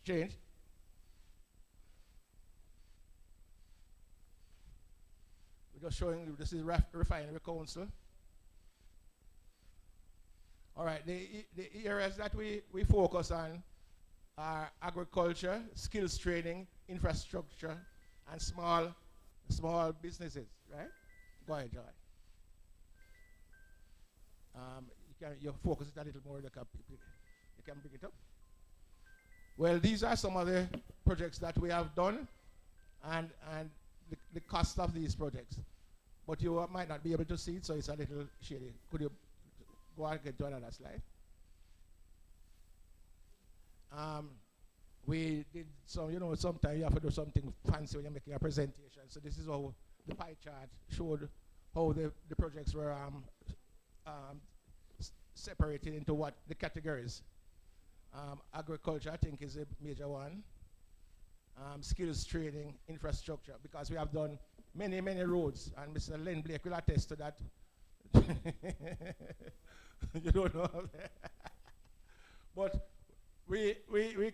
Change. We're just showing you this is refinery council. All right, the areas that we focus on are agriculture, skills training, infrastructure, and small businesses, right? Go ahead, Joy. You focus it a little more, you can bring it up. Well, these are some of the projects that we have done and the cost of these projects. But you might not be able to see it, so it's a little shady. Could you go and get to another slide? We did some, sometimes you have to do something fancy when you're making a presentation. So this is how the pie chart showed how the projects were separated into what the categories. Agriculture, I think, is a major one. Skills training, infrastructure, because we have done many roads, and Mr. Len Blake will attest to that. You don't know. But we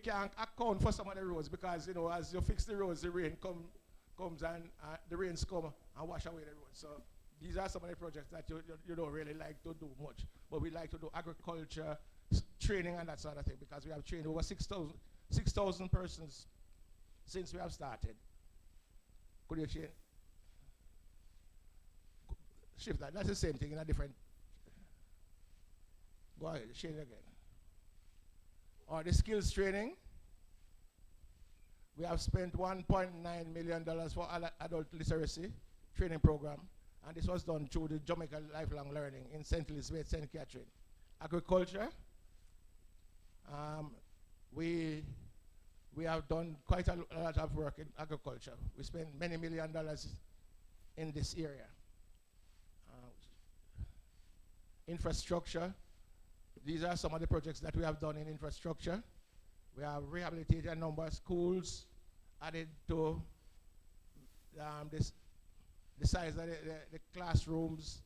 can't account for some of the roads because, as you fix the roads, the rain comes and the rains come and wash away the roads. So these are some of the projects that you don't really like to do much. But we like to do agriculture, training and that sort of thing, because we have trained over 6,000 persons since we have started. Could you change? Shift that. That's the same thing in a different. Go ahead, change again. Or the skills training. We have spent $1.9 million for adult literacy training program, and this was done through the Jamaica Lifelong Learning in St. Elizabeth, St. Catherine. Agriculture. We have done quite a lot of work in agriculture. We spent many $1 million in this area. Infrastructure. These are some of the projects that we have done in infrastructure. We have rehabilitated a number of schools, added to the size of the classrooms,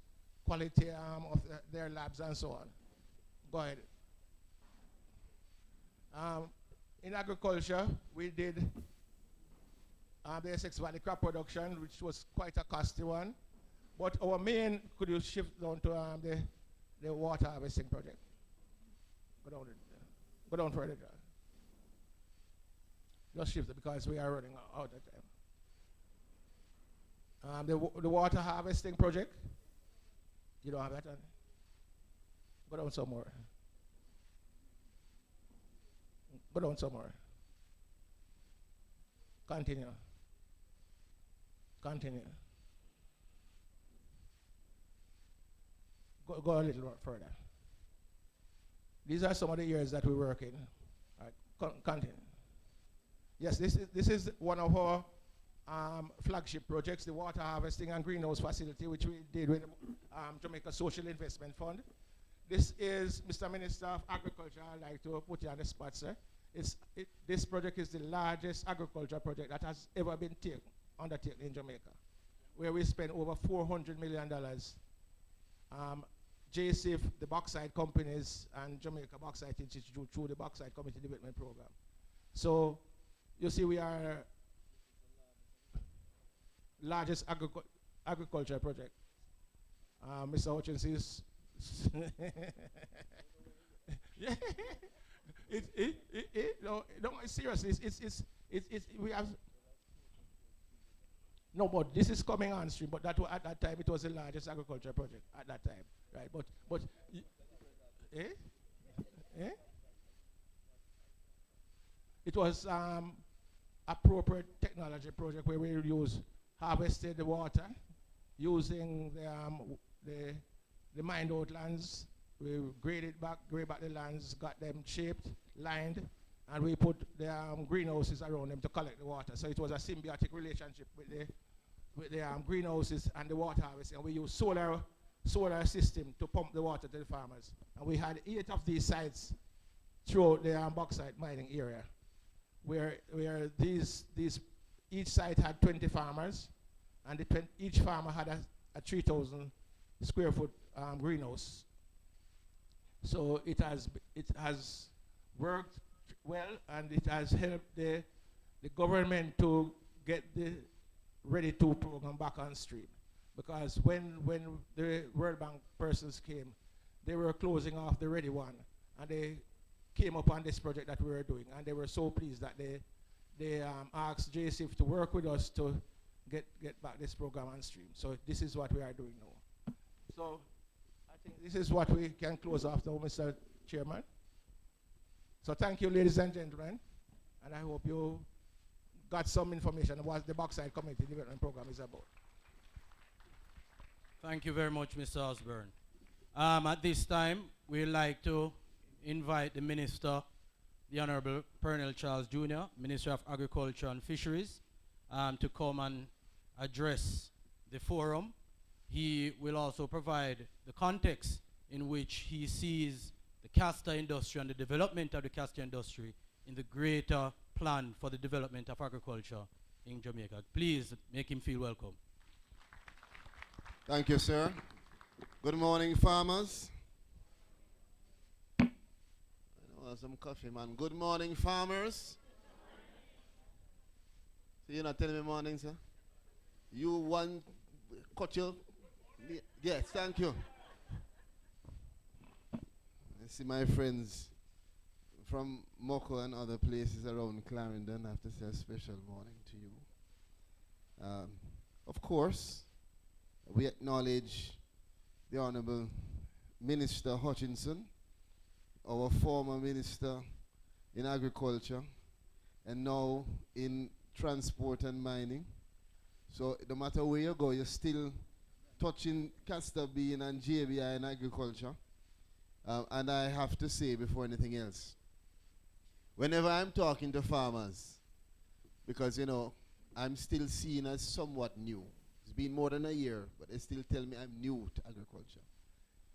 quality of their labs, and so on. Go ahead. In agriculture, we did the Essex Valley crop production, which was quite a costly one. But our main, could you shift down to the water harvesting project? Go down further, John. Just shift it because we are running out of time. The water harvesting project, you don't have that on? Go down some more. Go down some more. Continue. Go a little further. These are some of the areas that we work in. All right, continue. Yes, this is one of our flagship projects, the water harvesting and greenhouse facility, which we did with the Jamaica Social Investment Fund. This is, Mr. Minister of Agriculture, I'd like to put you on the spot, sir. This project is the largest agriculture project that has ever been undertaken in Jamaica, where we spent over $400 million. JSIF, the bauxite companies, and Jamaica Bauxite Institute through the Bauxite Community Development Program. So, you see, we are largest agriculture project. Mr. Hutchinson is yeah. No, seriously, we have. No, but this is coming on stream. But at that time, it was the largest agriculture project at that time, right? But, it was appropriate technology project where we use harvested the water using the mined out lands. We grade back the lands, got them shaped, lined, and we put the greenhouses around them to collect the water. So it was a symbiotic relationship with the greenhouses and the water harvesting. And we used solar system to pump the water to the farmers. And we had 8 of these sites throughout the bauxite mining area, where each site had 20 farmers, and each farmer had a 3,000 square foot greenhouse. So it has worked well, and it has helped the government to get the Ready to program back on stream. Because when the World Bank persons came, they were closing off the Ready one, and they came up on this project that we were doing, and they were so pleased that they asked JCIF to work with us to get back this program on stream. So this is what we are doing now. So I think this is what we can close off now, Mr. Chairman. So thank you, ladies and gentlemen, and I hope you got some information on what the Backside Community Development Program is about. Thank you very much, Mr. Osborne. At this time, we'd like to invite the Minister, the Honorable Pernell Charles Jr., Minister of Agriculture and Fisheries, to come and address the forum. He will also provide the context in which he sees the Castor industry and the development of the Castor industry in the greater plan for the development of agriculture in Jamaica. Please make him feel welcome. Thank you, sir. Good morning, farmers. I want some coffee, man. Good morning, farmers. So you're not telling me morning, sir? You want cut your... Yes, thank you. I see my friends from Moko and other places around Clarendon. I have to say a special morning to you. Of course, we acknowledge the Honorable Minister Hutchinson, our former Minister in Agriculture, and now in Transport and Mining. So no matter where you go, you're still touching castor bean and JBI in agriculture. And I have to say before anything else, whenever I'm talking to farmers, because you know, I'm still seen as somewhat new. It's been more than a year, but they still tell me I'm new to agriculture.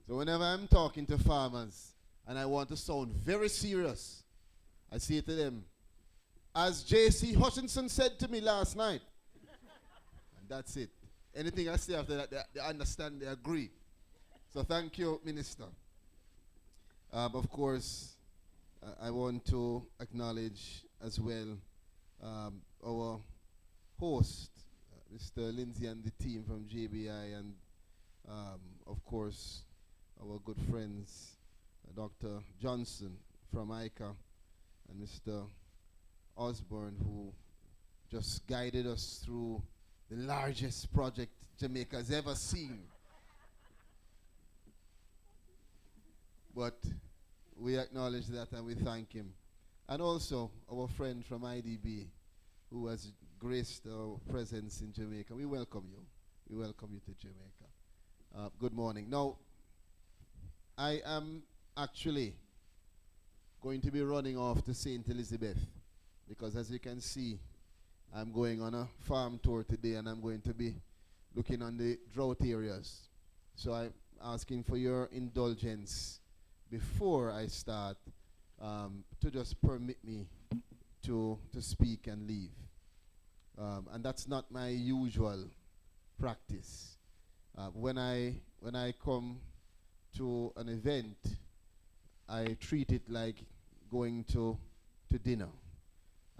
So whenever I'm talking to farmers and I want to sound very serious, I say to them, as J.C. Hutchinson said to me last night, and that's it. Anything I say after that, they understand, they agree. So thank you, Minister. Of course, I want to acknowledge as well our host, Mr. Lindsay and the team from JBI, and of course, our good friends, Dr. Johnson from ICA, and Mr. Osborne, who just guided us through the largest project Jamaica has ever seen. But we acknowledge that and we thank him. And also our friend from IDB, who has graced our presence in Jamaica. We welcome you. We welcome you to Jamaica. Good morning. Now, I am actually going to be running off to St. Elizabeth, because as you can see, I'm going on a farm tour today, and I'm going to be looking on the drought areas. So I'm asking for your indulgence before I start to just permit me to speak and leave. And that's not my usual practice. When I come to an event, I treat it like going to dinner.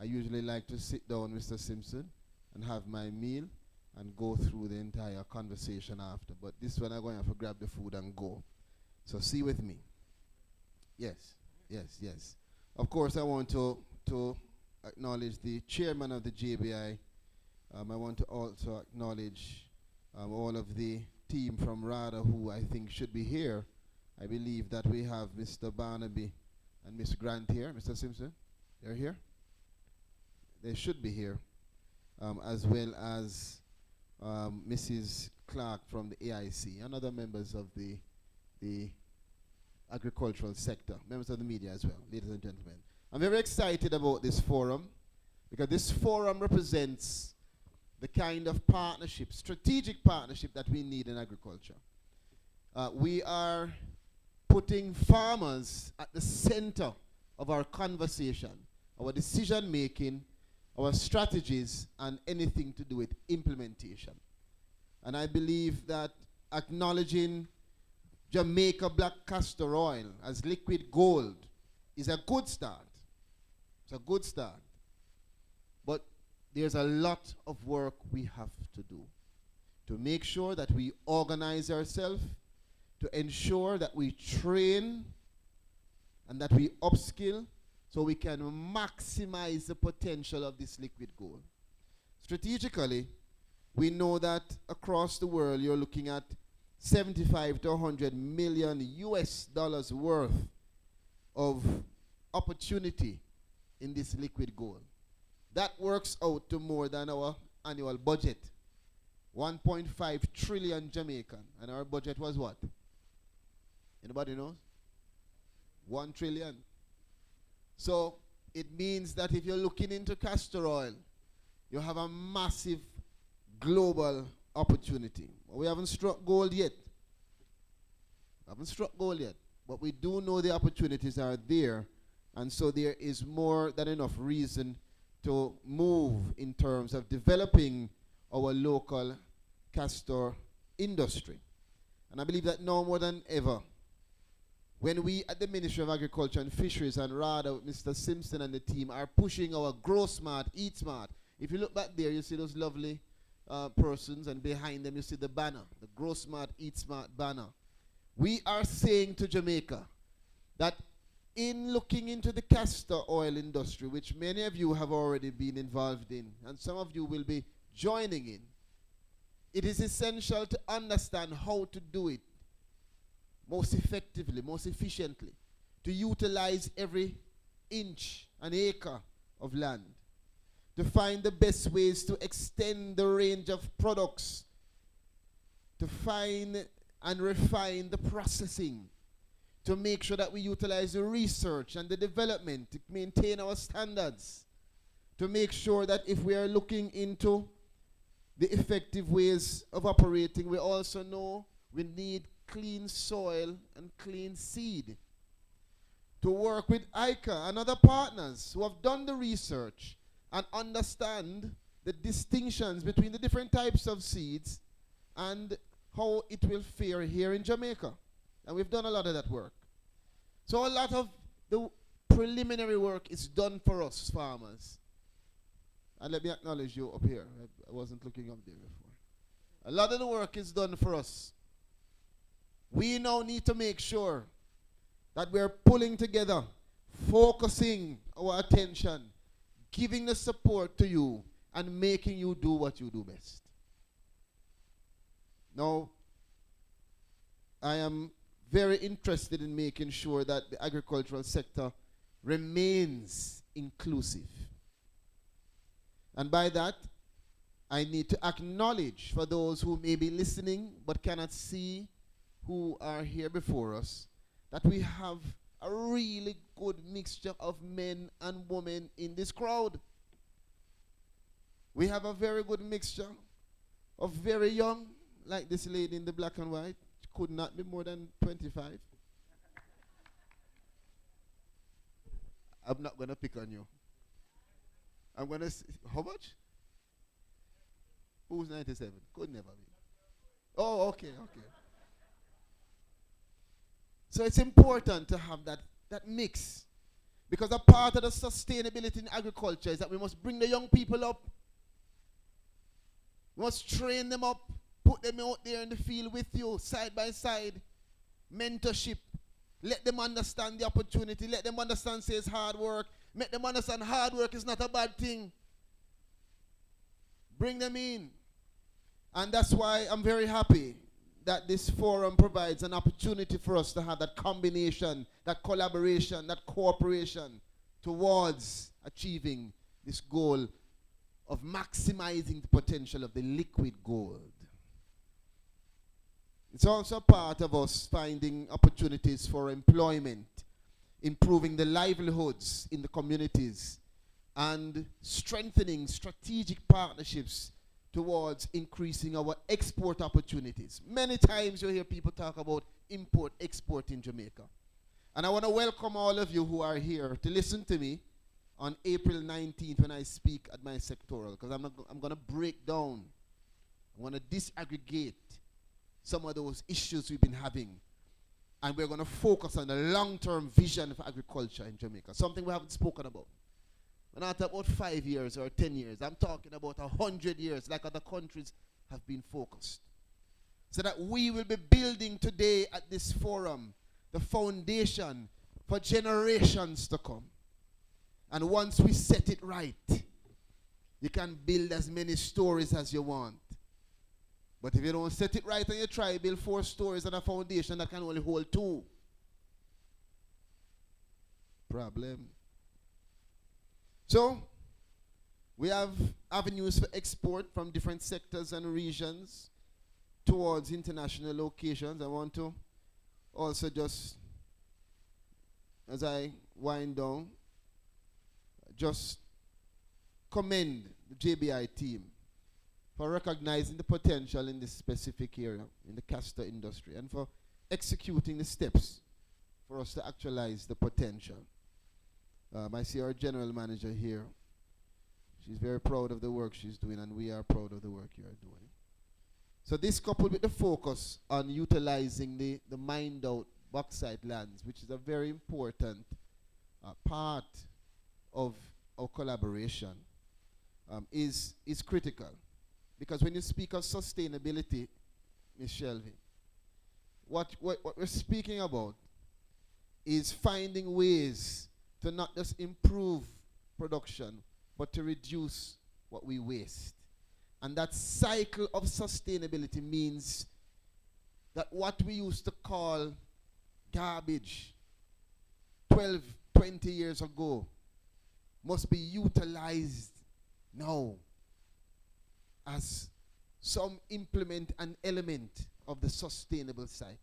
I usually like to sit down, Mr. Simpson, and have my meal and go through the entire conversation after. But this one I'm going to have to grab the food and go. So see with me. Yes, yes, yes. Of course, I want to acknowledge the chairman of the JBI. I want to also acknowledge all of the team from RADA who I think should be here. I believe that we have Mr. Barnaby and Miss Grant here. Mr. Simpson, they're here? They should be here, as well as Mrs. Clark from the AIC and other members of the agricultural sector, members of the media as well, ladies and gentlemen. I'm very excited about this forum, because this forum represents the kind of partnership, strategic partnership that we need in agriculture. We are putting farmers at the center of our conversation, our decision making, our strategies, and anything to do with implementation. And I believe that acknowledging Jamaica black castor oil as liquid gold is a good start. It's a good start. But there's a lot of work we have to do to make sure that we organize ourselves, to ensure that we train and that we upskill so we can maximize the potential of this liquid gold. Strategically, we know that across the world you're looking at 75 to 100 million US dollars worth of opportunity in this liquid gold. That works out to more than our annual budget. 1.5 trillion Jamaican. And our budget was what? Anybody knows? 1 trillion. So it means that if you're looking into castor oil, you have a massive global opportunity. We haven't struck gold yet. But we do know the opportunities are there. And so there is more than enough reason to move in terms of developing our local castor industry. And I believe that now more than ever, when we at the Ministry of Agriculture and Fisheries, and rather Mr. Simpson and the team, are pushing our grow smart, eat smart. If you look back there, you see those lovely persons, and behind them you see the banner, the grow smart, eat smart banner. We are saying to Jamaica that in looking into the castor oil industry, which many of you have already been involved in, and some of you will be joining in, it is essential to understand how to do it most effectively, most efficiently, to utilize every inch, an acre of land, to find the best ways to extend the range of products, to find and refine the processing, to make sure that we utilize the research and the development to maintain our standards, to make sure that if we are looking into the effective ways of operating, we also know we need clean soil and clean seed. To work with ICA and other partners who have done the research and understand the distinctions between the different types of seeds and how it will fare here in Jamaica. And we've done a lot of that work. So a lot of the preliminary work is done for us farmers. And let me acknowledge you up here. I wasn't looking up there before. A lot of the work is done for us. We now need to make sure that we're pulling together, focusing our attention, giving the support to you, and making you do what you do best. Now, I am very interested in making sure that the agricultural sector remains inclusive. And by that, I need to acknowledge, for those who may be listening but cannot see who are here before us, that we have a really good mixture of men and women in this crowd. We have a very good mixture of very young, like this lady in the black and white. She could not be more than 25. I'm not going to pick on you. I'm going to how much? Who's 97? Could never be. Oh, okay. So it's important to have that mix. Because a part of the sustainability in agriculture is that we must bring the young people up. We must train them up, put them out there in the field with you, side by side. Mentorship. Let them understand the opportunity. Let them understand say it's hard work. Make them understand hard work is not a bad thing. Bring them in. And that's why I'm very happy that this forum provides an opportunity for us to have that combination, that collaboration, that cooperation towards achieving this goal of maximizing the potential of the liquid gold. It's also part of us finding opportunities for employment, improving the livelihoods in the communities, and strengthening strategic partnerships towards increasing our export opportunities. Many times you hear people talk about import, export in Jamaica. And I want to welcome all of you who are here to listen to me on April 19th when I speak at my sectoral, because I'm going to break down, I want to disaggregate some of those issues we've been having. And we're going to focus on the long-term vision for agriculture in Jamaica, something we haven't spoken about. We're not about 5 years or 10 years. I'm talking about 100 years, like other countries have been focused. So that we will be building today at this forum the foundation for generations to come. And once we set it right, you can build as many stories as you want. But if you don't set it right and you try to build 4 stories on a foundation that can only hold 2, problem. So, we have avenues for export from different sectors and regions towards international locations. I want to also just, as I wind down, just commend the JBI team for recognizing the potential in this specific area, in the Castor industry, and for executing the steps for us to actualize the potential. I see our general manager here. She's very proud of the work she's doing, and we are proud of the work you are doing. So this, coupled with the focus on utilizing the mined out bauxite lands, which is a very important part of our collaboration, is critical. Because when you speak of sustainability, Ms. Shelby, what we're speaking about is finding ways to not just improve production, but to reduce what we waste. And that cycle of sustainability means that what we used to call garbage 12, 20 years ago must be utilized now as some implement an element of the sustainable cycle.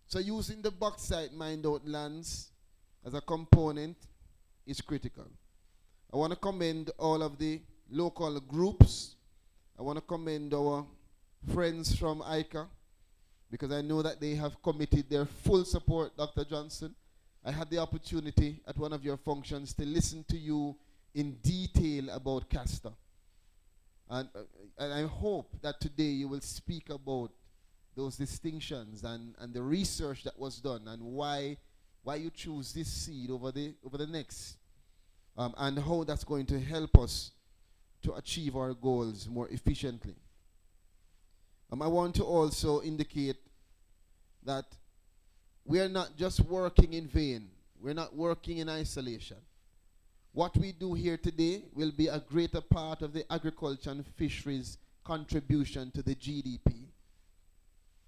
So using the bauxite mined out lands as a component is critical. I want to commend all of the local groups. I want to commend our friends from ICA, because I know that they have committed their full support, Dr. Johnson. I had the opportunity at one of your functions to listen to you in detail about Castor. And I hope that today you will speak about those distinctions and the research that was done and why you choose this seed over the next, and how that's going to help us to achieve our goals more efficiently. I want to also indicate that we are not just working in vain. We're not working in isolation. What we do here today will be a greater part of the agriculture and fisheries contribution to the GDP.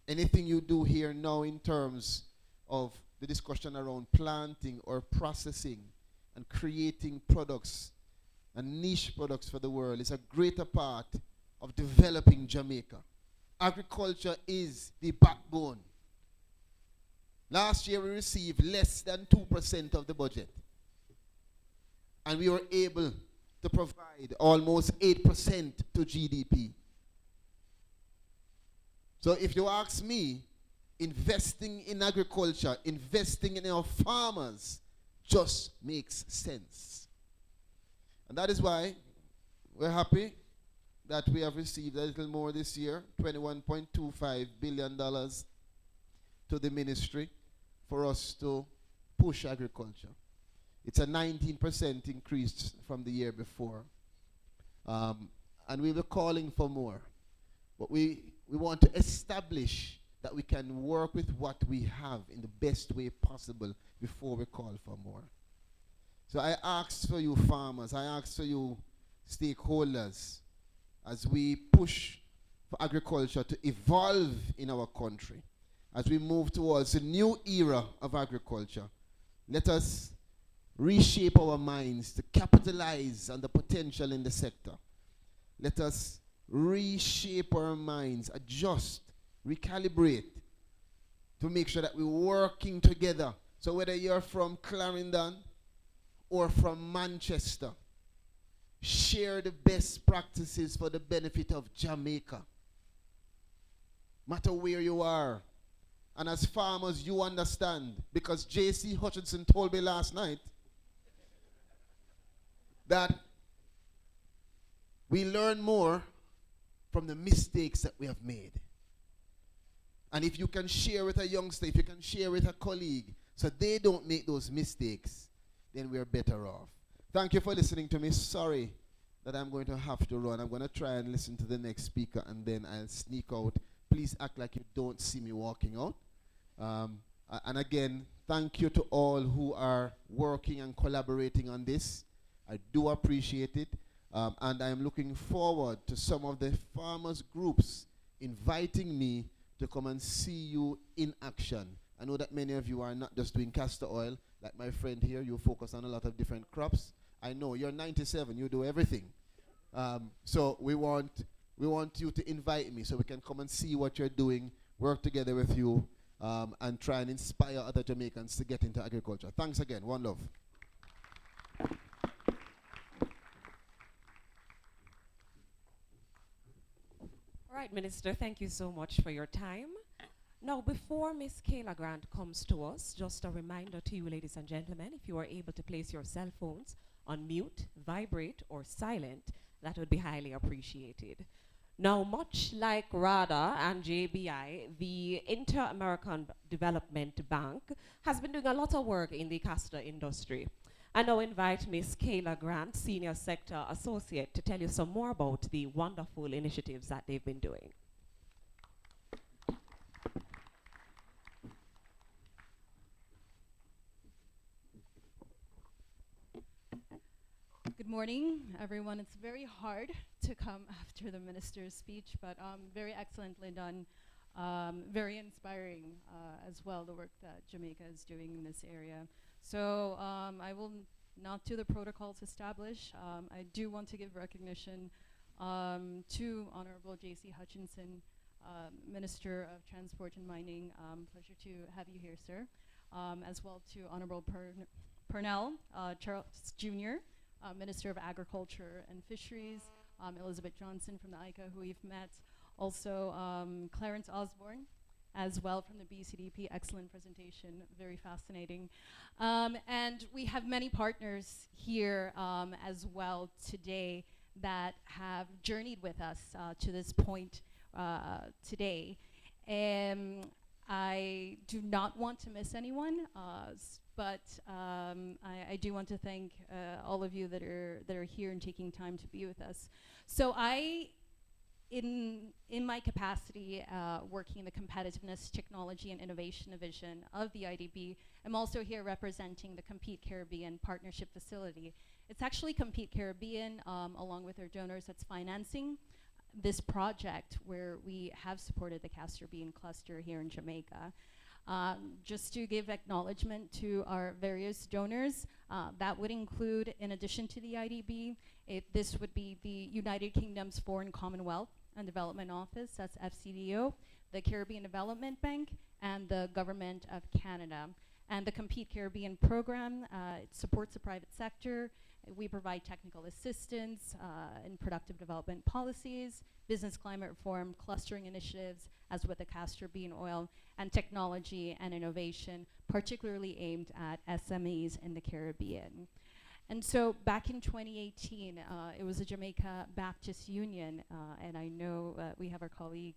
Anything you do here now in terms of the discussion around planting or processing and creating products and niche products for the world is a greater part of developing Jamaica. Agriculture is the backbone. Last year we received less than 2% of the budget, and we were able to provide almost 8% to GDP. So if you ask me, investing in agriculture, investing in our farmers just makes sense. And that is why we're happy that we have received a little more this year, $21.25 billion to the ministry for us to push agriculture. It's a 19% increase from the year before. And we were calling for more. But we want to establish that we can work with what we have in the best way possible before we call for more. So I ask for you farmers, I ask for you stakeholders, as we push for agriculture to evolve in our country, as we move towards a new era of agriculture, let us reshape our minds to capitalize on the potential in the sector. Let us reshape our minds, adjust, recalibrate to make sure that we're working together. So whether you're from Clarendon or from Manchester, share the best practices for the benefit of Jamaica. Matter where you are. And as farmers, you understand, because J.C. Hutchinson told me last night that we learn more from the mistakes that we have made. And if you can share with a youngster, if you can share with a colleague, so they don't make those mistakes, then we're better off. Thank you for listening to me. Sorry that I'm going to have to run. I'm going to try and listen to the next speaker, and then I'll sneak out. Please act like you don't see me walking out. And again, thank you to all who are working and collaborating on this. I do appreciate it. And I'm looking forward to some of the farmers groups inviting me to come and see you in action. I know that many of you are not just doing castor oil. Like my friend here, you focus on a lot of different crops. I know you're 97, you do everything. So we want you to invite me so we can come and see what you're doing, work together with you, and try and inspire other Jamaicans to get into agriculture. Thanks again. One love. All right, Minister, thank you so much for your time. Now, before Ms. Kayla Grant comes to us, just a reminder to you, ladies and gentlemen, if you are able to place your cell phones on mute, vibrate, or silent, that would be highly appreciated. Now, much like RADA and JBI, the Inter-American Development Bank has been doing a lot of work in the castor industry. I now invite Ms. Kayla Grant, Senior Sector Associate, to tell you some more about the wonderful initiatives that they've been doing. Good morning, everyone. It's very hard to come after the minister's speech, but very excellently done. Very inspiring as well, the work that Jamaica is doing in this area. So I will not do the protocols established. I do want to give recognition to Honorable J.C. Hutchinson, Minister of Transport and Mining. Pleasure to have you here, sir. As well to Honorable Purnell Charles Jr., Minister of Agriculture and Fisheries, Elizabeth Johnson from the ICA, who we've met. Also, Clarence Osborne, as well from the BCDP. Excellent presentation, very fascinating. And we have many partners here as well today that have journeyed with us to this point today. I do not want to miss anyone, but I do want to thank all of you that are here and taking time to be with us. So in my capacity working in the competitiveness, technology, and innovation division of the IDB, I'm also here representing the Compete Caribbean Partnership Facility. It's actually Compete Caribbean, along with our donors, that's financing this project where we have supported the Castor bean cluster here in Jamaica. Just to give acknowledgement to our various donors, that would include, in addition to the IDB, this would be the United Kingdom's Foreign Commonwealth and Development Office, that's FCDO, the Caribbean Development Bank, and the Government of Canada. And the Compete Caribbean program, it supports the private sector. We provide technical assistance in productive development policies, business climate reform, clustering initiatives, as with the castor bean oil, and technology and innovation, particularly aimed at SMEs in the Caribbean. And so back in 2018, it was the Jamaica Baptist Union, and I know we have our colleague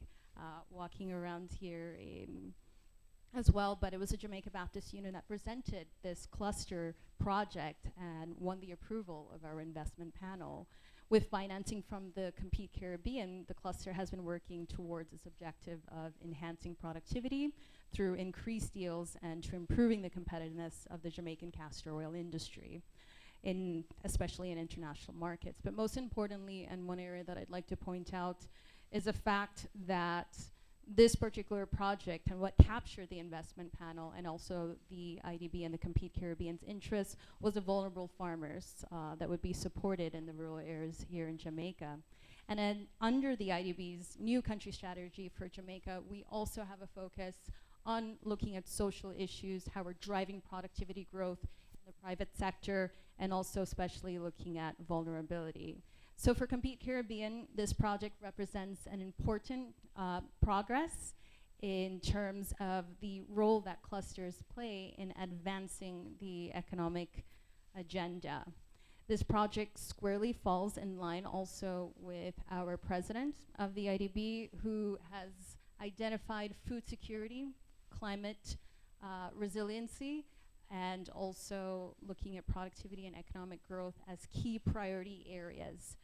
walking around here as well, but it was the Jamaica Baptist Union that presented this cluster project and won the approval of our investment panel. With financing from the Compete Caribbean, the cluster has been working towards its objective of enhancing productivity through increased yields and to improving the competitiveness of the Jamaican castor oil industry, especially in international markets. But most importantly, and one area that I'd like to point out, is the fact that this particular project and what captured the investment panel and also the IDB and the Compete Caribbean's interests was the vulnerable farmers that would be supported in the rural areas here in Jamaica. And then under the IDB's new country strategy for Jamaica, we also have a focus on looking at social issues, how we're driving productivity growth in the private sector, and also especially looking at vulnerability. So for Compete Caribbean, this project represents an important progress in terms of the role that clusters play in advancing the economic agenda. This project squarely falls in line also with our president of the IDB, who has identified food security, climate resiliency and also looking at productivity and economic growth as key priority areas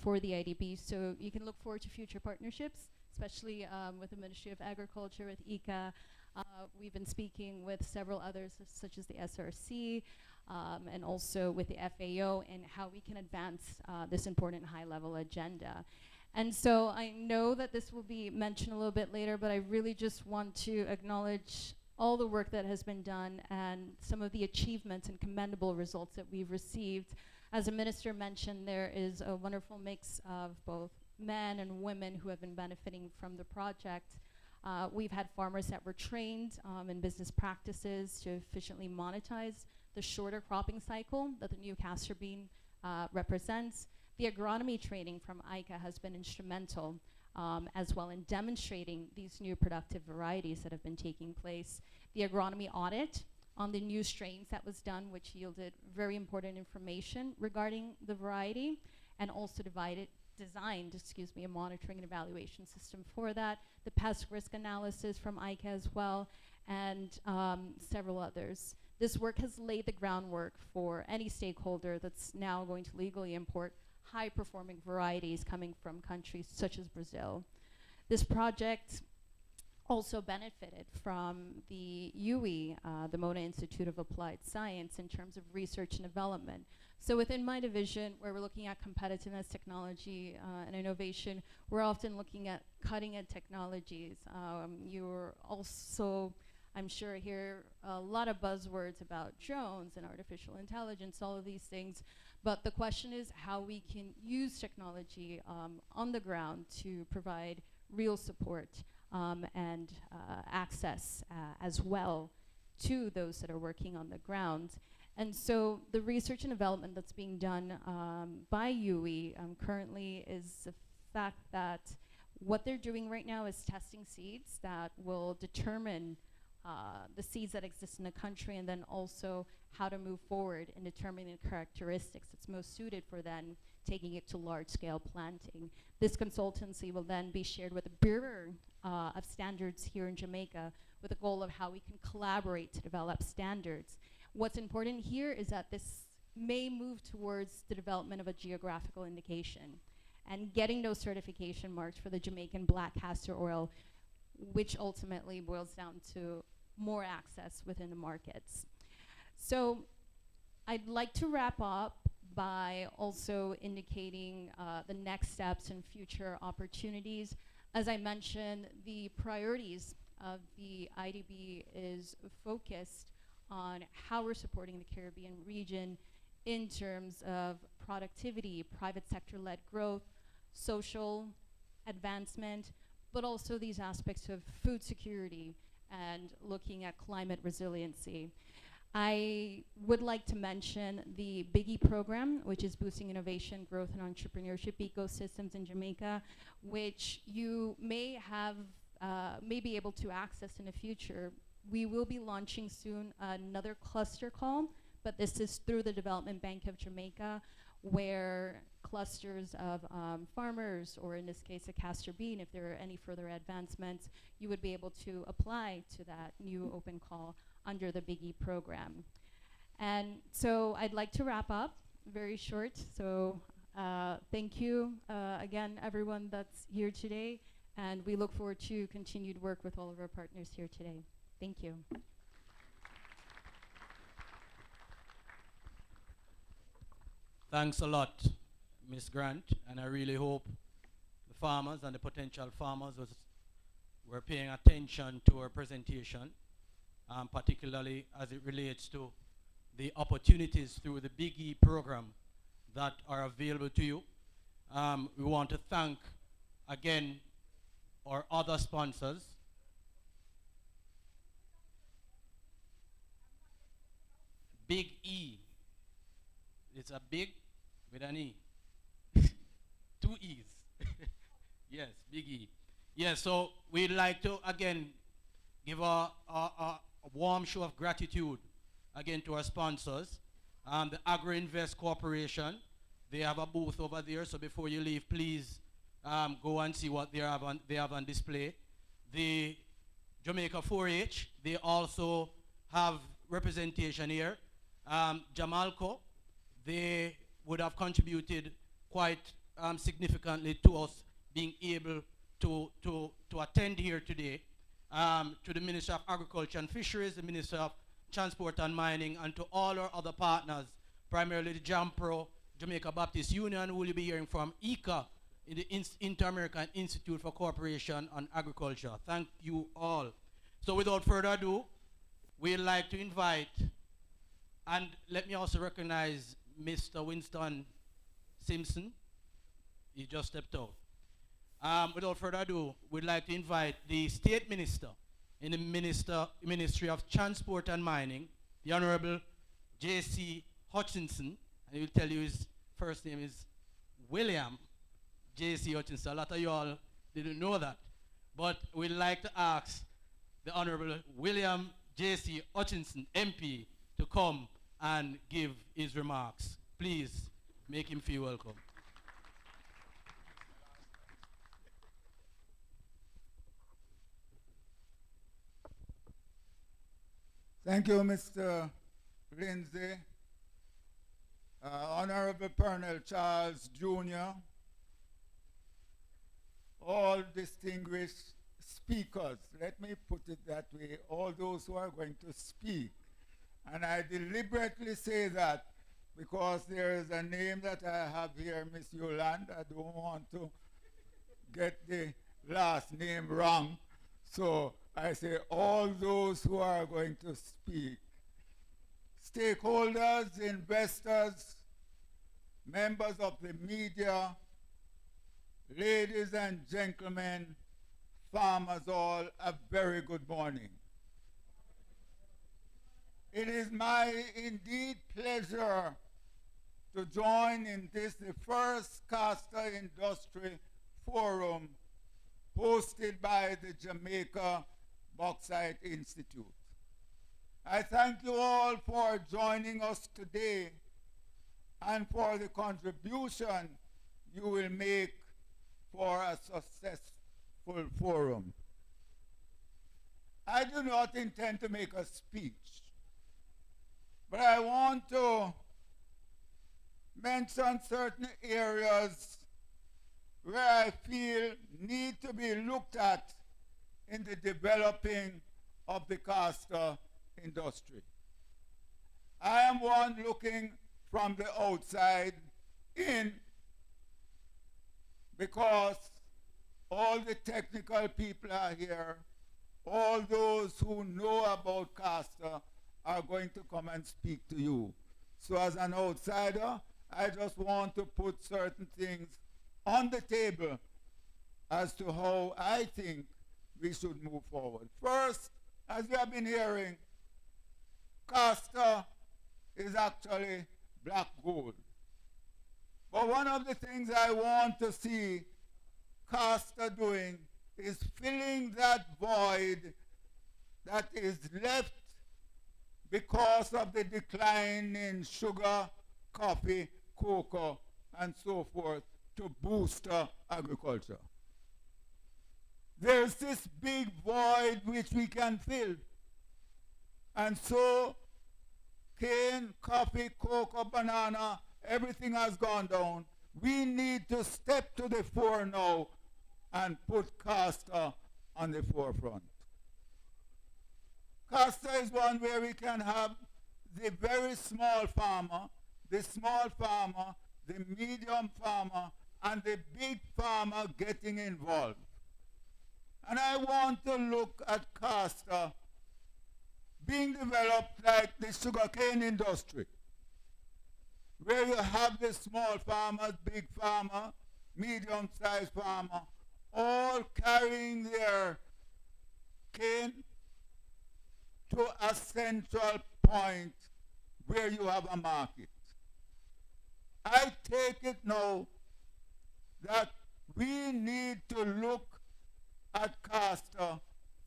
for the IDB. So you can look forward to future partnerships, especially with the Ministry of Agriculture, with ICA. We've been speaking with several others, such as the SRC, and also with the FAO, and how we can advance this important high-level agenda. And so I know that this will be mentioned a little bit later, but I really just want to acknowledge all the work that has been done and some of the achievements and commendable results that we've received. As the minister mentioned, there is a wonderful mix of both men and women who have been benefiting from the project. We've had farmers that were trained in business practices to efficiently monetize the shorter cropping cycle that the new castor bean represents. The agronomy training from ICA has been instrumental as well in demonstrating these new productive varieties that have been taking place. The agronomy audit on the new strains that was done, which yielded very important information regarding the variety, and also designed a monitoring and evaluation system for that. The pest risk analysis from ICA as well, and several others. This work has laid the groundwork for any stakeholder that's now going to legally import high-performing varieties coming from countries such as Brazil. This project also benefited from the UE, the Mona Institute of Applied Science, in terms of research and development. So within my division, where we're looking at competitiveness, technology, and innovation, we're often looking at cutting-edge technologies. You're also, I'm sure, hear a lot of buzzwords about drones and artificial intelligence, all of these things. But the question is how we can use technology on the ground to provide real support and access as well to those that are working on the ground. And so the research and development that's being done by UE currently is the fact that what they're doing right now is testing seeds that will determine the seeds that exist in the country, and then also how to move forward in determining the characteristics that's most suited for then taking it to large-scale planting. This consultancy will then be shared with the Bureau of Standards here in Jamaica with the goal of how we can collaborate to develop standards. What's important here is that this may move towards the development of a geographical indication and getting those certification marks for the Jamaican black castor oil, which ultimately boils down to more access within the markets. So I'd like to wrap up by also indicating the next steps and future opportunities. As I mentioned, the priorities of the IDB is focused on how we're supporting the Caribbean region in terms of productivity, private sector-led growth, social advancement, but also these aspects of food security and looking at climate resiliency. I would like to mention the Biggie program, which is boosting innovation, growth, and entrepreneurship ecosystems in Jamaica, which you may be able to access in the future. We will be launching soon another cluster call, but this is through the Development Bank of Jamaica, where clusters of farmers, or in this case a castor bean, if there are any further advancements, you would be able to apply to that new open call under the Biggie program. And so I'd like to wrap up very short. So thank you again, everyone that's here today, and we look forward to continued work with all of our partners here today. Thank you. Thanks a lot, Ms. Grant, and I really hope the farmers and the potential farmers were paying attention to our presentation, particularly as it relates to the opportunities through the Biggie program that are available to you. We want to thank again our other sponsors. Big E. It's a big with an E. 2 E's. Yes, Big E. Yes, so we'd like to again give a warm show of gratitude again to our sponsors. The Agro-Invest Corporation, they have a booth over there, so before you leave, please go and see what they have on display. The Jamaica 4-H, they also have representation here. Jamalco, they would have contributed quite significantly to us being able to attend here today. To the Minister of Agriculture and Fisheries, the Minister of Transport and Mining, and to all our other partners, primarily the JAMPRO, Jamaica Baptist Union, who will be hearing from ICA, in the Inter-American Institute for Cooperation on Agriculture. Thank you all. So without further ado, we'd like to invite, and let me also recognize Mr. Winston Simpson. He just stepped out. Without further ado, we'd like to invite the State Minister in the Ministry of Transport and Mining, the Honorable J.C. Hutchinson, and he will tell you his first name is William J.C. Hutchinson. A lot of you all didn't know that. But we'd like to ask the Honorable William J.C. Hutchinson, MP, to come and give his remarks. Please make him feel welcome. Thank you, Mr. Lindsay. Honorable Colonel Charles Jr., all distinguished speakers, let me put it that way, all those who are going to speak. And I deliberately say that because there is a name that I have here, Miss Yolande. I don't want to get the last name wrong. So I say all those who are going to speak. Stakeholders, investors, members of the media, ladies and gentlemen, farmers all, a very good morning. It is my indeed pleasure to join in this, the first Castor Industry Forum hosted by the Jamaica Bauxite Institute. I thank you all for joining us today and for the contribution you will make for a successful forum. I do not intend to make a speech, but I want to mention certain areas where I feel need to be looked at in the developing of the castor industry. I am one looking from the outside in because all the technical people are here, all those who know about castor are going to come and speak to you. So as an outsider, I just want to put certain things on the table as to how I think we should move forward. First, as we have been hearing, castor is actually black gold. But one of the things I want to see castor doing is filling that void that is left because of the decline in sugar, coffee, cocoa, and so forth to boost agriculture. There's this big void which we can fill. And so cane, coffee, cocoa, banana, everything has gone down. We need to step to the fore now and put castor on the forefront. Castor is one where we can have the very small farmer, the small farmer, the medium farmer, and the big farmer getting involved. And I want to look at castor being developed like the sugarcane industry, where you have the small farmers, big farmer, medium-sized farmer, all carrying their cane to a central point where you have a market. I take it now that we need to look at castor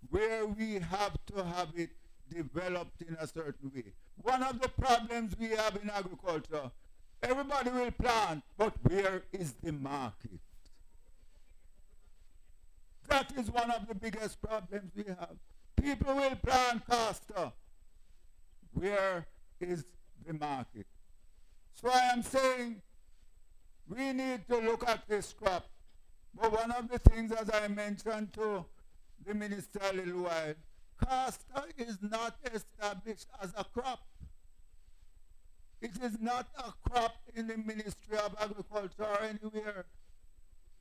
where we have to have it developed in a certain way. One of the problems we have in agriculture, everybody will plant, but where is the market? That is one of the biggest problems we have. People will plant castor. where is the market. So I am saying we need to look at this crop. But one of the things, as I mentioned to the minister a little while, castor is not established as a crop. It is not a crop in the Ministry of Agriculture or anywhere.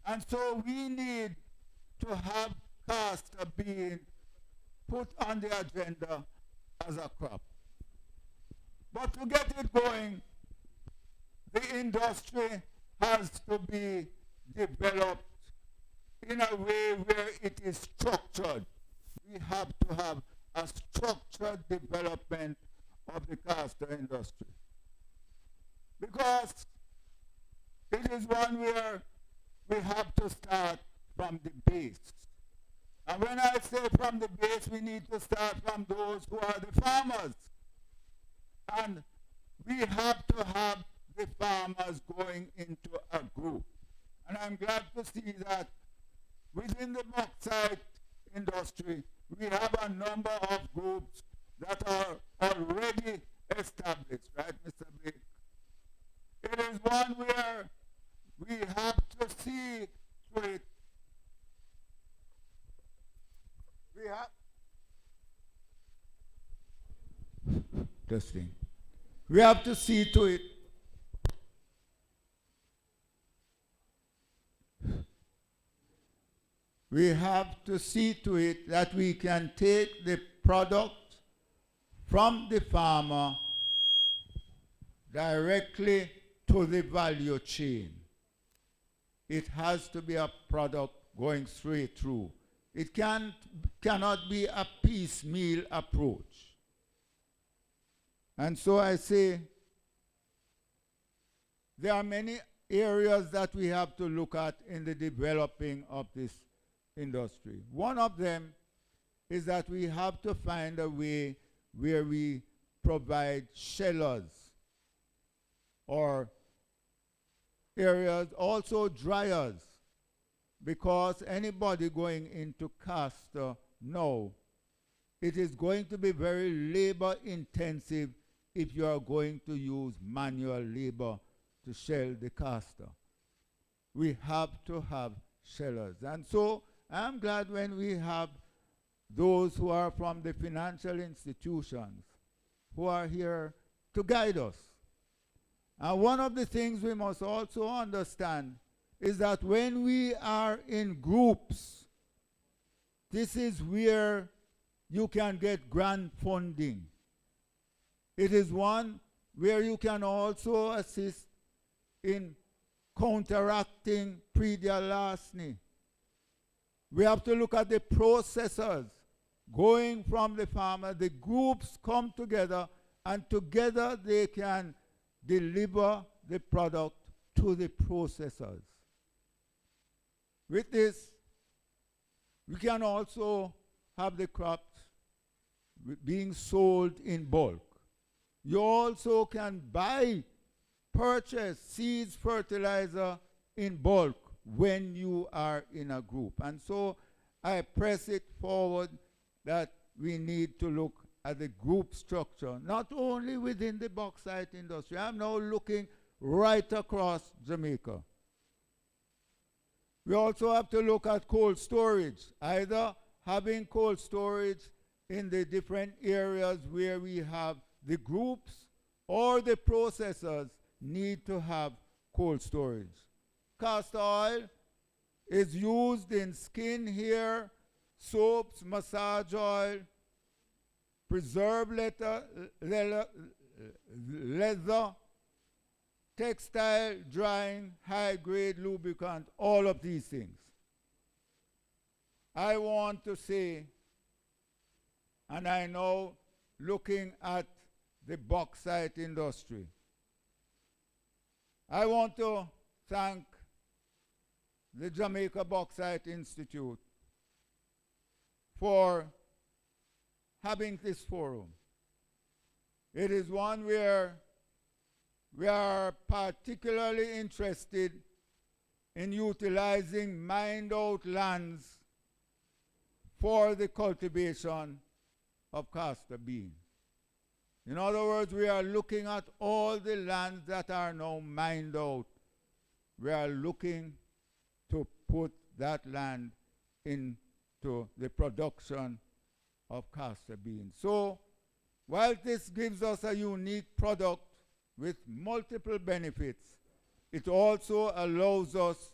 And so we need to have castor being put on the agenda as a crop. But to get it going, the industry has to be developed in a way where it is structured. We have to have a structured development of the castor industry. Because it is one where we have to start from the base. And when I say from the base, we need to start from those who are the farmers. And we have to have the farmers going into a group. And I'm glad to see that within the bauxite industry, we have a number of groups that are already established, right, Mr. Blake? It is one where we have to see to it. We have testing. We have to see to it. We have to see to it that we can take the product from the farmer directly to the value chain. It has to be a product going straight through. It cannot be a piecemeal approach. And so I say there are many areas that we have to look at in the developing of this industry. One of them is that we have to find a way where we provide shellers or areas, also dryers, because anybody going into castor now, it is going to be very labor intensive if you are going to use manual labor to shell the castor. We have to have shellers. And so I'm glad when we have those who are from the financial institutions who are here to guide us. And one of the things we must also understand is that when we are in groups, this is where you can get grant funding. It is one where you can also assist in counteracting pre-deal larceny. We have to look at the processors going from the farmer. The groups come together, and together they can deliver the product to the processors. With this, we can also have the crops being sold in bulk. You also can purchase seeds, fertilizer in bulk when you are in a group. And so I press it forward that we need to look at the group structure, not only within the bauxite industry. I'm now looking right across Jamaica. We also have to look at cold storage, either having cold storage in the different areas where we have the groups, or the processors need to have cold storage. Castor oil is used in skin, hair, soaps, massage oil, preserved leather, textile, drying, high-grade lubricant, all of these things. I want to say, and I know looking at the bauxite industry, I want to thank the Jamaica Bauxite Institute for having this forum. It is one where we are particularly interested in utilizing mined-out lands for the cultivation of castor bean. In other words, we are looking at all the lands that are now mined out. We are looking to put that land into the production of castor beans. So, while this gives us a unique product with multiple benefits, it also allows us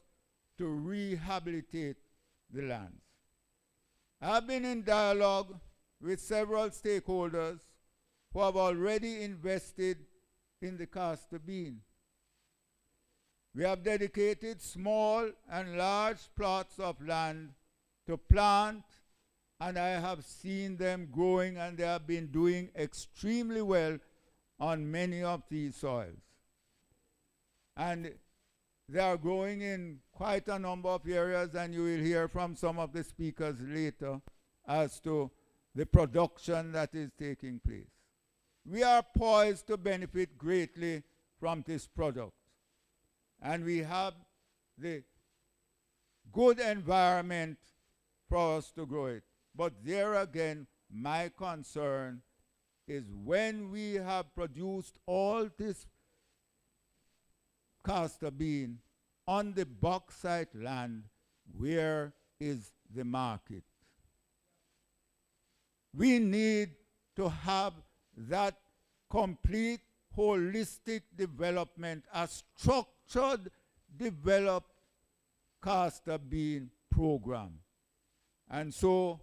to rehabilitate the lands. I've been in dialogue with several stakeholders who have already invested in the castor bean. We have dedicated small and large plots of land to plant, and I have seen them growing, and they have been doing extremely well on many of these soils. And they are growing in quite a number of areas, and you will hear from some of the speakers later as to the production that is taking place. We are poised to benefit greatly from this product, and we have the good environment for us to grow it. But there again, my concern is when we have produced all this castor bean on the bauxite land, where is the market? We need to have that complete holistic development, a structured developed castor bean program. And so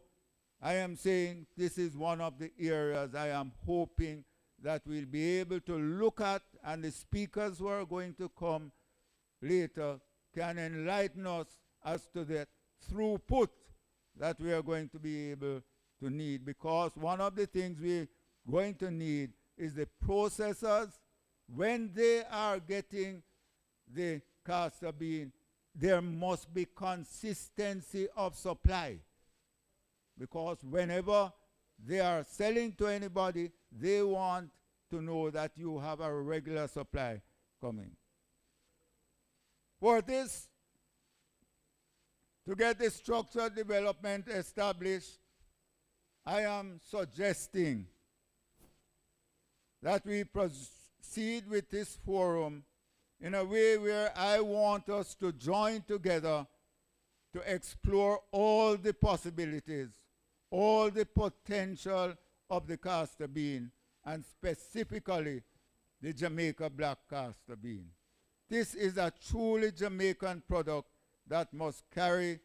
I am saying this is one of the areas I am hoping that we'll be able to look at, and the speakers who are going to come later can enlighten us as to the throughput that we are going to be able to need, because one of the things we're going to need is the processors. When they are getting the castor bean, there must be consistency of supply, because whenever they are selling to anybody, they want to know that you have a regular supply coming. For this, to get the structured development established, I am suggesting that we proceed with this forum in a way where I want us to join together to explore all the possibilities, all the potential of the castor bean, and specifically the Jamaica black castor bean. This is a truly Jamaican product that must carry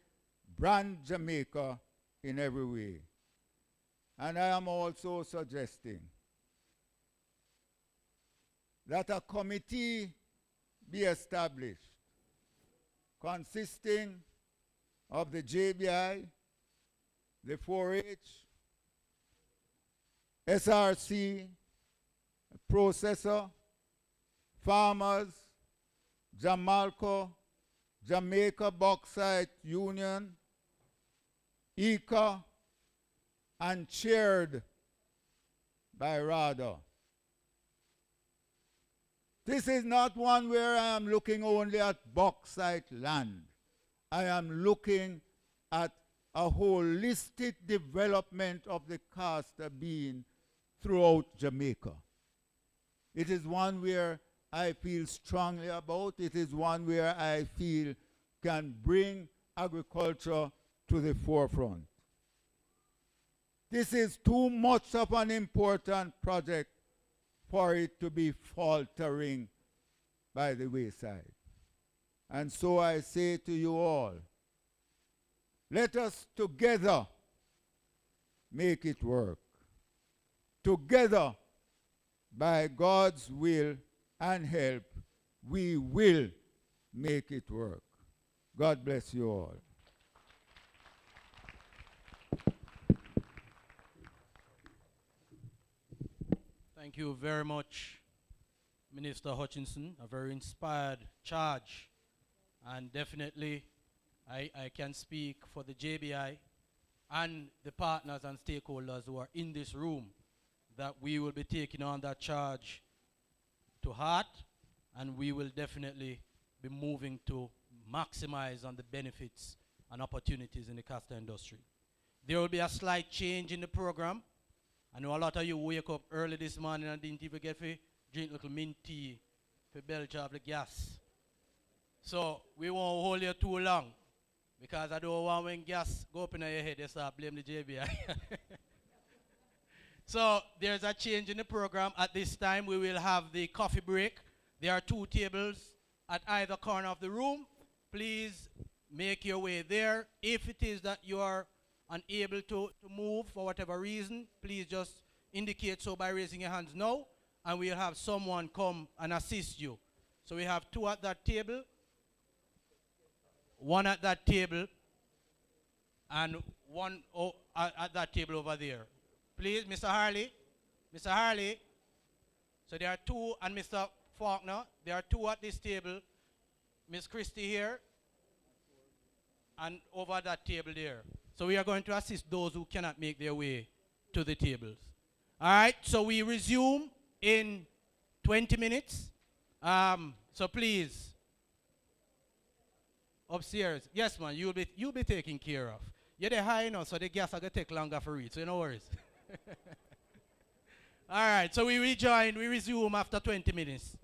brand Jamaica in every way. And I am also suggesting that a committee be established consisting of the JBI, the 4-H, SRC, processor, farmers, Jamalco, Jamaica Bauxite Union, ICA, and chaired by RADA. This is not one where I am looking only at bauxite land. I am looking at a holistic development of the castor bean throughout Jamaica. It is one where I feel strongly about. It is one where I feel can bring agriculture to the forefront. This is too much of an important project for it to be faltering by the wayside. And so I say to you all, let us together make it work. Together, by God's will and help, we will make it work. God bless you all. Thank you very much, Minister Hutchinson. A very inspired charge. And definitely, I can speak for the JBI and the partners and stakeholders who are in this room that we will be taking on that charge to heart, and we will definitely be moving to maximize on the benefits and opportunities in the castor industry. There will be a slight change in the program. I know a lot of you wake up early this morning and didn't even get to drink little mint tea for belch off the gas. So we won't hold you too long because I don't want when gas go up in your head, you start blame the JBI. So there's a change in the program. At this time, we will have the coffee break. There are 2 tables at either corner of the room. Please make your way there. If it is that you are unable to move for whatever reason, please just indicate so by raising your hands now, and we'll have someone come and assist you. So we have 2 at that table, 1 at that table, and 1 at that table over there. Please, Mr. Harley. Mr. Harley. So there are 2, and Mr. Faulkner. There are 2 at this table. Miss Christie here, and over that table there. So we are going to assist those who cannot make their way to the tables. All right, so we resume in 20 minutes. So please, upstairs. Yes, man, you'll be taken care of. You're the high enough, so the gas are going to take longer for it, so no worries. All right, so we resume after 20 minutes.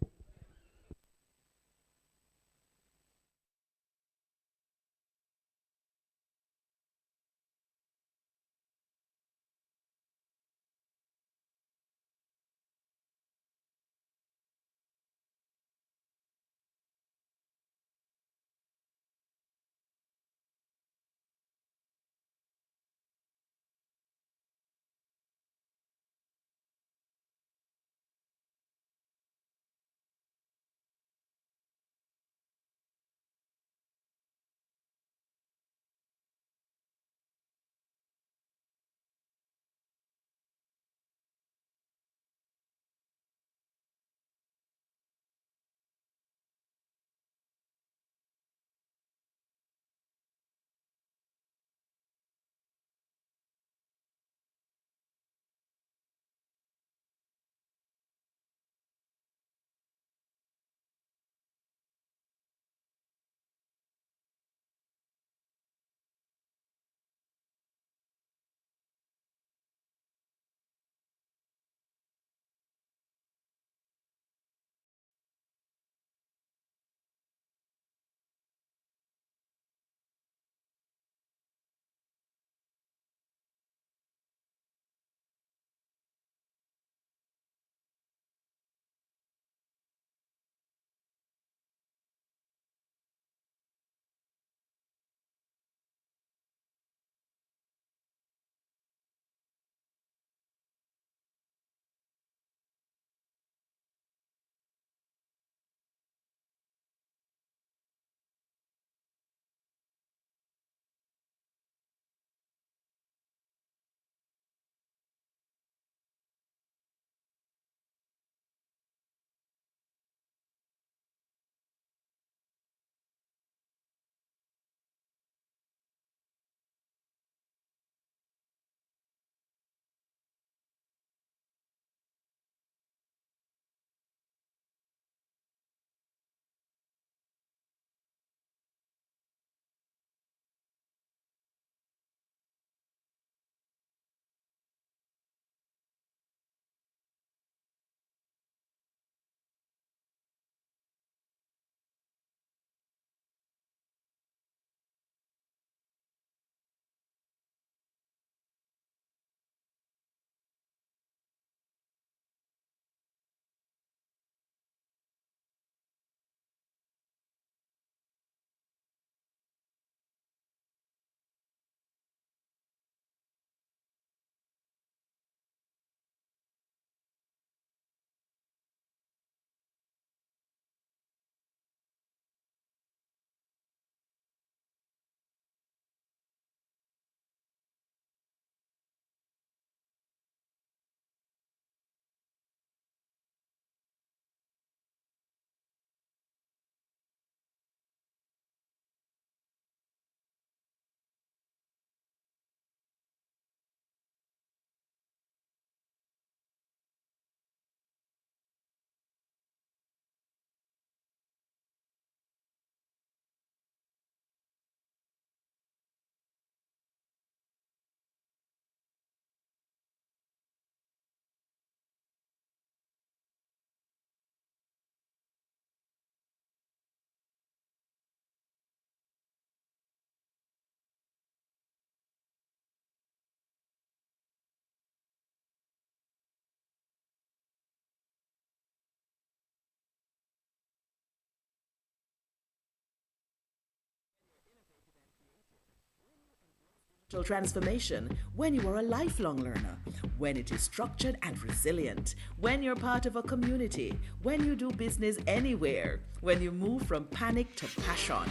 transformation, when you are a lifelong learner, when it is structured and resilient, when you're part of a community, when you do business anywhere, when you move from panic to passion,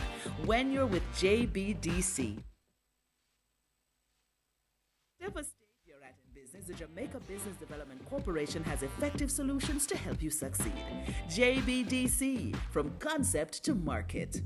when you're with JBDC. Whatever stage you're at in business, the Jamaica Business Development Corporation has effective solutions to help you succeed. JBDC, from concept to market.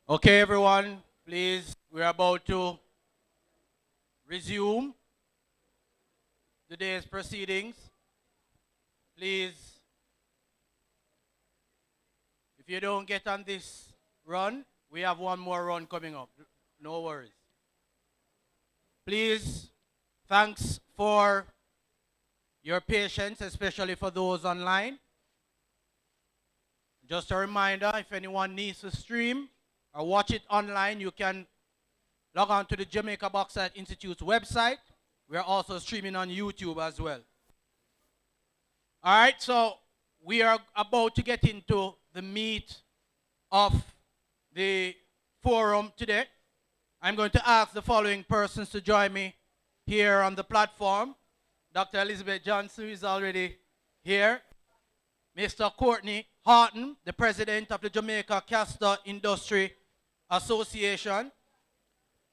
Okay, everyone, please, we're about to resume today's proceedings. Please, if you don't get on this run, we have one more run coming up. No worries. Please, thanks for your patience, especially for those online. Just a reminder, if anyone needs to stream or watch it online, you can log on to the Jamaica Bauxite Institute's website. We are also streaming on YouTube as well. All right, so we are about to get into the meat of the forum today. I'm going to ask the following persons to join me here on the platform. Dr. Elizabeth Johnson is already here. Mr. Courtney Horton, the president of the Jamaica Castor Industry Association.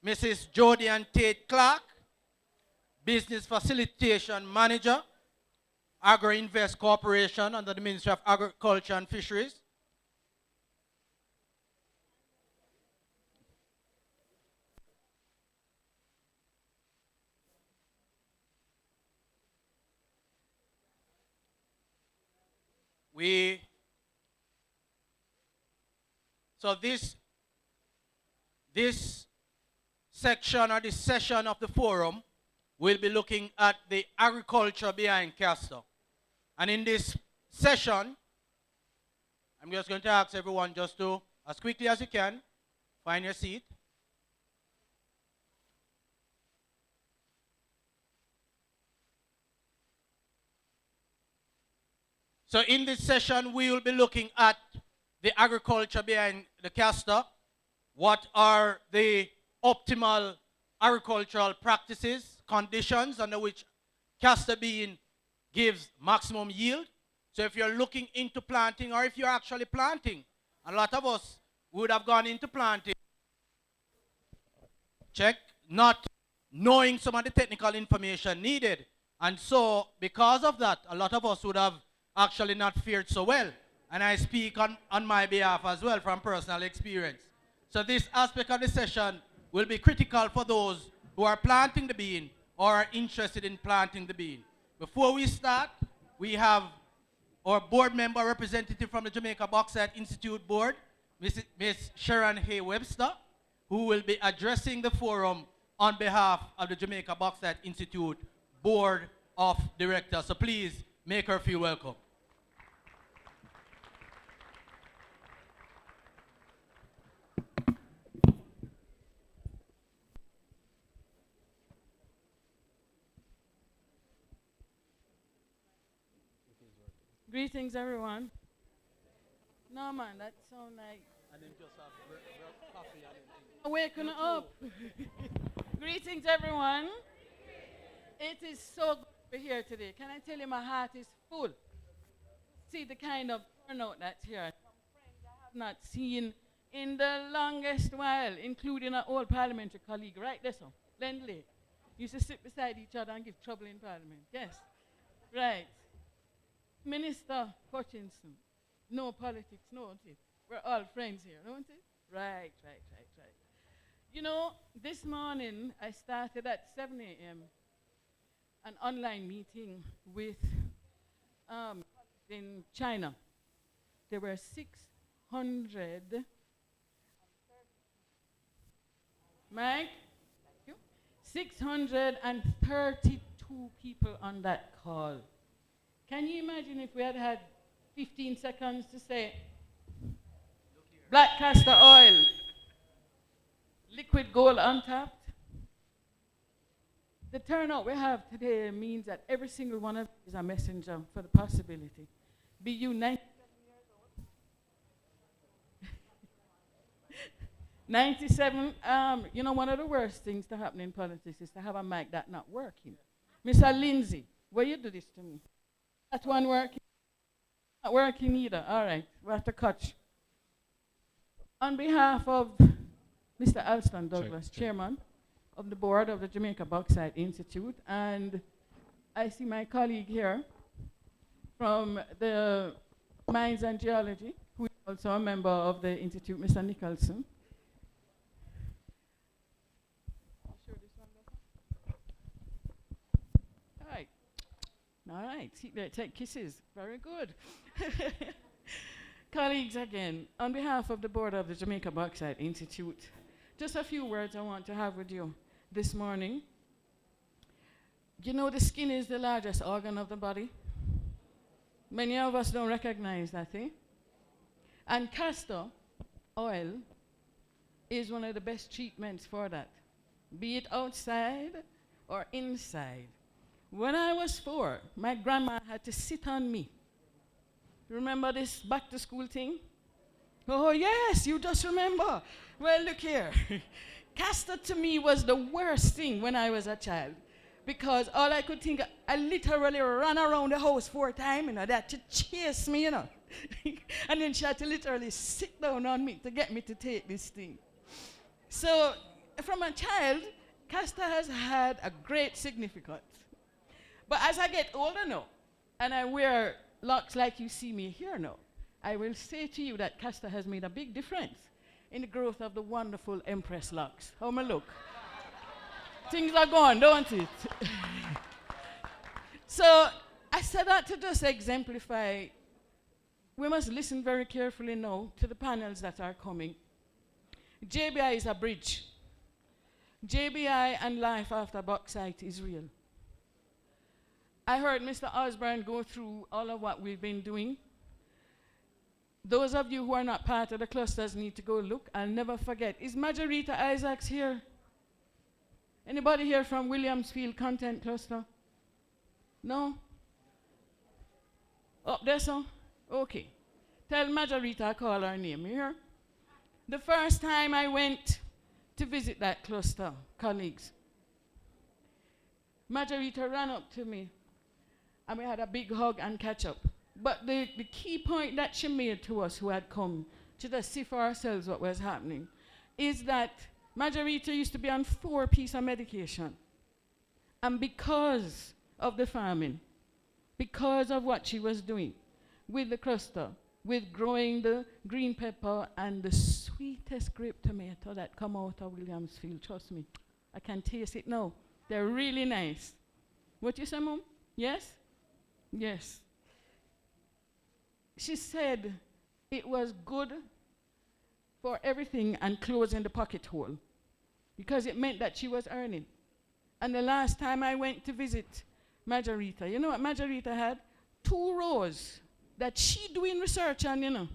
Mrs. Jodian Tate Clark, business facilitation manager, Agro-Invest Corporation under the Ministry of Agriculture and Fisheries. So this section or this session of the forum will be looking at the agriculture behind Castor. And in this session, I'm just going to ask everyone just to, as quickly as you can, find your seat. So in this session, we will be looking at the agriculture behind the Castor. What are the optimal agricultural practices, conditions under which castor bean gives maximum yield? So if you're looking into planting, or if you're actually planting, a lot of us would have gone into planting, not knowing some of the technical information needed. And so because of that, a lot of us would have actually not fared so well. And I speak on my behalf as well from personal experience. So this aspect of the session will be critical for those who are planting the bean or are interested in planting the bean. Before we start, we have our board member representative from the Jamaica Bauxite Institute Board, Ms. Sharon Hay Webster, who will be addressing the forum on behalf of the Jamaica Bauxite Institute Board of Directors. So please make her feel welcome. Greetings, everyone. No, man, that sound like And then just have coffee and waking up. Greetings, everyone. It is so good to be here today. Can I tell you, my heart is full. See the kind of turnout that's here. Some friends I have not seen in the longest while, including an old parliamentary colleague, right there, so Lendley. Used to sit beside each other and give trouble in parliament. Yes, right. Minister Hutchinson. No politics, don't it? We're all friends here, don't it? Right. You know, this morning I started at 7 a.m. an online meeting with in China. There were 600 Mike, thank you. 632 people on that call. Can you imagine if we had had 15 seconds to say, black castor oil, liquid gold untapped? The turnout we have today means that every single one of you is a messenger for the possibility. Be you 97 years old? 97, you know, one of the worst things to happen in politics is to have a mic that's not working. Mr. Lindsay, will you do this to me? That one working? Not working either. All right, we have to cut. On behalf of Mr. Alston Douglas, Chairman of the board of the Jamaica Bauxite Institute, and I see my colleague here from the Mines and Geology, who is also a member of the Institute, Mr. Nicholson. All right. All right, see there, take kisses. Very good. Colleagues, again, on behalf of the board of the Jamaica Bauxite Institute, just a few words I want to have with you this morning. You know the skin is the largest organ of the body? Many of us don't recognize that, eh? And castor oil is one of the best treatments for that, be it outside or inside. When I was 4, my grandma had to sit on me. Remember this back to school thing? Oh yes, you just remember. Well, look here. Castor to me was the worst thing when I was a child, because all I could think, I literally ran around the house 4 times, you know, that to chase me, you know. And then she had to literally sit down on me to get me to take this thing. So from a child, castor has had a great significance. But as I get older now, and I wear locks like you see me here now, I will say to you that castor has made a big difference in the growth of the wonderful Empress locks. How me look? Things are gone, don't it? So I said that to just exemplify, we must listen very carefully now to the panels that are coming. JBI is a bridge. JBI and life after bauxite is real. I heard Mr. Osborne go through all of what we've been doing. Those of you who are not part of the clusters need to go look. I'll never forget. Is Margarita Isaacs here? Anybody here from Williamsfield Content Cluster? No? Up there, so? Okay. Tell Margarita I call her name. You hear? The first time I went to visit that cluster, colleagues, Margarita ran up to me and we had a big hug and catch up. But the key point that she made to us who had come to just see for ourselves what was happening is that Margarita used to be on 4 pieces of medication. And because of the farming, because of what she was doing with the cluster, with growing the green pepper and the sweetest grape tomato that come out of Williamsfield, trust me, I can taste it now. They're really nice. What you say, Mom? Yes? Yes. She said it was good for everything and closing the pocket hole, because it meant that she was earning. And the last time I went to visit Margarita, you know what Margarita had? 2 rows that she doing research on, you know,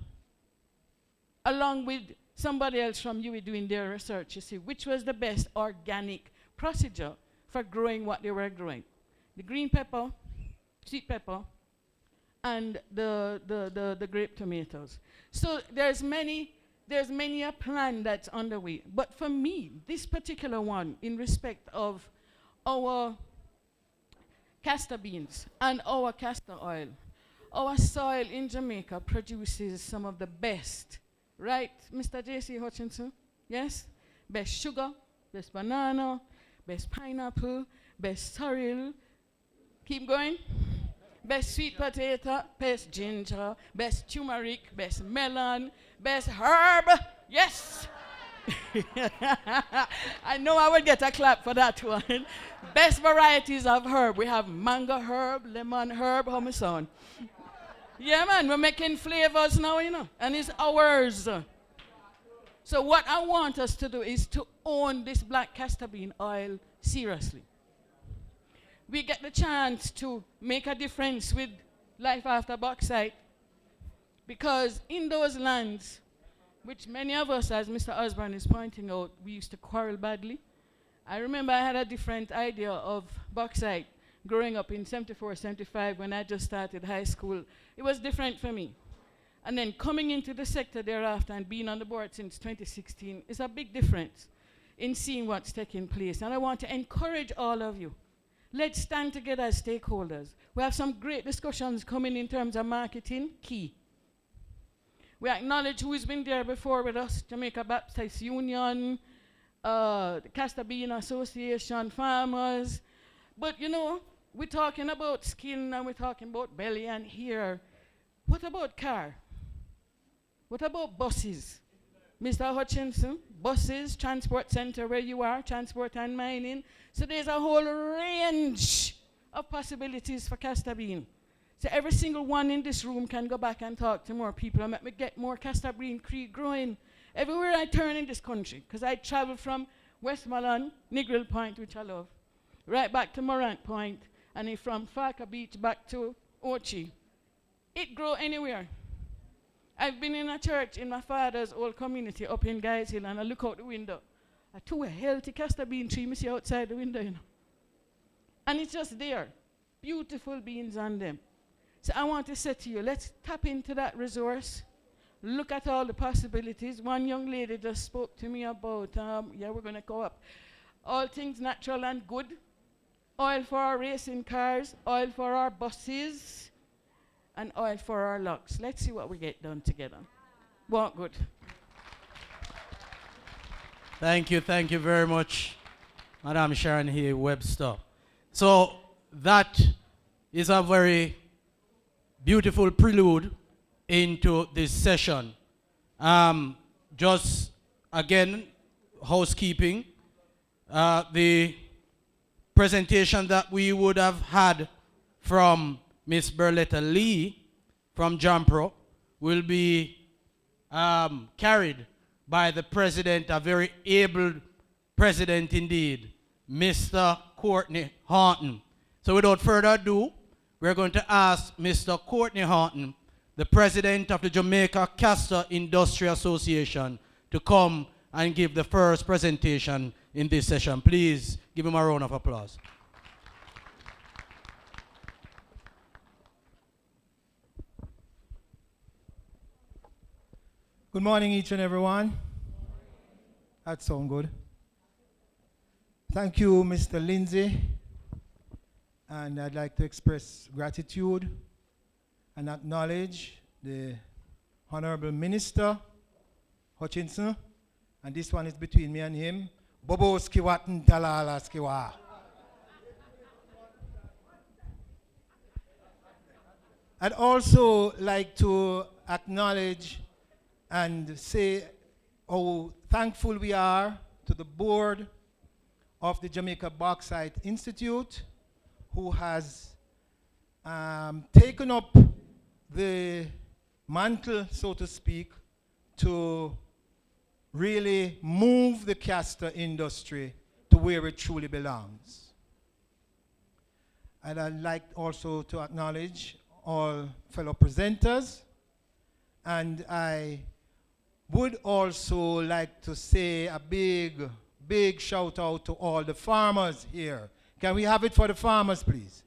along with somebody else from UWI doing their research, you see, which was the best organic procedure for growing what they were growing. The green pepper, sweet pepper, and the grape tomatoes. So there's many a plan that's underway. But for me, this particular one, in respect of our castor beans and our castor oil, our soil in Jamaica produces some of the best, right, Mr. J.C. Hutchinson? Yes? Best sugar, best banana, best pineapple, best sorrel. Keep going. Best sweet potato, best ginger, best turmeric, best melon, best herb. Yes! I know I would get a clap for that one. Best varieties of herb. We have mango herb, lemon herb, how my son. Yeah, man, we're making flavors now, you know, and it's ours. So what I want us to do is to own this black castor bean oil seriously. We get the chance to make a difference with life after bauxite, because in those lands, which many of us, as Mr. Osborne is pointing out, we used to quarrel badly. I remember I had a different idea of bauxite growing up in 74, 75 when I just started high school. It was different for me. And then coming into the sector thereafter and being on the board since 2016 is a big difference in seeing what's taking place. And I want to encourage all of you. Let's stand together as stakeholders. We have some great discussions coming in terms of marketing, key. We acknowledge who's been there before with us, Jamaica Baptist Union, the Castor Bean Association, farmers. But you know, we're talking about skin and we're talking about belly and hair. What about car? What about buses? Mr. Hutchinson, buses, transport center where you are, transport and mining. So there's a whole range of possibilities for castor bean. So every single one in this room can go back and talk to more people and make me get more castor bean growing everywhere I turn in this country. Because I travel from Westmoreland, Negril Point, which I love, right back to Morant Point, and then from Farka Beach back to Ochi. It grow anywhere. I've been in a church in my father's old community up in Guys Hill, and I look out the window. I took a healthy castor bean tree, me see outside the window, you know. And it's just there. Beautiful beans on them. So I want to say to you, let's tap into that resource. Look at all the possibilities. One young lady just spoke to me about, we're going to go up. All things natural and good. Oil for our racing cars, oil for our buses, and oil for our locks. Let's see what we get done together. Walk good. Thank you very much, Madam Sharon Hay Webster. So that is a very beautiful prelude into this session. Just again, housekeeping. The presentation that we would have had from Miss Berletta Lee from Jampro will be carried by the president, a very able president indeed, Mr. Courtney Horton. So without further ado, we're going to ask Mr. Courtney Horton, the president of the Jamaica Castor Industry Association, to come and give the first presentation in this session. Please give him a round of applause. Good morning, each and everyone. That sounds good. Thank you, Mr. Lindsay. And I'd like to express gratitude and acknowledge the Honorable Minister Hutchinson. And this one is between me and him. Bobo skiwatan talala skiwa. I'd also like to acknowledge and say how thankful we are to the board of the Jamaica Bauxite Institute, who has taken up the mantle, so to speak, to really move the castor industry to where it truly belongs. And I'd like also to acknowledge all fellow presenters, and I would also like to say a big shout out to all the farmers here. Can we have it for the farmers, please?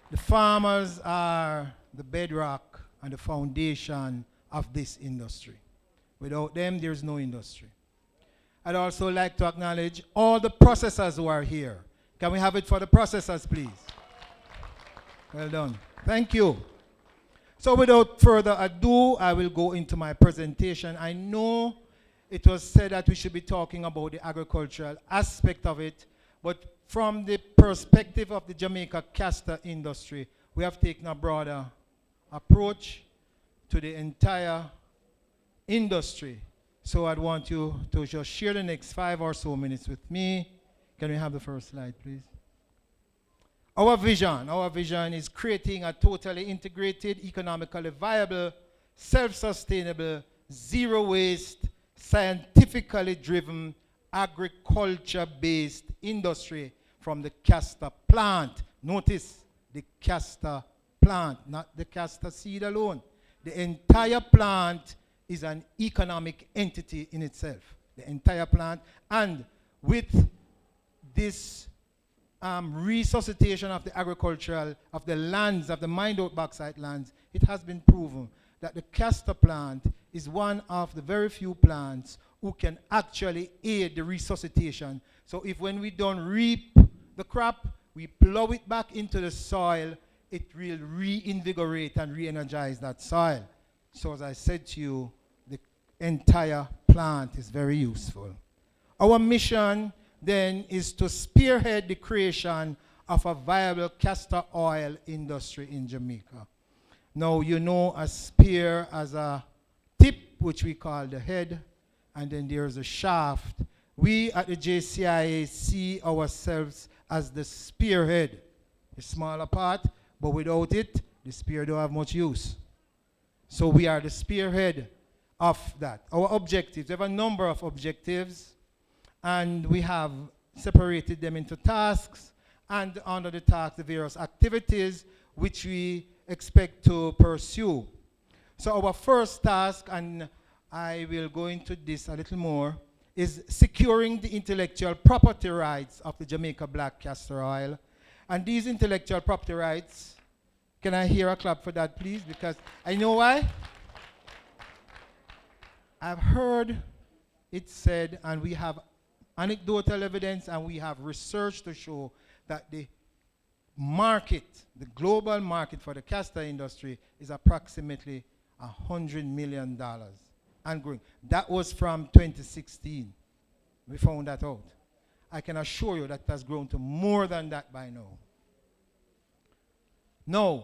The farmers are the bedrock and the foundation of this industry. Without them, there's no industry. I'd also like to acknowledge all the processors who are here. Can we have it for the processors, please? Well done. Thank you. So without further ado, I will go into my presentation. I know it was said that we should be talking about the agricultural aspect of it, but from the perspective of the Jamaica castor industry, we have taken a broader approach to the entire industry. So I'd want you to just share the next 5 or so minutes with me. Can we have the first slide, please? Our vision is creating a totally integrated, economically viable, self-sustainable, zero waste, scientifically driven, agriculture-based industry from the Castor plant. Notice the Castor plant, not the castor seed alone. The entire plant is an economic entity in itself. The entire plant. And with this resuscitation of the agricultural, of the lands, of the mined out bauxite lands, it has been proven that the castor plant is one of the very few plants who can actually aid the resuscitation. So if when we don't reap the crop, we plow it back into the soil, it will reinvigorate and re-energize that soil. So as I said to you, the entire plant is very useful. Our mission then is to spearhead the creation of a viable castor oil industry in Jamaica. Now, you know a spear as a tip, which we call the head, and then there's a shaft. We at the JCIA see ourselves as the spearhead, a smaller part, but without it, the spear don't have much use. So we are the spearhead of that. Our objectives, we have a number of objectives, and we have separated them into tasks, and under the tasks, the various activities which we expect to pursue. So our first task, and I will go into this a little more, is securing the intellectual property rights of the Jamaica Black Castor Oil. And these intellectual property rights, can I hear a clap for that, please? Because I know why. I've heard it said, and we have anecdotal evidence, and we have research to show that the market, the global market for the castor industry is approximately $100 million and growing. That was from 2016. We found that out. I can assure you that it has grown to more than that by now. Now,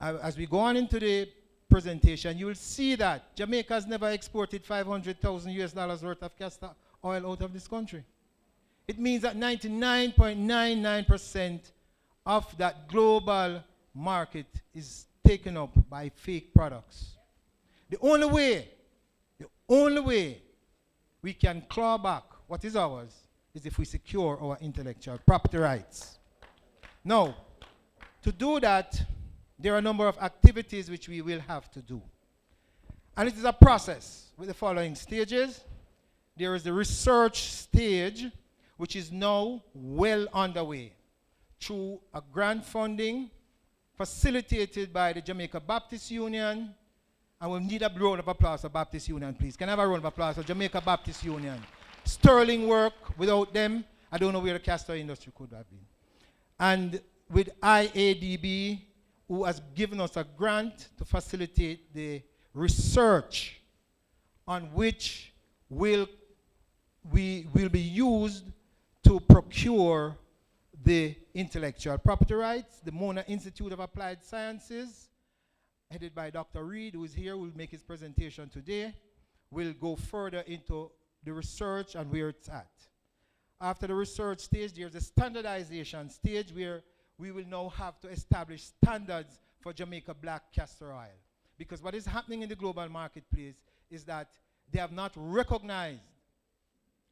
as we go on into the presentation, you will see that Jamaica has never exported 500,000 US dollars worth of castor oil out of this country. It means that 99.99% of that global market is taken up by fake products. The only way we can claw back what is ours is if we secure our intellectual property rights. Now, to do that, there are a number of activities which we will have to do. And it is a process with the following stages. There is the research stage, which is now well underway through a grant funding facilitated by the Jamaica Baptist Union. And we'll need a round of applause for Baptist Union, please. Can I have a round of applause for Jamaica Baptist Union? Sterling work. Without them, I don't know where the castor industry could have been. And with IADB, who has given us a grant to facilitate the research on which will be used to procure the intellectual property rights. The Mona Institute of Applied Sciences, headed by Dr. Reed, who is here, will make his presentation today, will go further into the research and where it's at. After the research stage, there's a standardization stage where we will now have to establish standards for Jamaica Black Castor Oil. Because what is happening in the global marketplace is that they have not recognized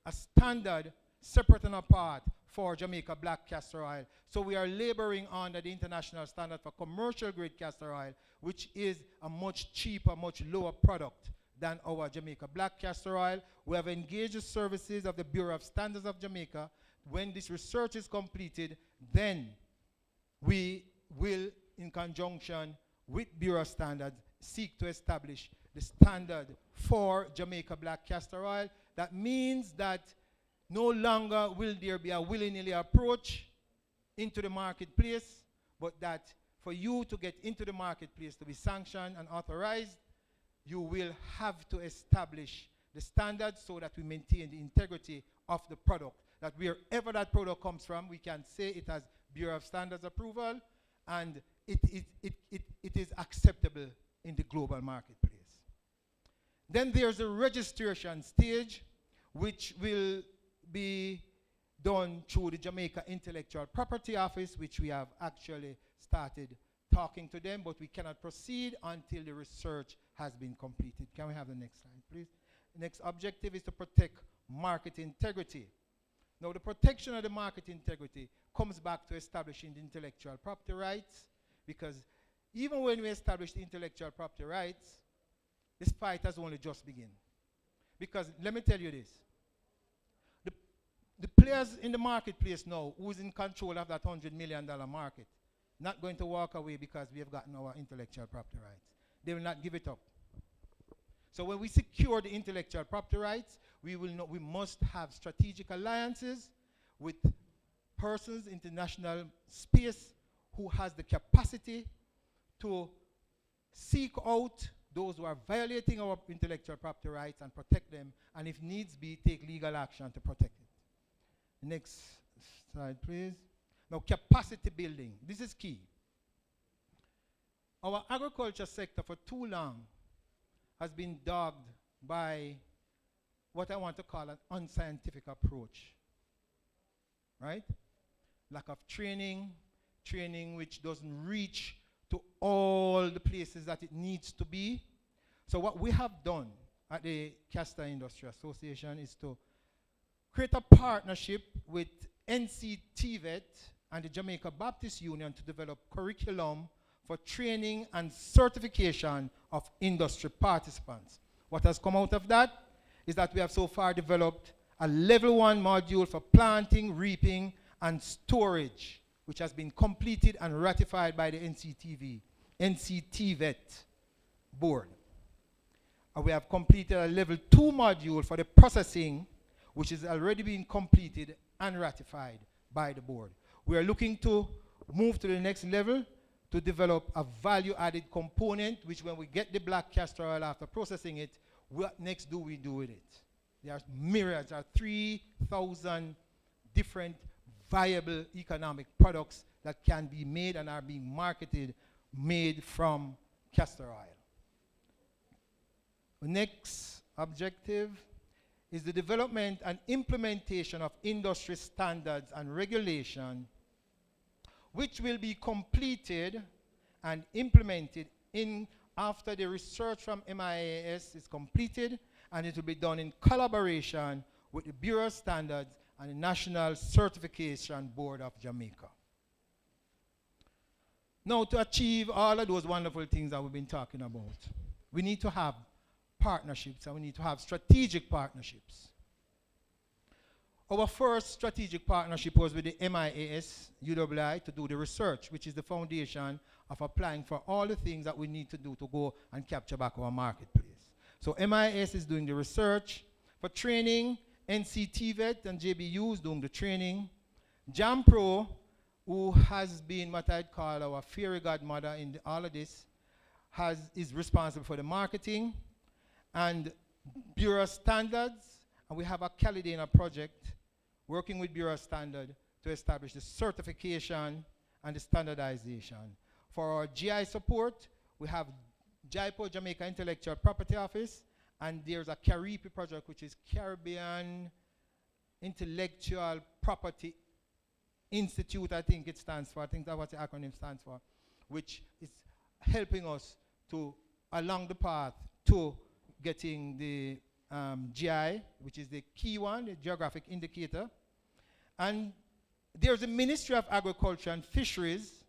a standard separate and apart for Jamaica Black Castor Oil. So we are laboring under the international standard for commercial grade castor oil, which is a much cheaper, much lower product than our Jamaica Black Castor Oil. We have engaged the services of the Bureau of Standards of Jamaica. When this research is completed, then we will, in conjunction with Bureau of Standards, seek to establish the standard for Jamaica Black Castor Oil. That means that no longer will there be a willy-nilly approach into the marketplace, but that for you to get into the marketplace to be sanctioned and authorized, you will have to establish the standards so that we maintain the integrity of the product. That wherever that product comes from, we can say it has Bureau of Standards approval, and it is acceptable in the global marketplace. Then there's a registration stage, which will be done through the Jamaica Intellectual Property Office, which we have actually started talking to them, but we cannot proceed until the research has been completed. Can we have the next slide, please? The next objective is to protect market integrity. Now, the protection of the market integrity comes back to establishing the intellectual property rights, because even when we establish the intellectual property rights, this fight has only just begun. Because let me tell you this, the players in the marketplace now who's in control of that $100 million market, not going to walk away because we have gotten our intellectual property rights. They will not give it up. So when we secure the intellectual property rights, we must have strategic alliances with persons in international space who has the capacity to seek out those who are violating our intellectual property rights and protect them, and if needs be, take legal action to protect it. Next slide, please. Now, capacity building. This is key. Our agriculture sector for too long has been dogged by what I want to call an unscientific approach. Right? Lack of training which doesn't reach to all the places that it needs to be. So what we have done at the Castor Industry Association is to create a partnership with NCTVET and the Jamaica Baptist Union to develop curriculum for training and certification of industry participants. What has come out of that is that we have so far developed a level 1 module for planting, reaping, and storage, which has been completed and ratified by the NCTVET board. And we have completed a level 2 module for the processing, which is already being completed and ratified by the board. We are looking to move to the next level to develop a value-added component, which when we get the black castor oil after processing it, what next do we do with it? There are myriads, there are 3,000 different viable economic products that can be made and are being marketed, made from castor oil. The next objective is the development and implementation of industry standards and regulation, which will be completed and implemented after the research from MIAS is completed, and it will be done in collaboration with the Bureau of Standards and the National Certification Board of Jamaica. Now, to achieve all of those wonderful things that we've been talking about, we need to have partnerships, and we need to have strategic partnerships. Our first strategic partnership was with the MIAS UWI to do the research, which is the foundation of applying for all the things that we need to do to go and capture back our marketplace. So MIAS is doing the research. For training, NCTVET and JBU is doing the training. JAMPRO, who has been what I'd call our fairy godmother in all of this, is responsible for the marketing. And Bureau Standards, and we have a Caledona project working with Bureau Standard to establish the certification and the standardization. For our GI support, we have Jaipur Jamaica Intellectual Property Office, and there's a CARIPI project, which is Caribbean Intellectual Property Institute, I think it stands for. I think that's what the acronym stands for, which is helping us to along the path to getting the GI, which is the key one, the geographic indicator. And there's a Ministry of Agriculture and Fisheries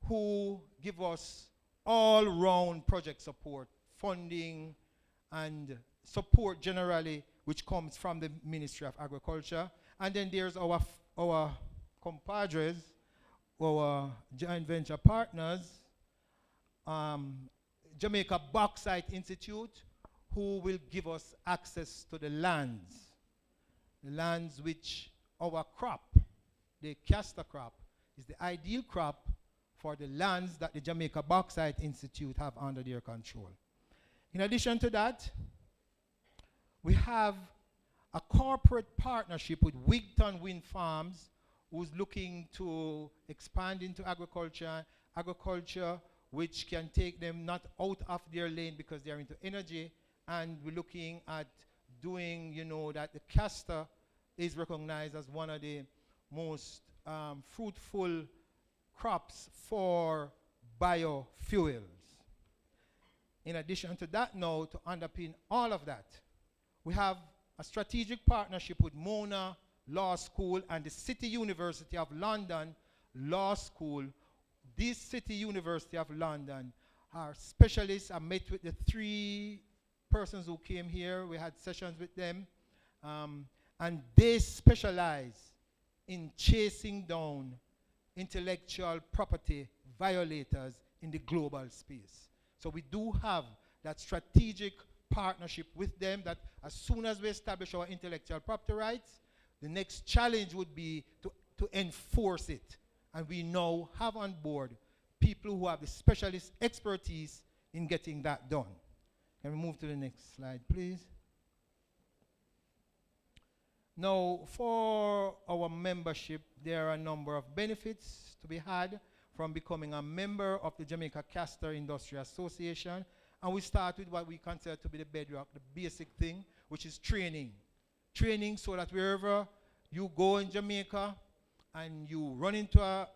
who give us all-round project support, funding, and support generally, which comes from the Ministry of Agriculture. And then there's our compadres, our joint venture partners, Jamaica Bauxite Institute, who will give us access to the lands which our crop, the castor crop, is the ideal crop for the lands that the Jamaica Bauxite Institute have under their control. In addition to that, we have a corporate partnership with Wigton Wind Farms, who's looking to expand into agriculture which can take them not out of their lane because they're into energy, and we're looking at doing, that the castor is recognized as one of the most fruitful crops for biofuels. In addition to that, now, to underpin all of that, we have a strategic partnership with Mona Law School and the City University of London Law School. This City University of London are specialists. I met with the 3 persons who came here. We had sessions with them. And they specialize in chasing down intellectual property violators in the global space. So we do have that strategic partnership with them, that as soon as we establish our intellectual property rights, the next challenge would be to enforce it. And we now have on board people who have the specialist expertise in getting that done. Can we move to the next slide, please? Now, for our membership, there are a number of benefits to be had from becoming a member of the Jamaica Castor Industry Association. And we start with what we consider to be the bedrock, the basic thing, which is training. Training so that wherever you go in Jamaica and you run into a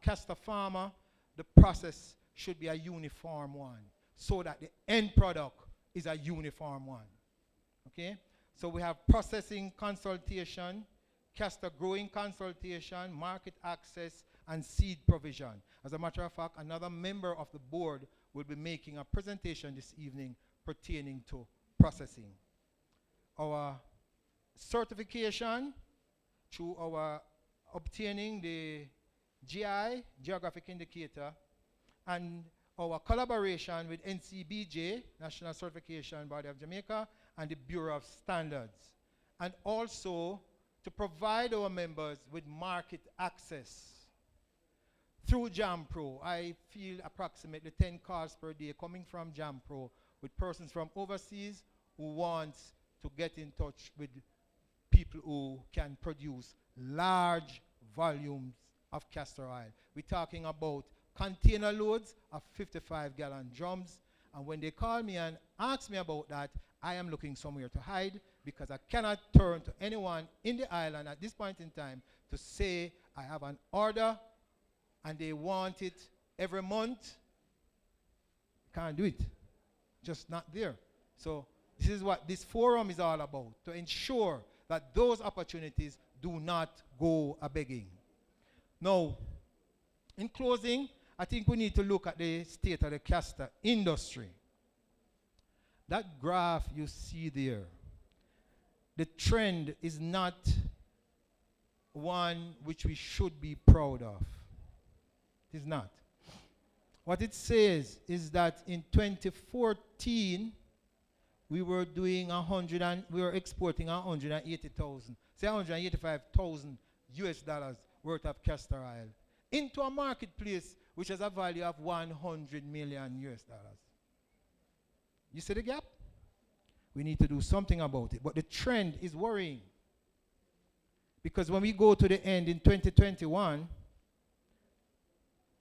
castor farmer, the process should be a uniform one, so that the end product is a uniform one. Okay? So we have processing consultation, castor growing consultation, market access, and seed provision. As a matter of fact, another member of the board will be making a presentation this evening pertaining to processing. Our certification through our obtaining the GI, Geographic Indicator, and our collaboration with NCBJ, National Certification Body of Jamaica, and the Bureau of Standards. And also to provide our members with market access. Through JAMPRO, I feel approximately 10 calls per day coming from JAMPRO with persons from overseas who want to get in touch with people who can produce large volumes of castor oil. We're talking about container loads of 55-gallon drums. And when they call me and ask me about that, I am looking somewhere to hide, because I cannot turn to anyone in the island at this point in time to say I have an order and they want it every month. Can't do it. Just not there. So this is what this forum is all about, to ensure that those opportunities do not go a-begging. Now, in closing, I think we need to look at the state of the castor industry. That graph you see there, the trend is not one which we should be proud of. It is not. What it says is that in 2014, we were doing we were exporting 180,000, say 185,000 US dollars worth of castor oil into a marketplace which has a value of 100 million US dollars. You see the gap? We need to do something about it. But the trend is worrying. Because when we go to the end in 2021,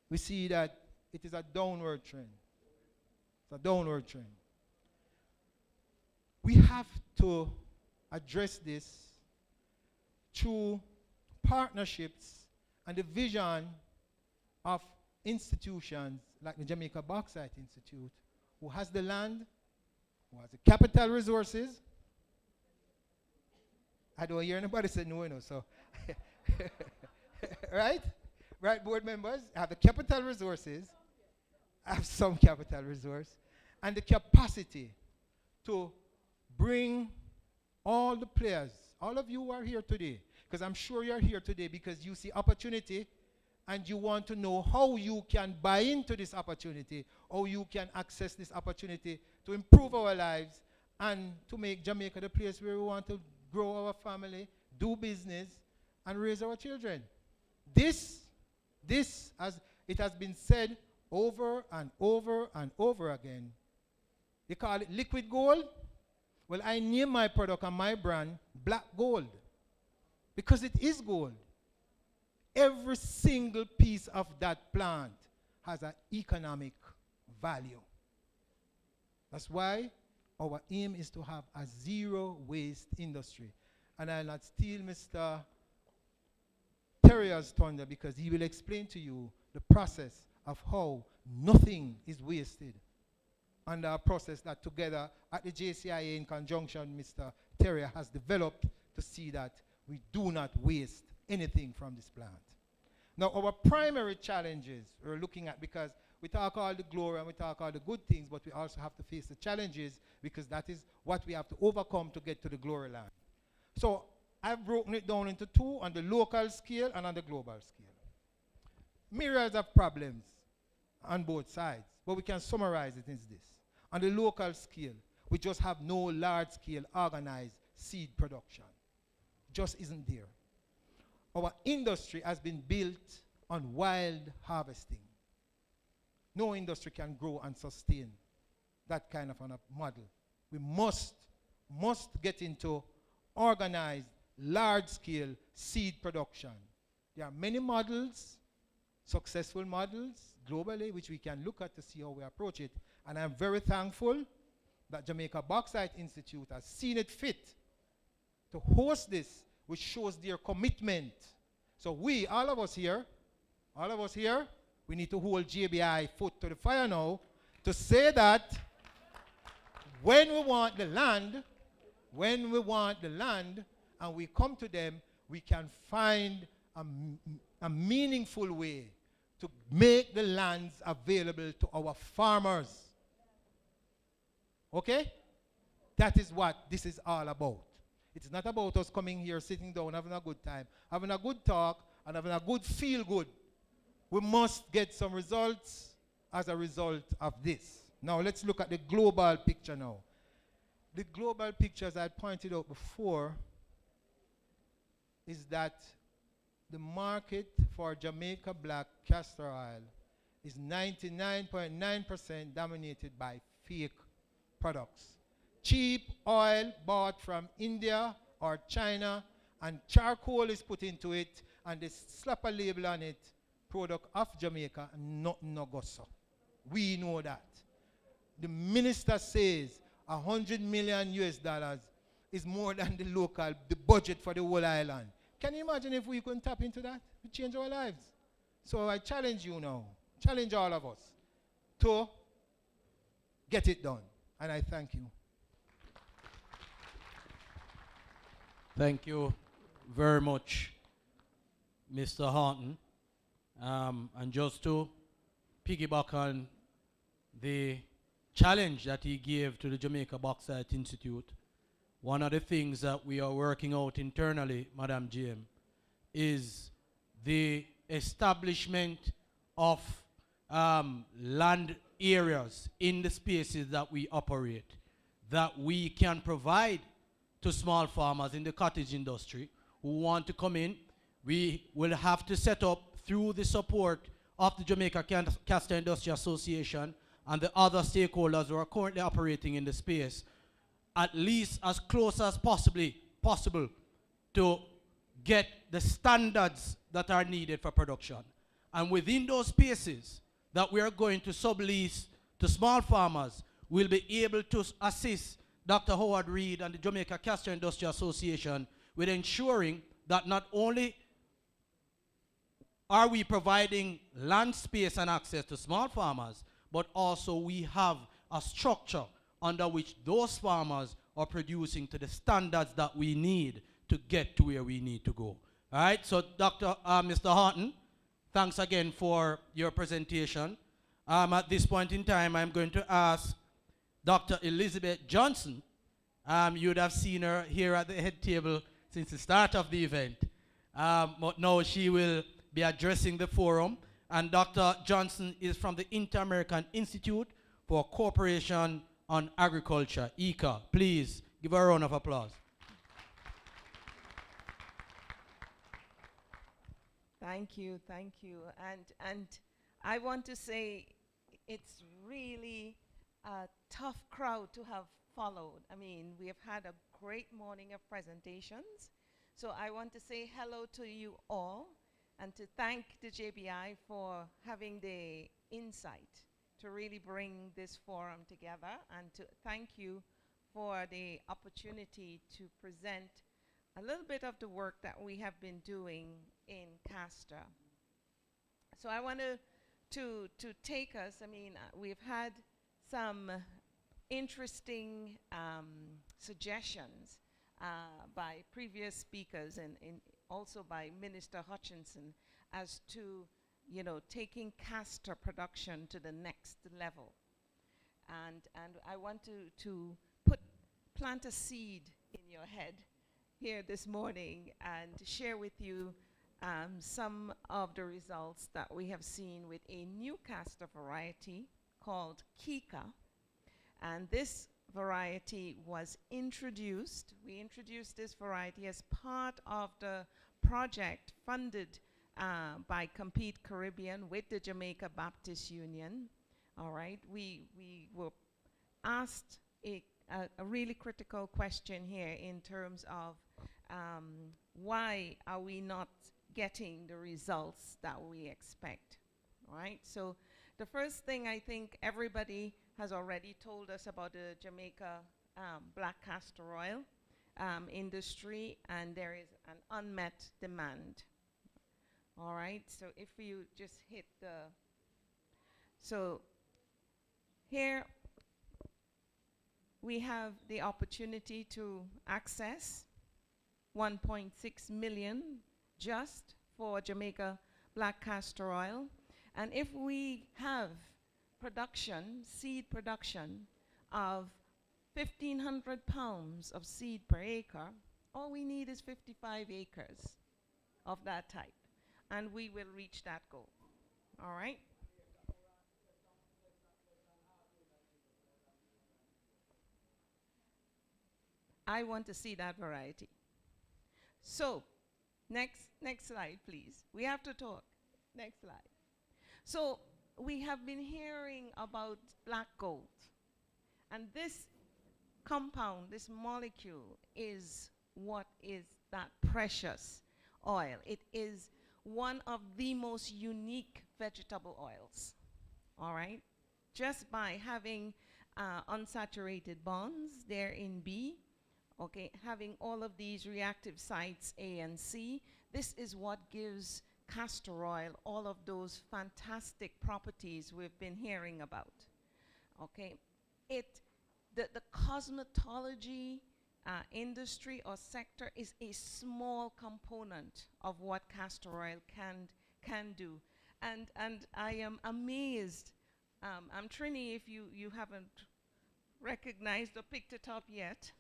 we see that it is a downward trend. It's a downward trend. We have to address this through partnerships and the vision of institutions like the Jamaica Bauxite Institute, who has the land, who has the capital resources. I don't hear anybody say no, so. Right? Right, board members have the capital resources, have some capital resource, and the capacity to bring all the players, all of you who are here today, because I'm sure you're here today because you see opportunity and you want to know how you can buy into this opportunity, how you can access this opportunity to improve our lives and to make Jamaica the place where we want to grow our family, do business, and raise our children. This, as it has been said over and over and over again, they call it liquid gold. Well, I name my product and my brand Black Gold because it is gold. Every single piece of that plant has an economic value. That's why our aim is to have a zero waste industry. And I'll not steal Mr. Terrier's thunder because he will explain to you the process of how nothing is wasted under a process that together at the JCIA in conjunction, Mr. Terrier has developed to see that we do not waste anything from this plant. Now, our primary challenges we're looking at, because we talk all the glory and we talk all the good things, but we also have to face the challenges, because that is what we have to overcome to get to the glory land. So I've broken it down into two, on the local scale and on the global scale. Myriads of problems on both sides, but we can summarize it as this. On the local scale, we just have no large-scale organized seed production. Just isn't there. Our industry has been built on wild harvesting. No industry can grow and sustain that kind of a model. We must get into organized, large-scale seed production. There are many models, successful models globally, which we can look at to see how we approach it. And I'm very thankful that Jamaica Bauxite Institute has seen it fit to host this, which shows their commitment. So we, all of us here, we need to hold JBI foot to the fire now to say that when we want the land, and we come to them, we can find a meaningful way to make the lands available to our farmers. Okay? That is what this is all about. It's not about us coming here, sitting down, having a good time, having a good talk, and having a good feel good. We must get some results as a result of this. Now let's look at the global picture now. The global picture, as I pointed out before, is that the market for Jamaica Black castor oil is 99.9% dominated by fake products. Cheap oil bought from India or China, and charcoal is put into it, and they slap a label on it, product of Jamaica, and nothing no go so. We know that. The minister says $100 million is more than the budget for the whole island. Can you imagine if we could tap into that? We change our lives. So I challenge you now, challenge all of us to get it done. And I thank you. Thank you very much, Mr. Horton. And just to piggyback on the challenge that he gave to the Jamaica Bauxite Institute, one of the things that we are working out internally, Madam GM, is the establishment of land areas in the spaces that we operate that we can provide to small farmers in the cottage industry who want to come in. We will have to set up, through the support of the Jamaica Castor Industry Association and the other stakeholders who are currently operating in the space, at least as close as possible to get the standards that are needed for production. And within those spaces that we are going to sublease to small farmers, we'll be able to assist Dr. Howard Reed and the Jamaica Castor Industry Association with ensuring that not only are we providing land space and access to small farmers, but also we have a structure under which those farmers are producing to the standards that we need to get to where we need to go. All right, so Mr. Horton, thanks again for your presentation. At this point in time, I'm going to ask Dr. Elizabeth Johnson. You would have seen her here at the head table since the start of the event. But now she will be addressing the forum. And Dr. Johnson is from the Inter-American Institute for Cooperation on Agriculture, ICA. Please give her a round of applause. Thank you. And I want to say it's really a tough crowd to have followed. I mean, we have had a great morning of presentations. So I want to say hello to you all and to thank the JBI for having the insight to really bring this forum together, and to thank you for the opportunity to present a little bit of the work that we have been doing in Castor. So I want to to take us, I mean, we've had some interesting suggestions by previous speakers and also by Minister Hutchinson as to, you know, taking castor production to the next level. And I want to plant a seed in your head here this morning and share with you some of the results that we have seen with a new castor variety called Kika. And this variety was introduced. We introduced this variety as part of the project funded by Compete Caribbean with the Jamaica Baptist Union. All right, we were asked a really critical question here in terms of why are we not getting the results that we expect, all right? So the first thing I think everybody has already told us about the Jamaica black castor oil industry, and there is an unmet demand, all right? So if you just hit the, so here we have the opportunity to access 1.6 million just for Jamaica black castor oil. And if we have production, seed production of 1,500 pounds of seed per acre, all we need is 55 acres of that type, and we will reach that goal, all right? I want to see that variety. So, next slide, please. We have to talk. Next slide. So, we have been hearing about black gold. And this compound, this molecule, is what is that precious oil. It is one of the most unique vegetable oils, all right? Just by having unsaturated bonds there in B, okay, having all of these reactive sites A and C, this is what gives castor oil all of those fantastic properties we've been hearing about, okay? The cosmetology industry or sector is a small component of what castor oil can do. And I am amazed, Trini, if you haven't recognized or picked it up yet,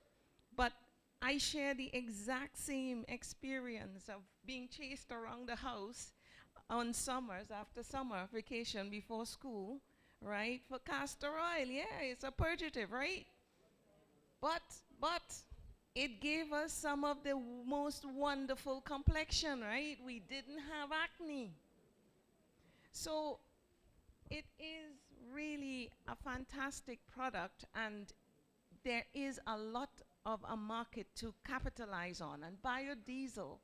but I share the exact same experience of being chased around the house on summers, after summer vacation before school, right? For castor oil, yeah, it's a purgative, right? But it gave us some of the most wonderful complexion, right? We didn't have acne. So it is really a fantastic product, and there is a lot of a market to capitalize on, and biodiesel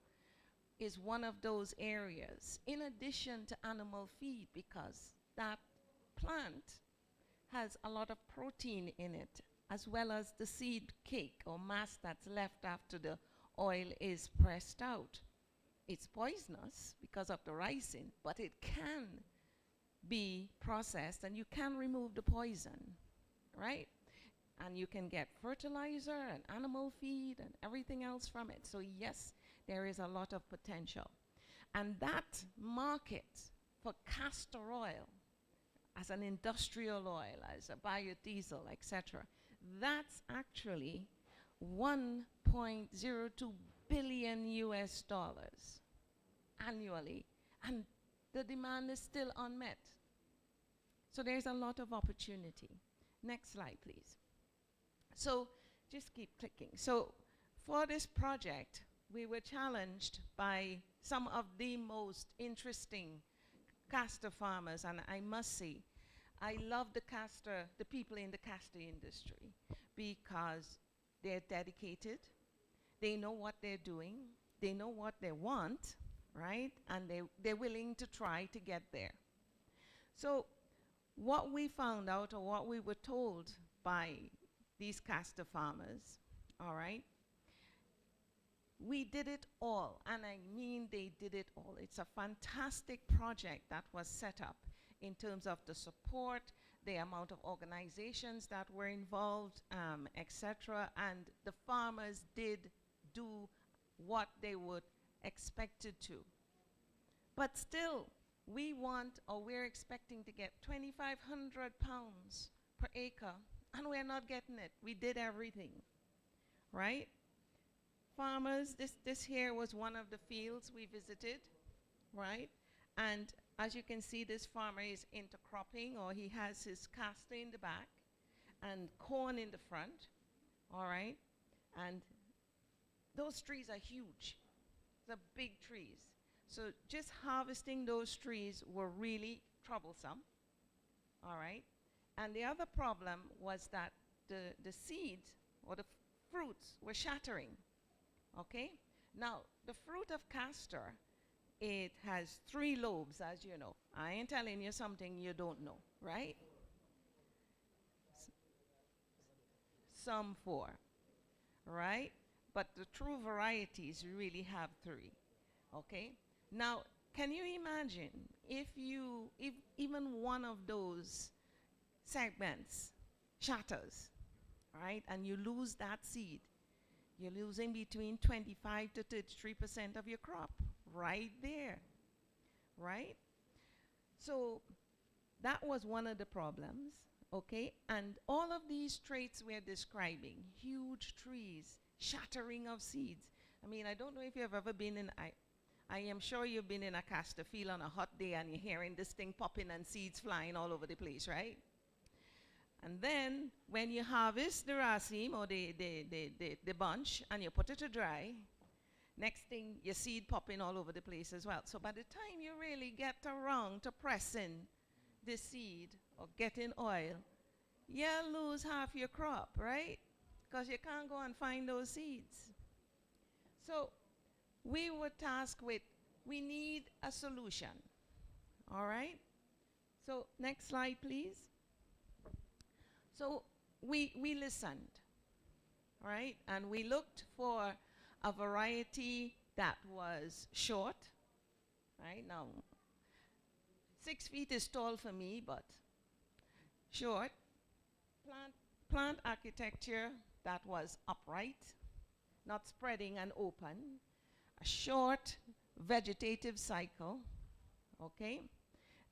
is one of those areas, in addition to animal feed, because that plant has a lot of protein in it, as well as the seed cake or mass that's left after the oil is pressed out. It's poisonous because of the ricin, but it can be processed and you can remove the poison, right? And you can get fertilizer and animal feed and everything else from it. So yes, there is a lot of potential. And that market for castor oil as an industrial oil, as a biodiesel, etc., that's actually 1.02 billion US dollars annually. And the demand is still unmet. So there's a lot of opportunity. Next slide, please. So just keep clicking. So for this project, we were challenged by some of the most interesting castor farmers, and I must say, I love the people in the castor industry, because they're dedicated, they know what they're doing, they know what they want, right? And they're willing to try to get there. So what we found out, or what we were told by these castor farmers, all right, we did it all, and I mean they did it all. It's a fantastic project that was set up in terms of the support, the amount of organizations that were involved, etc. And the farmers did do what they were expected to. But still, we're expecting to get 2,500 pounds per acre, and we're not getting it. We did everything, right? Farmers, this here was one of the fields we visited, right? And as you can see, this farmer is into cropping, or he has his castor in the back and corn in the front, all right? And those trees are huge. They're big trees. So just harvesting those trees were really troublesome, all right? And the other problem was that the seeds or the fruits were shattering, okay? Now, the fruit of castor, it has 3 lobes, as you know. I ain't telling you something you don't know, right? Some 4, right? But the true varieties really have 3, okay? Now, can you imagine if even one of those segments shatters, right? And you lose that seed, you're losing between 25 to 33% of your crop right there, right? So that was one of the problems, okay? And all of these traits we're describing, huge trees, shattering of seeds. I mean, I don't know if you've ever been in, I am sure you've been in a castor field on a hot day and you're hearing this thing popping and seeds flying all over the place, right? And then when you harvest the raceme or the bunch and you put it to dry, next thing you seed popping all over the place as well. So by the time you really get around to pressing the seed or getting oil, you lose half your crop, right? Because you can't go and find those seeds. So we were tasked with, we need a solution, all right? So next slide, please. So we listened, right? And we looked for a variety that was short, right? Now, 6 feet is tall for me, but short. Plant architecture that was upright, not spreading and open. A short vegetative cycle, okay?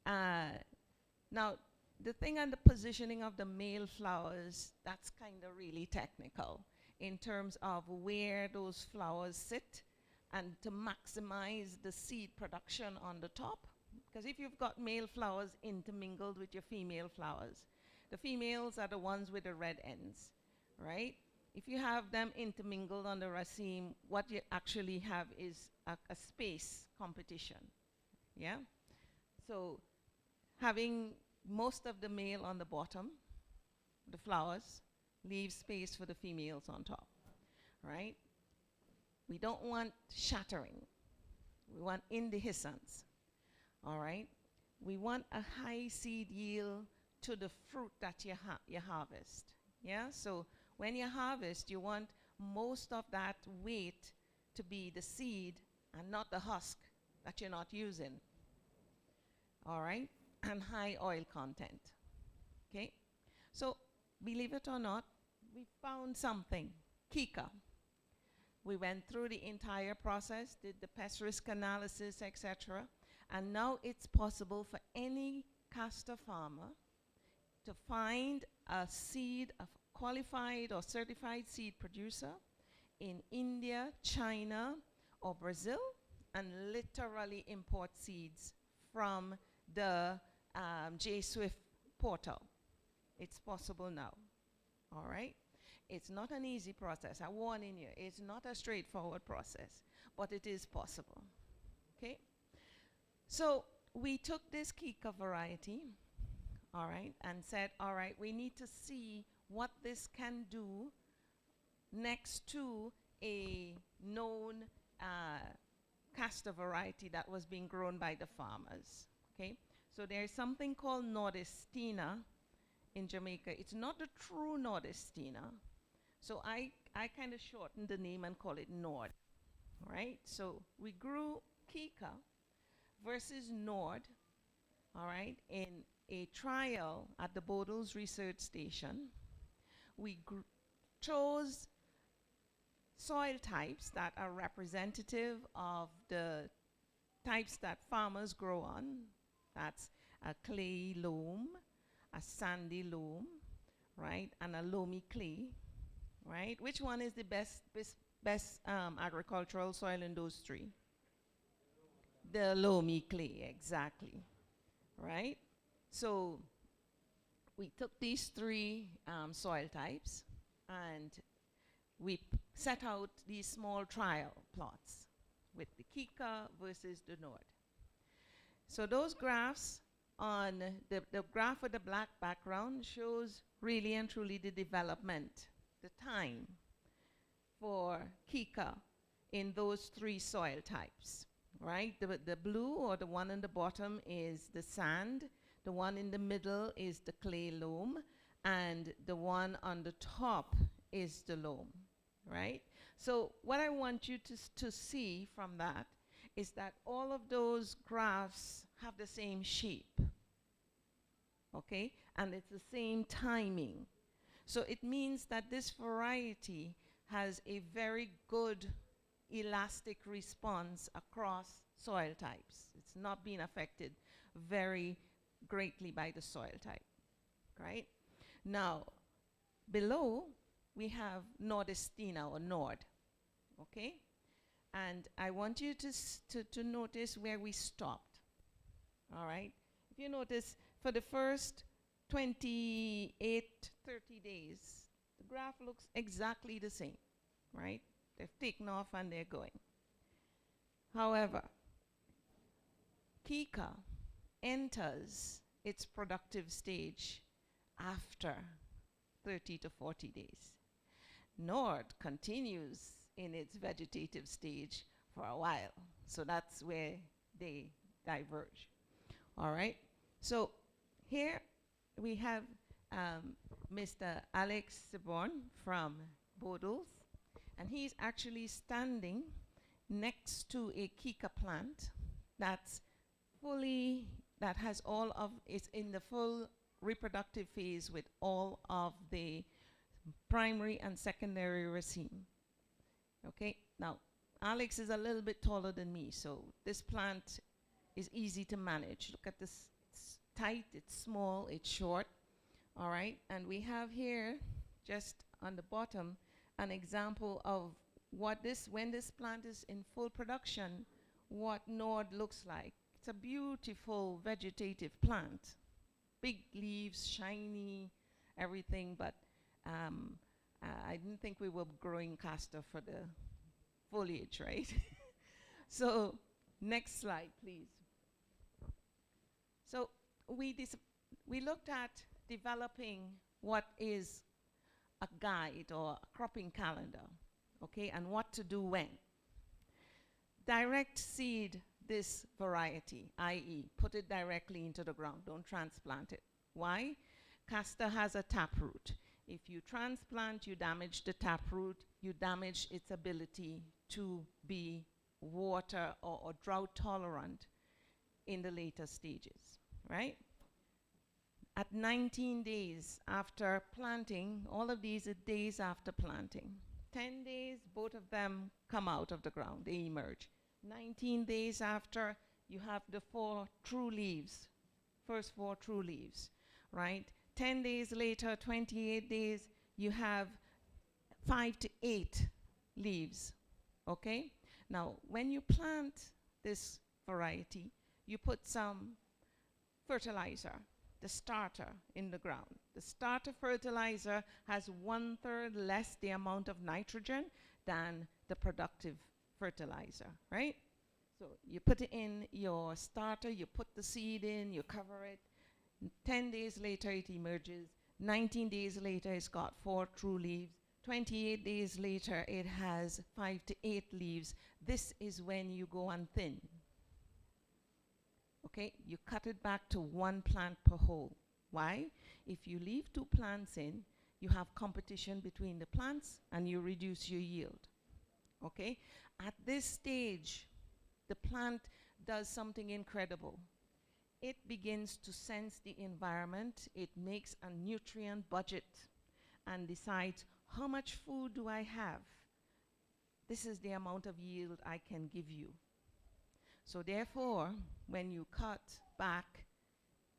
Now, the thing on the positioning of the male flowers, that's kind of really technical in terms of where those flowers sit and to maximize the seed production on the top. Because if you've got male flowers intermingled with your female flowers, the females are the ones with the red ends, right? If you have them intermingled on the raceme, what you actually have is a space competition, yeah? So having most of the male on the bottom, the flowers, leave space for the females on top, right? We don't want shattering. We want indehiscence, all right? We want a high seed yield to the fruit that you harvest, yeah? So when you harvest, you want most of that weight to be the seed and not the husk that you're not using, all right? And high oil content, okay? So, believe it or not, we found something, Kika. We went through the entire process, did the pest risk analysis, etc. And now it's possible for any castor farmer to find a seed, a qualified or certified seed producer in India, China, or Brazil, and literally import seeds from the J-Swift portal. It's possible now, all right? It's not an easy process. I'm warning you, it's not a straightforward process, but it is possible, okay? So we took this Kika variety, all right, and said, all right, we need to see what this can do next to a known castor variety that was being grown by the farmers, okay? So there's something called Nordestina in Jamaica. It's not the true Nordestina. So I kind of shortened the name and call it Nord, right? So we grew Kika versus Nord all right, in a trial at the Bodles Research Station, we chose soil types that are representative of the types that farmers grow on. That's a clay loam, a sandy loam, right, and a loamy clay, right? Which one is the best agricultural soil in those three? The loamy clay, exactly, right? So we took these three soil types and we set out these small trial plots with the Kika versus the Nord. So those graphs on the graph with the black background shows really and truly the development, the time for Kika in those three soil types, right? The blue, or the one on the bottom, is the sand. The one in the middle is the clay loam, and the one on the top is the loam, right? So what I want you to see from that is that all of those graphs have the same shape, okay? And it's the same timing. So it means that this variety has a very good elastic response across soil types. It's not being affected very greatly by the soil type, right? Now, below, we have Nordestina, or Nord, okay? And I want you to notice where we stopped, all right? If you notice, for the first 28, 30 days, the graph looks exactly the same, right? They've taken off and they're going. However, Kika enters its productive stage after 30 to 40 days. Nord continues in its vegetative stage for a while. So that's where they diverge. All right? So here we have Mr. Alex Seborn from Bodles, and he's actually standing next to a Kika plant that's that has all of, it's in the full reproductive phase with all of the primary and secondary raceme. Okay, now Alex is a little bit taller than me, so this plant is easy to manage. Look at this, it's tight, it's small, it's short, all right? And we have here, just on the bottom, an example of what this, when this plant is in full production, what Nord looks like. It's a beautiful vegetative plant. Big leaves, shiny, everything, but I didn't think we were growing castor for the foliage, right? So, next slide, please. So, we looked at developing what is a guide or a cropping calendar, okay, and what to do when. Direct seed this variety, i.e., put it directly into the ground, don't transplant it. Why? Castor has a taproot. If you transplant, you damage the taproot, you damage its ability to be water or drought tolerant in the later stages, right? At 19 days after planting, all of these are days after planting. 10 days, both of them come out of the ground, they emerge. 19 days after, you have the 4 true leaves, first 4 true leaves, right? 10 days later, 28 days, you have 5 to 8 leaves, okay? Now, when you plant this variety, you put some fertilizer, the starter, in the ground. The starter fertilizer has 1/3 less the amount of nitrogen than the productive fertilizer, right? So you put it in your starter, you put the seed in, you cover it. 10 days later, it emerges. 19 days later, it's got 4 true leaves. 28 days later, it has 5 to 8 leaves. This is when you go on thin. Okay, you cut it back to 1 plant per hole. Why? If you leave 2 plants in, you have competition between the plants and you reduce your yield. Okay? At this stage, the plant does something incredible. it begins to sense the environment. It makes a nutrient budget and decides, how much food do I have? This is the amount of yield I can give you. So therefore, when you cut back,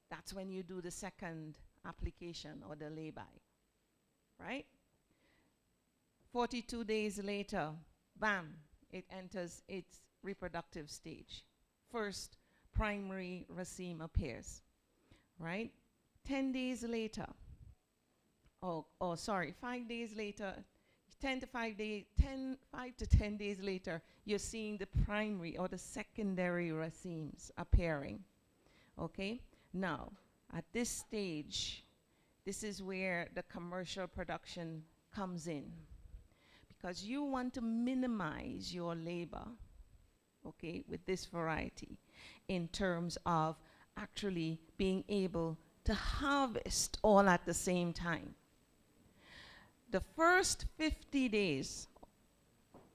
that's when you do the second application or the lay-by, right? 42 days later, bam, it enters its reproductive stage. First, primary raceme appears, right? 10 days later, 5 days later, 5 to 10 days later, you're seeing the primary or the secondary racemes appearing, okay? Now, at this stage, this is where the commercial production comes in, because you want to minimize your labor, okay, with this variety in terms of actually being able to harvest all at the same time. The first 50 days,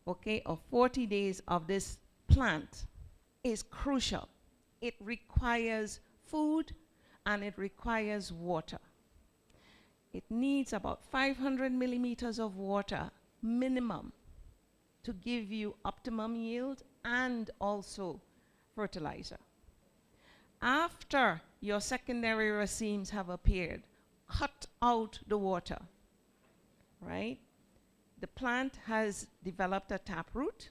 okay, or 40 days of this plant is crucial. It requires food and it requires water. It needs about 500 millimeters of water minimum to give you optimum yield and also fertilizer. After your secondary racemes have appeared, cut out the water, right? The plant has developed a taproot.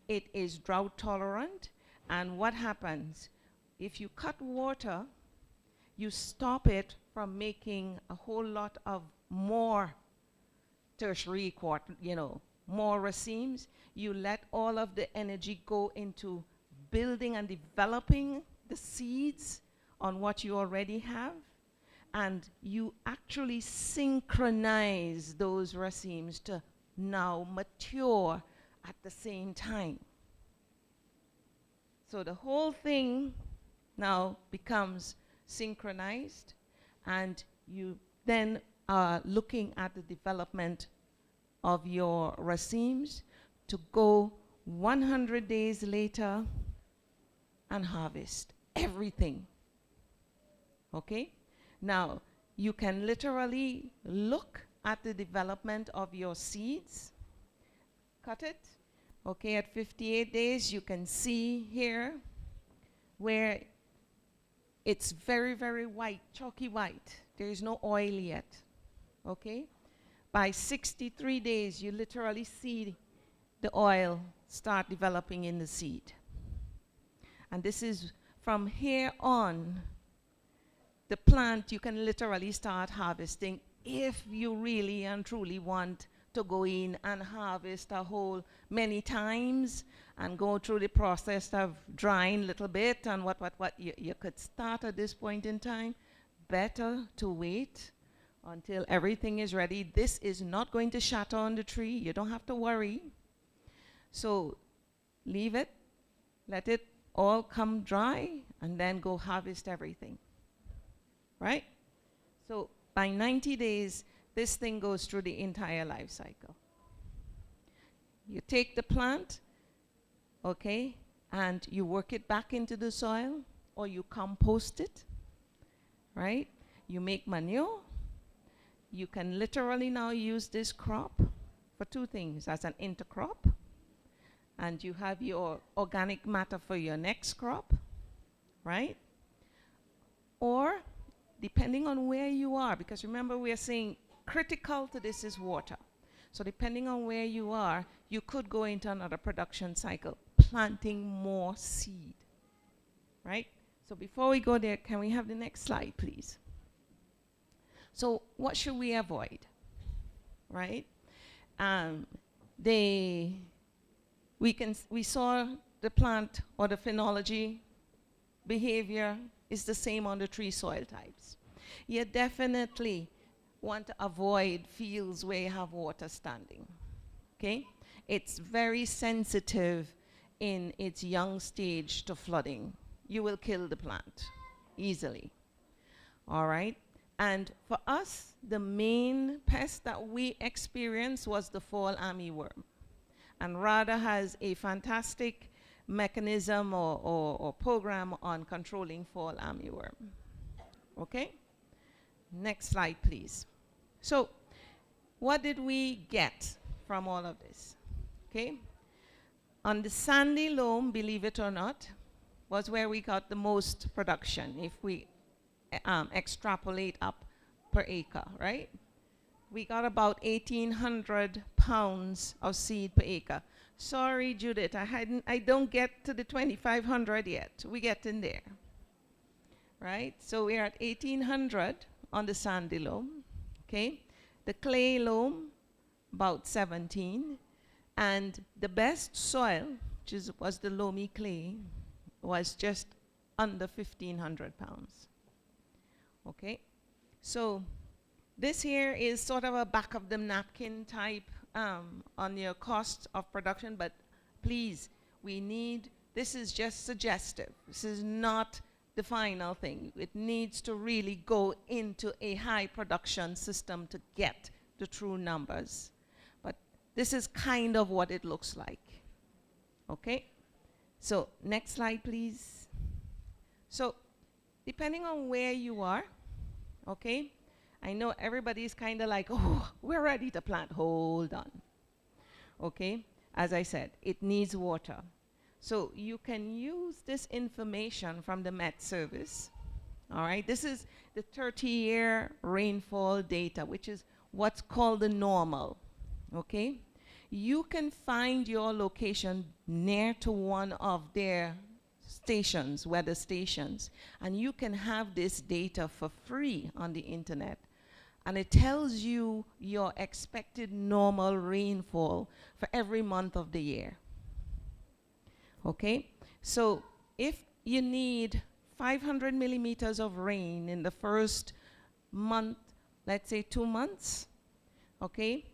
It is drought tolerant. And what happens? If you cut water, you stop it from making a whole lot of more tertiary more racemes. You let all of the energy go into building and developing the seeds on what you already have, and you actually synchronize those racemes to now mature at the same time. So the whole thing now becomes synchronized, and you then are looking at the development of your racemes to go 100 days later and harvest everything. Okay? Now, you can literally look at the development of your seeds, cut it. Okay, at 58 days, you can see here where it's very, very white, chalky white. There is no oil yet. Okay? By 63 days, you literally see the oil start developing in the seed. And this is from here on, the plant you can literally start harvesting if you really and truly want to go in and harvest a whole many times and go through the process of drying a little bit and what you could start at this point in time. Better to wait until everything is ready. This is not going to shatter on the tree. You don't have to worry. So leave it, let it all come dry, and then go harvest everything. Right? So by 90 days, this thing goes through the entire life cycle. You take the plant, okay, and you work it back into the soil, or you compost it, right? You make manure. You can literally now use this crop for two things, as an intercrop, and you have your organic matter for your next crop, right? Or, depending on where you are, because remember we are saying critical to this is water. So depending on where you are, you could go into another production cycle, planting more seed, right? So before we go there, can we have the next slide, please? So what should we avoid, right? We saw the plant or the phenology behavior is the same on the three soil types. You definitely want to avoid fields where you have water standing, okay? It's very sensitive in its young stage to flooding. You will kill the plant easily, all right? And for us, the main pest that we experienced was the fall armyworm. And RADA has a fantastic mechanism or program on controlling fall armyworm. Okay? Next slide, please. So, what did we get from all of this? Okay? On the sandy loam, believe it or not, was where we got the most production if we extrapolate up per acre, right? We got about 1,800 pounds of seed per acre. Sorry, Judith, I don't get to the 2,500 yet. We get in there, right? So we're at 1,800 on the sandy loam, okay? The clay loam, about 17. And the best soil, which was the loamy clay, was just under 1,500 pounds. Okay? So this here is sort of a back of the napkin type on your cost of production, but please, this is just suggestive. This is not the final thing. It needs to really go into a high production system to get the true numbers. But this is kind of what it looks like. Okay? So next slide, please. So depending on where you are, okay, I know everybody's kind of like, oh, we're ready to plant. Hold on. Okay? As I said, it needs water. So you can use this information from the Met Service. All right? This is the 30-year rainfall data, which is what's called the normal. Okay? You can find your location near to one of their stations, weather stations, and you can have this data for free on the internet. And it tells you your expected normal rainfall for every month of the year. Okay? So if you need 500 millimeters of rain in the first month, let's say 2 months, okay?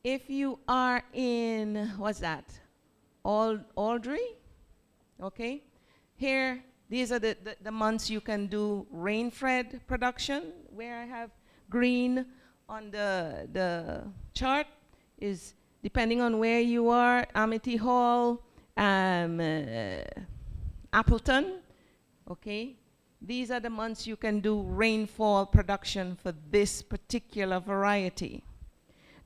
If you are in, what's that? Aldry, okay? Here, these are the months you can do rain-fed production, where I have green on the chart is depending on where you are, Amity Hall, Appleton, okay? These are the months you can do rainfall production for this particular variety.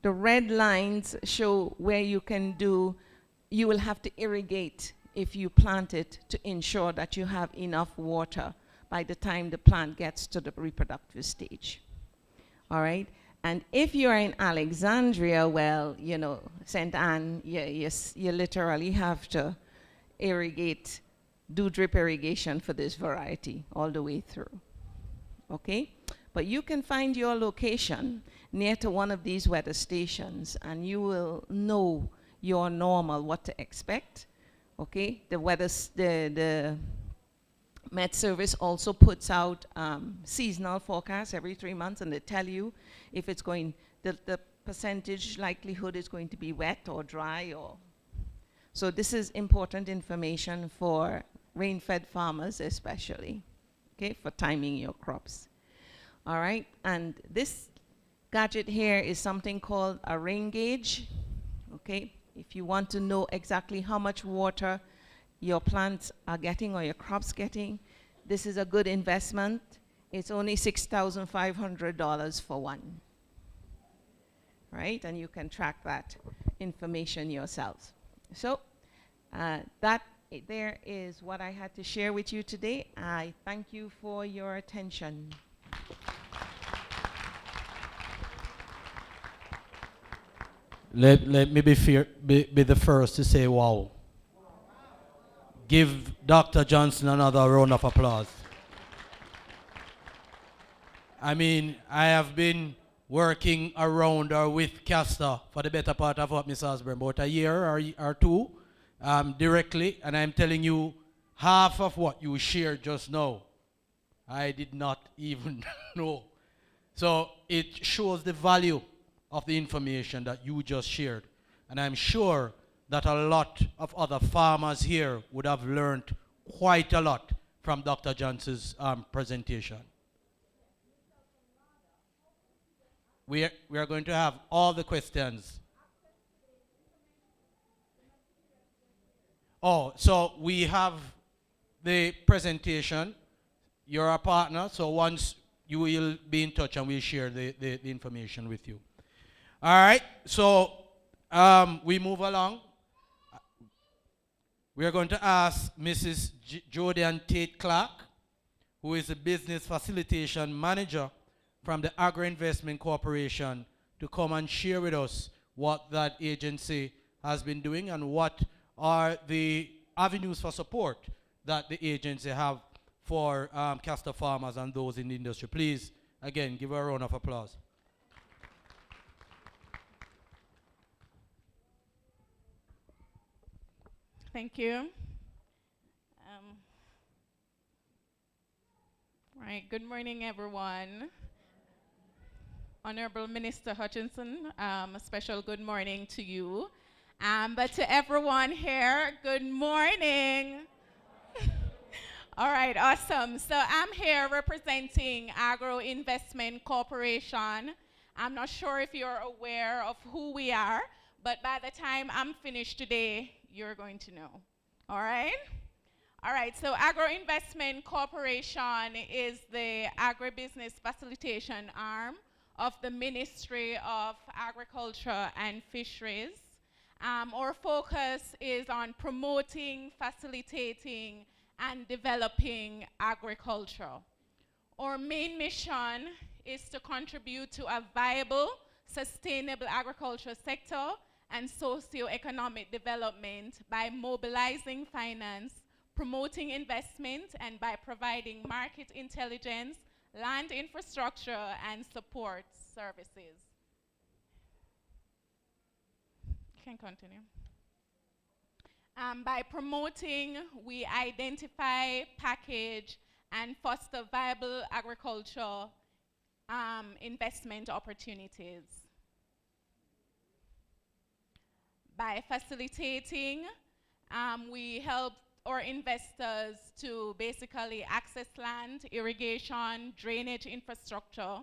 The red lines show where you can do, you will have to irrigate if you plant it to ensure that you have enough water by the time the plant gets to the reproductive stage. All right? And if you're in Alexandria, well, you know, St. Anne, you literally have to irrigate, do drip irrigation for this variety all the way through. Okay? But you can find your location near to one of these weather stations and you will know your normal, what to expect. Okay? The Met Service also puts out seasonal forecasts every 3 months, and they tell you if it's going, the percentage likelihood is going to be wet or dry. So this is important information for rain-fed farmers especially, okay, for timing your crops. All right, and this gadget here is something called a rain gauge, okay? If you want to know exactly how much water your plants are getting or your crops getting, this is a good investment. It's only $6,500 for one, right? And you can track that information yourselves. So that there is what I had to share with you today. I thank you for your attention. Let me be the first to say wow. Give Dr. Johnson another round of applause. I mean, I have been working around or with Castor for the better part of what, Ms. Osborne, about a year or two directly, and I'm telling you, half of what you shared just now, I did not even know. So it shows the value of the information that you just shared. And I'm sure that a lot of other farmers here would have learned quite a lot from Dr. Johnson's presentation. We are going to have all the questions. Oh, so we have the presentation. You're a partner, so once you will be in touch and we'll share the information with you. All right, so we move along. We are going to ask Mrs. Jordan Tate Clark, who is a business facilitation manager from the Agro Investment Corporation, to come and share with us what that agency has been doing and what are the avenues for support that the agency have for Castor farmers and those in the industry. Please, again, give her a round of applause. Thank you. Right, good morning, everyone. Honorable Minister Hutchinson, a special good morning to you. But to everyone here, good morning. All right, awesome. So I'm here representing Agro Investment Corporation. I'm not sure if you're aware of who we are, but by the time I'm finished today, you're going to know. All right? All right, so Agro Investment Corporation is the agribusiness facilitation arm of the Ministry of Agriculture and Fisheries. Our focus is on promoting, facilitating, and developing agriculture. Our main mission is to contribute to a viable, sustainable agriculture sector and socio-economic development by mobilizing finance, promoting investment, and by providing market intelligence, land infrastructure, and support services. You can continue. By promoting, we identify, package, and foster viable agriculture investment opportunities. By facilitating, we help our investors to basically access land, irrigation, drainage infrastructure,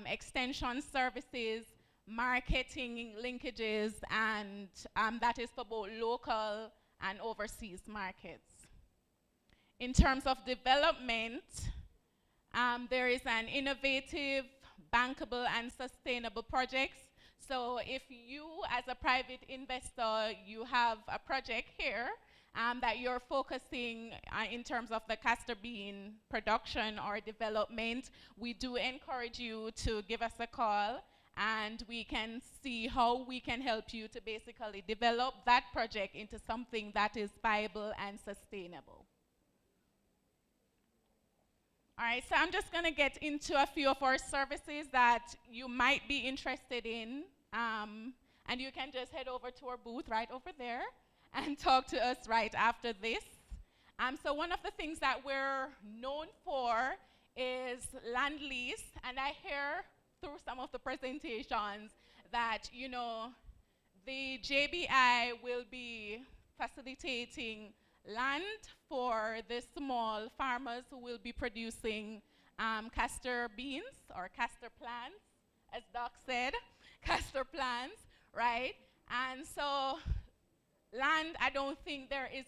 extension services, marketing linkages, and that is for both local and overseas markets. In terms of development, there is an innovative, bankable, and sustainable projects. So if you, as a private investor, you have a project here that you're focusing in terms of the castor bean production or development, we do encourage you to give us a call, and we can see how we can help you to basically develop that project into something that is viable and sustainable. All right, so I'm just going to get into a few of our services that you might be interested in, and you can just head over to our booth right over there and talk to us right after this. So one of the things that we're known for is land lease, and I hear through some of the presentations that, you know, the JBI will be facilitating land for the small farmers who will be producing castor beans or castor plants, as Doc said, castor plants, right? And so land, I don't think there is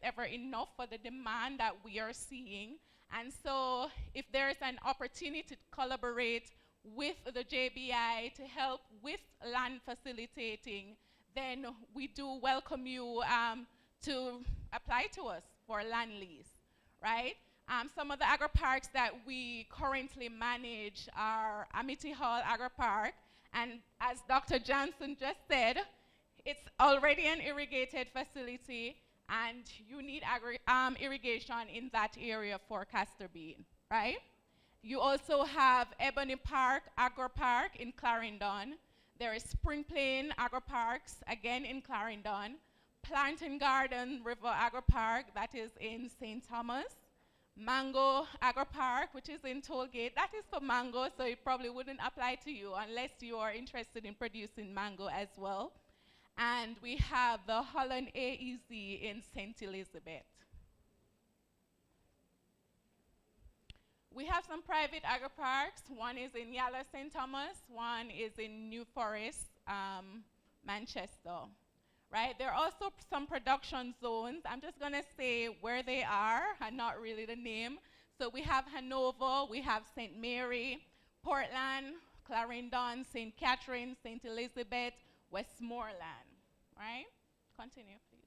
ever enough for the demand that we are seeing. And so if there is an opportunity to collaborate with the JBI to help with land facilitating, then we do welcome you to apply to us for land lease, right? Some of the agri parks that we currently manage are Amity Hall Agri Park, and as Dr. Johnson just said, it's already an irrigated facility, and you need irrigation in that area for castor bean, right? You also have Ebony Park Agri Park in Clarendon. There is Spring Plain Agri Parks, again in Clarendon. Plant and Garden River Agri Park, that is in St. Thomas. Mango Agri Park, which is in Tollgate. That is for mango, so it probably wouldn't apply to you unless you are interested in producing mango as well. And we have the Holland AEZ in St. Elizabeth. We have some private agri parks. One is in Yala St. Thomas, one is in New Forest, Manchester, right? There are also some production zones. I'm just going to say where they are and not really the name. So we have Hanover, we have St. Mary, Portland, Clarendon, St. Catherine, St. Elizabeth, Westmoreland, right? Continue, please.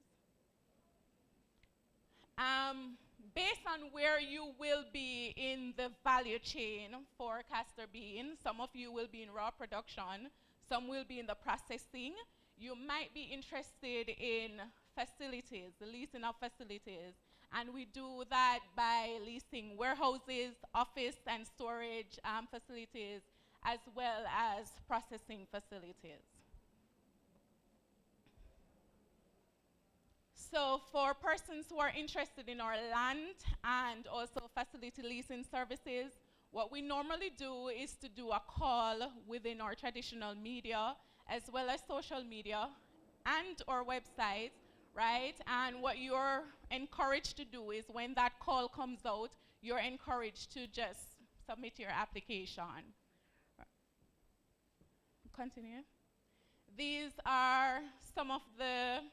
Based on where you will be in the value chain for castor bean, some of you will be in raw production, some will be in the processing. You might be interested in facilities, the leasing of facilities. And we do that by leasing warehouses, office and storage facilities, as well as processing facilities. So for persons who are interested in our land and also facility leasing services, what we normally do is to do a call within our traditional media, as well as social media and our website, right? And what you're encouraged to do is when that call comes out, you're encouraged to just submit your application. Continue. These are some of the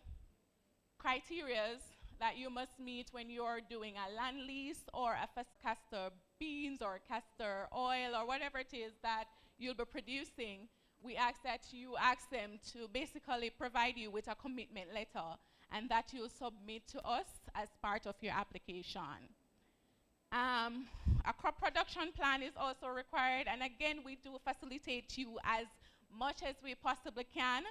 criterias that you must meet when you're doing a land lease or a castor beans or castor oil or whatever it is that you'll be producing. We ask that you ask them to basically provide you with a commitment letter and that you submit to us as part of your application. A crop production plan is also required, and again, we do facilitate you as much as we possibly can.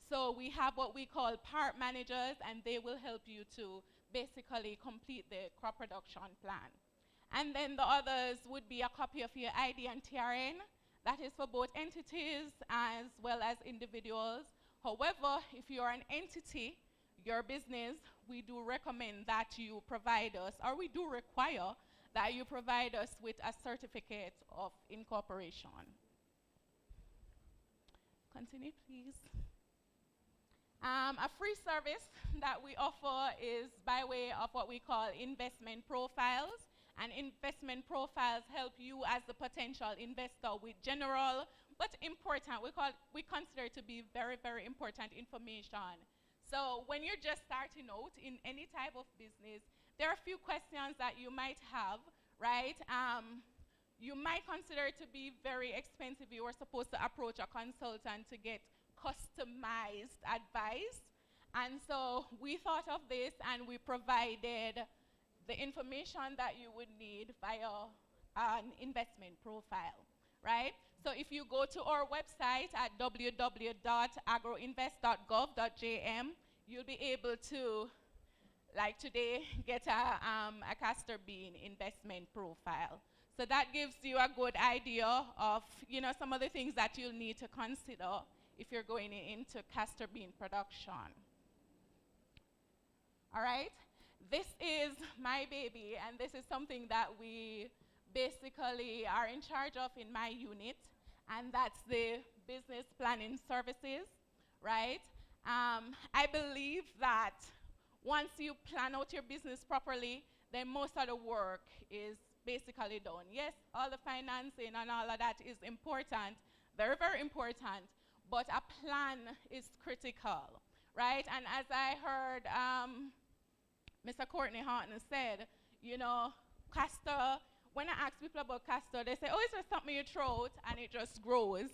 So we have what we call part managers, and they will help you to basically complete the crop production plan. And then the others would be a copy of your ID and TRN. That is for both entities as well as individuals. However, if you're an entity, your business, we do recommend that you provide us, or we do require that you provide us with a certificate of incorporation. Continue, please. A free service that we offer is by way of what we call investment profiles. And investment profiles help you as the potential investor with general but important, we consider to be very, very important information. So when you're just starting out in any type of business, there are a few questions that you might have, right? You might consider it to be very expensive. You were supposed to approach a consultant to get customized advice. And so we thought of this and we provided the information that you would need via an investment profile, right? So if you go to our website at www.agroinvest.gov.jm, you'll be able to, like today, get a castor bean investment profile. So that gives you a good idea of, some of the things that you'll need to consider if you're going into castor bean production. All right? This is my baby, and this is something that we basically are in charge of in my unit, and that's the business planning services, right? I believe that once you plan out your business properly, then most of the work is basically done. Yes, all the financing and all of that is important, very, very important, but a plan is critical, right? And as I heard Mr. Courtney Hartnett said, castor, when I ask people about castor, they say, oh, it's just something you throw out and it just grows,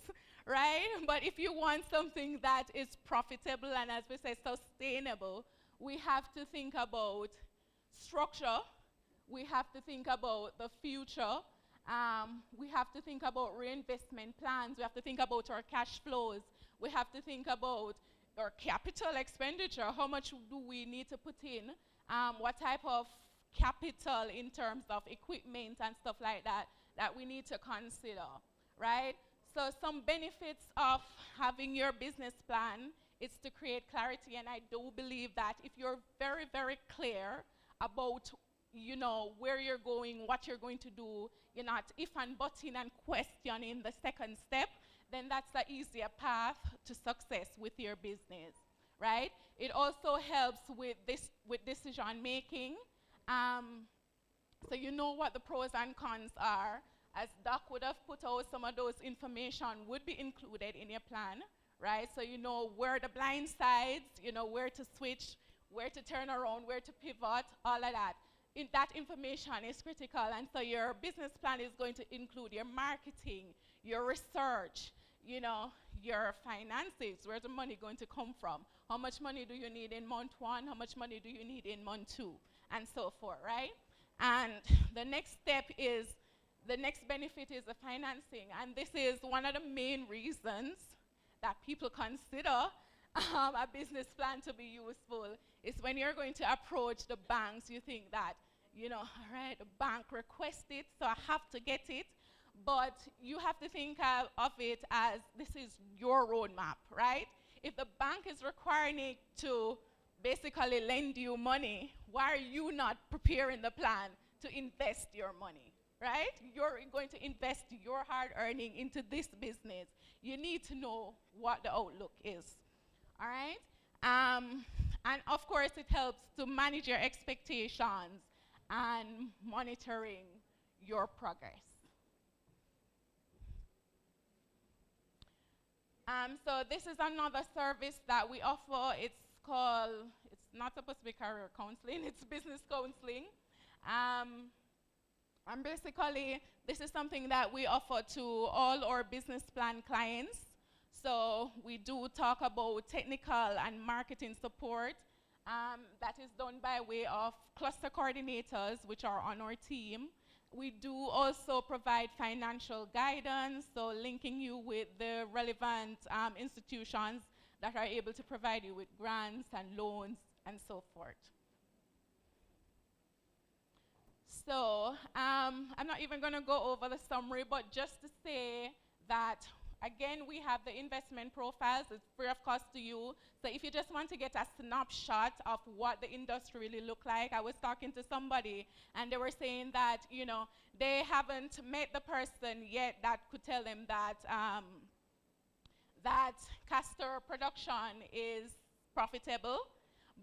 right? But if you want something that is profitable and, as we say, sustainable, we have to think about structure. We have to think about the future. We have to think about reinvestment plans. We have to think about our cash flows. We have to think about our capital expenditure. How much do we need to put in? What type of capital in terms of equipment and stuff like that that we need to consider, right? So some benefits of having your business plan is to create clarity, and I do believe that if you're very, very clear about where you're going, what you're going to do, you're not if and butting and questioning the second step, then that's the easier path to success with your business, right? It also helps with decision making. So you know what the pros and cons are. As Doc would have put out, some of those information would be included in your plan, right? So you know where the blind sides, you know where to switch, where to turn around, where to pivot, all of that. That information is critical, and so your business plan is going to include your marketing, your research, you know, your finances. Where's the money going to come from? How much money do you need in month 1? How much money do you need in month 2? And so forth, right? And the next step is, the next benefit is the financing. And this is one of the main reasons that people consider a business plan to be useful. Is when you're going to approach the banks, you think that, you know, all right, the bank requests it, so I have to get it. But you have to think of it as this is your roadmap, right? If the bank is requiring it to basically lend you money, why are you not preparing the plan to invest your money, right? You're going to invest your hard earning into this business. You need to know what the outlook is, all right? And of course, it helps to manage your expectations and monitoring your progress. So this is another service that we offer. It's called, it's not supposed to be career counseling, it's business counseling. And basically, this is something that we offer to all our business plan clients. So we do talk about technical and marketing support. That is done by way of cluster coordinators, which are on our team. We do also provide financial guidance, so linking you with the relevant institutions that are able to provide you with grants and loans and so forth. So I'm not even going to go over the summary, but just to say that, again, we have the investment profiles. It's free of cost to you. So if you just want to get a snapshot of what the industry really look like, I was talking to somebody, and they were saying that, you know, they haven't met the person yet that could tell them that that Castor production is profitable.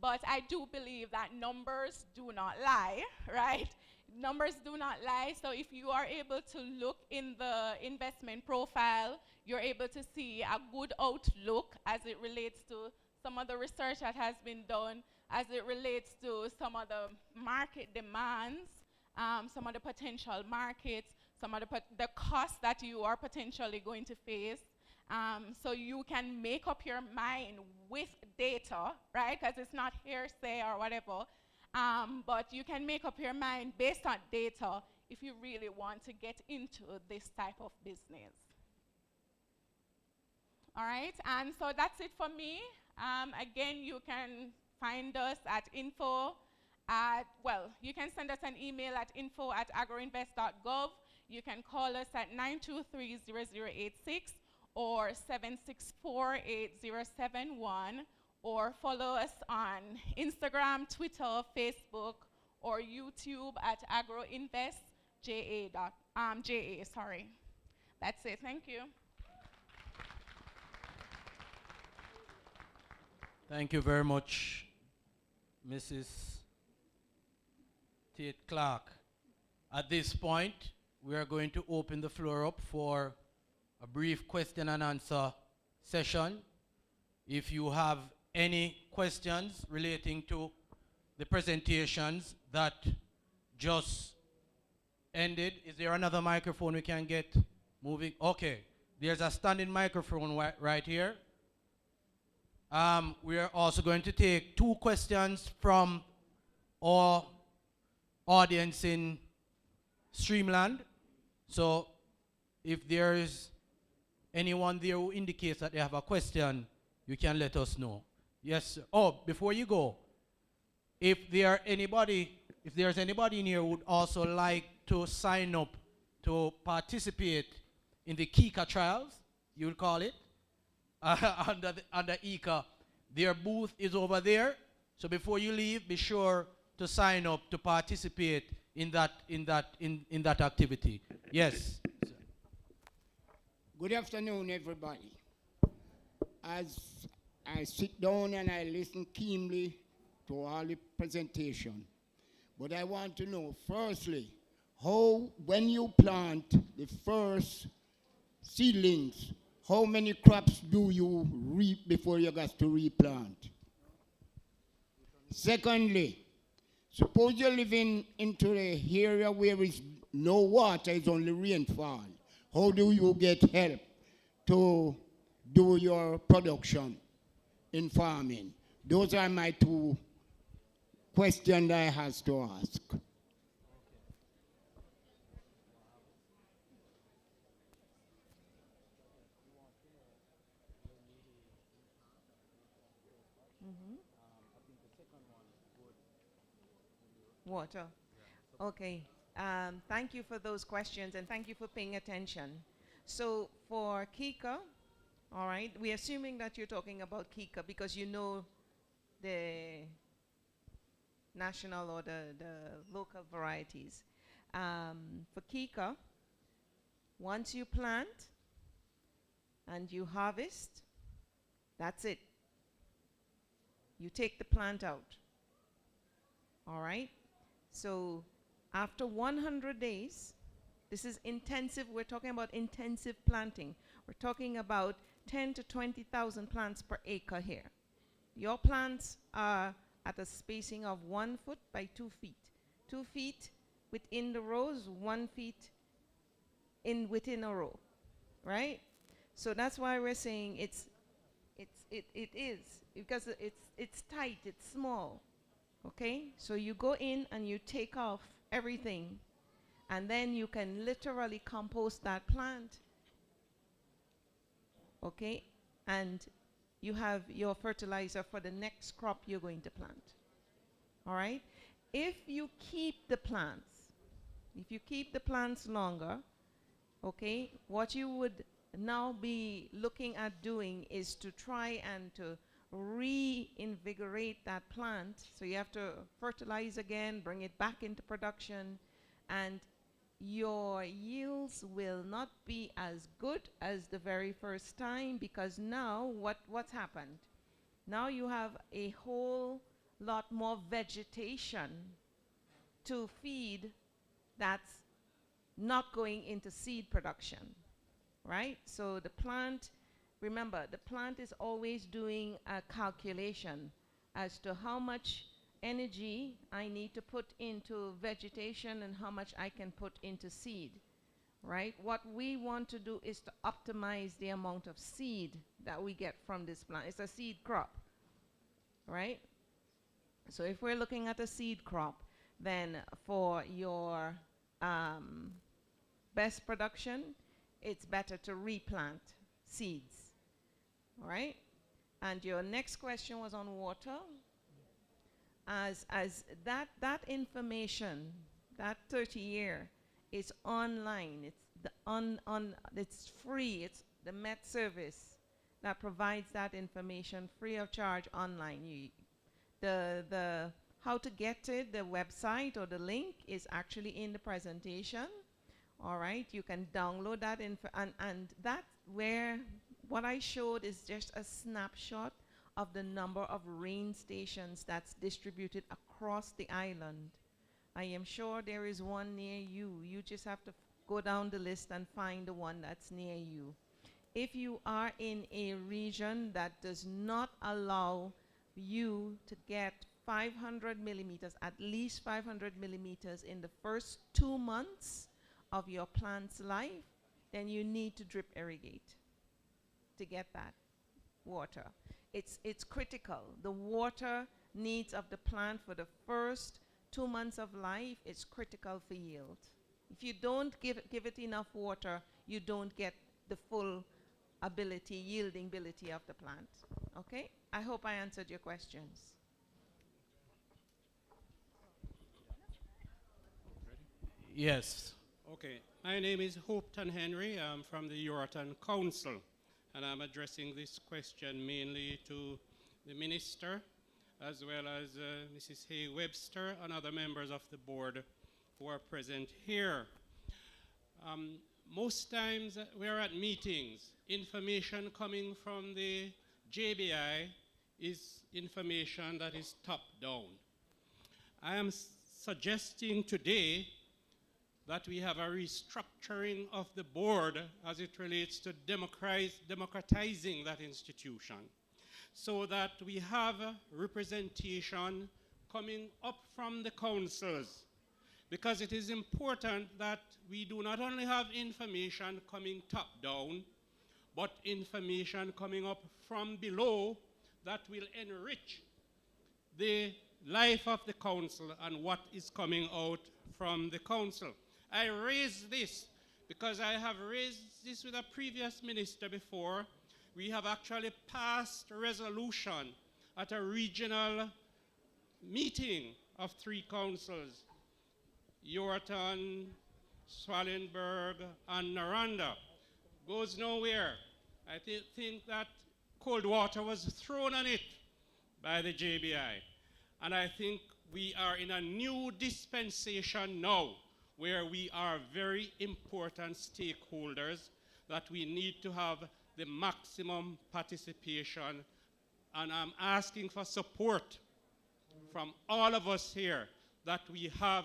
But I do believe that numbers do not lie, right? Numbers do not lie. So if you are able to look in the investment profile, you're able to see a good outlook as it relates to some of the research that has been done, as it relates to some of the market demands, some of the potential markets, some of the costs that you are potentially going to face. So you can make up your mind with data, right? Because it's not hearsay or whatever. But you can make up your mind based on data if you really want to get into this type of business. All right, and so that's it for me. Again, you can find us at you can send us an email at info@agroinvest.gov. You can call us at 923-0086 or 764-8071, or follow us on Instagram, Twitter, Facebook, or YouTube at agroinvest.ja. Sorry. That's it. Thank you. Thank you very much, Mrs. Tate Clark. At this point, we are going to open the floor up for a brief question and answer session. If you have any questions relating to the presentations that just ended, is there another microphone we can get moving? Okay, there's a standing microphone right here. We are also going to take 2 questions from our audience in Streamland. So if there is anyone there who indicates that they have a question, you can let us know. Yes, sir. Oh, before you go, if there's anybody in here who would also like to sign up to participate in the Kika trials, you will call it, under ICA, their booth is over there. So before you leave, be sure to sign up to participate in that activity. Yes. Sir. Good afternoon, everybody. As I sit down and I listen keenly to all the presentation, but I want to know, firstly, when you plant the first seedlings, how many crops do you reap before you got to replant? Secondly, suppose you're living into an area where is no water, it's only rainfall. How do you get help to do your production in farming? Those are my two questions I have to ask. Water. Okay. Thank you for those questions and thank you for paying attention. So for Kika, all right, we're assuming that you're talking about Kika because you know the national or the local varieties. For Kika, once you plant and you harvest, that's it. You take the plant out. All right? So after 100 days, this is intensive, we're talking about intensive planting. We're talking about 10 to 20,000 plants per acre here. Your plants are at a spacing of 1 foot by 2 feet. 2 feet within the rows, 1 feet within a row, right? So that's why we're saying it is, because it's tight, it's small. Okay, so you go in and you take off everything, and then you can literally compost that plant. Okay, and you have your fertilizer for the next crop you're going to plant. All right, if you keep the plants longer, okay, what you would now be looking at doing is to try and to reinvigorate that plant. So you have to fertilize again, bring it back into production, and your yields will not be as good as the very first time, because now what's happened? Now you have a whole lot more vegetation to feed that's not going into seed production, right? So the plant, remember, the plant is always doing a calculation as to how much energy I need to put into vegetation and how much I can put into seed, right? What we want to do is to optimize the amount of seed that we get from this plant. It's a seed crop, right? So if we're looking at a seed crop, then for your best production, it's better to replant seeds. All right? And your next question was on water. As that information, that 30-year is online. It's free. It's the Met service that provides that information free of charge online. The how to get it, the website or the link is actually in the presentation. All right, you can download that info, and that's where what I showed is just a snapshot of the number of rain stations that's distributed across the island. I am sure there is one near you. You just have to go down the list and find the one that's near you. If you are in a region that does not allow you to get 500 millimeters, at least 500 millimeters in the first 2 months of your plant's life, then you need to drip irrigate to get that water. It's critical. The water needs of the plant for the first 2 months of life is critical for yield. If you don't give it enough water, you don't get the full ability, yielding ability of the plant. Okay? I hope I answered your questions. Yes. Okay, my name is Hopeton Henry. I'm from the Euroton Council, and I'm addressing this question mainly to the Minister, as well as Mrs. Hay Webster and other members of the board who are present here. Most times we are at meetings, information coming from the JBI is information that is top down. I am suggesting today that we have a restructuring of the board as it relates to democratizing that institution, so that we have representation coming up from the councils, because it is important that we do not only have information coming top down, but information coming up from below that will enrich the life of the council and what is coming out from the council. I raise this because I have raised this with a previous minister before. We have actually passed a resolution at a regional meeting of 3 councils, Yorton, Swallenberg, and Naranda. Goes nowhere. I think that cold water was thrown on it by the JBI. And I think we are in a new dispensation now where we are very important stakeholders, that we need to have the maximum participation. And I'm asking for support from all of us here that we have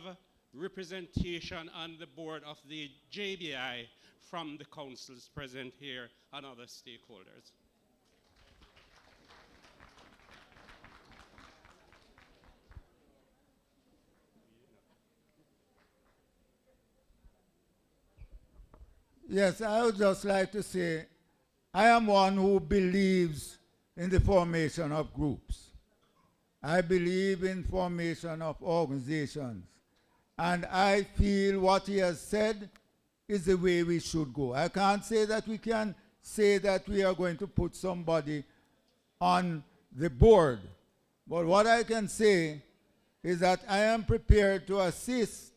representation on the board of the JBI from the councils present here and other stakeholders. Yes, I would just like to say, I am one who believes in the formation of groups. I believe in formation of organizations. And I feel what he has said is the way we should go. I can't say that we can say that we are going to put somebody on the board. But what I can say is that I am prepared to assist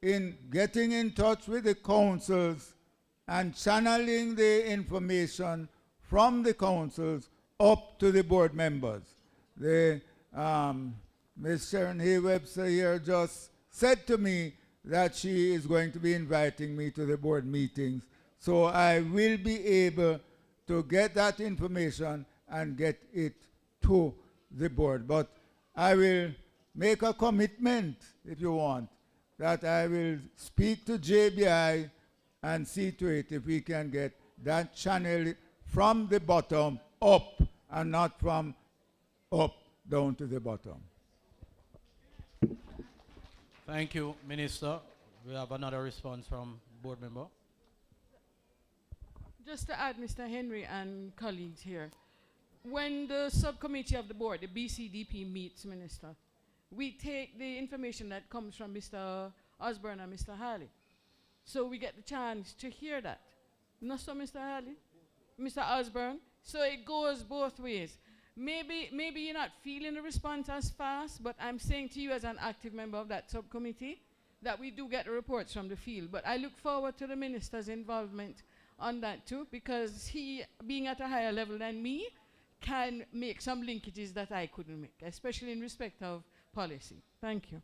in getting in touch with the councils and channeling the information from the councils up to the board members. Ms. Sharon Hay Webster here just said to me that she is going to be inviting me to the board meetings. So I will be able to get that information and get it to the board. But I will make a commitment, if you want, that I will speak to JBI and see to it if we can get that channel from the bottom up and not from up down to the bottom. Thank you, Minister. We have another response from board member. Just to add, Mr. Henry and colleagues here, when the subcommittee of the board, the BCDP, meets, Minister, we take the information that comes from Mr. Osborne and Mr. Halley. So we get the chance to hear that. Not so, Mr. Halley? Mr. Osborne? So it goes both ways. Maybe you're not feeling the response as fast, but I'm saying to you as an active member of that subcommittee that we do get the reports from the field. But I look forward to the minister's involvement on that too, because he, being at a higher level than me, can make some linkages that I couldn't make, especially in respect of policy. Thank you.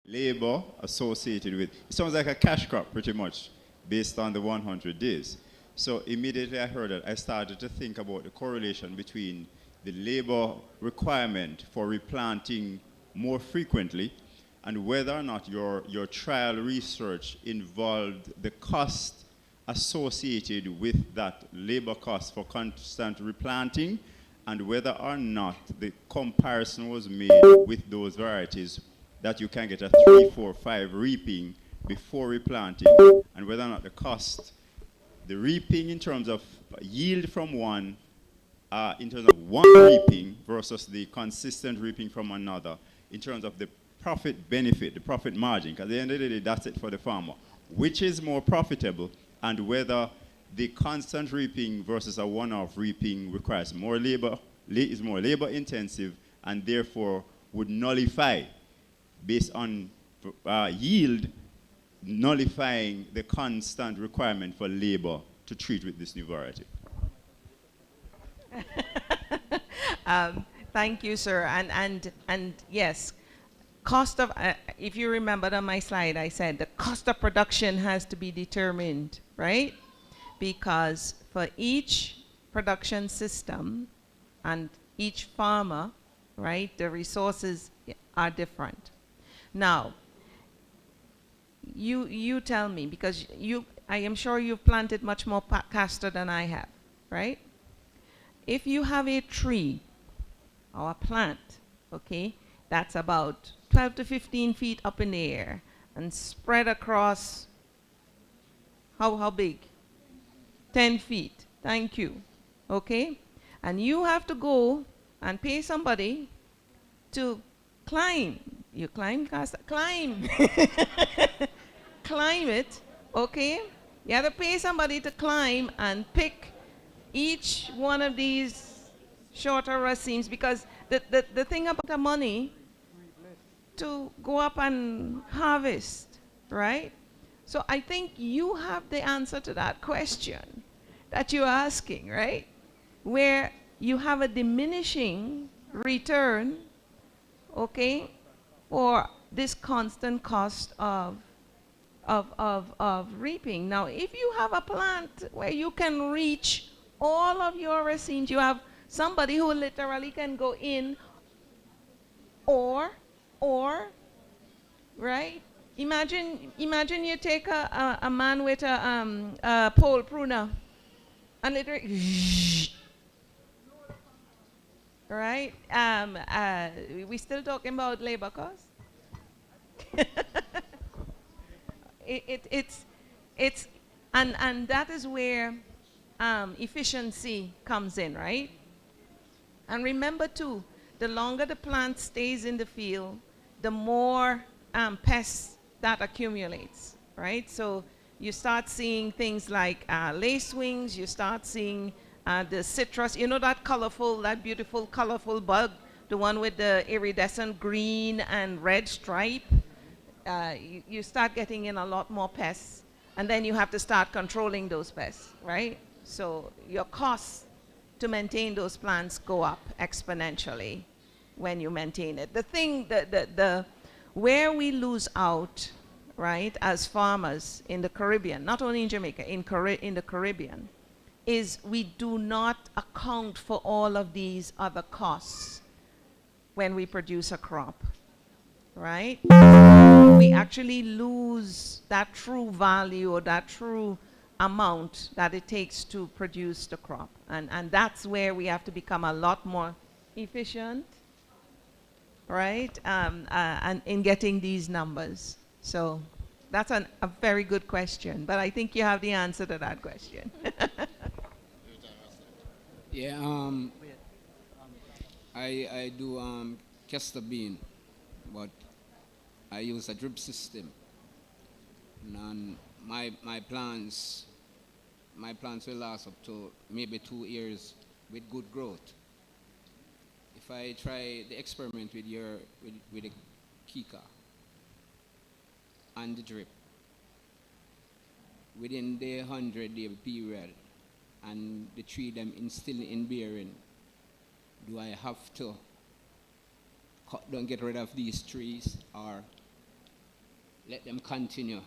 labor associated with, it sounds like a cash crop pretty much based on the 100 days. So immediately I heard that, I started to think about the correlation between the labor requirement for replanting more frequently and whether or not your trial research involved the cost associated with that labor cost for constant replanting, and whether or not the comparison was made with those varieties that you can get a 3, 4, 5 reaping before replanting, and whether or not the cost, the reaping in terms of yield from one, in terms of one reaping versus the consistent reaping from another, in terms of the profit benefit, the profit margin, because at the end of the day, that's it for the farmer. Which is more profitable, and whether the constant reaping versus a one-off reaping requires more labor, is more labor intensive, and therefore would nullify, based on yield, nullifying the constant requirement for labor to treat with this new variety. Thank you, sir. And yes, cost of, if you remember on my slide, I said the cost of production has to be determined, right? Because for each production system and each farmer, right, the resources are different. Now, you tell me, because I am sure you've planted much more castor than I have, right? If you have a tree or a plant, okay, that's about 12 to 15 feet up in the air and spread across, how big? 10 feet. Thank you. Okay? And you have to go and pay somebody to climb. You climb, Castor? Climb. Climb it, okay? You have to pay somebody to climb and pick each one of these shorter racemes, because the thing about the money to go up and harvest, right? So I think you have the answer to that question that you're asking, right? Where you have a diminishing return, okay, for this constant cost of reaping. Now, if you have a plant where you can reach all of your racemes, you have somebody who literally can go in, or right? Imagine you take a man with a pole pruner and literally, right? We still talking about labor costs? And that is where efficiency comes in, right? And remember too, the longer the plant stays in the field, the more pests that accumulates, right? So you start seeing things like lacewings, you start seeing the citrus, you know that colorful, that beautiful colorful bug, the one with the iridescent green and red stripe. You start getting in a lot more pests, and then you have to start controlling those pests, right? So your costs to maintain those plants go up exponentially when you maintain it. The thing, where we lose out, right, as farmers in the Caribbean, not only in Jamaica, in the Caribbean, is we do not account for all of these other costs when we produce a crop, right? We actually lose that true value or that true amount that it takes to produce the crop. And that's where we have to become a lot more efficient, right, and in getting these numbers. So that's a very good question, but I think you have the answer to that question. Yeah, I do castor bean, but I use a drip system. And my plants will last up to maybe 2 years with good growth. If I try the experiment with the Kika and the drip, within the 100-day period, and the tree them still in bearing, do I have to get rid of these trees, or let them continue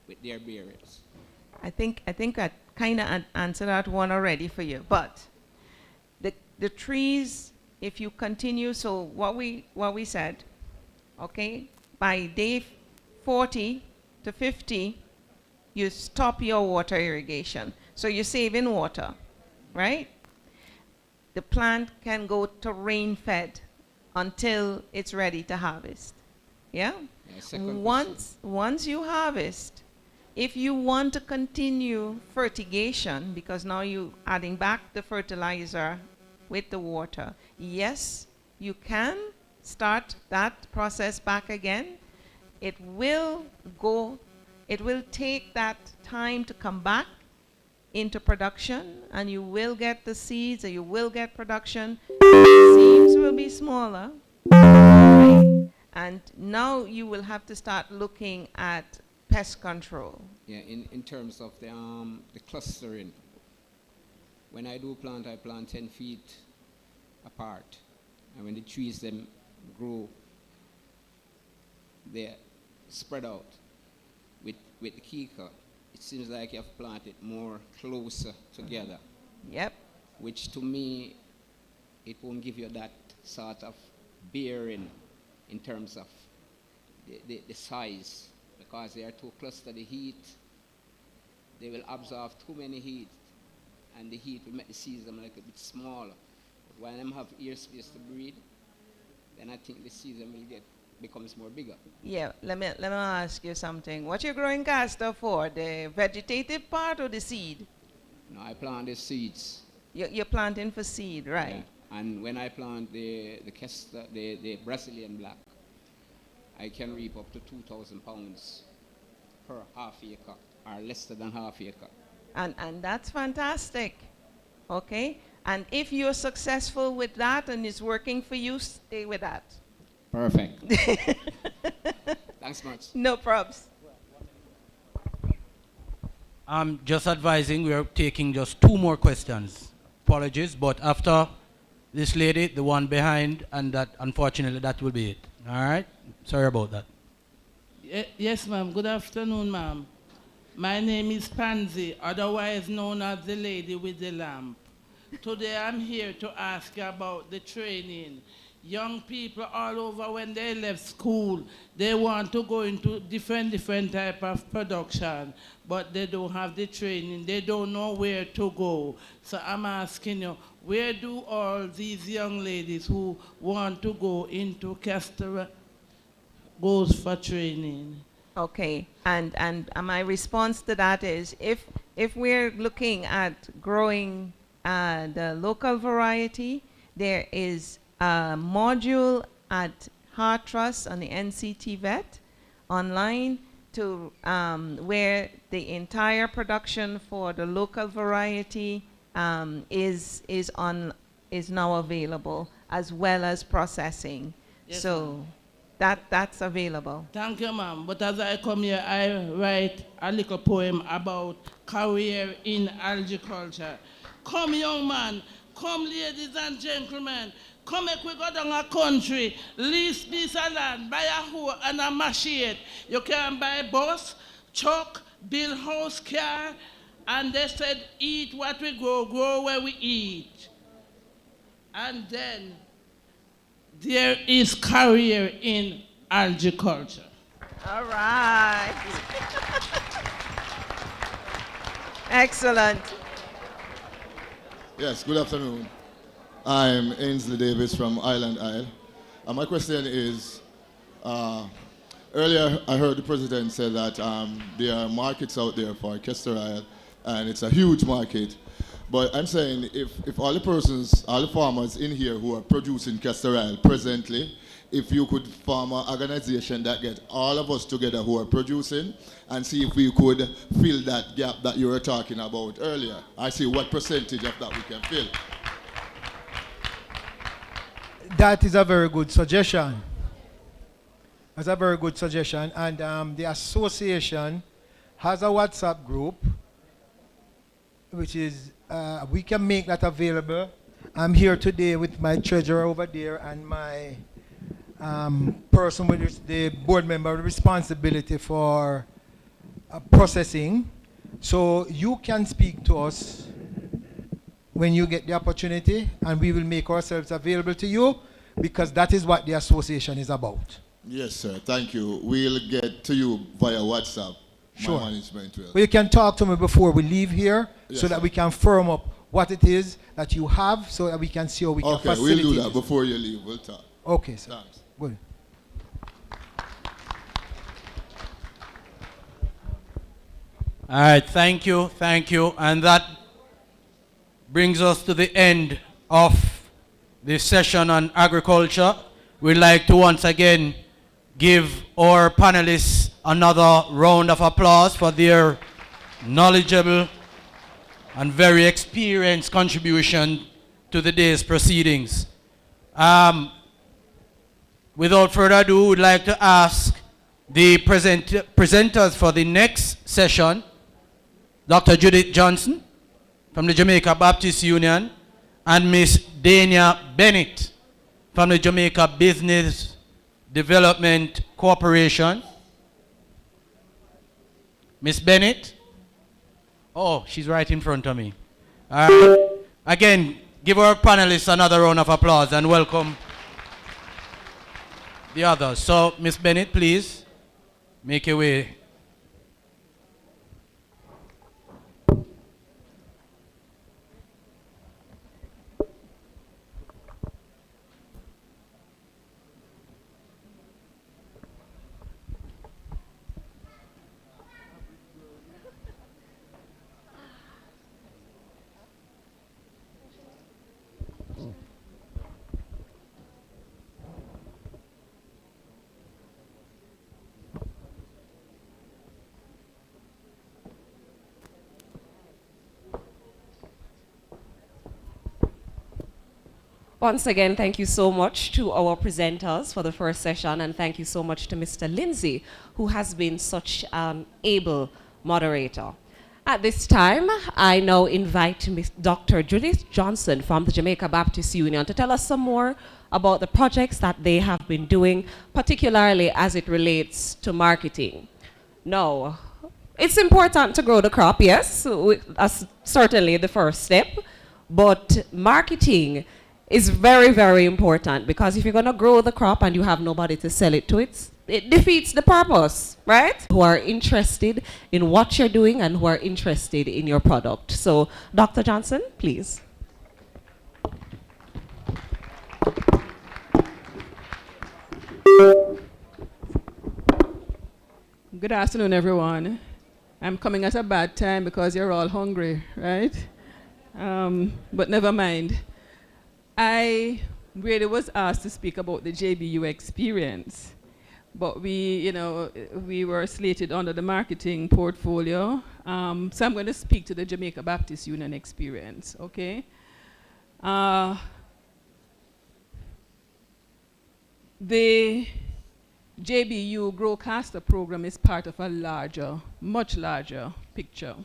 with their bearings. I think I kind of answered that one already for you. But the trees, if you continue, so what we said, okay, by day 40 to 50, you stop your water irrigation. So you're saving water, right? The plant can go to rain-fed until it's ready to harvest. Yeah? Once you harvest, if you want to continue fertigation, because now you're adding back the fertilizer with the water, yes, you can start that process back again. It will take that time to come back into production, and you will get the seeds, or you will get production. Seeds will be smaller, right? And now you will have to start looking at pest control. Yeah, in terms of the clustering, when I do plant, I plant 10 feet apart. And when the trees them grow, they're spread out. With the kika, it seems like you have planted more closer together. Yep. Which to me, it won't give you that sort of bearing in terms of the size, because they are too close to the heat. They will absorb too many heat, and the heat will make the seeds them like a bit smaller. But when them have ear space to breathe, then I think the season will becomes more bigger. Yeah, let me ask you something. What you growing castor for? The vegetative part or the seed? No, I plant the seeds. You're planting for seed, right? Yeah. And when I plant the Castor, the Brazilian black, I can reap up to 2,000 pounds per half acre, or less than half acre. And that's fantastic, okay? And if you're successful with that and it's working for you, stay with that. Perfect. Thanks much. No probs. I'm just advising we are taking just 2 more questions. Apologies, but after this lady, the one behind, and that, unfortunately, that will be it. All right? Sorry about that. Yes, ma'am. Good afternoon, ma'am. My name is Pansy, otherwise known as the lady with the lamp. Today I'm here to ask you about the training. Young people all over, when they left school, they want to go into different type of production, but they don't have the training. They don't know where to go. So I'm asking you, where do all these young ladies who want to go into Castor goes for training? Okay, and my response to that is, if we're looking at growing the local variety, there is a module at Heart Trust on the NCT Vet online to where the entire production for the local variety is now available, as well as processing. Yes, so that's available. Thank you, ma'am. But as I come here, I write a little poem about career in agriculture. Come, young man. Come, ladies and gentlemen. Come, if we go down a country, lease piece of land, buy a hoe and a machine. You can buy bus, truck, build house, car, and they said, eat what we grow where we eat. And then there is career in agriculture. All right. Excellent. Yes, good afternoon. I'm Ainsley Davis from Island Isle. And my question is, earlier I heard the president say that there are markets out there for Castor Isle, and it's a huge market. But I'm saying if all the farmers in here who are producing Castor Isle presently, if you could form an organization that get all of us together who are producing and see if we could fill that gap that you were talking about earlier. I see what percentage of that we can fill. That is a very good suggestion. That's a very good suggestion. And the association has a WhatsApp group, which is, we can make that available. I'm here today with my treasurer over there and my person with the board member with responsibility for processing. So you can speak to us when you get the opportunity, and we will make ourselves available to you, because that is what the association is about. Yes, sir. Thank you. We'll get to you via WhatsApp. Sure. My management will. Well, you can talk to me before we leave here, Yes, so that sir. we can firm up what it is that you have, so that we can see how we can Okay, facilitate we'll do that it. before you leave. We'll talk. Okay, sir. Thanks. Good. All right, thank you, and that brings us to the end of this session on agriculture. We'd like to once again give our panelists another round of applause for their knowledgeable and very experienced contribution to the day's proceedings. Without further ado, we'd like to ask the presenters for the next session, Dr. Judith Johnson from the Jamaica Baptist Union, and Miss Dania Bennett from the Jamaica Business Development Corporation. Miss Bennett? Oh, she's right in front of me. Again, give our panelists another round of applause and welcome the others. So, Miss Bennett, please make your way. Once again, thank you so much to our presenters for the first session, and thank you so much to Mr. Lindsay, who has been such an able moderator. At this time, I now invite Ms. Dr. Judith Johnson from the Jamaica Baptist Union to tell us some more about the projects that they have been doing, particularly as it relates to marketing. Now, it's important to grow the crop, yes, that's certainly the first step, but marketing is very, very important, because if you're going to grow the crop and you have nobody to sell it to, it defeats the purpose, right? Who are interested in what you're doing and who are interested in your product. So, Dr. Johnson, please. Good afternoon, everyone. I'm coming at a bad time because you're all hungry, right? But never mind. I really was asked to speak about the JBU experience, but we were slated under the marketing portfolio. So I'm going to speak to the Jamaica Baptist Union experience, okay? The JBU Grow Castor program is part of a larger, much larger picture.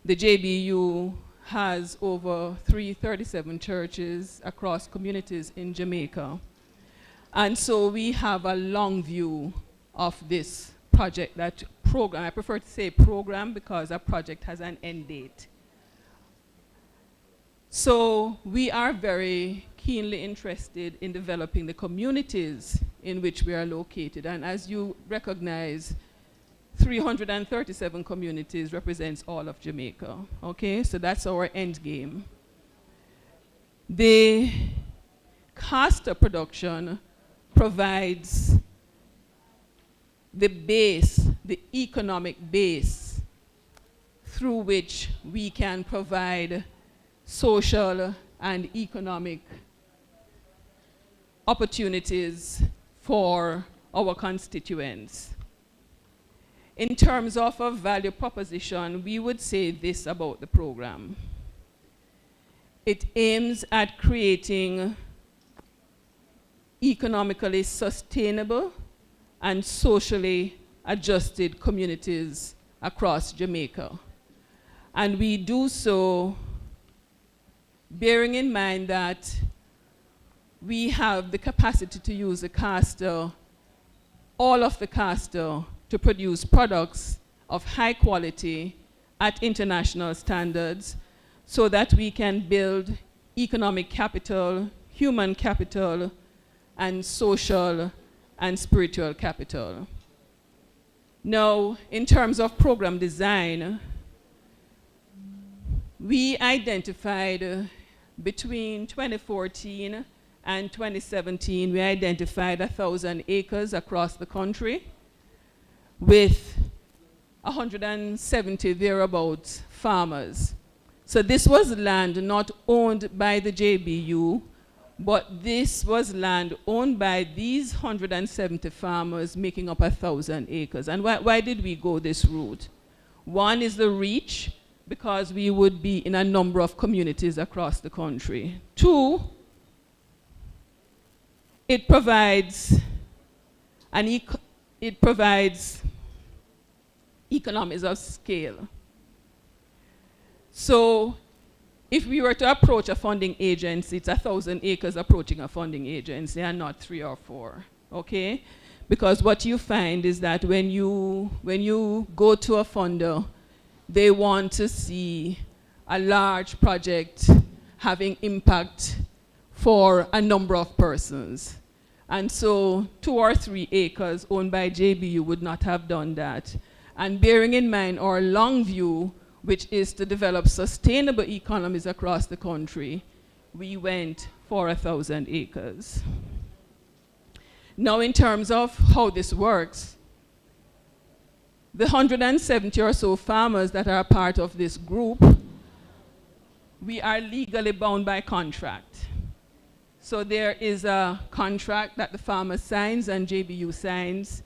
The JBU has over 337 churches across communities in Jamaica. And so we have a long view of this project, that program. I prefer to say program because a project has an end date. So we are very keenly interested in developing the communities in which we are located. And as you recognize, 337 communities represents all of Jamaica, okay? So that's our end game. The castor production provides the base, the economic base through which we can provide social and economic opportunities for our constituents. In terms of a value proposition, we would say this about the program. It aims at creating economically sustainable and socially adjusted communities across Jamaica. And we do so bearing in mind that we have the capacity to use the castor, all of the castor, to produce products of high quality at international standards so that we can build economic capital, human capital, and social and spiritual capital. Now, in terms of program design, we identified between 2014 and 2017, we identified 1,000 acres across the country with 170 thereabouts farmers. So this was land not owned by the JBU, but this was land owned by these 170 farmers making up 1,000 acres. And why did we go this route? One is the reach, because we would be in a number of communities across the country. Two, it provides economies of scale. So if we were to approach a funding agency, it's 1,000 acres approaching a funding agency and not 3 or 4, okay? Because what you find is that when you go to a funder, they want to see a large project having impact for a number of persons. And so 2 or 3 acres owned by JBU would not have done that. And bearing in mind our long view, which is to develop sustainable economies across the country, we went for 1,000 acres. Now, in terms of how this works, the 170 or so farmers that are part of this group, we are legally bound by contract. So there is a contract that the farmer signs and JBU signs,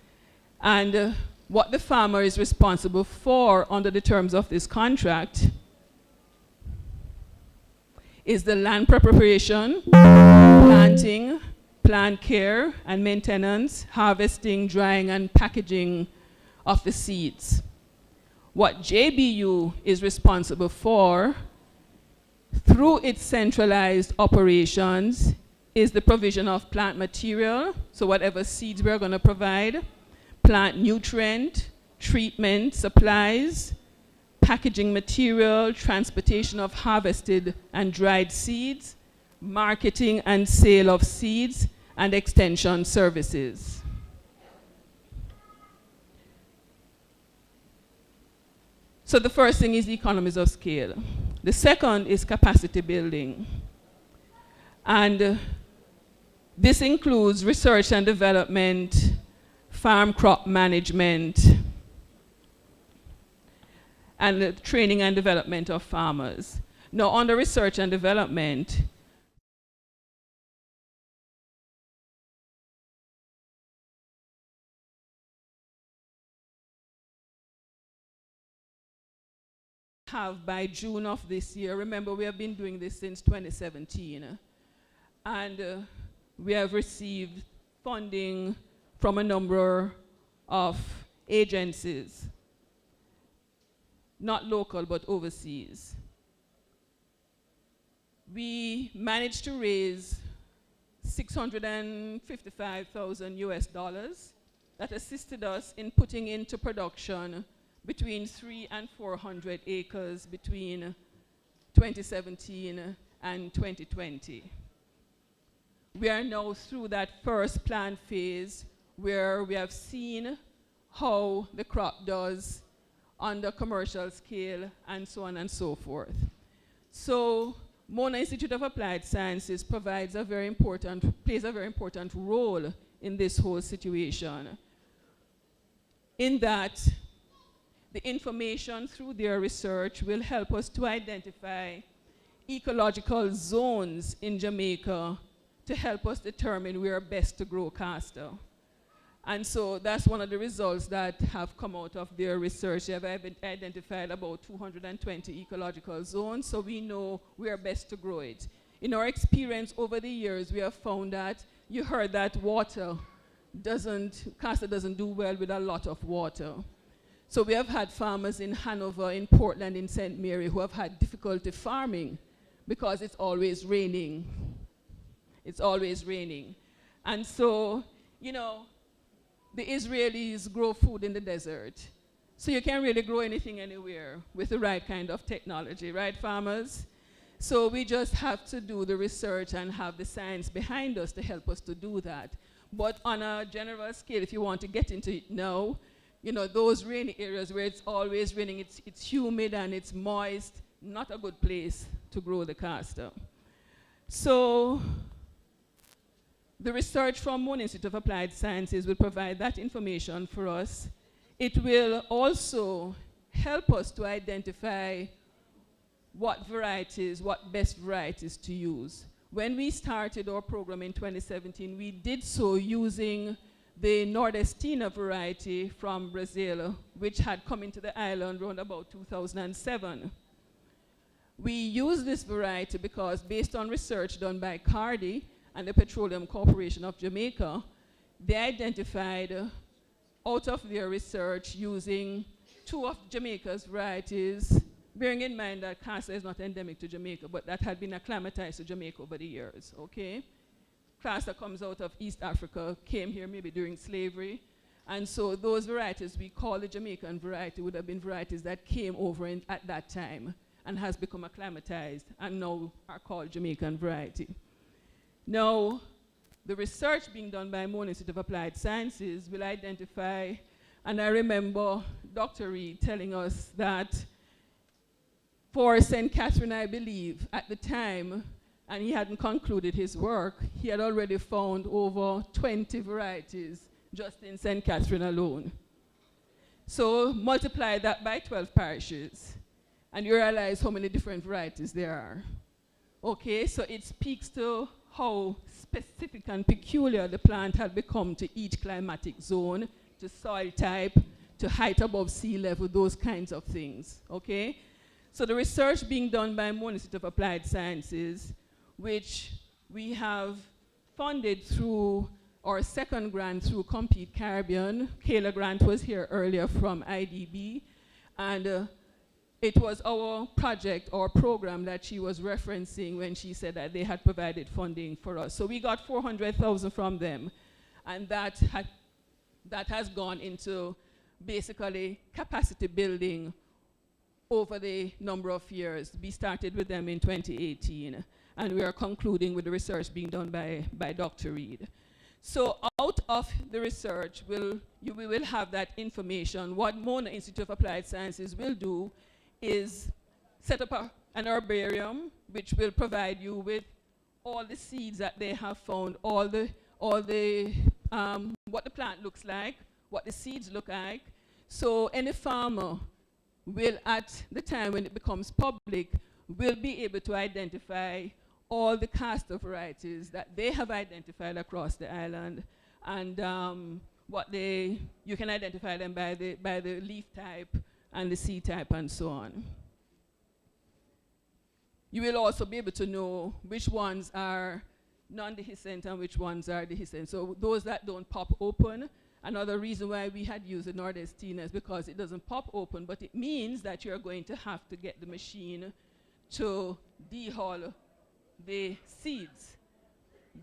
and what the farmer is responsible for under the terms of this contract is the land preparation, planting, plant care and maintenance, harvesting, drying and packaging of the seeds. What JBU is responsible for through its centralized operations is the provision of plant material, so whatever seeds we're going to provide, plant nutrient, treatment, supplies, packaging material, transportation of harvested and dried seeds, marketing and sale of seeds, and extension services. So the first thing is economies of scale. The second is capacity building. And this includes research and development, farm crop management, and the training and development of farmers. Now, under research and development, have by June of this year, remember we have been doing this since 2017, and we have received funding from a number of agencies, not local but overseas. We managed to raise $655,000 US that assisted us in putting into production between 300 and 400 acres between 2017 and 2020. We are now through that first plant phase where we have seen how the crop does on the commercial scale and so on and so forth. So Mona Institute of Applied Sciences plays a very important role in this whole situation, in that the information through their research will help us to identify ecological zones in Jamaica to help us determine where best to grow castor. And so that's one of the results that have come out of their research. They have identified about 220 ecological zones, so we know where best to grow it. In our experience over the years, we have found that, you heard that castor doesn't do well with a lot of water. So we have had farmers in Hanover, in Portland, in St. Mary who have had difficulty farming because it's always raining. It's always raining. And so, you know, the Israelis grow food in the desert. So you can't really grow anything anywhere with the right kind of technology, right, farmers? So we just have to do the research and have the science behind us to help us to do that. But on a general scale, if you want to get into it now, you know, those rainy areas where it's always raining, it's humid and it's moist, not a good place to grow the castor. So the research from Moon Institute of Applied Sciences will provide that information for us. It will also help us to identify what varieties, what best varieties to use. When we started our program in 2017, we did so using the Nordestina variety from Brazil, which had come into the island around about 2007. We used this variety because, based on research done by Cardi and the Petroleum Corporation of Jamaica, they identified out of their research using 2 of Jamaica's varieties, bearing in mind that Castor is not endemic to Jamaica, but that had been acclimatized to Jamaica over the years, okay? Castor comes out of East Africa, came here maybe during slavery, and so those varieties we call the Jamaican variety would have been varieties that came over at that time and has become acclimatized and now are called Jamaican variety. Now, the research being done by Moon Institute of Applied Sciences will identify, and I remember Dr. Reed telling us that for St. Catherine, I believe, at the time, and he hadn't concluded his work, he had already found over 20 varieties just in St. Catherine alone. So multiply that by 12 parishes, and you realize how many different varieties there are. Okay, so it speaks to how specific and peculiar the plant had become to each climatic zone, to soil type, to height above sea level, those kinds of things, okay? So the research being done by Moon Institute of Applied Sciences, which we have funded through our second grant through Compete Caribbean. Kayla Grant was here earlier from IDB, and it was our project, our program that she was referencing when she said that they had provided funding for us. So we got $400,000 from them, and that has gone into basically capacity building over the number of years. We started with them in 2018, and we are concluding with the research being done by Dr. Reed. So out of the research, we will have that information. What Mona Institute of Applied Sciences will do is set up an herbarium, which will provide you with all the seeds that they have found, what the plant looks like, what the seeds look like. So any farmer will, at the time when it becomes public, will be able to identify all the castor varieties that they have identified across the island, and you can identify them by the leaf type and the seed type and so on. You will also be able to know which ones are non-dehiscent and which ones are dehiscent. So those that don't pop open, another reason why we had used the Nordestina is because it doesn't pop open, but it means that you're going to have to get the machine to dehull the seeds.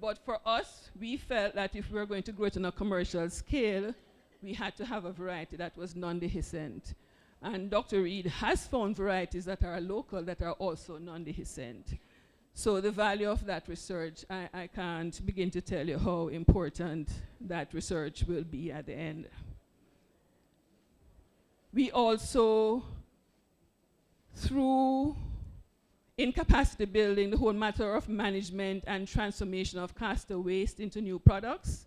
But for us, we felt that if we were going to grow it on a commercial scale, we had to have a variety that was non-dehiscent. And Dr. Reed has found varieties that are local that are also non-dehiscent. So the value of that research, I can't begin to tell you how important that research will be at the end. We also, through incapacity building, the whole matter of management and transformation of castor waste into new products,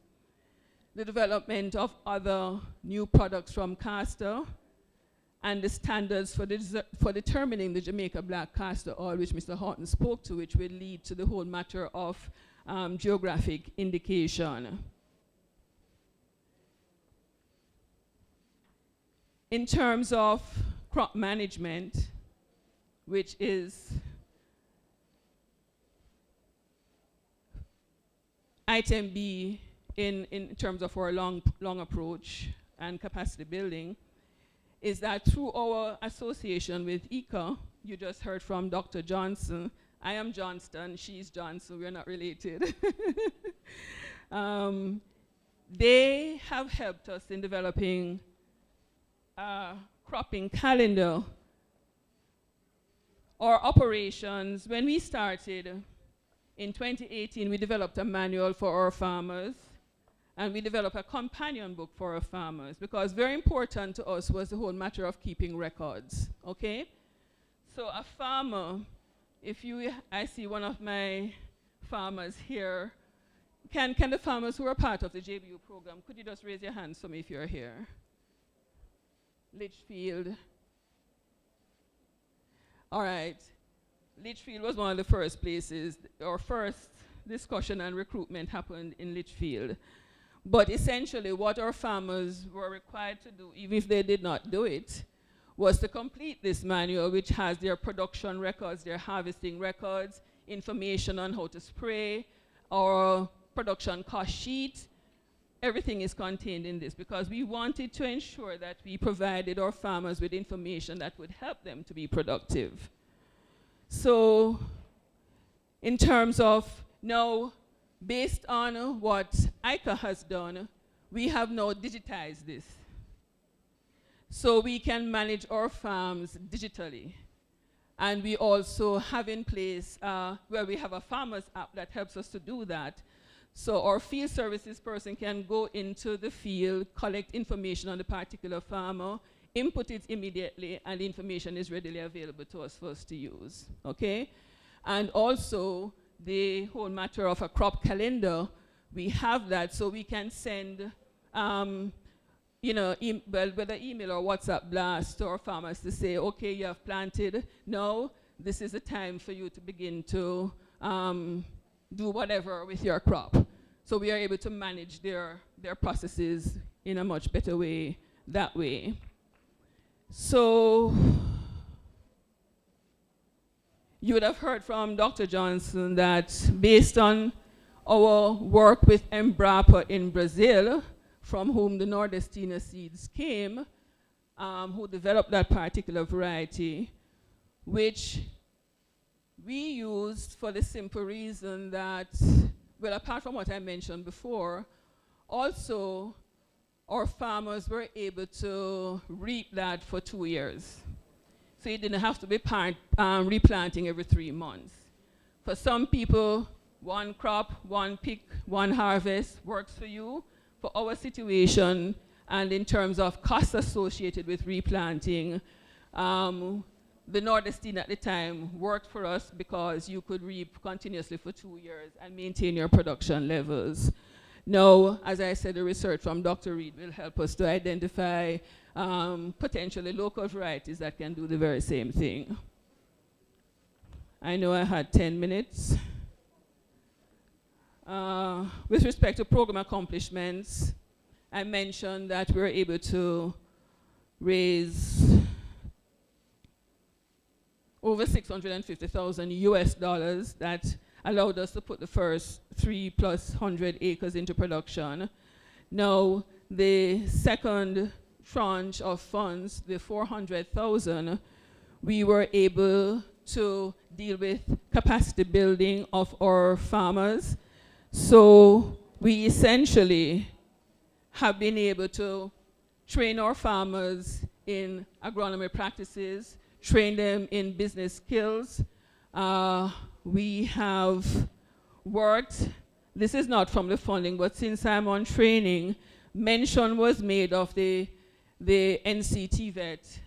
the development of other new products from castor, and the standards for determining the Jamaica black castor oil, which Mr. Horton spoke to, which will lead to the whole matter of geographic indication. In terms of crop management, which is item B in terms of our long approach and capacity building, is that through our association with ICA, you just heard from Dr. Johnson I am Johnston, she's Johnson, we're not related. They have helped us in developing a cropping calendar. Our operations, when we started in 2018, we developed a manual for our farmers, and we developed a companion book for our farmers, because very important to us was the whole matter of keeping records, okay? So a farmer, I see one of my farmers here. Can the farmers who are part of the JBU program, could you just raise your hands for me if you're here? Litchfield. All right. Litchfield was one of the first places. Our first discussion and recruitment happened in Litchfield. But essentially what our farmers were required to do, even if they did not do it, was to complete this manual, which has their production records, their harvesting records, information on how to spray, or production cost sheet. Everything is contained in this because we wanted to ensure that we provided our farmers with information that would help them to be productive. So in terms of now, based on what ICA has done, we have now digitized this. So we can manage our farms digitally. And we also have in place where we have a farmers app that helps us to do that. So our field services person can go into the field, collect information on the particular farmer, input it immediately, and the information is readily available to us for us to use, okay? And also, the whole matter of a crop calendar, we have that so we can send, whether email or WhatsApp blast to our farmers to say, okay, you have planted, now this is the time for you to begin to do whatever with your crop. So we are able to manage their processes in a much better way that way. So you would have heard from Dr. Johnson that based on our work with Embrapa in Brazil, from whom the Nordestina seeds came, who developed that particular variety, which we used for the simple reason that, well, apart from what I mentioned before, also our farmers were able to reap that for 2 years. So you didn't have to be replanting every 3 months. For some people, one crop, one pick, one harvest works for you. For our situation, and in terms of costs associated with replanting, the Nordestina at the time worked for us because you could reap continuously for 2 years and maintain your production levels. Now, as I said, the research from Dr. Reed will help us to identify potentially local varieties that can do the very same thing. I know I had 10 minutes. With respect to program accomplishments, I mentioned that we were able to raise over $650,000 US that allowed us to put the first 3+100 acres into production. Now, the second tranche of funds, the 400,000, we were able to deal with capacity building of our farmers. So we essentially have been able to train our farmers in agronomy practices, train them in business skills. We have worked, this is not from the funding, but since I'm on training, mention was made of the NCTVET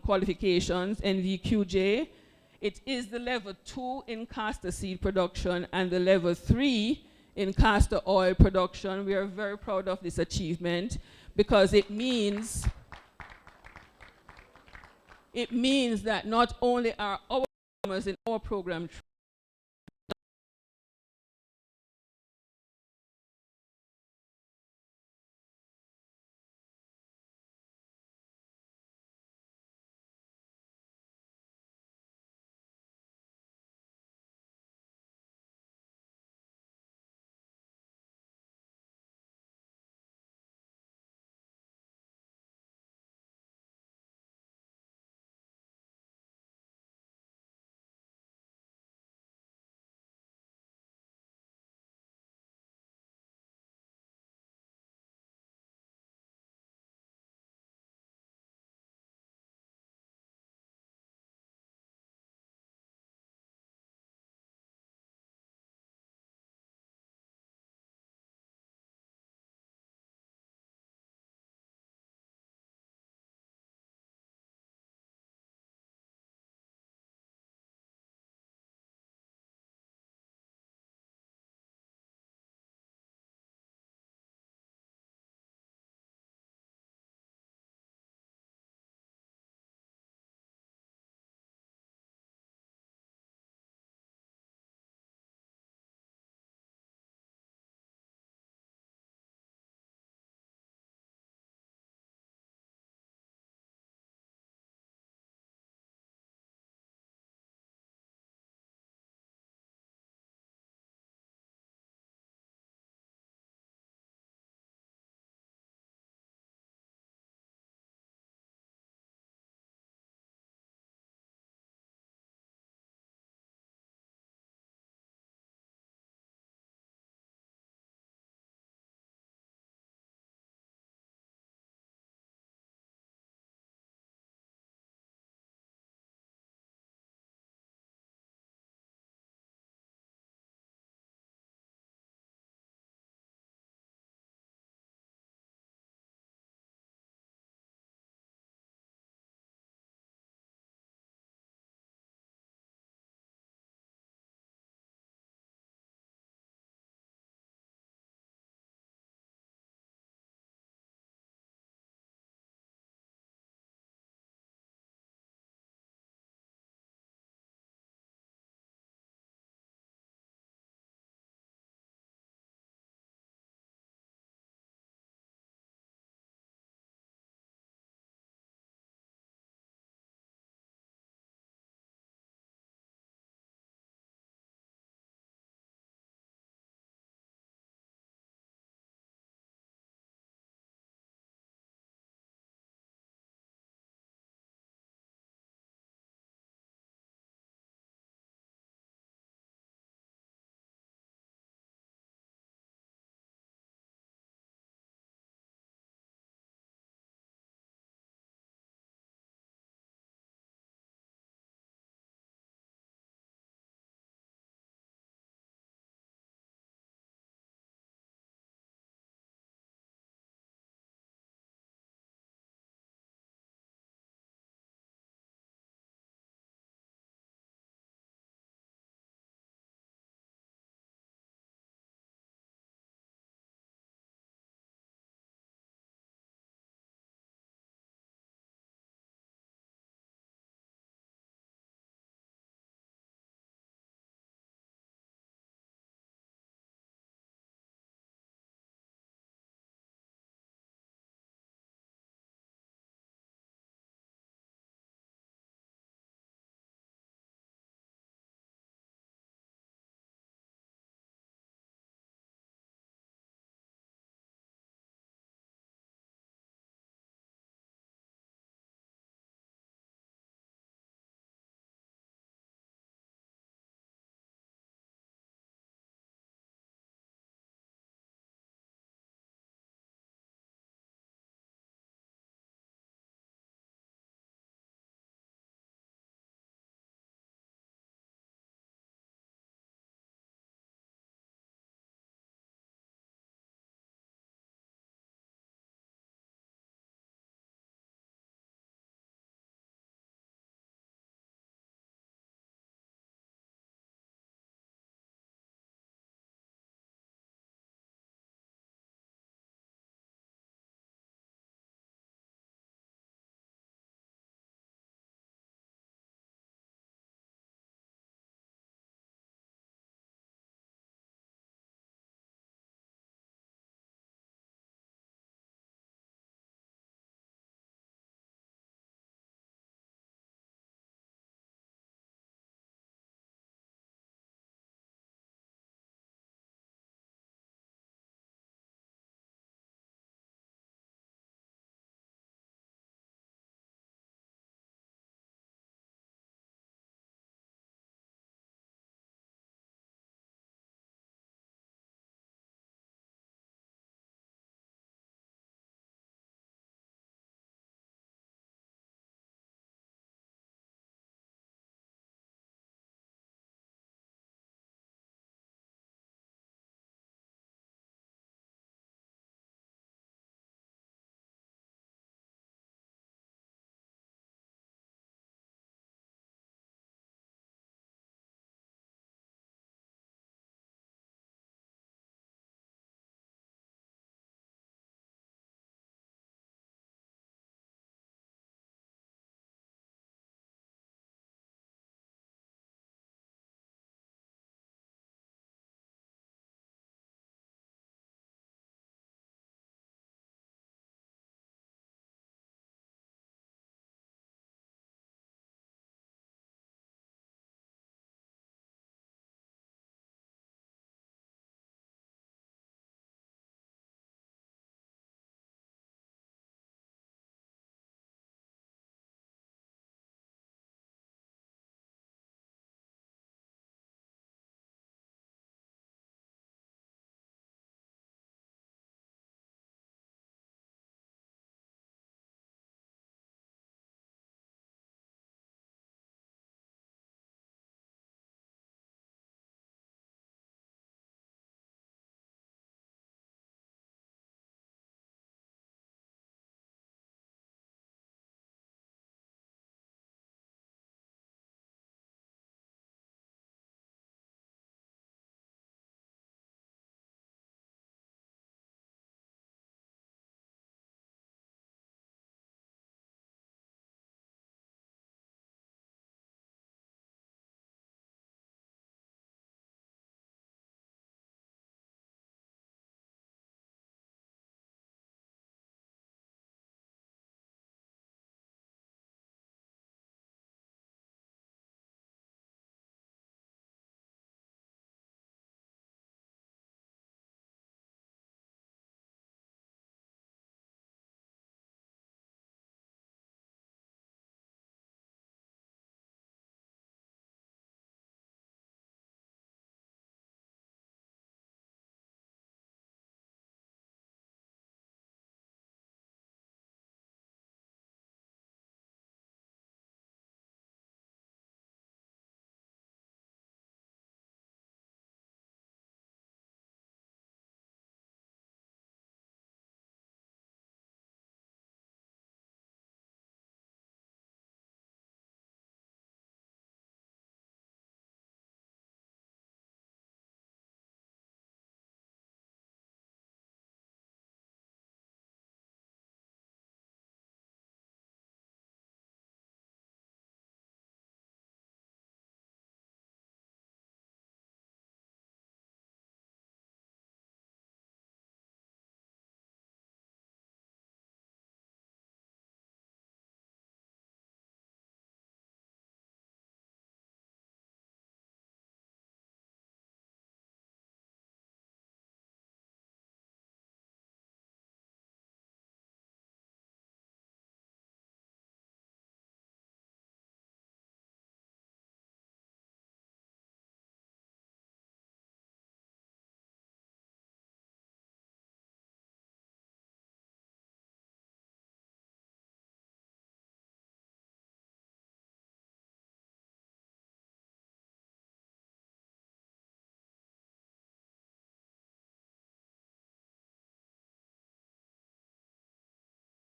qualifications, NVQJ. It is the level 2 in castor seed production and the level 3 in castor oil production. We are very proud of this achievement because it means that not only are our farmers in our program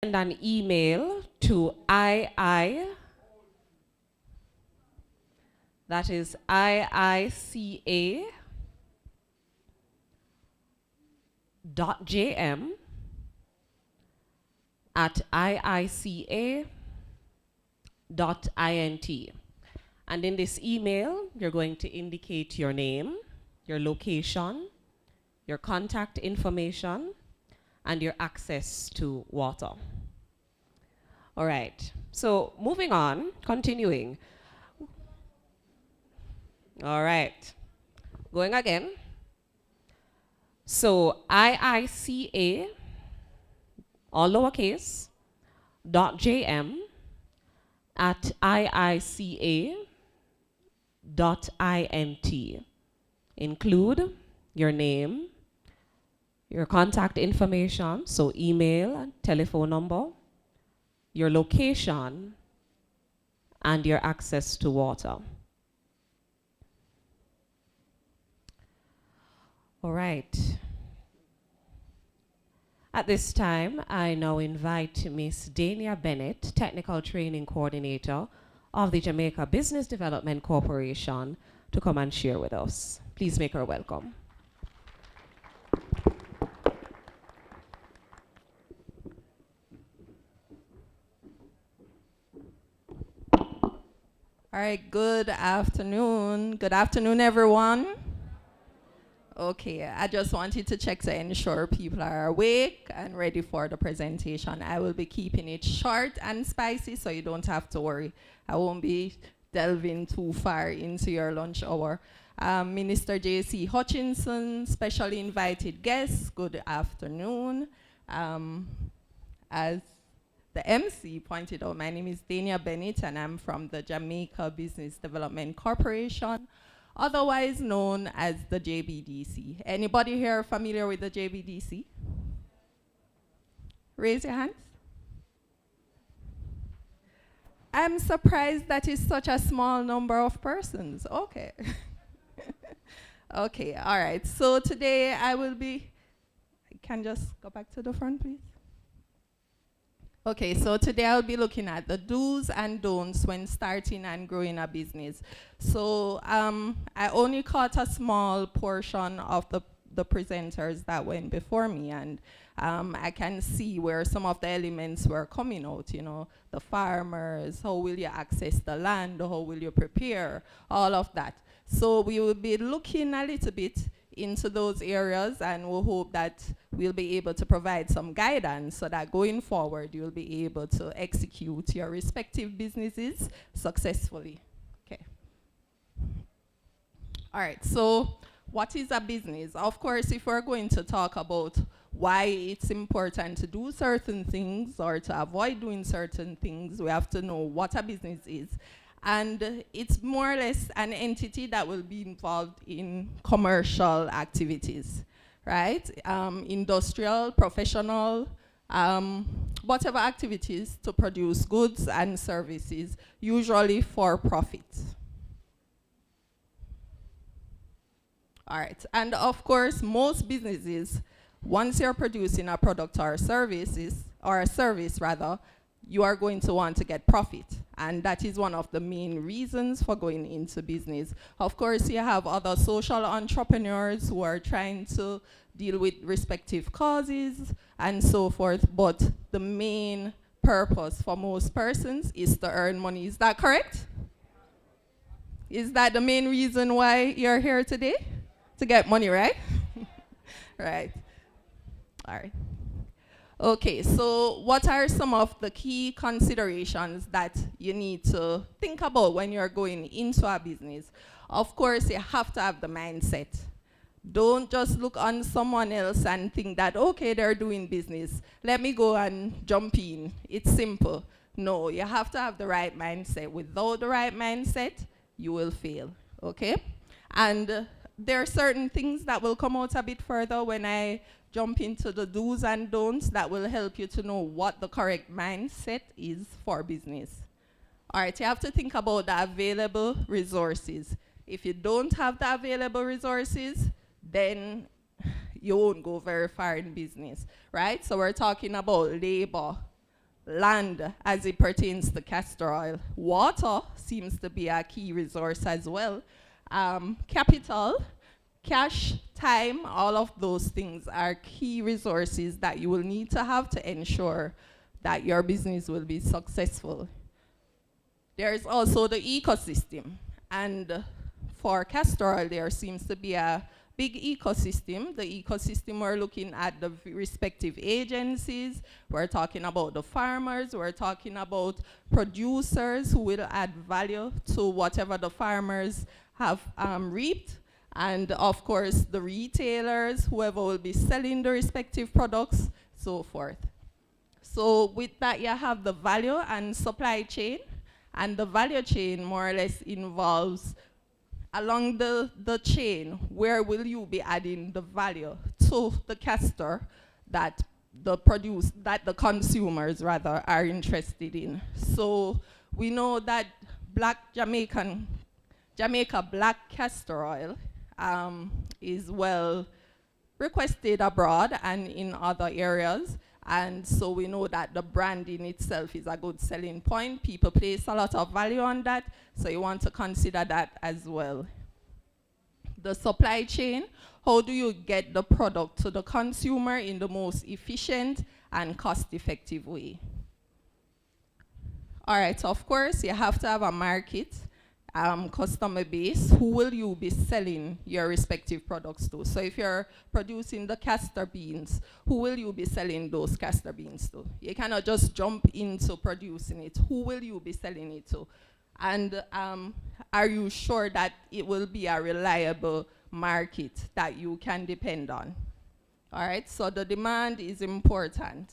send an email to that is iica.jm at iica.int. And in this email, you're going to indicate your name, your location, your contact information, and your access to water. All right, so moving on, continuing. All right, going again. So IICA, all lowercase, .jm at iica.int. Include your name, your contact information, so email, telephone number, your location, and your access to water. All right. At this time, I now invite Miss Dania Bennett, Technical Training Coordinator of the Jamaica Business Development Corporation, to come and share with us. Please make her welcome. All right, good afternoon. Good afternoon, everyone. Okay, I just wanted to check to ensure people are awake and ready for the presentation. I will be keeping it short and spicy, so you don't have to worry. I won't be delving too far into your lunch hour. Minister J.C. Hutchinson, specially invited guests, good afternoon. As the MC pointed out, my name is Dania Bennett, and I'm from the Jamaica Business Development Corporation, otherwise known as the JBDC. Anybody here familiar with the JBDC? Raise your hands. I'm surprised that is such a small number of persons. Okay. Okay, all right. So today I will be, can just go back to the front, please? Okay, so today I'll be looking at the do's and don'ts when starting and growing a business. So I only caught a small portion of the presenters that went before me, and I can see where some of the elements were coming out, you know, the farmers, how will you access the land, how will you prepare, all of that. So we will be looking a little bit into those areas, and we'll hope that we'll be able to provide some guidance so that going forward you'll be able to execute your respective businesses successfully. Okay. All right, so what is a business? Of course, if we're going to talk about why it's important to do certain things or to avoid doing certain things, we have to know what a business is. And it's more or less an entity that will be involved in commercial activities, right? Industrial, professional, whatever activities to produce goods and services, usually for profit. All right, and of course, most businesses, once you're producing a product or services, or a service rather, you are going to want to get profit. And that is one of the main reasons for going into business. Of course, you have other social entrepreneurs who are trying to deal with respective causes and so forth, but the main purpose for most persons is to earn money. Is that correct? Is that the main reason why you're here today? To get money, right? Right. All right. Okay, so what are some of the key considerations that you need to think about when you're going into a business? Of course, you have to have the mindset. Don't just look on someone else and think that, okay, they're doing business, let me go and jump in. It's simple. No, you have to have the right mindset. Without the right mindset, you will fail, okay? And there are certain things that will come out a bit further when I jump into the do's and don'ts that will help you to know what the correct mindset is for business. All right, you have to think about the available resources. If you don't have the available resources, then you won't go very far in business, right? So we're talking about labor, land as it pertains to castor oil. Water seems to be a key resource as well. Capital, cash, time, all of those things are key resources that you will need to have to ensure that your business will be successful. There is also the ecosystem, and for castor oil there seems to be a big ecosystem. The ecosystem, we're looking at the respective agencies, we're talking about the farmers, we're talking about producers who will add value to whatever the farmers have reaped, and of course the retailers, whoever will be selling the respective products, so forth. So with that, you have the value and supply chain, and the value chain more or less involves along the chain, where will you be adding the value to the castor that the consumers rather are interested in. So we know that Jamaica black castor oil is well requested abroad and in other areas. And so we know that the branding itself is a good selling point. People place a lot of value on that, so you want to consider that as well. The supply chain, how do you get the product to the consumer in the most efficient and cost-effective way? All right, so of course, you have to have a market, customer base. Who will you be selling your respective products to? So if you're producing the castor beans, who will you be selling those castor beans to? You cannot just jump into producing it. Who will you be selling it to? And are you sure that it will be a reliable market that you can depend on? All right, so the demand is important.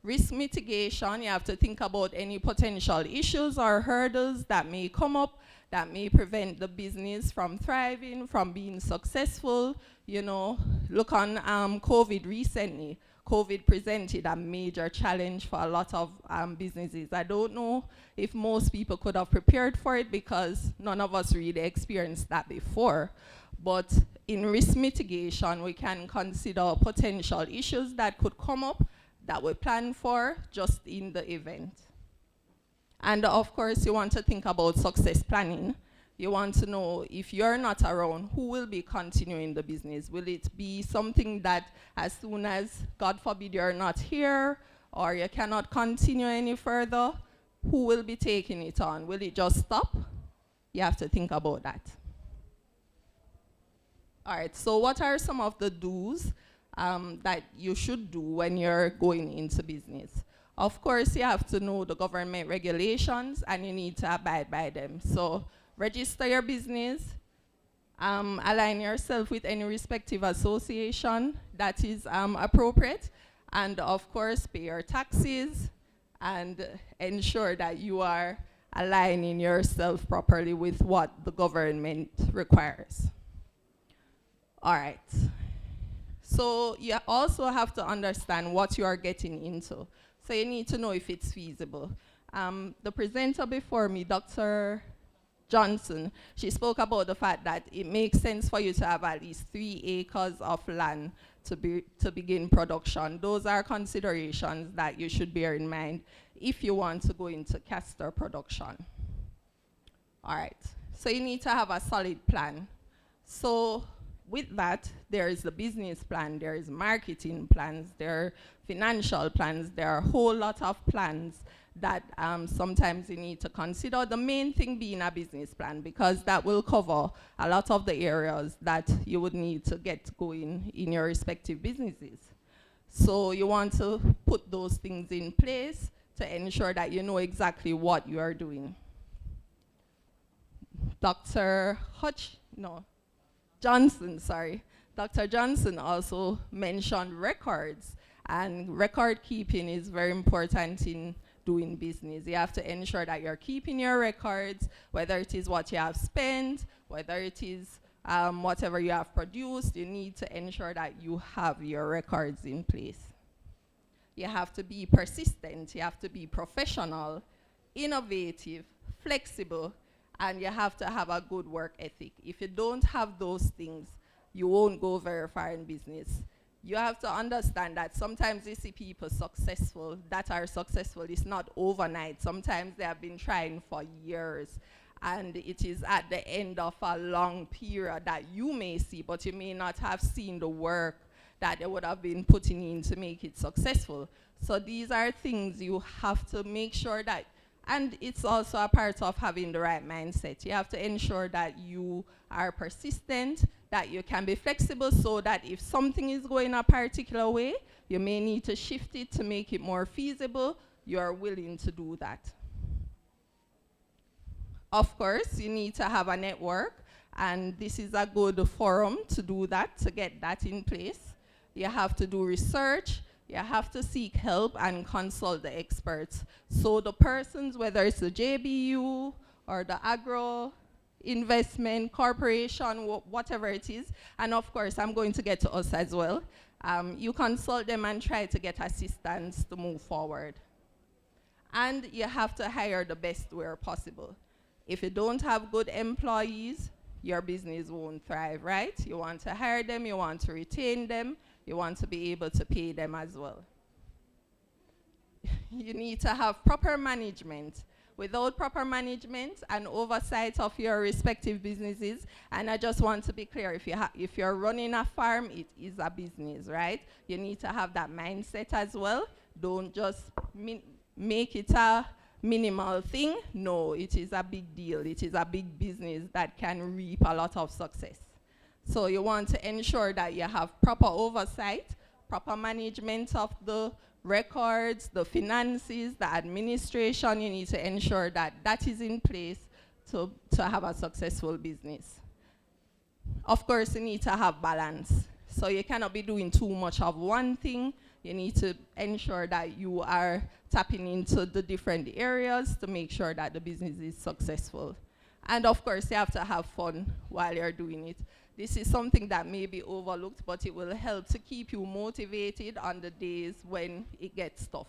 Risk mitigation, you have to think about any potential issues or hurdles that may come up that may prevent the business from thriving, from being successful. You know, look on COVID recently. COVID presented a major challenge for a lot of businesses. I don't know if most people could have prepared for it because none of us really experienced that before. But in risk mitigation, we can consider potential issues that could come up that we plan for just in the event. And of course, you want to think about success planning. You want to know, if you're not around, who will be continuing the business? Will it be something that as soon as, God forbid, you're not here or you cannot continue any further, who will be taking it on? Will it just stop? You have to think about that. All right, so what are some of the do's that you should do when you're going into business? Of course, you have to know the government regulations and you need to abide by them. So register your business, align yourself with any respective association that is appropriate, and of course pay your taxes and ensure that you are aligning yourself properly with what the government requires. All right. So you also have to understand what you are getting into. So you need to know if it's feasible. The presenter before me, Dr. Johnson, she spoke about the fact that it makes sense for you to have at least 3 acres of land to begin production. Those are considerations that you should bear in mind if you want to go into castor production. All right, so you need to have a solid plan. So with that, there is the business plan, there is marketing plans, there are financial plans, there are a whole lot of plans that sometimes you need to consider. The main thing being a business plan, because that will cover a lot of the areas that you would need to get going in your respective businesses. So you want to put those things in place to ensure that you know exactly what you are doing. Dr. Johnson, sorry. Dr. Johnson also mentioned records, and record keeping is very important in doing business. You have to ensure that you're keeping your records, whether it is what you have spent, whether it is whatever you have produced. You need to ensure that you have your records in place. You have to be persistent, you have to be professional, innovative, flexible, and you have to have a good work ethic. If you don't have those things, you won't go very far in business. you have to understand that sometimes you see people successful, that are successful. It's not overnight. Sometimes they have been trying for years. And it is at the end of a long period that you may see, but you may not have seen the work that they would have been putting in to make it successful. So these are things you have to make sure that, and it's also a part of having the right mindset. You have to ensure that you are persistent, that you can be flexible, so that if something is going a particular way, you may need to shift it to make it more feasible. You're willing to do that. Of course, you need to have a network, and this is a good forum to do that, to get that in place. You have to do research, you have to seek help and consult the experts. So the persons, whether it's the JBU or the agro investment corporation, whatever it is, and of course I'm going to get to us as well, you consult them and try to get assistance to move forward. And you have to hire the best where possible. If you don't have good employees, your business won't thrive, right? You want to hire them, you want to retain them, you want to be able to pay them as well. You need to have proper management. Without proper management and oversight of your respective businesses, and I just want to be clear, if you're running a farm, it is a business, right? You need to have that mindset as well. Don't just make it a minimal thing. No, it is a big deal. It is a big business that can reap a lot of success. So you want to ensure that you have proper oversight, proper management of the records, the finances, the administration. You need to ensure that that is in place to have a successful business. Of course, you need to have balance. So you cannot be doing too much of one thing. You need to ensure that you are tapping into the different areas to make sure that the business is successful. And of course, you have to have fun while you're doing it. This is something that may be overlooked, but it will help to keep you motivated on the days when it gets tough.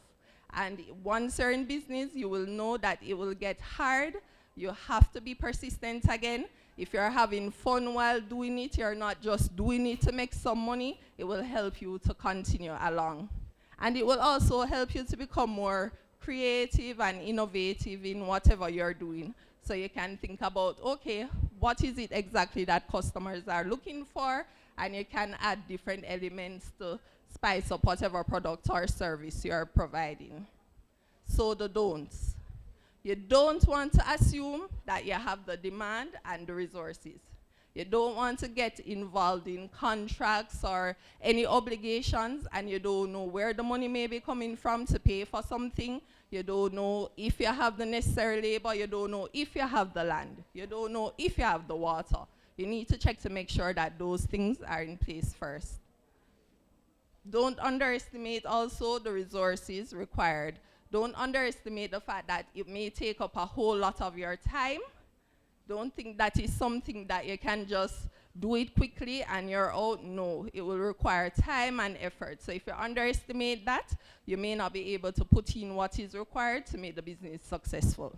And once you're in business, you will know that it will get hard. You have to be persistent again. If you're having fun while doing it, you're not just doing it to make some money, it will help you to continue along. And it will also help you to become more creative and innovative in whatever you're doing. So you can think about, okay, what is it exactly that customers are looking for? And you can add different elements to spice up whatever product or service you're providing. So the don'ts. You don't want to assume that you have the demand and the resources. You don't want to get involved in contracts or any obligations, and you don't know where the money may be coming from to pay for something. You don't know if you have the necessary labor. You don't know if you have the land. You don't know if you have the water. You need to check to make sure that those things are in place first. Don't underestimate also the resources required. Don't underestimate the fact that it may take up a whole lot of your time. Don't think that is something that you can just do it quickly and you're out. No, it will require time and effort. So if you underestimate that, you may not be able to put in what is required to make the business successful.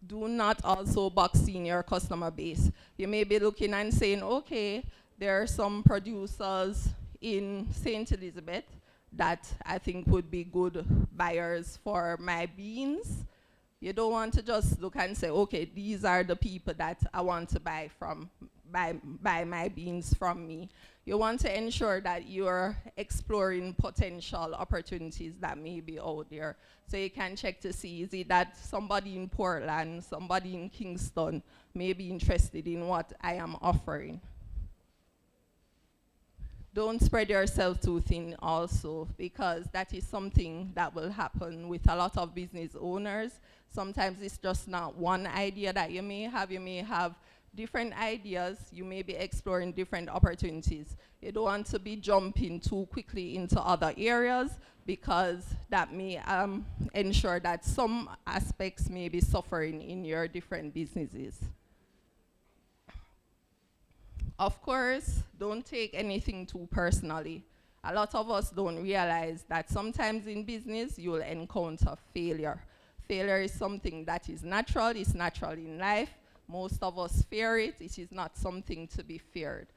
Do not also box in your customer base. You may be looking and saying, okay, there are some producers in St. Elizabeth that I think would be good buyers for my beans. You don't want to just look and say, okay, these are the people that I want to buy my beans from me. You want to ensure that you're exploring potential opportunities that may be out there. So you can check to see, is it that somebody in Portland, somebody in Kingston may be interested in what I am offering. Don't spread yourself too thin also, because that is something that will happen with a lot of business owners. Sometimes it's just not one idea that you may have. You may have different ideas. You may be exploring different opportunities. You don't want to be jumping too quickly into other areas, because that may ensure that some aspects may be suffering in your different businesses. Of course, don't take anything too personally. A lot of us don't realize that sometimes in business, you'll encounter failure. Failure is something that is natural. It's natural in life. Most of us fear it. It is not something to be feared.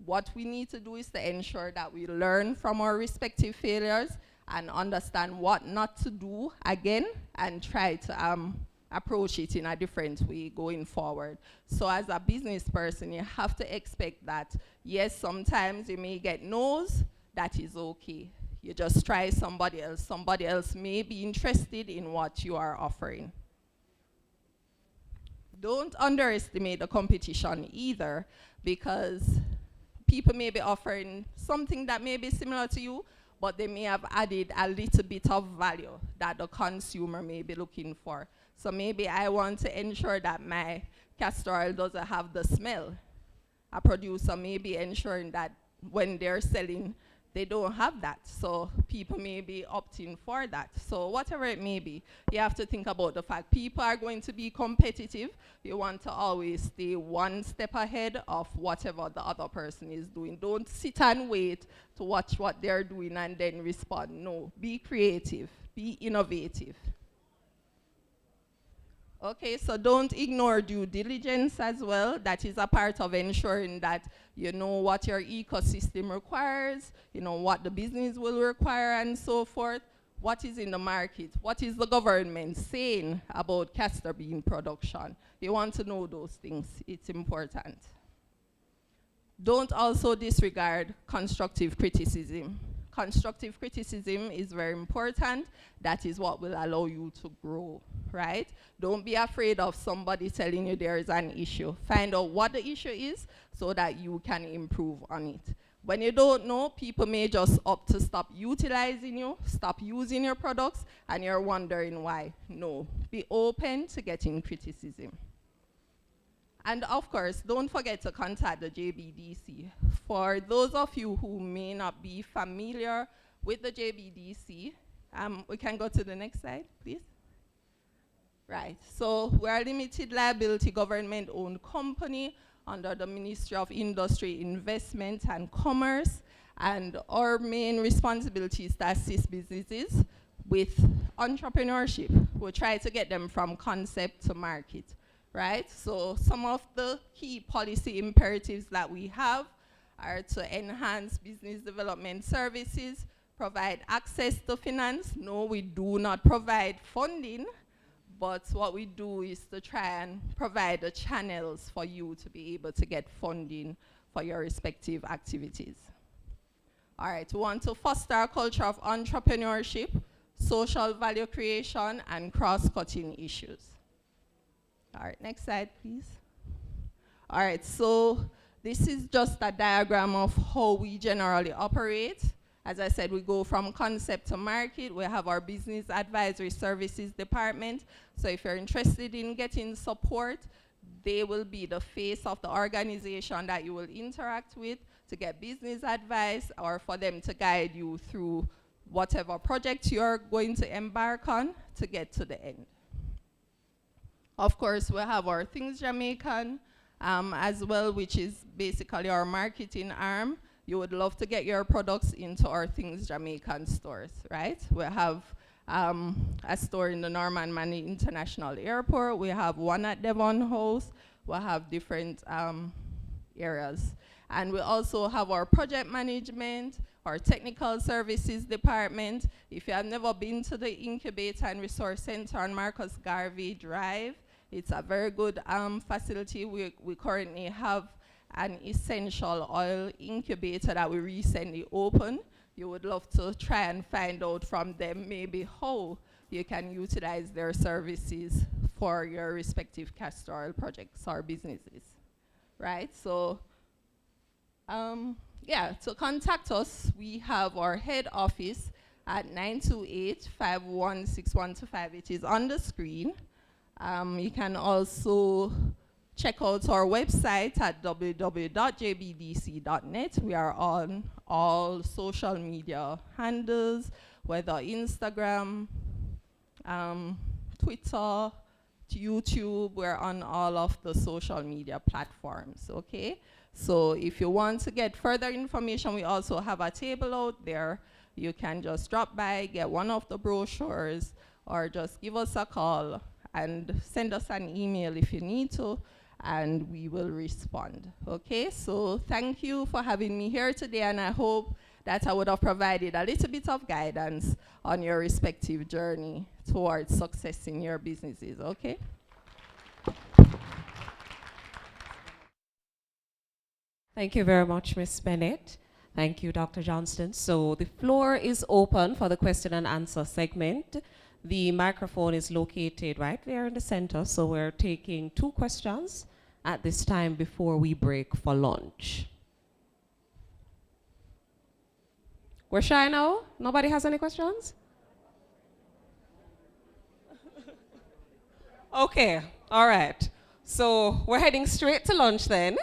What we need to do is to ensure that we learn from our respective failures and understand what not to do again and try to approach it in a different way going forward. So as a business person, you have to expect that, yes, sometimes you may get no's, that is okay. You just try somebody else. Somebody else may be interested in what you are offering. Don't underestimate the competition either, because people may be offering something that may be similar to you, but they may have added a little bit of value that the consumer may be looking for. So maybe I want to ensure that my castor oil doesn't have the smell. A producer may be ensuring that when they're selling, they don't have that. So people may be opting for that. So whatever it may be, you have to think about the fact people are going to be competitive. You want to always stay one step ahead of whatever the other person is doing. Don't sit and wait to watch what they're doing and then respond. No, be creative, be innovative. Okay, so don't ignore due diligence as well. That is a part of ensuring that you know what your ecosystem requires, you know what the business will require and so forth. What is in the market? What is the government saying about castor bean production? You want to know those things. It's important. Don't also disregard constructive criticism. Constructive criticism is very important. That is what will allow you to grow, right? Don't be afraid of somebody telling you there is an issue. Find out what the issue is so that you can improve on it. When you don't know, people may just opt to stop utilizing you, stop using your products, and you're wondering why. No, be open to getting criticism. And of course, don't forget to contact the JBDC. For those of you who may not be familiar with the JBDC, we can go to the next slide, please. Right, so we're a limited liability government-owned company under the Ministry of Industry, Investment and Commerce, and our main responsibility is to assist businesses with entrepreneurship. We try to get them from concept to market. Right? So some of the key policy imperatives that we have are to enhance business development services, provide access to finance. No, we do not provide funding, but what we do is to try and provide the channels for you to be able to get funding for your respective activities. All right, we want to foster a culture of entrepreneurship, social value creation, and cross-cutting issues. All right, next slide, please. All right, so this is just a diagram of how we generally operate. As I said, we go from concept to market. We have our business advisory services department. So if you're interested in getting support, they will be the face of the organization that you will interact with to get business advice or for them to guide you through whatever project you're going to embark on to get to the end. Of course, we have our Things Jamaican as well, which is basically our marketing arm. You would love to get your products into our Things Jamaican stores, right? We have a store in the Norman Manley International Airport. We have one at Devon House. We have different areas. And we also have our project management, our technical services department. If you have never been to the Incubator and Resource Center on Marcus Garvey Drive, it's a very good facility. We currently have an essential oil incubator that we recently opened. You would love to try and find out from them maybe how you can utilize their services for your respective castor oil projects or businesses, right? So, yeah, to contact us, we have our head office at 928-516-125. It is on the screen. You can also check out our website at www.jbdc.net. We are on all social media handles, whether Instagram, Twitter, YouTube. We're on all of the social media platforms, okay? So if you want to get further information, we also have a table out there. You can just drop by, get one of the brochures, or just give us a call and send us an email if you need to. and we will respond. Okay, so thank you for having me here today, and I hope that I would have provided a little bit of guidance on your respective journey towards success in your businesses. Okay. Thank you very much, Ms. Bennett. Thank you, Dr. Johnston. So the floor is open for the question and answer segment. The microphone is located right there in the center, so we're taking 2 questions at this time before we break for lunch. We're shy now? Nobody has any questions? Okay, all right. So we're heading straight to lunch then.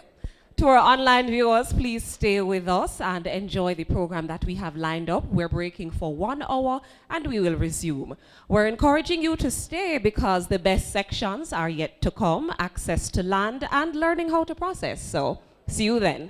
To our online viewers, please stay with us and enjoy the program that we have lined up. We're breaking for 1 hour and we will resume. We're encouraging you to stay because the best sections are yet to come, access to land and learning how to process. So see you then.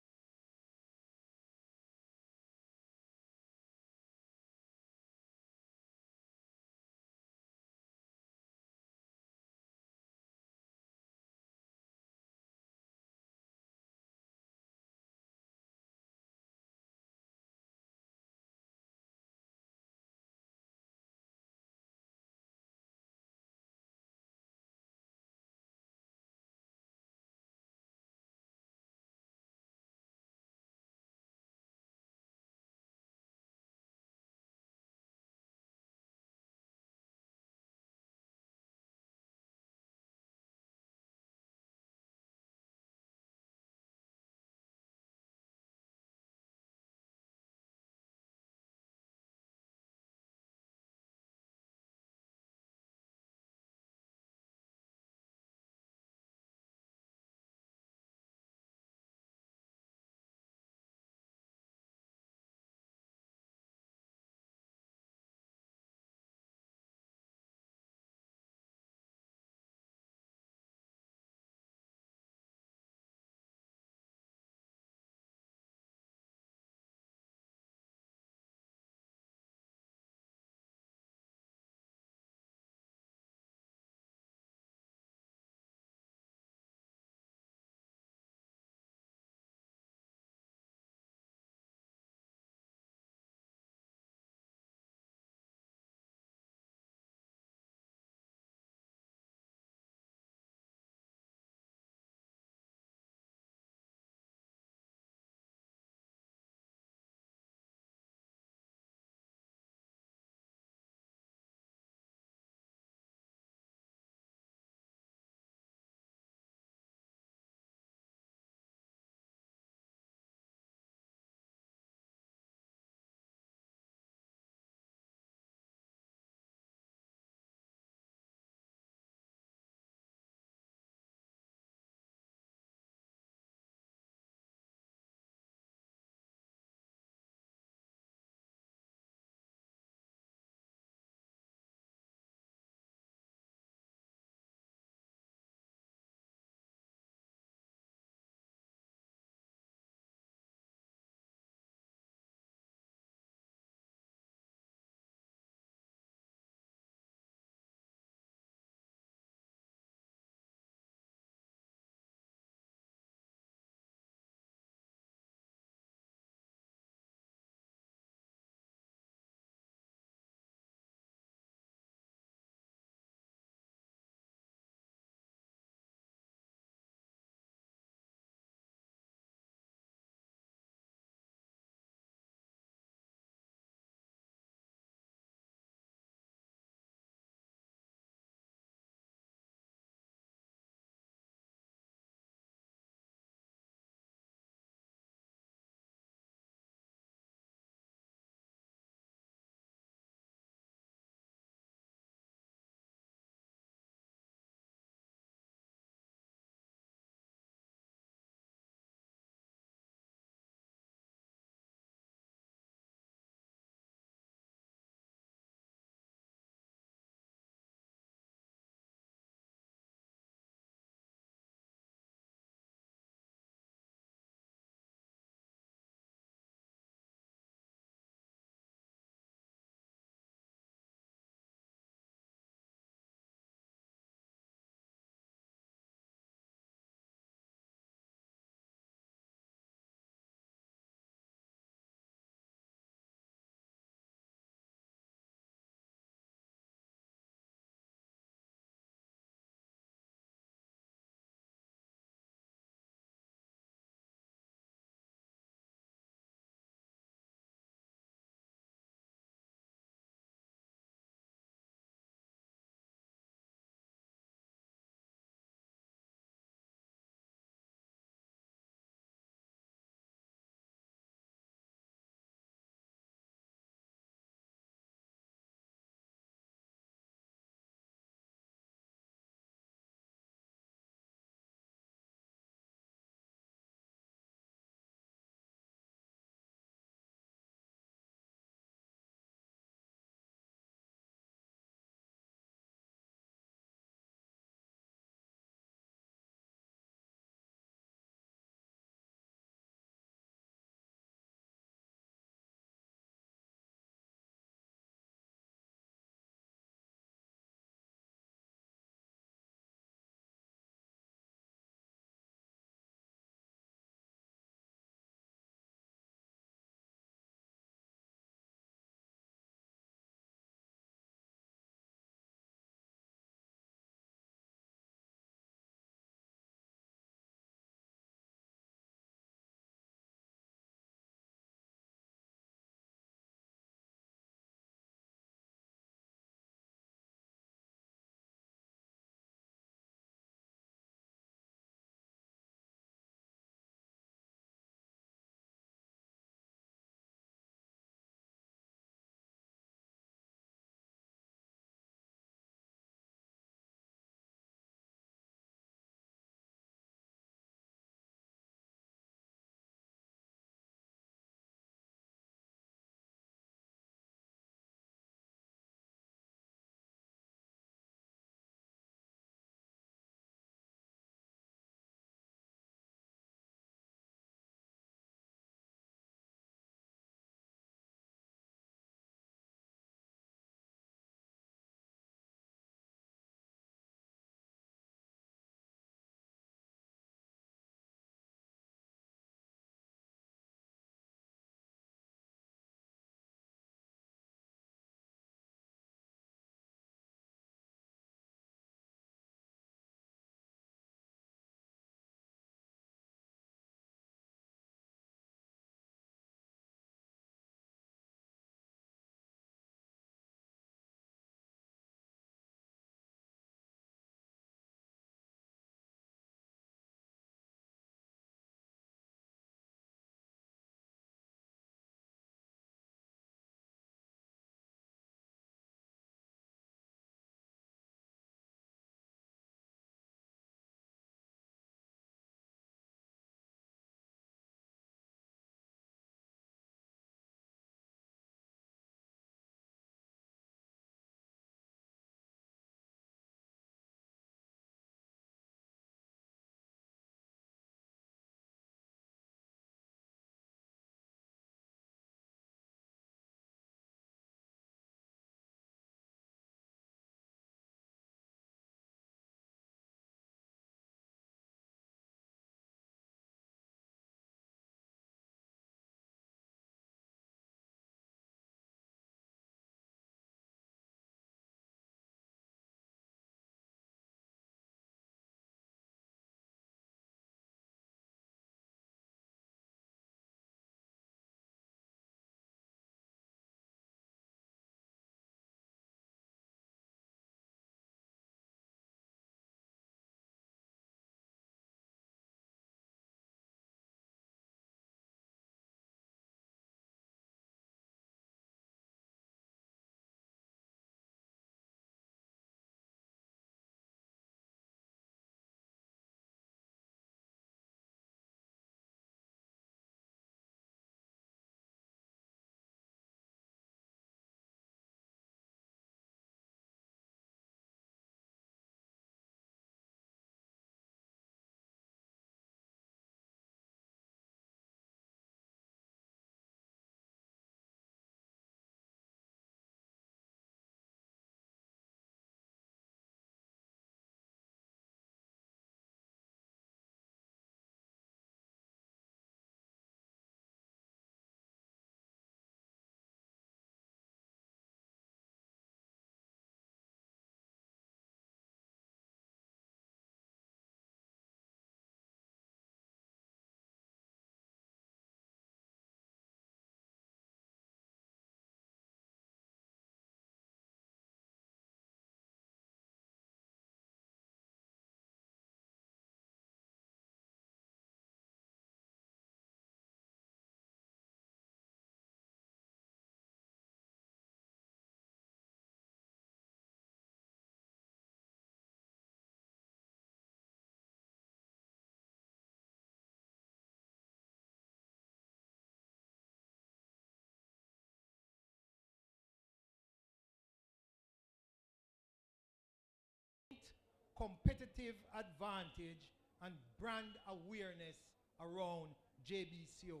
competitive advantage and brand awareness around JBCO.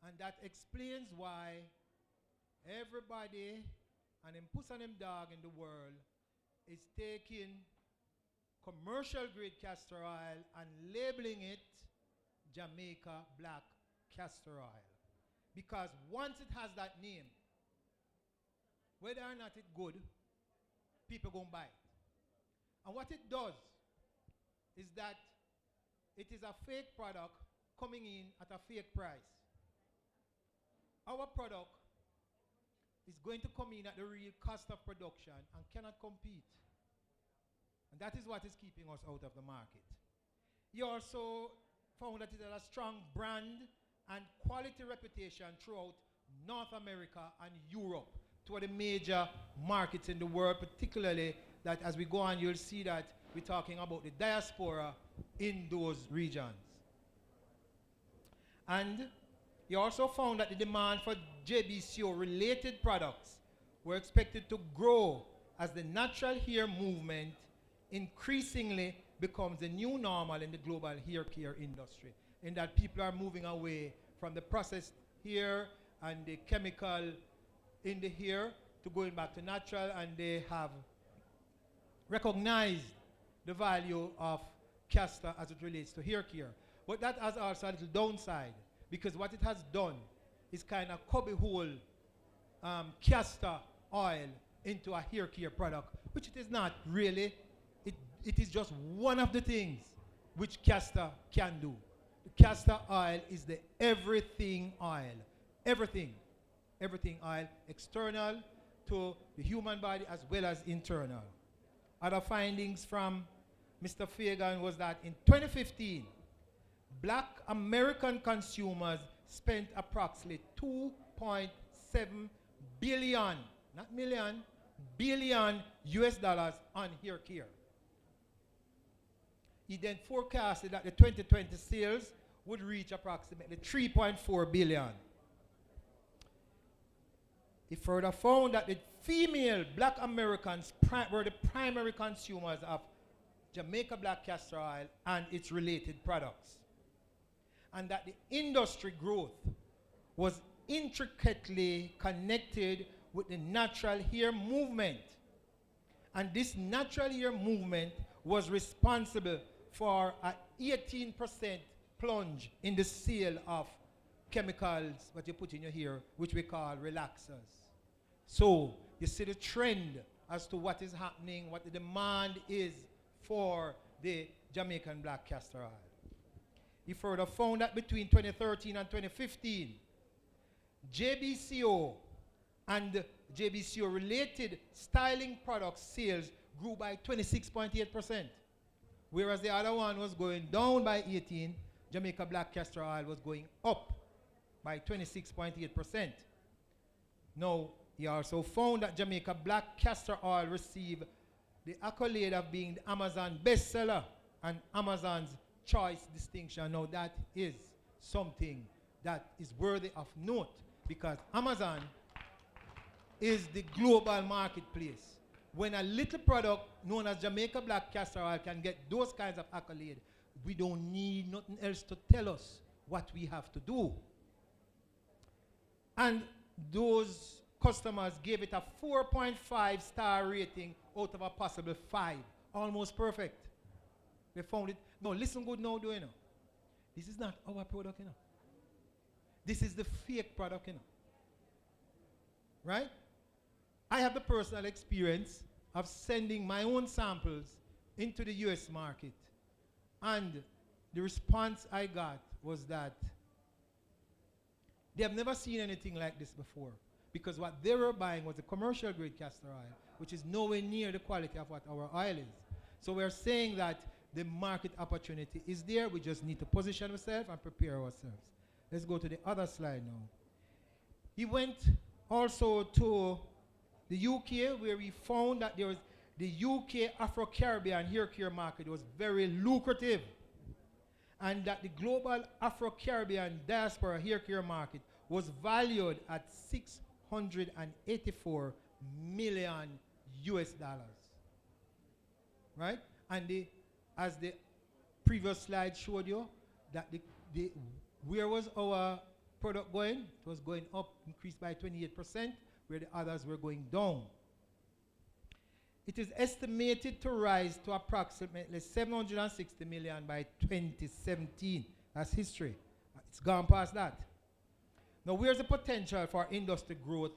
And that explains why everybody and them puss and them dog in the world is taking commercial grade castor oil and labeling it Jamaica Black Castor Oil. Because once it has that name, whether or not it's good, people go and buy it. And what it does is that it is a fake product coming in at a fake price. Our product is going to come in at the real cost of production and cannot compete. And that is what is keeping us out of the market. He also found that it has a strong brand and quality reputation throughout North America and Europe, two of the major markets in the world, particularly that as we go on, you'll see that we're talking about the diaspora in those regions. And he also found that the demand for JBCO related products were expected to grow as the natural hair movement increasingly becomes the new normal in the global hair care industry, in that people are moving away from the processed hair and the chemical in the hair to going back to natural, and they have recognized the value of castor as it relates to hair care. But that has also a little downside, because what it has done is kind of cubbyhole castor oil into a hair care product, which it is not really. It is just one of the things which castor can do. The castor oil is the everything oil. Everything oil, external to the human body as well as internal. Other findings from Mr. Fagan was that in 2015, Black American consumers spent approximately 2.7 billion, not million, billion US dollars on hair care. He then forecasted that the 2020 sales would reach approximately 3.4 billion. He further found that the female Black Americans were the primary consumers of Jamaica Black Castor Oil and its related products, and that the industry growth was intricately connected with the natural hair movement. And this natural hair movement was responsible for an 18% plunge in the sale of chemicals, what you put in your hair, which we call relaxers. So you see the trend as to what is happening, what the demand is for the Jamaican Black Castor Oil. He further found that between 2013 and 2015, JBCO and JBCO related styling product sales grew by 26.8%. Whereas the other one was going down by 18, Jamaica Black Castor Oil was going up by 26.8%. Now, he also found that Jamaica Black Castor Oil received the accolade of being the Amazon bestseller and Amazon's choice distinction. Now, that is something that is worthy of note, because Amazon is the global marketplace. When a little product known as Jamaica Black Castor Oil can get those kinds of accolade, we don't need nothing else to tell us what we have to do. And those customers gave it a 4.5 star rating out of a possible 5. Almost perfect. They found it. No, listen good now, do you know? This is not our product, you know. This is the fake product, you know. Right? I have the personal experience of sending my own samples into the US market. And the response I got was that they have never seen anything like this before, because what they were buying was a commercial grade castor oil, which is nowhere near the quality of what our oil is. So we're saying that the market opportunity is there. We just need to position ourselves and prepare ourselves. Let's go to the other slide now. He went also to the UK, where we found that there was the UK Afro-Caribbean hair care market was very lucrative, and that the global Afro-Caribbean diaspora hair care market was valued at 684 million US dollars. Right? And as the previous slide showed you, that where was our product going? It was going up, increased by 28%, where the others were going down. It is estimated to rise to approximately 760 million by 2017. That's history. It's gone past that. Now, where's the potential for industry growth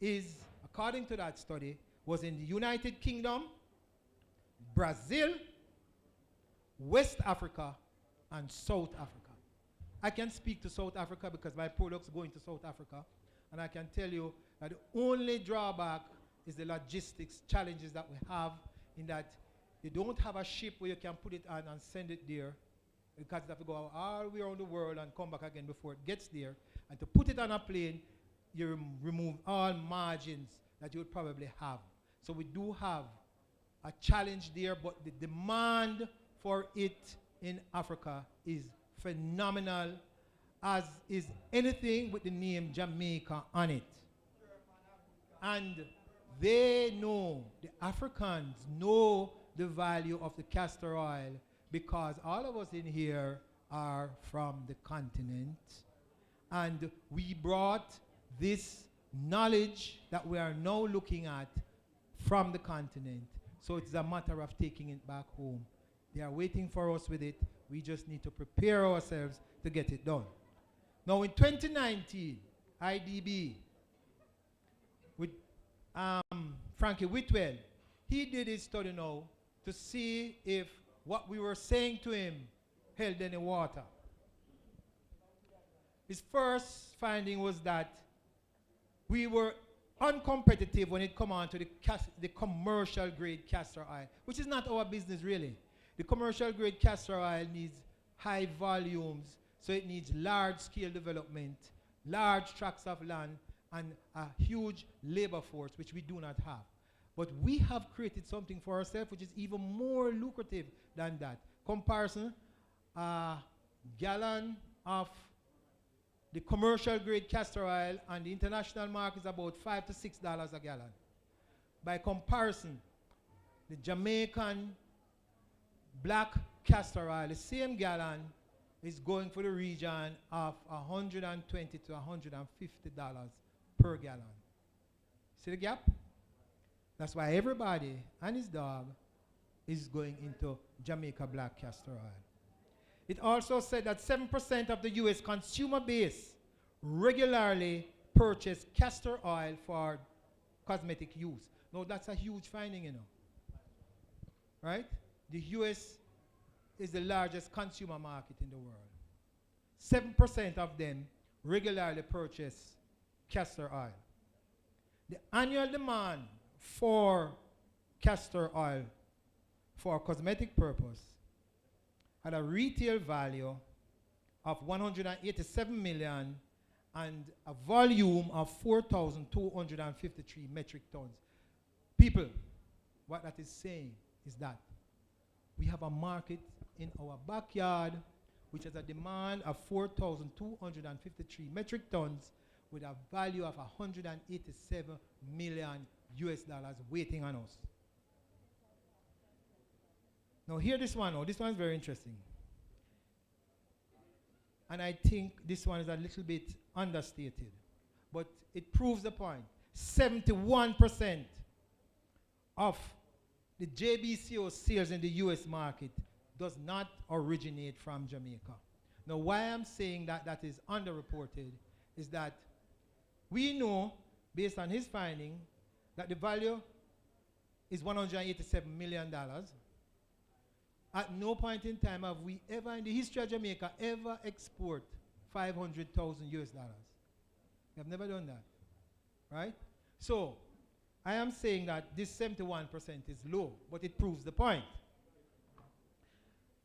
is, according to that study, was in the United Kingdom, Brazil, West Africa, and South Africa. I can speak to South Africa because my products go into South Africa, and I can tell you that the only drawback is the logistics challenges that we have, in that you don't have a ship where you can put it on and send it there, because you have to go all the way around the world and come back again before it gets there. And to put it on a plane, you remove all margins that you would probably have. So we do have a challenge there, but the demand for it in Africa is phenomenal, as is anything with the name Jamaica on it. And they know, the Africans know the value of the castor oil, because all of us in here are from the continent. And we brought this knowledge that we are now looking at from the continent. So it's a matter of taking it back home. They are waiting for us with it. We just need to prepare ourselves to get it done. Now in 2019, IDB, with Frankie Whitwell, he did his study now to see if what we were saying to him held any water. His first finding was that we were uncompetitive when it come on to the commercial grade castor oil, which is not our business really. The commercial grade castor oil needs high volumes, so it needs large scale development, large tracts of land, and a huge labor force, which we do not have. But we have created something for ourselves which is even more lucrative than that. Comparison, a gallon of the commercial grade castor oil on the international market is about $5 to $6 a gallon. By comparison, the Jamaican black castor oil, the same gallon, is going for the region of $120 to $150 per gallon. See the gap? That's why everybody and his dog is going into Jamaica black castor oil. It also said that 7% of the US consumer base regularly purchase castor oil for cosmetic use. Now that's a huge finding, you know. Right? The US is the largest consumer market in the world. 7% of them regularly purchase castor oil. The annual demand for castor oil for cosmetic purpose had a retail value of 187 million and a volume of 4,253 metric tons. People, what that is saying is that we have a market in our backyard which has a demand of 4,253 metric tons with a value of 187 million US dollars waiting on us. Now hear this one. Oh, this one is very interesting. And I think this one is a little bit understated, but it proves the point. 71% of the JBCO sales in the US market does not originate from Jamaica. Now why I'm saying that that is underreported is that we know, based on his finding, that the value is $187 million. At no point in time have we ever, in the history of Jamaica, ever export 500,000 US dollars. We have never done that, right? So, I am saying that this 71% is low, but it proves the point.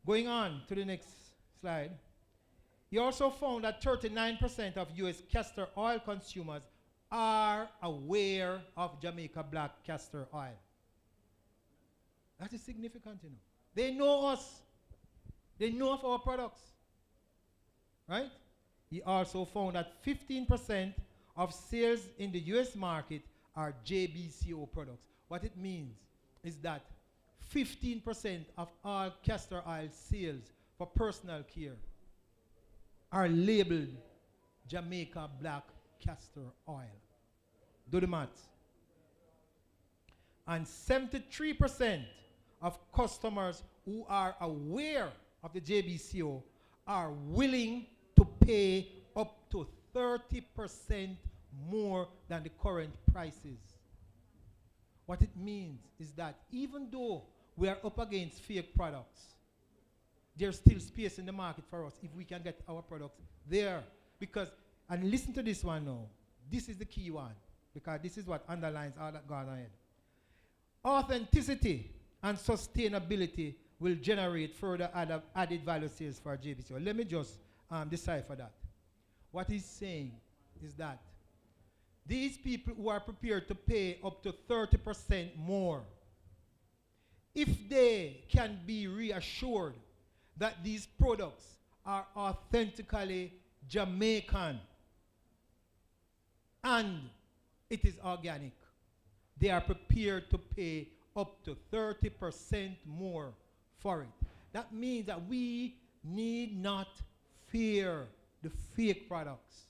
Going on to the next slide. He also found that 39% of US castor oil consumers are aware of Jamaica black castor oil. That is significant, you know. They know us. They know of our products. Right? He also found that 15% of sales in the US market are JBCO products. What it means is that 15% of all castor oil sales for personal care are labeled Jamaica Black Castor Oil. Do the math. And 73% of customers who are aware of the JBCO are willing to pay up to 30% more than the current prices. What it means is that even though we are up against fake products, there's still space in the market for us if we can get our products there. Because, and listen to this one now, this is the key one, because this is what underlines all that gone ahead. Authenticity and sustainability will generate further added value sales for JBCO. Let me just decipher that. What he's saying is that these people who are prepared to pay up to 30% more, if they can be reassured that these products are authentically Jamaican and it is organic, they are prepared to pay up to 30% more for it. That means that we need not fear the fake products.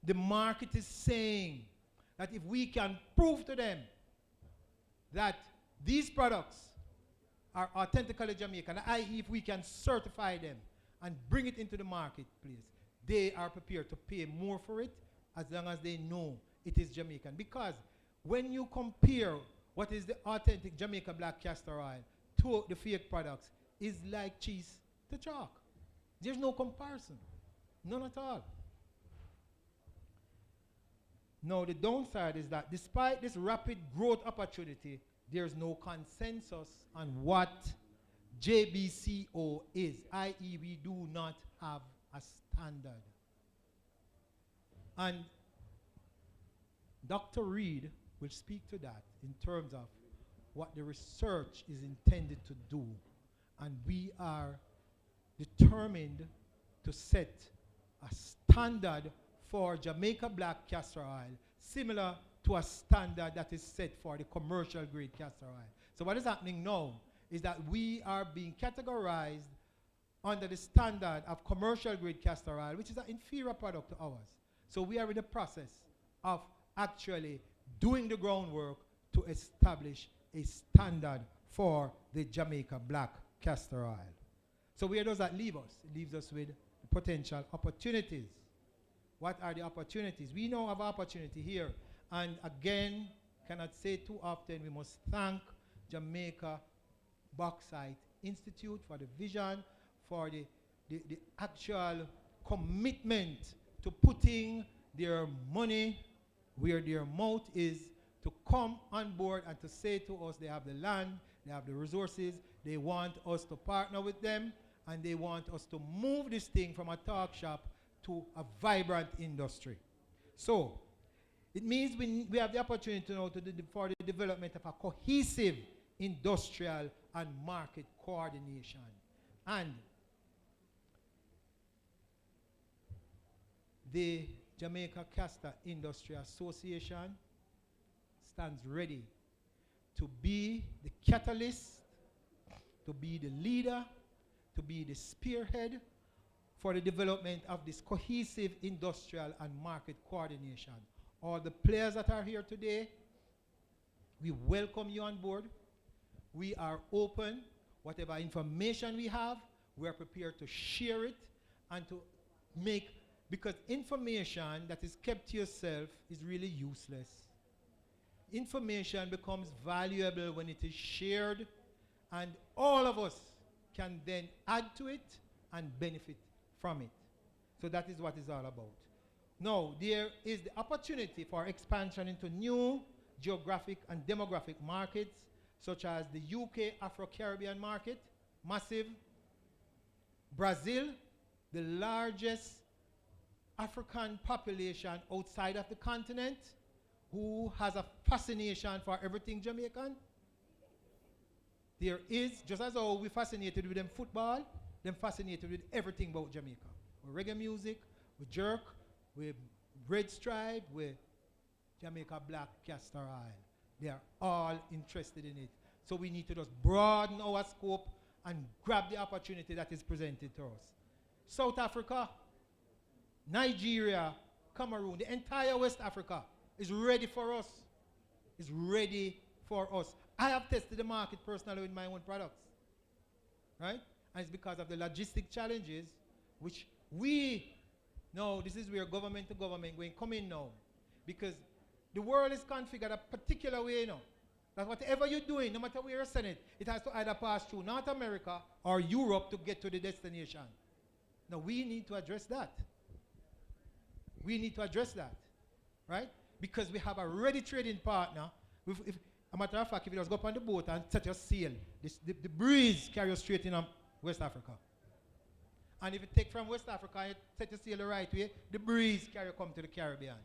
The market is saying that if we can prove to them that these products are authentically Jamaican, i.e. if we can certify them and bring it into the marketplace, they are prepared to pay more for it as long as they know it is Jamaican. Because when you compare what is the authentic Jamaica Black Castor Oil to the fake products, it's like cheese to chalk. There's no comparison. None at all. Now, the downside is that despite this rapid growth opportunity, there's no consensus on what JBCO is, i.e. we do not have a standard. And Dr. Reed will speak to that in terms of what the research is intended to do. And we are determined to set a standard for Jamaica Black Castor Oil, similar to a standard that is set for the commercial grade castor oil. So what is happening now is that we are being categorized under the standard of commercial grade castor oil, which is an inferior product to ours. So we are in the process of actually doing the groundwork to establish a standard for the Jamaica Black Castor Oil. So where does that leave us? It leaves us with potential opportunities. What are the opportunities? We now have opportunity here. And again, cannot say too often, we must thank Jamaica Bauxite Institute for the vision, for the actual commitment to putting their money where their mouth is, to come on board and to say to us they have the land, they have the resources, they want us to partner with them, and they want us to move this thing from a talk shop to a vibrant industry. So, it means we have the opportunity now for the development of a cohesive industrial and market coordination. And the Jamaica Castor Industry Association stands ready to be the catalyst, to be the leader, to be the spearhead for the development of this cohesive industrial and market coordination. All the players that are here today, we welcome you on board. We are open. Whatever information we have, we are prepared to share it and to make, because information that is kept to yourself is really useless. Information becomes valuable when it is shared, and all of us can then add to it and benefit from it. So that is what it's all about. Now, there is the opportunity for expansion into new geographic and demographic markets, such as the UK Afro-Caribbean market, massive. Brazil, the largest African population outside of the continent, who has a fascination for everything Jamaican. There is, just as how we fascinated with them football, them fascinated with everything about Jamaica. With reggae music, with jerk, with red stripe, with Jamaica Black Castor Oil. They are all interested in it. So we need to just broaden our scope and grab the opportunity that is presented to us. South Africa, Nigeria, Cameroon, the entire West Africa is ready for us. Is ready for us. I have tested the market personally with my own products. Right? And it's because of the logistic challenges which we know, this is where government to government going come in now. Because the world is configured a particular way now. That whatever you're doing, no matter where you're sending it, it has to either pass through North America or Europe to get to the destination. Now we need to address that. We need to address that. Right? Because we have a ready trading partner. If a matter of fact, if you just go up on the boat and set your sail, the breeze carry you straight in West Africa. And if you take from West Africa and you set your sail the right way, the breeze carry you come to the Caribbean.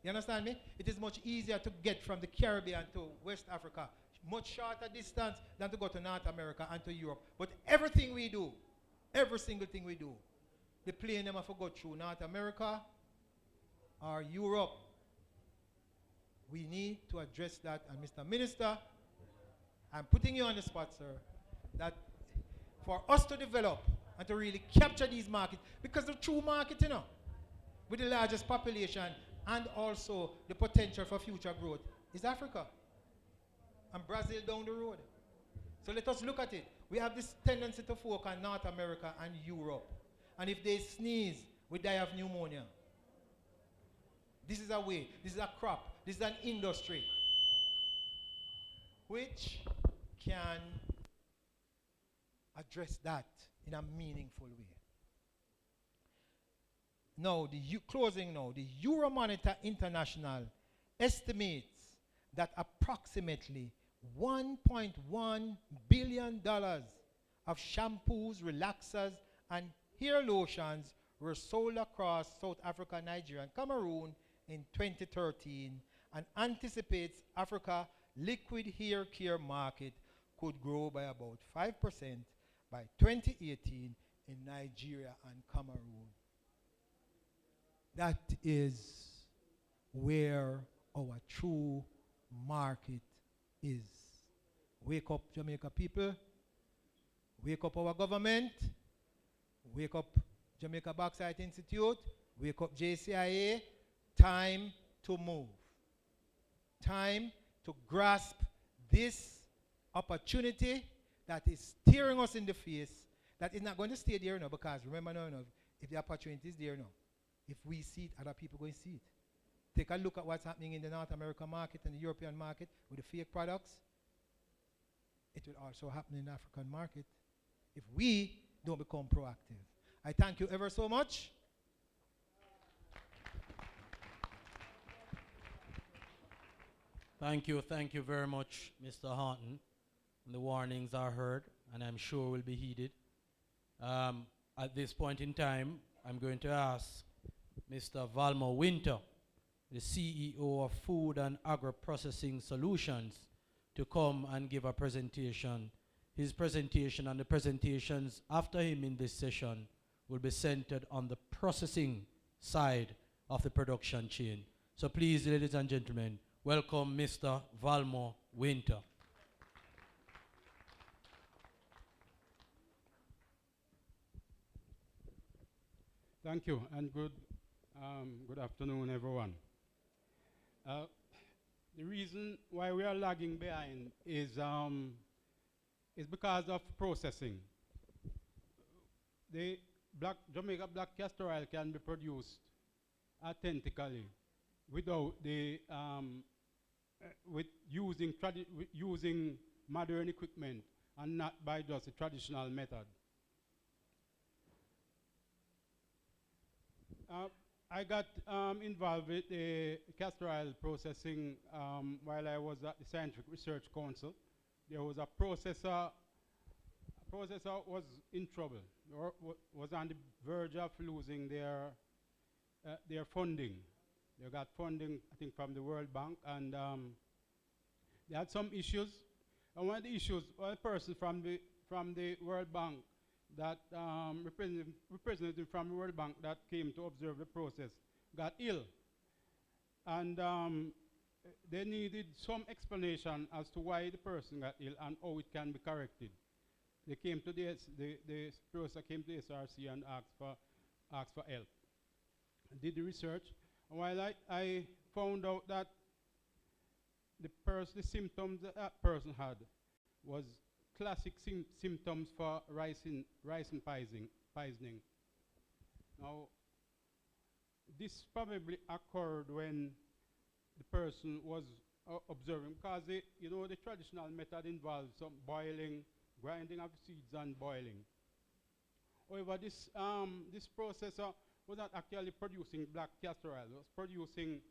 You understand me? It is much easier to get from the Caribbean to West Africa, much shorter distance than to go to North America and to Europe. But everything we do, every single thing we do, the plane never go through North America or Europe. We need to address that. And Mr. Minister, I'm putting you on the spot, sir, that for us to develop and to really capture these markets, because the true market, you know, with the largest population and also the potential for future growth is Africa and Brazil down the road. So let us look at it. We have this tendency to focus on North America and Europe. And if they sneeze, we die of pneumonia. This is a way, this is a crop, this is an industry which can address that in a meaningful way. Now, closing now, the Euromonitor International estimates that approximately $1.1 billion of shampoos, relaxers, and hair lotions were sold across South Africa, Nigeria, and Cameroon in 2013, and anticipates Africa liquid hair care market could grow by about 5% by 2018 in Nigeria and Cameroon. That is where our true market is. Wake up, Jamaica people. Wake up our government. Wake up Jamaica Bauxite Institute. Wake up JCIA. Time to move. Time to grasp this opportunity that is staring us in the face, that is not going to stay there now, because remember now, if the opportunity is there now, if we see it, other people going to see it. Take a look at what's happening in the North American market and the European market with the fake products. It will also happen in the African market if we don't become proactive. I thank you ever so much. Thank you very much, Mr. Horton. The warnings are heard, and I'm sure will be heeded. At this point in time, I'm going to ask Mr. Valmo Winter, the CEO of Food and Agro-Processing Solutions, to come and give a presentation. His presentation and the presentations after him in this session will be centered on the processing side of the production chain. So please, ladies and gentlemen, welcome Mr. Valmo Winter. Thank you, and good afternoon, everyone. The reason why we are lagging behind is because of processing. The Jamaica black castor oil can be produced authentically without the with using modern equipment and not by just a traditional method. I got involved with the castor oil processing while I was at the Scientific Research Council. There was a processor. A processor was in trouble, or was on the verge of losing their funding. They got funding, I think, from the World Bank, and they had some issues. And one of the issues, one person from the World Bank, that representative from the World Bank that came to observe the process, got ill. And they needed some explanation as to why the person got ill and how it can be corrected. They came to the professor came to the SRC and asked for help. I did the research, and while I found out that the symptoms that person had was classic symptoms for ricin poisoning. Now, this probably occurred when the person was observing, because the traditional method involves some boiling, grinding of seeds and boiling. However, this processor was not actually producing black castor oil. It was producing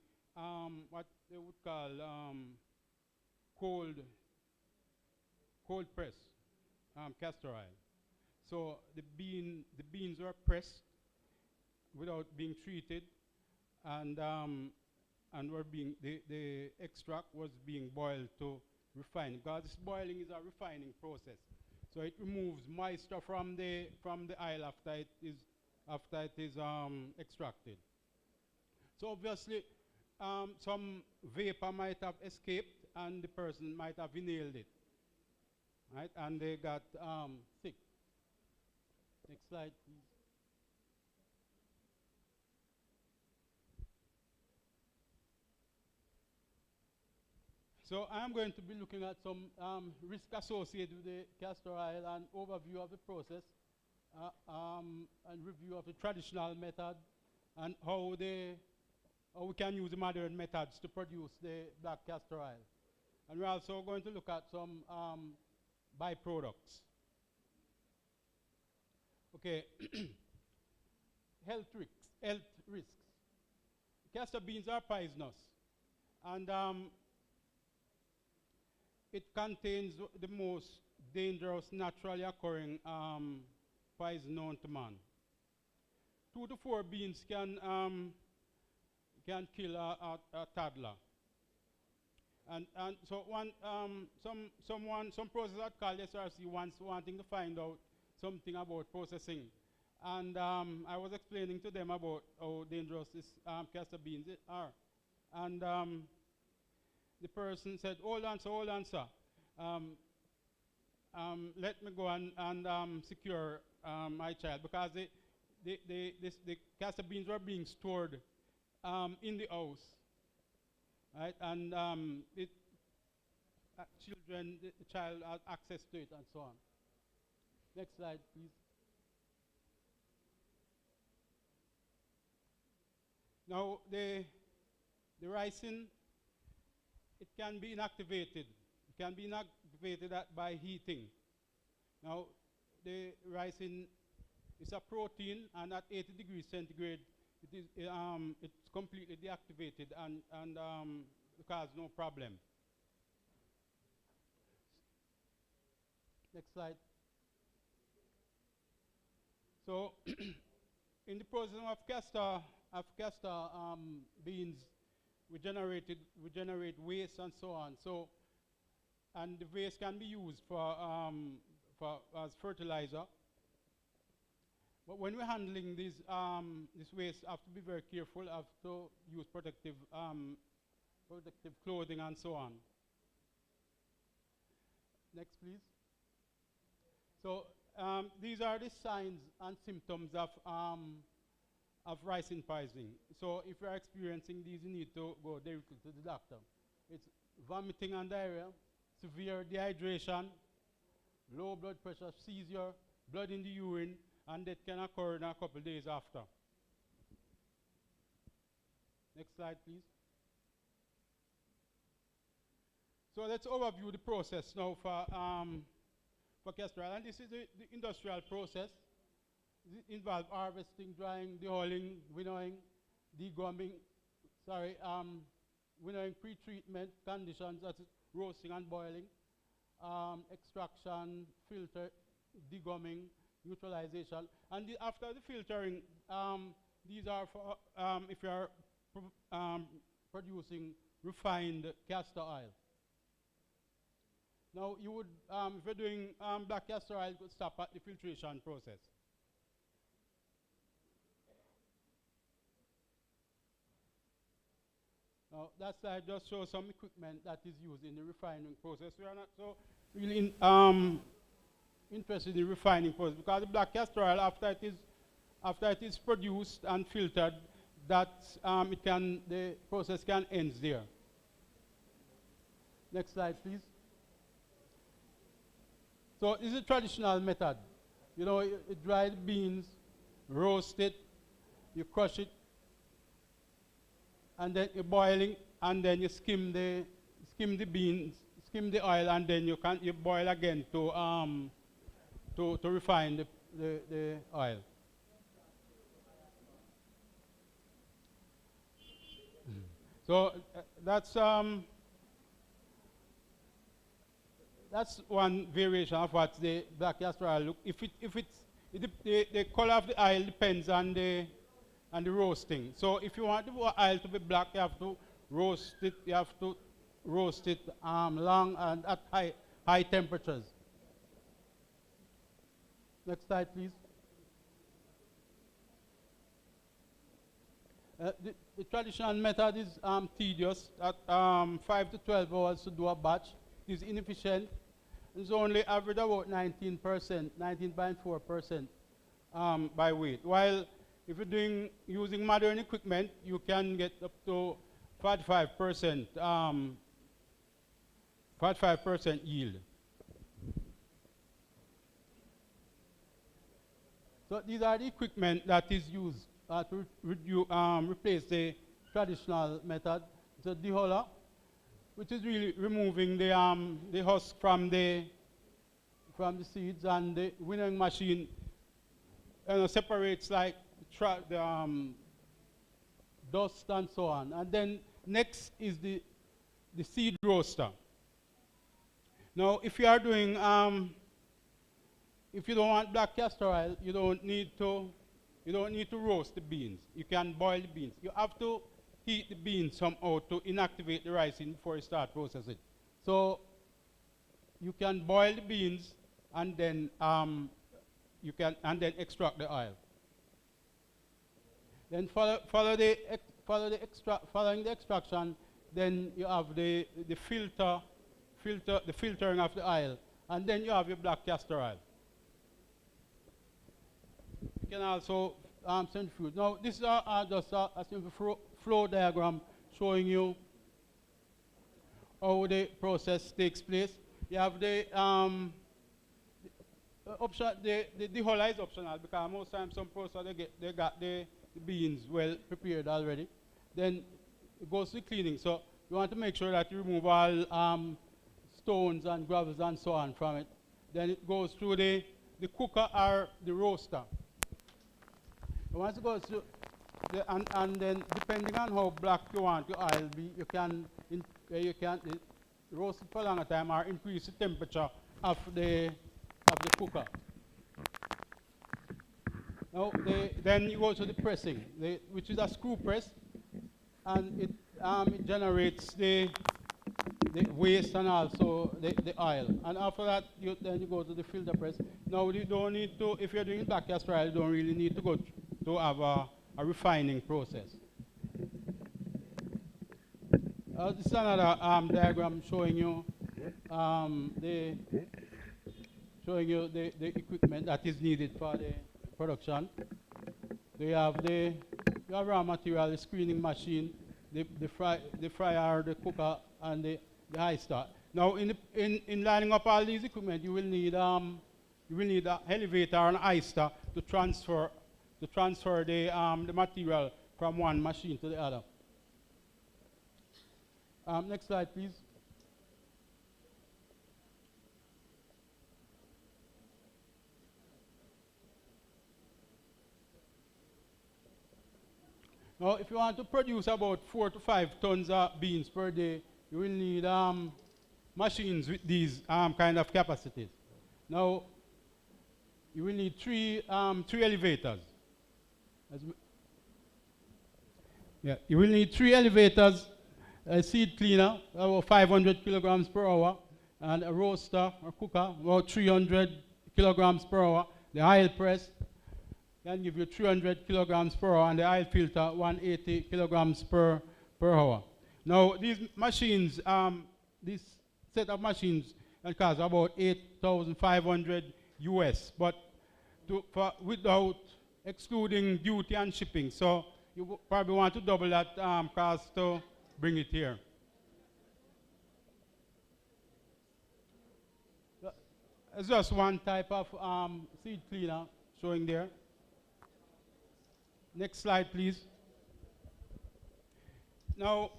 what they would call cold press castor oil. So the beans were pressed without being treated, and the extract was being boiled to refine. Because this boiling is a refining process, so it removes moisture from the oil after it is extracted. So obviously, some vapor might have escaped, and the person might have inhaled it, right? And they got sick. Next slide, please. So I'm going to be looking at some risk associated with the castor oil and overview of the process, and review of the traditional method, and how we can use the modern methods to produce the black castor oil. And we're also going to look at some byproducts. Okay, health risks. Castor beans are poisonous, and it contains the most dangerous naturally occurring poison known to man. 2 to 4 beans can kill a toddler. And so some processor called SRC wanting to find out something about processing. And I was explaining to them about how dangerous these castor beans are. And the person said, hold on, sir. Let me go and secure my child, because the castor beans were being stored in the house, right? And the child had access to it and so on. Next slide, please. Now, the ricin, it can be inactivated. It can be inactivated by heating. Now, the ricin is a protein, and at 80 degrees centigrade, it's completely deactivated and cause no problem. Next slide. So, in the process of castor beans, we generate waste and so on. So, and the waste can be used as fertilizer. But when we're handling this waste, have to be very careful. Have to use protective clothing and so on. Next, please. So these are the signs and symptoms of ricin poisoning. So if you're experiencing these, you need to go directly to the doctor. It's vomiting and diarrhea, severe dehydration, low blood pressure, seizure, blood in the urine, and that can occur in a couple of days after. Next slide, please. So let's overview the process now for castor oil. And this is the industrial process. It involves harvesting, drying, dehulling, winnowing, degumming, winnowing, pre-treatment conditions, that's roasting and boiling, extraction, filter, degumming, neutralization. And after the filtering, these are for if you are producing refined castor oil. Now, you would, if you're doing black castor oil, you could stop at the filtration process. That slide just shows some equipment that is used in the refining process. We are not so really interested in the refining process because the black castor oil, after it is produced and filtered, that the process can end there. Next slide, please. So this is a traditional method. You know, you dry the beans, roast it, you crush it, and then you're boiling, and then you skim the beans, skim the oil, and then you boil again to refine the oil. So that's one variation of what the black castor oil look. The color of the oil depends on the roasting. So if you want the oil to be black, you have to roast it. You have to roast it long and at high temperatures. Next slide, please. The traditional method is tedious. At 5 to 12 hours to do a batch. It is inefficient. It's only average about 19%, 19.4% by weight. While if you're using modern equipment, you can get up to 45% yield. So these are the equipment that is used to replace the traditional method. It's a dehuller, which is really removing the husk from the seeds, and the winnowing machine separates like the dust and so on. And then next is the seed roaster. Now, if you are doing if you don't want black castor oil, you don't need to roast the beans. You can boil the beans. You have to heat the beans somehow to inactivate the ricin before you start processing. So you can boil the beans and then extract the oil. Then following the extraction, then you have the filtering of the oil, and then you have your black castor oil. You can also centrifuge. Now this is just a simple flow diagram showing you how the process takes place. You have the option. The dehuller is optional because most times some processors they got the beans well prepared already. Then it goes to cleaning. So you want to make sure that you remove all stones and gravels and so on from it. Then it goes through the cooker or the roaster. Once it goes to and then depending on how black you want your oil be, you can roast it for a longer time or increase the temperature of the cooker. Now then you go to the pressing, which is a screw press, and it generates the waste and also the oil. And after that, then you go to the filter press. Now you don't need to, if you're doing black castor oil, you don't really need to go to have a refining process. This is another diagram showing you the equipment that is needed for the production. You have raw material, the screening machine, the fryer, the cooker, and the high-star. Now, in lining up all these equipment, you will need an elevator and high-star to transfer the material from one machine to the other. Next slide, please. Now, if you want to produce about 4 to 5 tons of beans per day, you will need machines with these kind of capacities. Now, you will need three elevators. You will need 3 elevators, a seed cleaner, about 500 kilograms per hour, and a roaster or cooker, about 300 kilograms per hour. The oil press can give you 300 kilograms per hour, and the oil filter, 180 kilograms per hour. Now, these machines, this set of machines can cost about 8,500 US, but without excluding duty and shipping. So you probably want to double that cost to bring it here. It's just one type of seed cleaner showing there. Next slide, please. Now,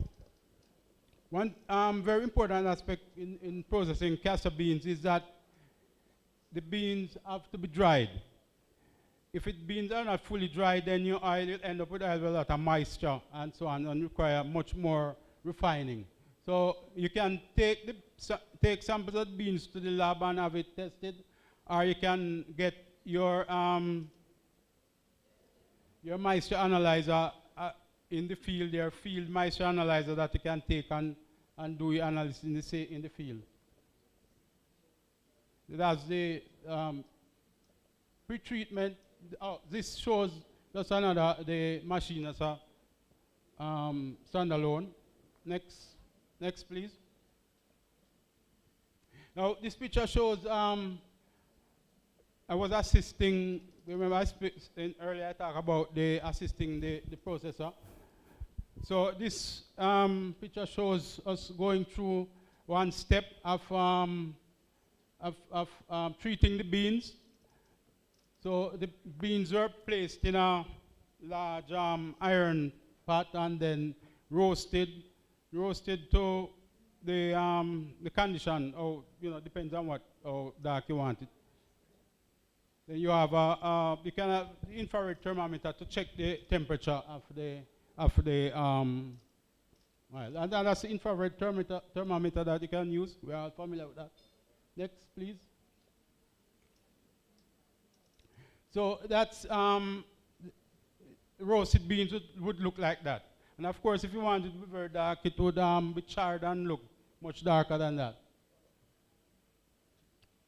one very important aspect in processing castor beans is that the beans have to be dried. If beans are not fully dried, then your oil will end up with a lot of moisture and so on, and require much more refining. So you can take samples of beans to the lab and have it tested, or you can get your moisture analyzer in the field, their field moisture analyzer that you can take and do your analysis in the field. That's the pre-treatment. Oh, this shows just another, the machine as a standalone. Next, please. Now, this picture shows, I was assisting, remember earlier I talked about assisting the processor. So this picture shows us going through one step of treating the beans. So the beans were placed in a large iron pot and then roasted to the condition, or depends on how dark you want it. Then you have you can have the infrared thermometer to check the temperature of the well, and that's the infrared thermometer that you can use. We are familiar with that. Next, please. So that's roasted beans would look like that. And of course, if you wanted to be very dark, it would be charred and look much darker than that.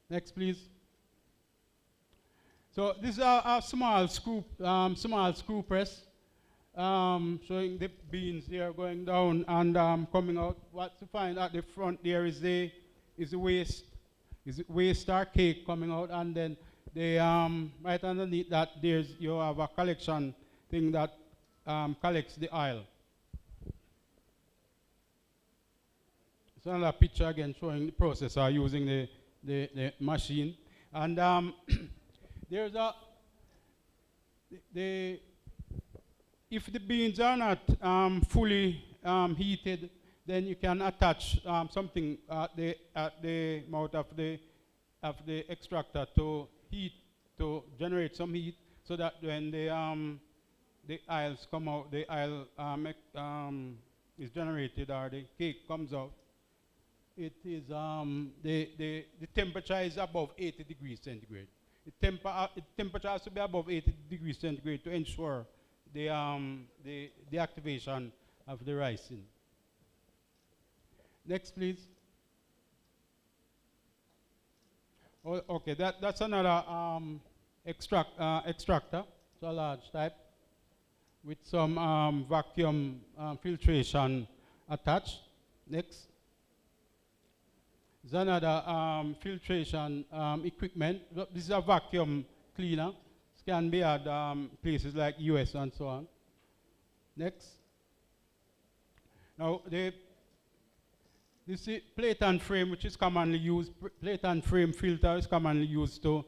Next, please. So this is a small screw press showing the beans here going down and coming out. What you find at the front there is the waste or cake coming out, and then right underneath that you have a collection thing that collects the oil. It's another picture again showing the processor using the machine. And there's if the beans are not fully heated, then you can attach something at the mouth of the extractor to generate some heat, so that when the oils come out, the oil is generated, or the cake comes out. It is the temperature is above 80 degrees centigrade. The temperature has to be above 80 degrees centigrade to ensure the activation of the ricin. Next, please. Oh, okay, that's another extractor. It's a large type with some vacuum filtration attached. Next. There's another filtration equipment. This is a vacuum cleaner. It can be at places like US and so on. Next. Now, this is plate and frame, which is commonly used. Plate and frame filter is commonly used to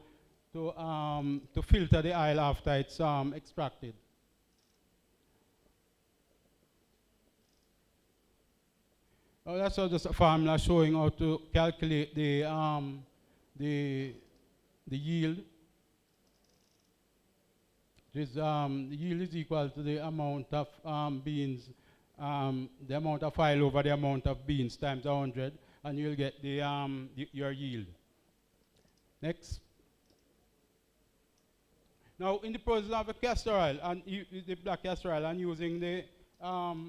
filter the oil after it's extracted. Oh, that's just a formula showing how to calculate the yield. The yield is equal to the amount of beans, the amount of oil over the amount of beans times 100, and you'll get your yield. Next. Now, in the process of the castor oil and the black castor oil, and using the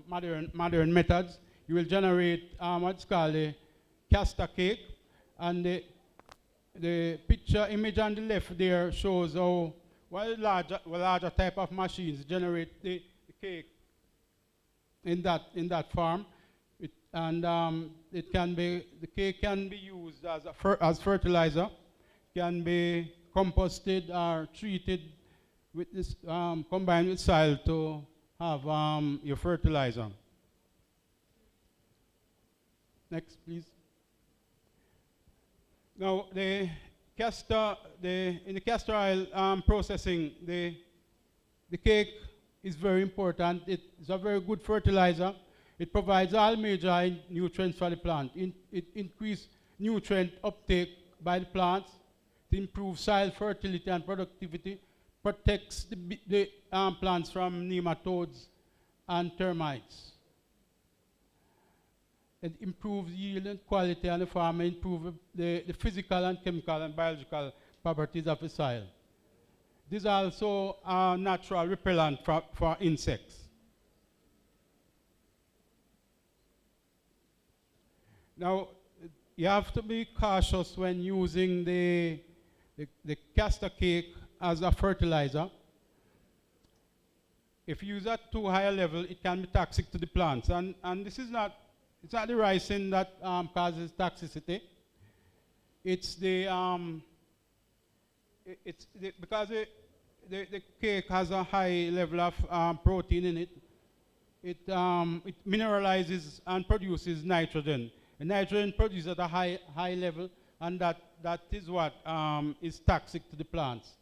modern methods, you will generate what's called a castor cake, and the picture image on the left there shows how larger type of machines generate the cake in that form. and the cake can be used as fertilizer, can be composted or treated with this, combined with soil to have your fertilizer. Next, please. Now, in the castor oil processing, the cake is very important. It's a very good fertilizer. It provides all major nutrients for the plant. It increases nutrient uptake by the plants. It improves soil fertility and productivity, protects the plants from nematodes and termites. It improves yield and quality on the farm, and improves the physical and chemical and biological properties of the soil. This is also a natural repellent for insects. Now, you have to be cautious when using the castor cake as a fertilizer. If you use at too high a level, it can be toxic to the plants. And this is not, it's not the ricin that causes toxicity. It's because the cake has a high level of protein in it. It mineralizes and produces nitrogen. And nitrogen produced at a high level, and that is what is toxic to the plants.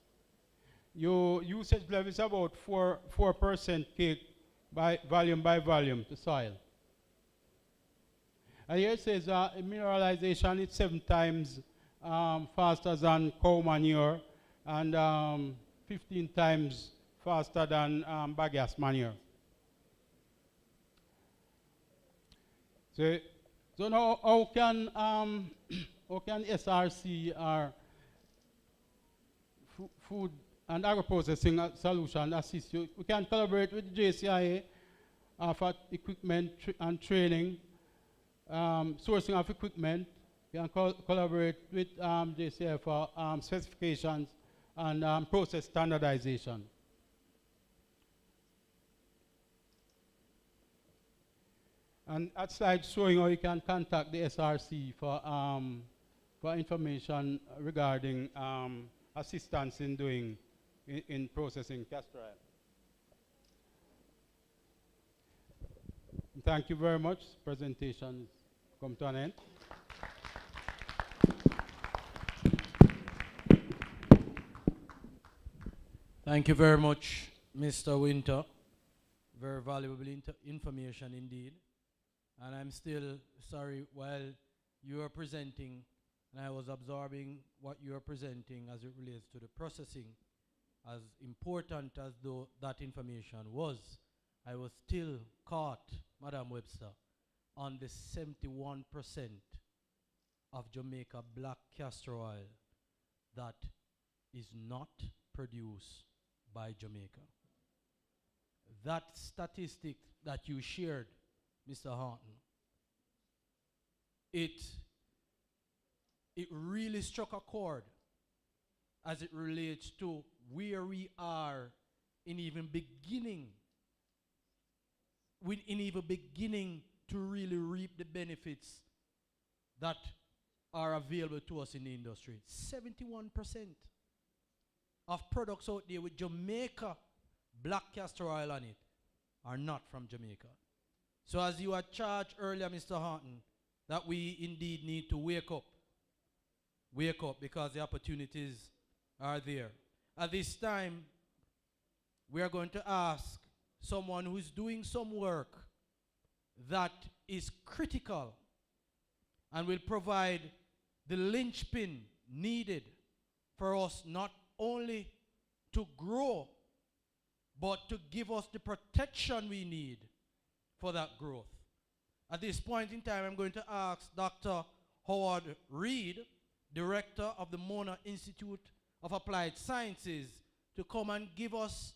Your usage level is about 4% cake by volume to soil. And here it says mineralization is 7 times faster than cow manure and 15 times faster than bagasse manure. So now, how can SRC or food and agro-processing solution assist you? We can collaborate with JCIA for equipment and training, sourcing of equipment. We can collaborate with JCIA for specifications and process standardization. And that slide showing how you can contact the SRC for information regarding assistance in processing castor oil. Thank you very much. Presentation come to an end. Thank you very much, Mr. Winter. Very valuable information indeed. And I'm still sorry, while you are presenting, and I was absorbing what you are presenting as it relates to the processing, as important as though that information was, I was still caught, Madam Webster, on the 71% of Jamaica black castor oil that is not produced by Jamaica. That statistic that you shared, Mr. Horton, it really struck a chord as it relates to where we are in even beginning to really reap the benefits that are available to us in the industry. 71% of products out there with Jamaica black castor oil on it are not from Jamaica. So as you had charged earlier, Mr. Horton, that we indeed need to wake up because the opportunities are there. At this time, we are going to ask someone who is doing some work that is critical and will provide the linchpin needed for us not only to grow, but to give us the protection we need for that growth. At this point in time, I'm going to ask Dr. Howard Reed, Director of the Mona Institute of Applied Sciences, to come and give us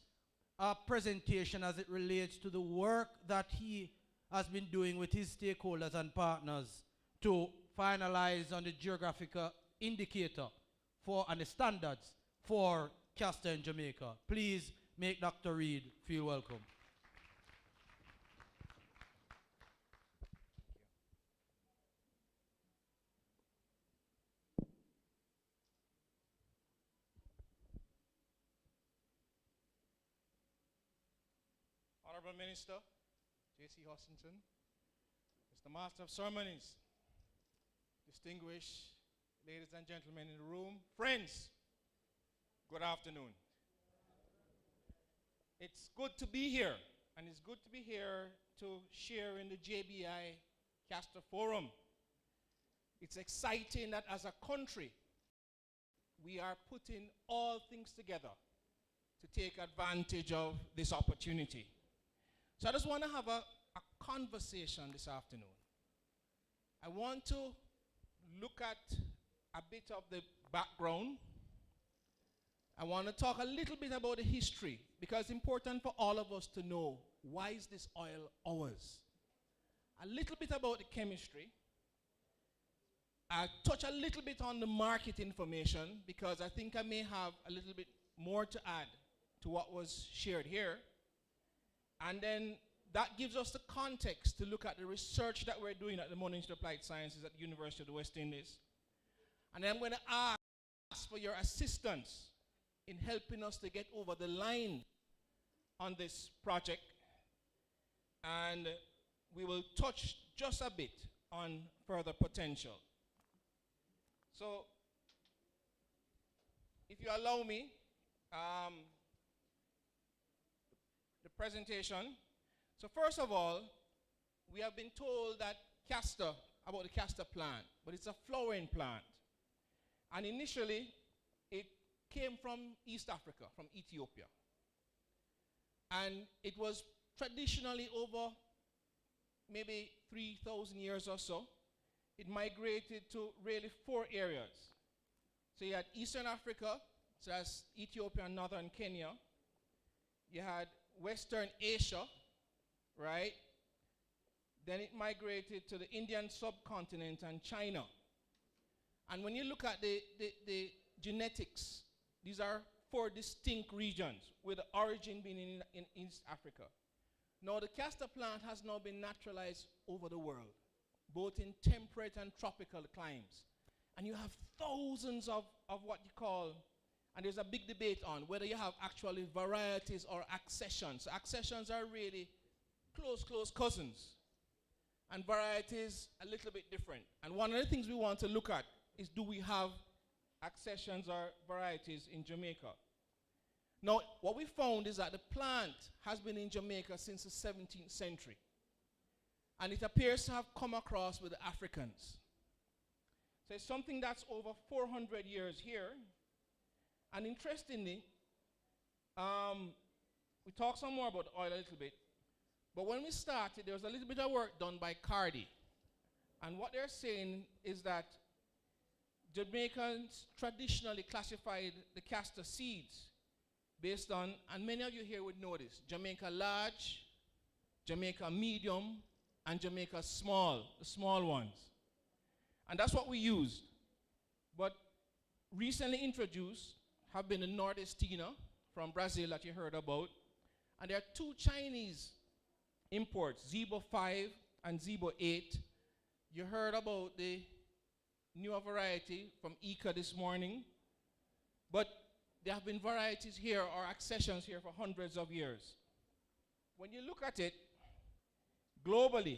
a presentation as it relates to the work that he has been doing with his stakeholders and partners to finalize on the geographical indicator and the standards for castor in Jamaica. Please make Dr. Reed feel welcome. Honorable Minister, J.C. Hutchinson, Mr. Master of Ceremonies, distinguished ladies and gentlemen in the room, friends, good afternoon. It's good to be here, and it's good to be here to share in the JBI Castor Forum. It's exciting that as a country, we are putting all things together to take advantage of this opportunity. So I just want to have a conversation this afternoon. I want to look at a bit of the background. I want to talk a little bit about the history, because it's important for all of us to know, why is this oil ours? A little bit about the chemistry. I'll touch a little bit on the market information, because I think I may have a little bit more to add to what was shared here. And then that gives us the context to look at the research that we're doing at the Modern Institute of Applied Sciences at the University of the West Indies. And then I'm going to ask for your assistance in helping us to get over the line on this project. And we will touch just a bit on further potential. So, if you allow me, the presentation. So first of all, we have been told that about the Castor plant, but it's a flowering plant. And initially, it came from East Africa, from Ethiopia. And it was traditionally, over maybe 3,000 years or so, it migrated to really 4 areas. So you had Eastern Africa, so that's Ethiopia and northern Kenya. You had Western Asia, right? Then it migrated to the Indian subcontinent and China. And when you look at the genetics, these are 4 distinct regions, with the origin being in East Africa. Now, the castor plant has now been naturalized over the world, both in temperate and tropical climes. And you have thousands of what you call, and there's a big debate on whether you have actually varieties or accessions. So accessions are really close cousins, and varieties a little bit different. And one of the things we want to look at is, do we have accessions or varieties in Jamaica? Now, what we found is that the plant has been in Jamaica since the 17th century. And it appears to have come across with the Africans. So it's something that's over 400 years here. And interestingly, we talk some more about oil a little bit. But when we started, there was a little bit of work done by Cardi. And what they're saying is that Jamaicans traditionally classified the castor seeds based on, and many of you here would know this, Jamaica large, Jamaica medium, and Jamaica small, the small ones. And that's what we used. But recently introduced have been the Nordestina from Brazil that you heard about. And there are 2 Chinese imports, Zibo 5 and Zibo 8. You heard about the newer variety from Ika this morning. But there have been varieties here or accessions here for hundreds of years. When you look at it globally,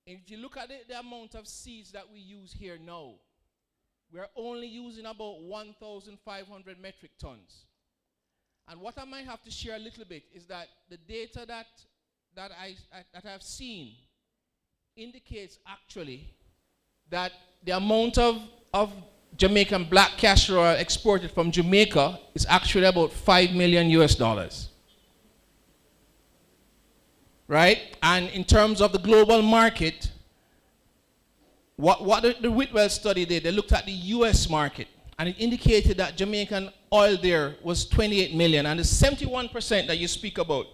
if you look at the amount of seeds that we use here now, we're only using about 1,500 metric tons. And what I might have to share a little bit is that the data that I've seen indicates actually that the amount of Jamaican black castor oil exported from Jamaica is actually about $5 million US. Right? And in terms of the global market, what the Whitwell study did, they looked at the US market, and it indicated that Jamaican oil there was 28 million, and the 71% that you speak about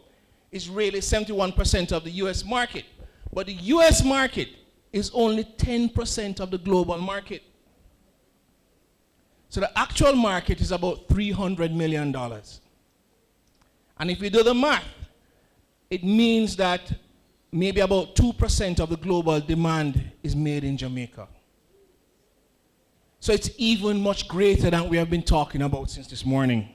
is really 71% of the US market. But the US market is only 10% of the global market. So the actual market is about $300 million. And if you do the math, it means that maybe about 2% of the global demand is made in Jamaica. So it's even much greater than we have been talking about since this morning.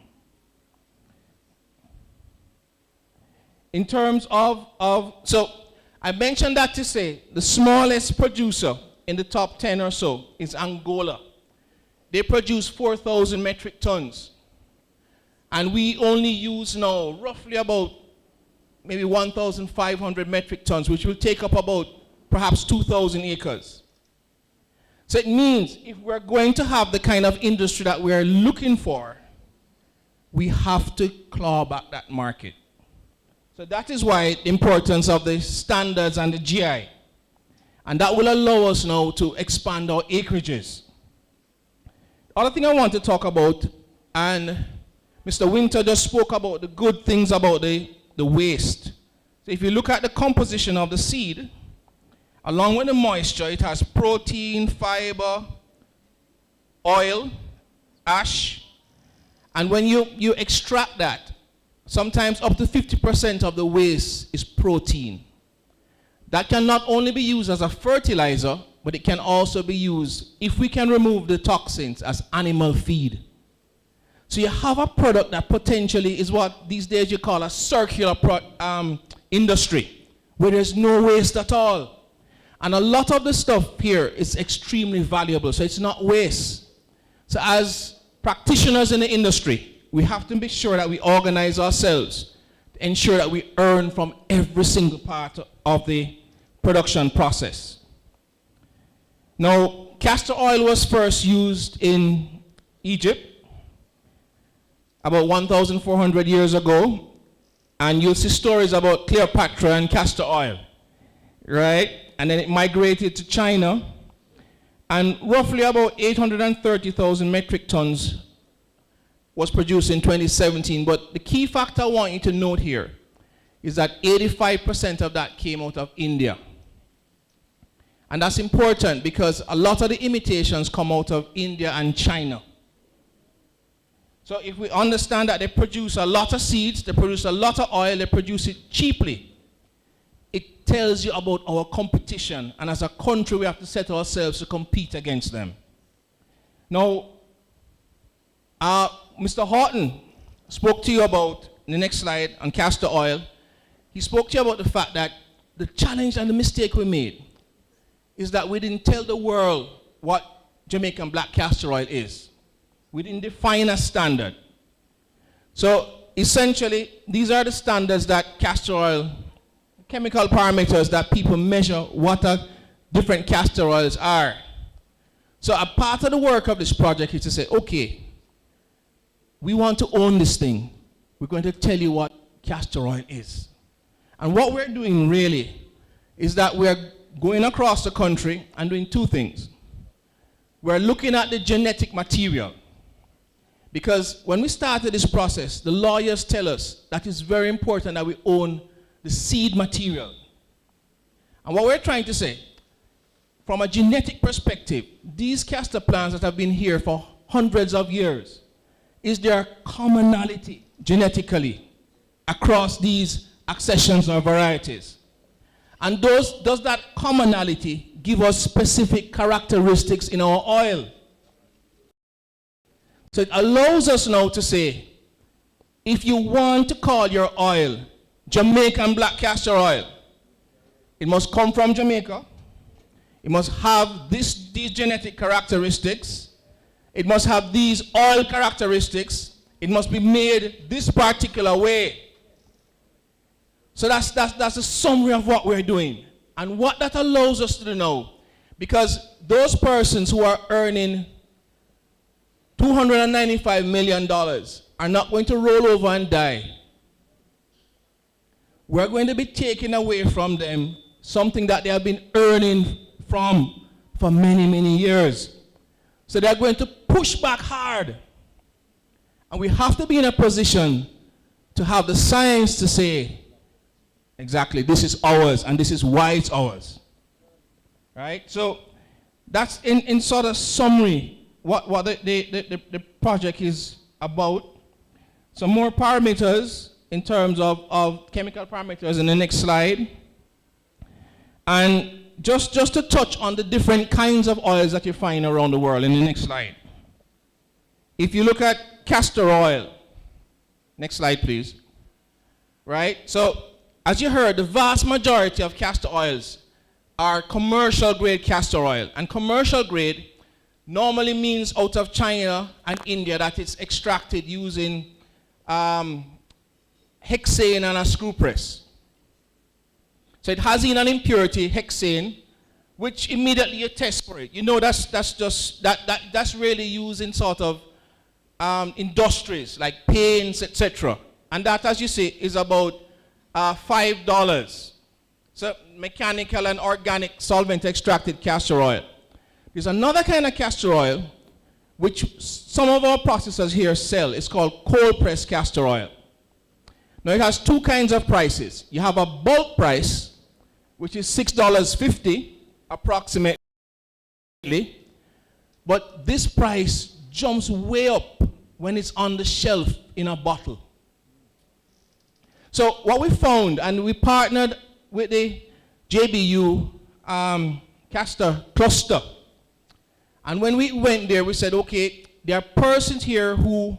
in terms of, so I mentioned that to say the smallest producer in the top 10 or so is Angola. They produce 4,000 metric tons. And we only use now roughly about maybe 1,500 metric tons, which will take up about perhaps 2,000 acres. So it means if we're going to have the kind of industry that we're looking for, we have to claw back that market. So that is why the importance of the standards and the GI. And that will allow us now to expand our acreages. The other thing I want to talk about, and Mr. Winter just spoke about the good things about the waste. So if you look at the composition of the seed, along with the moisture, it has protein, fiber, oil, ash, and when you extract that, sometimes up to 50% of the waste is protein. That can not only be used as a fertilizer, but it can also be used, if we can remove the toxins, as animal feed. So you have a product that potentially is what these days you call a circular industry, where there's no waste at all. And a lot of the stuff here is extremely valuable, so it's not waste. So as practitioners in the industry, we have to make sure that we organize ourselves to ensure that we earn from every single part of the production process. Now, castor oil was first used in Egypt about 1,400 years ago, and you'll see stories about Cleopatra and castor oil, right? And then it migrated to China, and roughly about 830,000 metric tons was produced in 2017. But the key factor I want you to note here is that 85% of that came out of India. And that's important because a lot of the imitations come out of India and China. So if we understand that they produce a lot of seeds, they produce a lot of oil, they produce it cheaply, it tells you about our competition. And as a country, we have to set ourselves to compete against them. Now, Mr. Horton spoke to you about, in the next slide, on castor oil. He spoke to you about the fact that the challenge and the mistake we made is that we didn't tell the world what Jamaican black castor oil is. We didn't define a standard. So essentially, these are the standards that castor oil, chemical parameters that people measure what different castor oils are. So a part of the work of this project is to say, okay, we want to own this thing. We're going to tell you what castor oil is. And what we're doing really is that we're going across the country and doing two things. We're looking at the genetic material. Because when we started this process, the lawyers tell us that it's very important that we own the seed material. And what we're trying to say, from a genetic perspective, these castor plants that have been here for hundreds of years, is there commonality genetically across these accessions or varieties? And does that commonality give us specific characteristics in our oil? So it allows us now to say, if you want to call your oil Jamaican black castor oil, it must come from Jamaica. It must have these genetic characteristics. It must have these oil characteristics. It must be made this particular way. So that's a summary of what we're doing. And what that allows us to do now, because those persons who are earning $295 million are not going to roll over and die. We're going to be taking away from them something that they have been earning from for many, many years. So they're going to push back hard. And we have to be in a position to have the science to say, exactly, this is ours and this is why it's ours. Right? So that's in sort of summary what the project is about. Some more parameters in terms of chemical parameters in the next slide. And just to touch on the different kinds of oils that you find around the world in the next slide. If you look at castor oil, next slide please. Right? So as you heard, the vast majority of castor oils are commercial grade castor oil. And commercial grade normally means out of China and India that it's extracted using hexane and a screw press. So it has in an impurity, hexane, which immediately you test for it. You know that's really used in sort of industries like paints, etc. And that, as you see, is about $5. So mechanical and organic solvent extracted castor oil. There's another kind of castor oil which some of our processors here sell. It's called cold pressed castor oil. Now it has two kinds of prices. You have a bulk price, which is $6.50 approximately, but this price jumps way up when it's on the shelf in a bottle. So what we found, and we partnered with the JBU Castor cluster, and when we went there, we said, okay, there are persons here who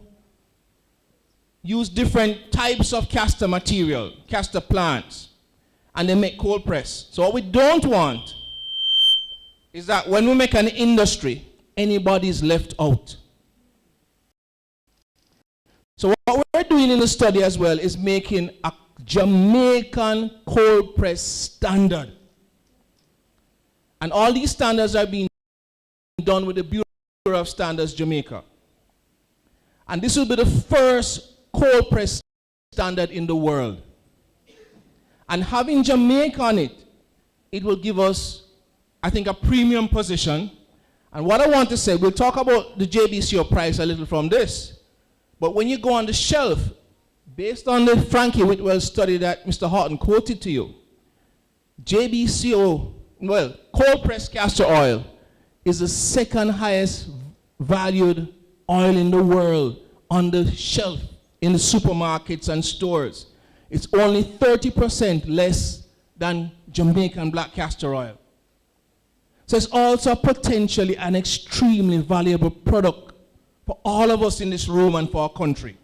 use different types of castor material, castor plants, and they make cold press. So what we don't want is that when we make an industry, anybody is left out. So what we're doing in the study as well is making a Jamaican cold press standard. And all these standards are being done with the Bureau of Standards Jamaica. And this will be the first cold press standard in the world. And having Jamaica on it, it will give us, I think, a premium position. And what I want to say, we'll talk about the JBCO price a little from this. But when you go on the shelf, based on the Frankie Whitwell study that Mr. Horton quoted to you, JBCO, well, cold pressed castor oil is the second highest valued oil in the world on the shelf in the supermarkets and stores. It's only 30% less than Jamaican black castor oil. So it's also potentially an extremely valuable product for all of us in this room and for our country.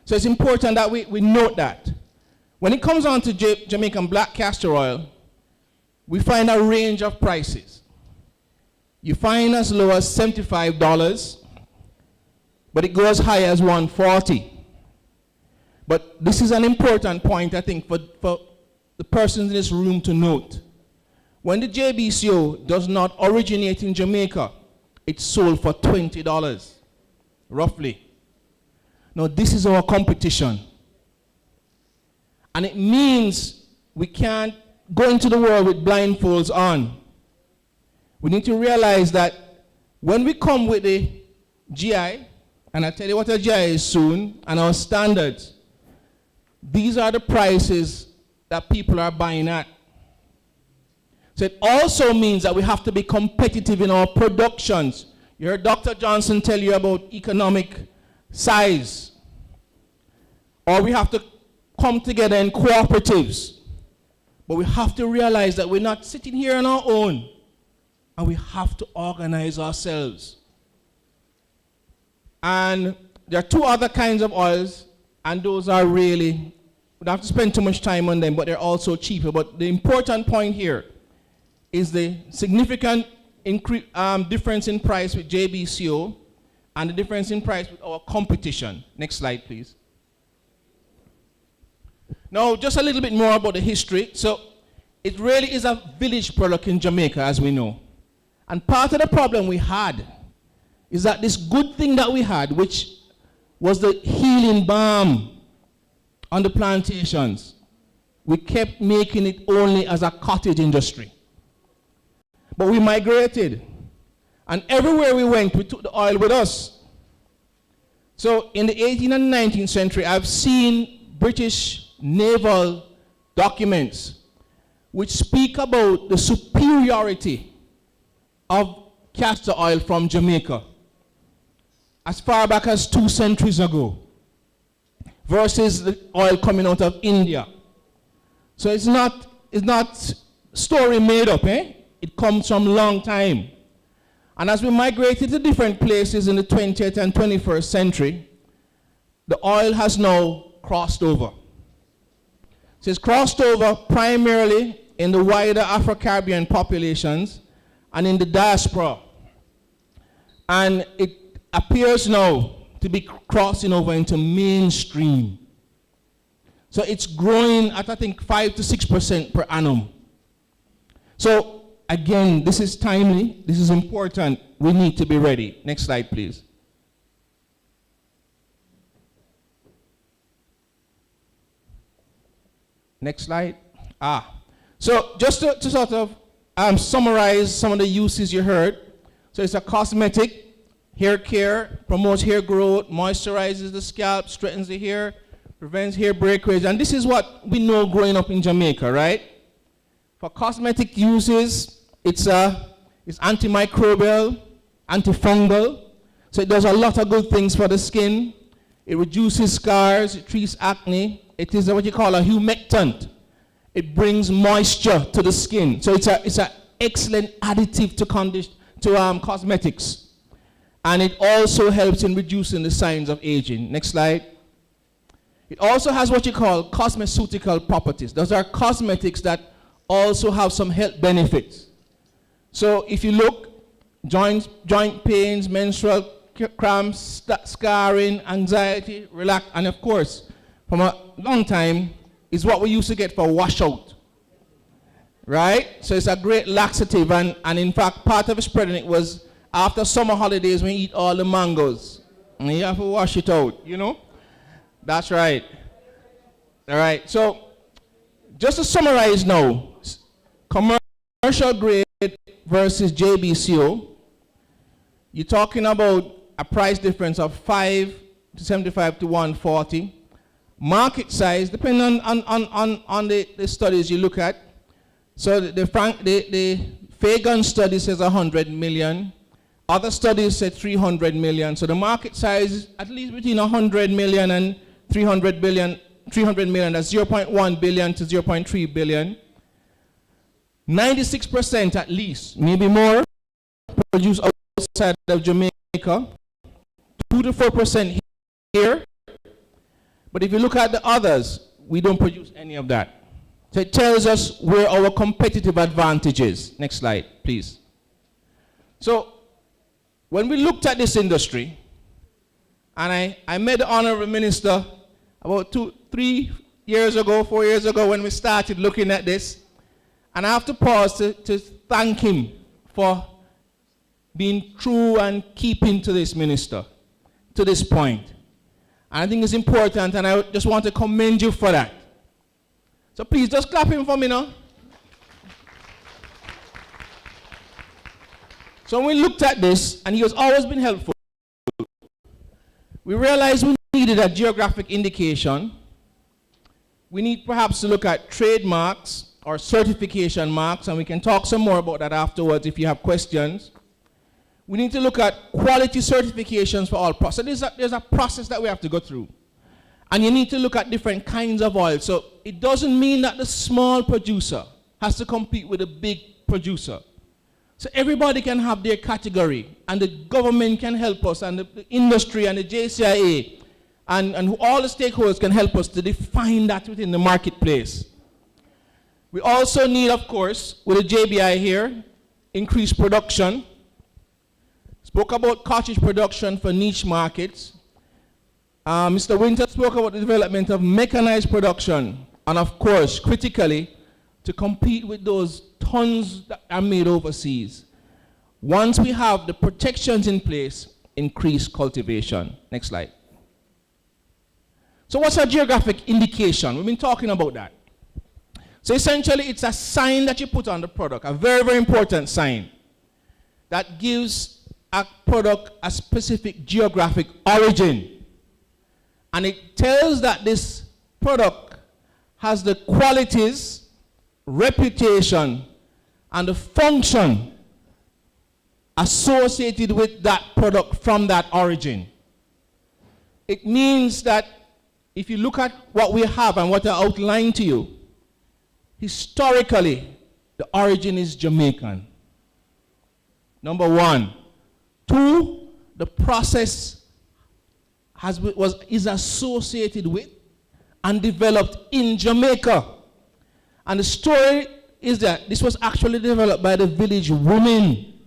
So it's important that we note that. When it comes on to Jamaican black castor oil, we find a range of prices. You find as low as $75, but it goes high as $140. But this is an important point, I think, for the persons in this room to note. When the JBCO does not originate in Jamaica, it's sold for $20, roughly. Now, this is our competition. And it means we can't go into the world with blindfolds on. We need to realize that when we come with the GI, and I'll tell you what a GI is soon, and our standards, these are the prices that people are buying at. So it also means that we have to be competitive in our productions. You heard Dr. Johnson tell you about economic size. Or we have to come together in cooperatives. But we have to realize that we're not sitting here on our own, and we have to organize ourselves. And there are two other kinds of oils, and those are really, we don't have to spend too much time on them, but they're also cheaper. But the important point here is the significant difference in price with JBCO and the difference in price with our competition. Next slide, please. Now, just a little bit more about the history. So, it really is a village product in Jamaica, as we know. And part of the problem we had is that this good thing that we had, which was the healing balm on the plantations, we kept making it only as a cottage industry. But we migrated, and everywhere we went, we took the oil with us. So in the 18th and 19th century, I've seen British naval documents which speak about the superiority of castor oil from Jamaica as far back as 2 centuries ago versus the oil coming out of India. So it's not story made up, eh? It comes from a long time. And as we migrated to different places in the 20th and 21st century, the oil has now crossed over. So it's crossed over primarily in the wider Afro-Caribbean populations and in the diaspora. And it appears now to be crossing over into mainstream. So it's growing at, I think, 5 to 6% per annum. So again, this is timely, this is important, we need to be ready. Next slide, please. Next slide. So just to sort of summarize some of the uses you heard. So it's a cosmetic, hair care, promotes hair growth, moisturizes the scalp, strengthens the hair, prevents hair breakage. And this is what we know growing up in Jamaica, right? For cosmetic uses, it's antimicrobial, antifungal. So it does a lot of good things for the skin. It reduces scars, it treats acne. It is what you call a humectant. It brings moisture to the skin. So it's an excellent additive to cosmetics. And it also helps in reducing the signs of aging. Next slide. It also has what you call cosmeceutical properties. Those are cosmetics that also have some health benefits. So if you look, joint pains, menstrual cramps, scarring, anxiety, relax, and of course, from a long time, is what we used to get for washout. Right? So it's a great laxative, and in fact, part of spreading it was after summer holidays when you eat all the mangoes. And you have to wash it out, you know? That's right. All right, so just to summarize now, commercial grade versus JBCO, you're talking about a price difference of 5 to 75 to 140. Market size, depending on the studies you look at. So the Fagan study says 100 million. Other studies say 300 million. So the market size is at least between 100 million and 300 million. That's 0.1 billion to 0.3 billion. 96% at least, maybe more, produced outside of Jamaica. 2 to 4% here. But if you look at the others, we don't produce any of that. So it tells us where our competitive advantage is. Next slide, please. So when we looked at this industry, and I met the Honorable Minister about 3 years ago, 4 years ago when we started looking at this, and I have to pause to thank him for being true and keeping to this, Minister, to this point. And I think it's important, and I just want to commend you for that. So please, just clap him for me now. So when we looked at this, and he has always been helpful, we realized we needed a geographic indication. We need perhaps to look at trademarks or certification marks, and we can talk some more about that afterwards if you have questions. We need to look at quality certifications for all processes. So there's a process that we have to go through. And you need to look at different kinds of oil. So it doesn't mean that the small producer has to compete with a big producer. So everybody can have their category, and the government can help us, and the industry and the JCIA, and all the stakeholders can help us to define that within the marketplace. We also need, of course, with the JBI here, increased production. Spoke about cottage production for niche markets. Mr. Winter spoke about the development of mechanized production, and of course, critically, to compete with those tons that are made overseas. Once we have the protections in place, increase cultivation. Next slide. So what's a geographic indication? We've been talking about that. So essentially, it's a sign that you put on the product, a very, very important sign that gives a product a specific geographic origin. And it tells that this product has the qualities, reputation, and the function associated with that product from that origin. It means that if you look at what we have and what I outlined to you, historically, the origin is Jamaican. Number one. Two, the process is associated with and developed in Jamaica. And the story is that this was actually developed by the village women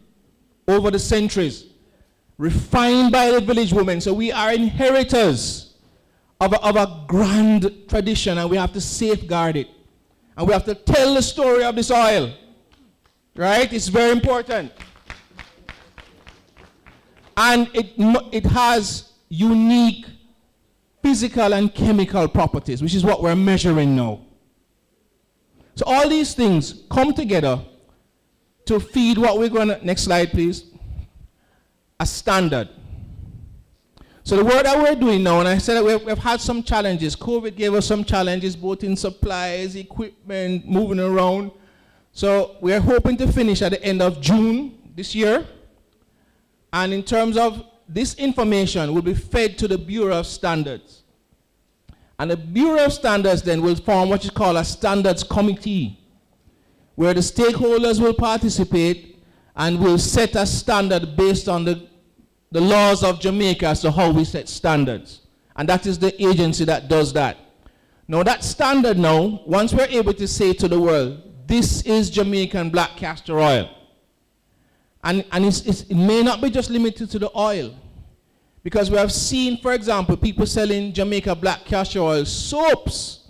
over the centuries, refined by the village women. So we are inheritors of a grand tradition, and we have to safeguard it. And we have to tell the story of this oil. Right? It's very important. And it has unique physical and chemical properties, which is what we're measuring now. So all these things come together to feed what we're going to, next slide please, a standard. So the work that we're doing now, and I said that we've had some challenges. COVID gave us some challenges, both in supplies, equipment, moving around. So we're hoping to finish at the end of June this year. And in terms of this information will be fed to the Bureau of Standards. And the Bureau of Standards then will form what is called a standards committee, where the stakeholders will participate and will set a standard based on the laws of Jamaica as to how we set standards. And that is the agency that does that. Now that standard now, once we're able to say to the world, this is Jamaican black castor oil. And it may not be just limited to the oil. Because we have seen, for example, people selling Jamaica black castor oil soaps,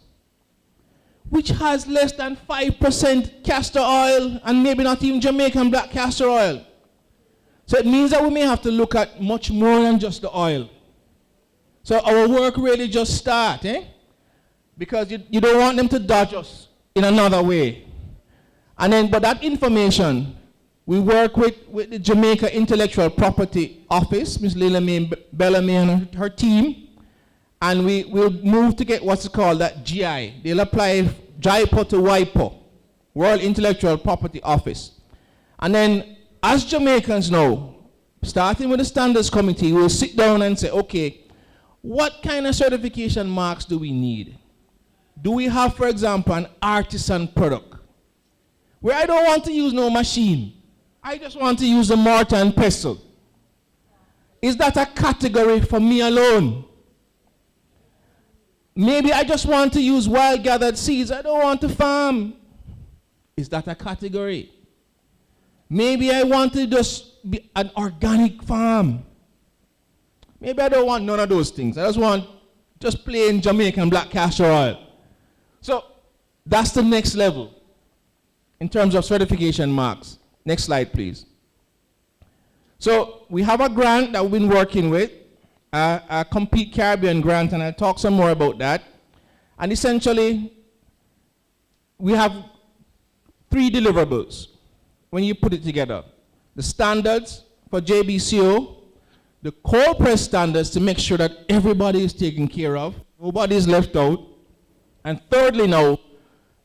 which has less than 5% castor oil and maybe not even Jamaican black castor oil. So it means that we may have to look at much more than just the oil. So our work really just starts, because you don't want them to dodge us in another way. And then, but that information, we work with the Jamaica Intellectual Property Office, Ms. Lila May Bellamy and her team, and we will move to get what's called that GI. They'll apply JIPO to WIPO, World Intellectual Property Office. And then, as Jamaicans know, starting with the Standards Committee, we'll sit down and say, okay, what kind of certification marks do we need? Do we have, for example, an artisan product? Where I don't want to use no machine. I just want to use a mortar and pestle. Is that a category for me alone? Maybe I just want to use wild gathered seeds. I don't want to farm. Is that a category? Maybe I want to just be an organic farm. Maybe I don't want none of those things. I just want just plain Jamaican black castor oil. So that's the next level in terms of certification marks. Next slide, please. So we have a grant that we've been working with, a Compete Caribbean grant, and I'll talk some more about that. And essentially, we have 3 deliverables when you put it together. The standards for JBCO, the cold press standards to make sure that everybody is taken care of, nobody is left out, and thirdly now,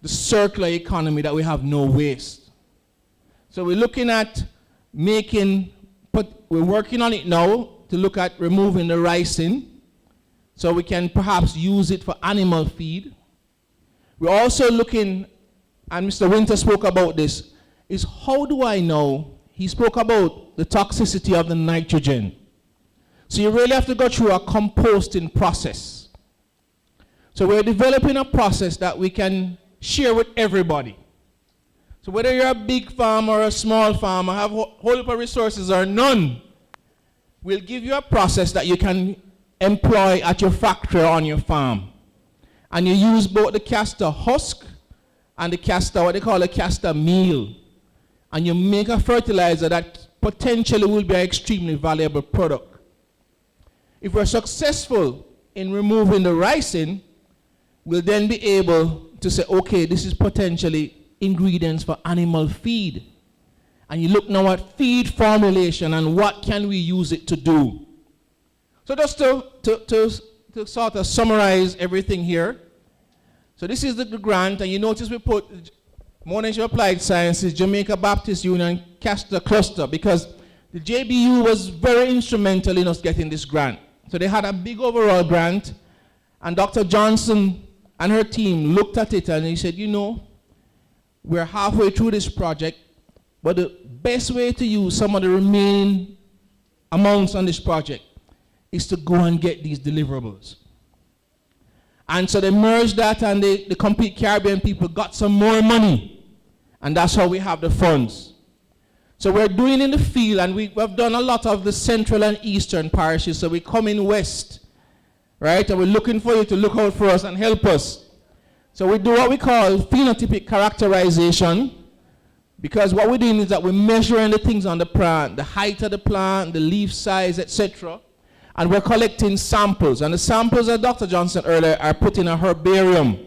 the circular economy, that we have no waste. So we're looking at we're working on it now to look at removing the ricin, so we can perhaps use it for animal feed. We're also looking, and Mr. Winter spoke about this, is how do I know? He spoke about the toxicity of the nitrogen. So you really have to go through a composting process. So we're developing a process that we can share with everybody. So whether you're a big farm or a small farm, or have a whole heap of resources or none, we'll give you a process that you can employ at your factory or on your farm. And you use both the castor husk and the castor, what they call a castor meal. And you make a fertilizer that potentially will be an extremely valuable product. If we're successful in removing the ricin, we'll then be able to say, okay, this is potentially ingredients for animal feed. And you look now at feed formulation and what can we use it to do. So just to sort of summarize everything here. So this is the grant, and you notice we put Monash Applied Sciences, Jamaica Baptist Union, Castor Cluster, because the JBU was very instrumental in us getting this grant. So they had a big overall grant, and Dr. Johnson and her team looked at it and he said, you know, we're halfway through this project, but the best way to use some of the remaining amounts on this project is to go and get these deliverables. And so they merged that, and the complete Caribbean people got some more money. And that's how we have the funds. So we're doing in the field, and we've done a lot of the central and eastern parishes. So we come in west, right? And we're looking for you to look out for us and help us. So we do what we call phenotypic characterization, because what we're doing is that we're measuring the things on the plant, the height of the plant, the leaf size, etc. And we're collecting samples. And the samples that Dr. Johnson earlier are put in a herbarium.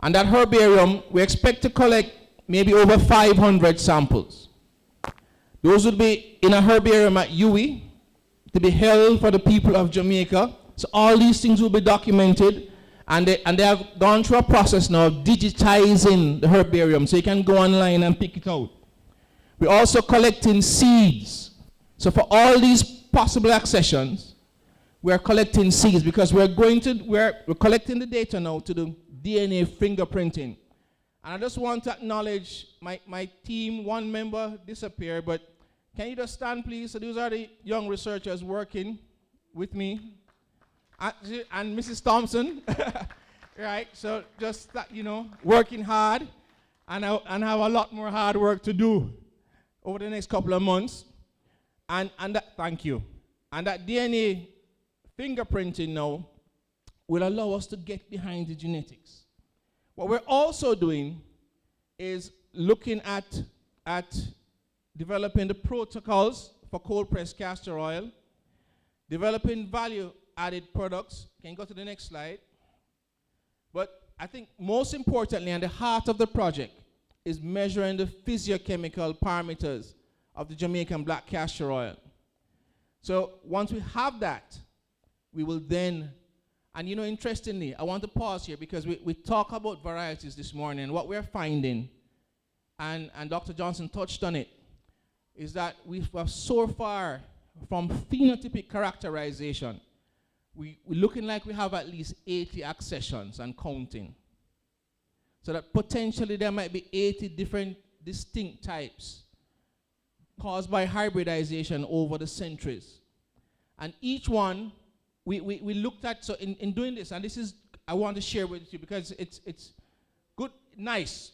And that herbarium, we expect to collect maybe over 500 samples. Those would be in a herbarium at UWI to be held for the people of Jamaica. So all these things will be documented. And they have gone through a process now of digitizing the herbarium, so you can go online and pick it out. We're also collecting seeds. So for all these possible accessions, we're collecting seeds, because we're collecting the data now to do DNA fingerprinting. And I just want to acknowledge my team. One member disappeared, but can you just stand, please? So these are the young researchers working with me. And Mrs. Thompson, right? So just that, working hard, and have a lot more hard work to do over the next couple of months. And thank you. And that DNA fingerprinting now will allow us to get behind the genetics. What we're also doing is looking at developing the protocols for cold pressed castor oil, developing value-added products. Can you go to the next slide? But I think most importantly, and the heart of the project, is measuring the physiochemical parameters of the Jamaican black castor oil. So once we have that, we will then, and interestingly, I want to pause here because we talk about varieties this morning, and what we're finding, and Dr. Johnson touched on it, is that we've so far from phenotypic characterization, we're looking like we have at least 80 accessions and counting. So that potentially there might be 80 different distinct types caused by hybridization over the centuries. And each one, we looked at, so in doing this, and this is, I want to share with you because it's good, nice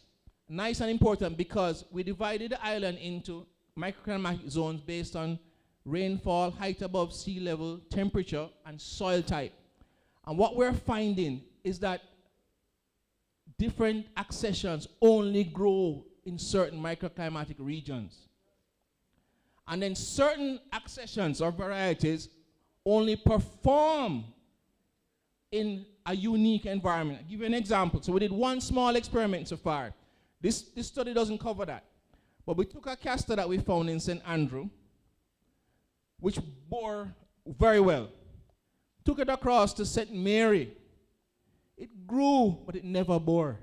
and important, because we divided the island into microclimatic zones based on rainfall, height above sea level, temperature, and soil type. And what we're finding is that different accessions only grow in certain microclimatic regions. And then certain accessions or varieties only perform in a unique environment. I'll give you an example. So we did one small experiment so far. This study doesn't cover that. But we took a castor that we found in St. Andrew, which bore very well. Took it across to St. Mary. It grew, but it never bore.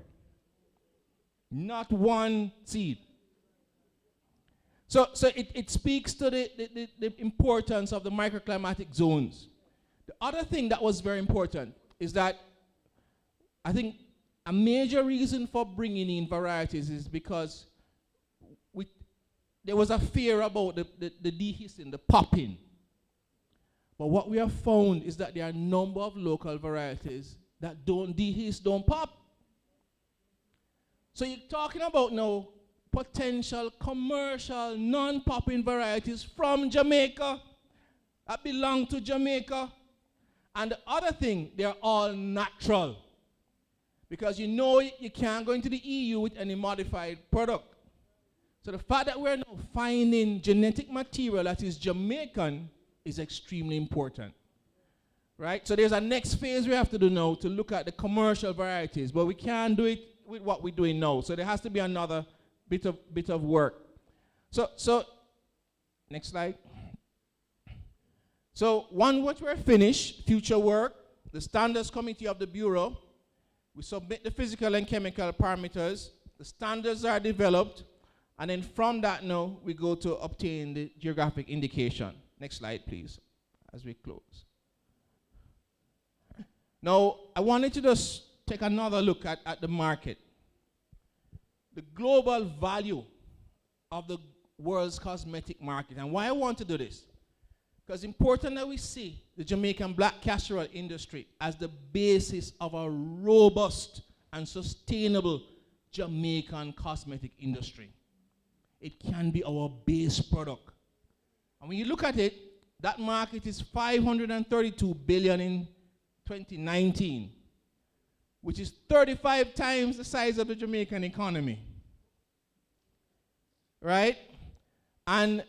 Not one seed. So it speaks to the importance of the microclimatic zones. The other thing that was very important is that I think a major reason for bringing in varieties is because there was a fear about the dehiscing, the popping. But what we have found is that there are a number of local varieties that don't dehisce, don't pop. So you're talking about now potential commercial non-popping varieties from Jamaica that belong to Jamaica. And the other thing, they're all natural. Because you can't go into the EU with any modified product. So the fact that we're now finding genetic material that is Jamaican is extremely important. Right? So there's a next phase we have to do now to look at the commercial varieties, but we can't do it with what we're doing now. So there has to be another bit of work. So next slide. So once we're finished, future work, the standards committee of the Bureau, we submit the physical and chemical parameters, the standards are developed, and then from that now, we go to obtain the geographic indication. Next slide, please, as we close. Now, I wanted to just take another look at the market. The global value of the world's cosmetic market. And why I want to do this? Because important that we see the Jamaican black castor oil industry as the basis of a robust and sustainable Jamaican cosmetic industry. It can be our base product. And when you look at it, that market is 532 billion in 2019, which is 35 times the size of the Jamaican economy. Right? And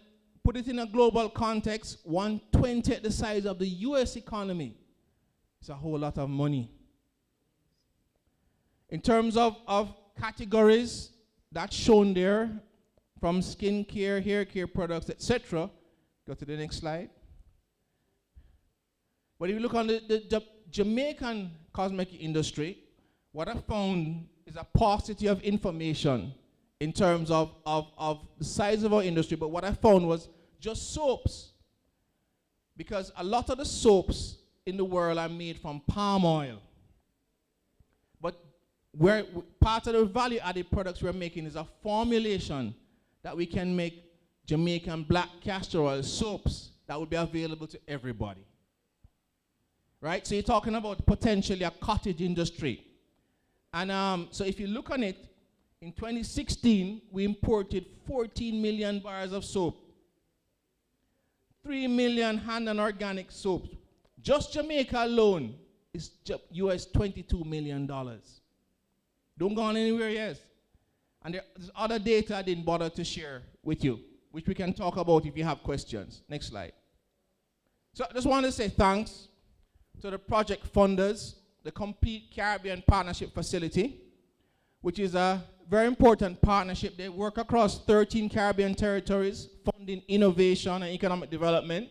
put it in a global context, 1/20 the size of the US economy. It's a whole lot of money. In terms of categories, that's shown there, from skincare, hair care products, etc. Go to the next slide. But if you look on the Jamaican cosmetic industry, what I found is a paucity of information in terms of the size of our industry. But what I found was just soaps. Because a lot of the soaps in the world are made from palm oil. But part of the value-added products we're making is a formulation that we can make Jamaican black castor oil soaps that will be available to everybody. Right? So you're talking about potentially a cottage industry. And so if you look on it, in 2016, we imported 14 million bars of soap, 3 million hand and organic soaps. Just Jamaica alone is US $22 million. Don't go on anywhere, yes. And there's other data I didn't bother to share with you, which we can talk about if you have questions. Next slide. So I just want to say thanks to the project funders, the Complete Caribbean Partnership Facility, which is a very important partnership. They work across 13 Caribbean territories, funding innovation and economic development.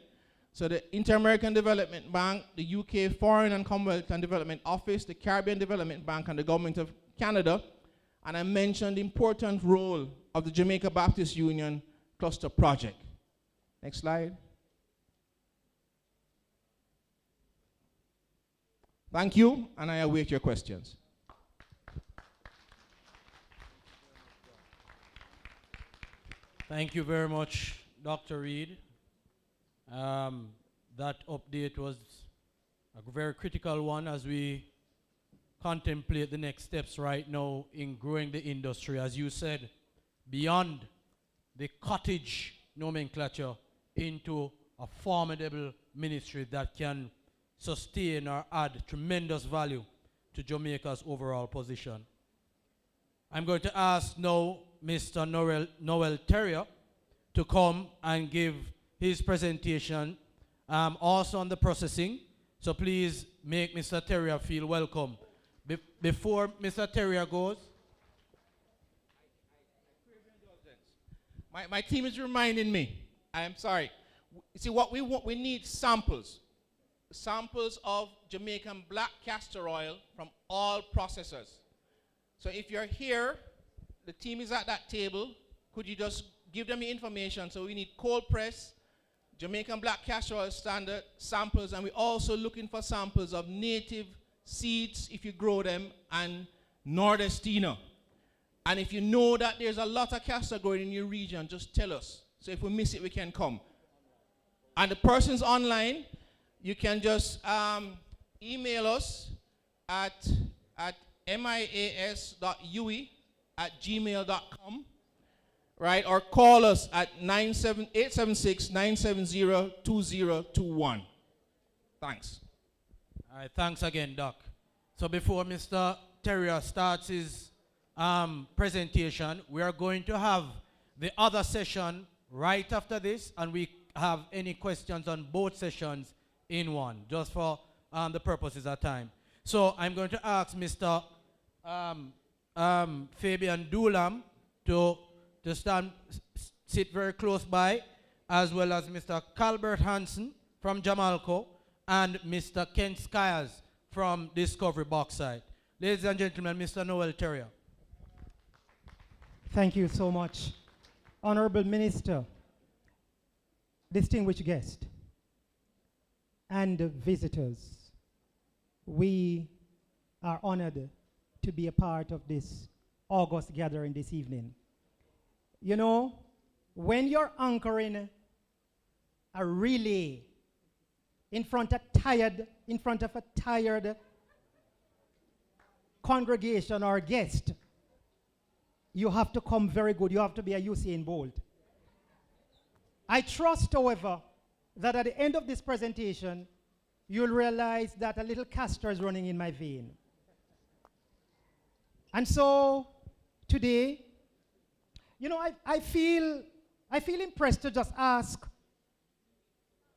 So the Inter-American Development Bank, the UK Foreign and Commonwealth and Development Office, the Caribbean Development Bank, and the Government of Canada. And I mentioned the important role of the Jamaica Baptist Union Cluster Project. Next slide. Thank you, and I await your questions. Thank you very much, Dr. Reed. That update was a very critical one as we contemplate the next steps right now in growing the industry, as you said, beyond the cottage nomenclature into a formidable ministry that can sustain or add tremendous value to Jamaica's overall position. I'm going to ask now Mr. Noel Terrier to come and give his presentation also on the processing. So please make Mr. Terrier feel welcome. Before Mr. Terrier goes, my team is reminding me. I'm sorry. You see, what we want, we need samples. Samples of Jamaican black castor oil from all processors. So if you're here, the team is at that table. Could you just give them the information? So we need cold press, Jamaican black castor oil standard samples, and we're also looking for samples of native seeds, if you grow them, and nordestina. And if you know that there's a lot of castor growing in your region, just tell us. So if we miss it, we can come. And the persons online, you can just email us at mias.ue@gmail.com, right? Or call us at 876-970-2021. Thanks. All right, thanks again, Doc. So before Mr. Terrier starts his presentation, we are going to have the other session right after this, and we have any questions on both sessions in one, just for the purposes of time. So I'm going to ask Mr. Fabian Dulam to sit very close by, as well as Mr. Calbert Hansen from Jamalco and Mr. Ken Skiles from Discovery Bauxite. Ladies and gentlemen, Mr. Noel Terrier. Thank you so much. Honorable Minister, distinguished guest, and visitors, we are honored to be a part of this august gathering this evening. You know, when you're anchoring a relay in front of a tired congregation or guest, you have to come very good. You have to be a Usain Bolt. I trust, however, that at the end of this presentation, you'll realize that a little castor is running in my vein. And so, today, you know, I feel impressed to just ask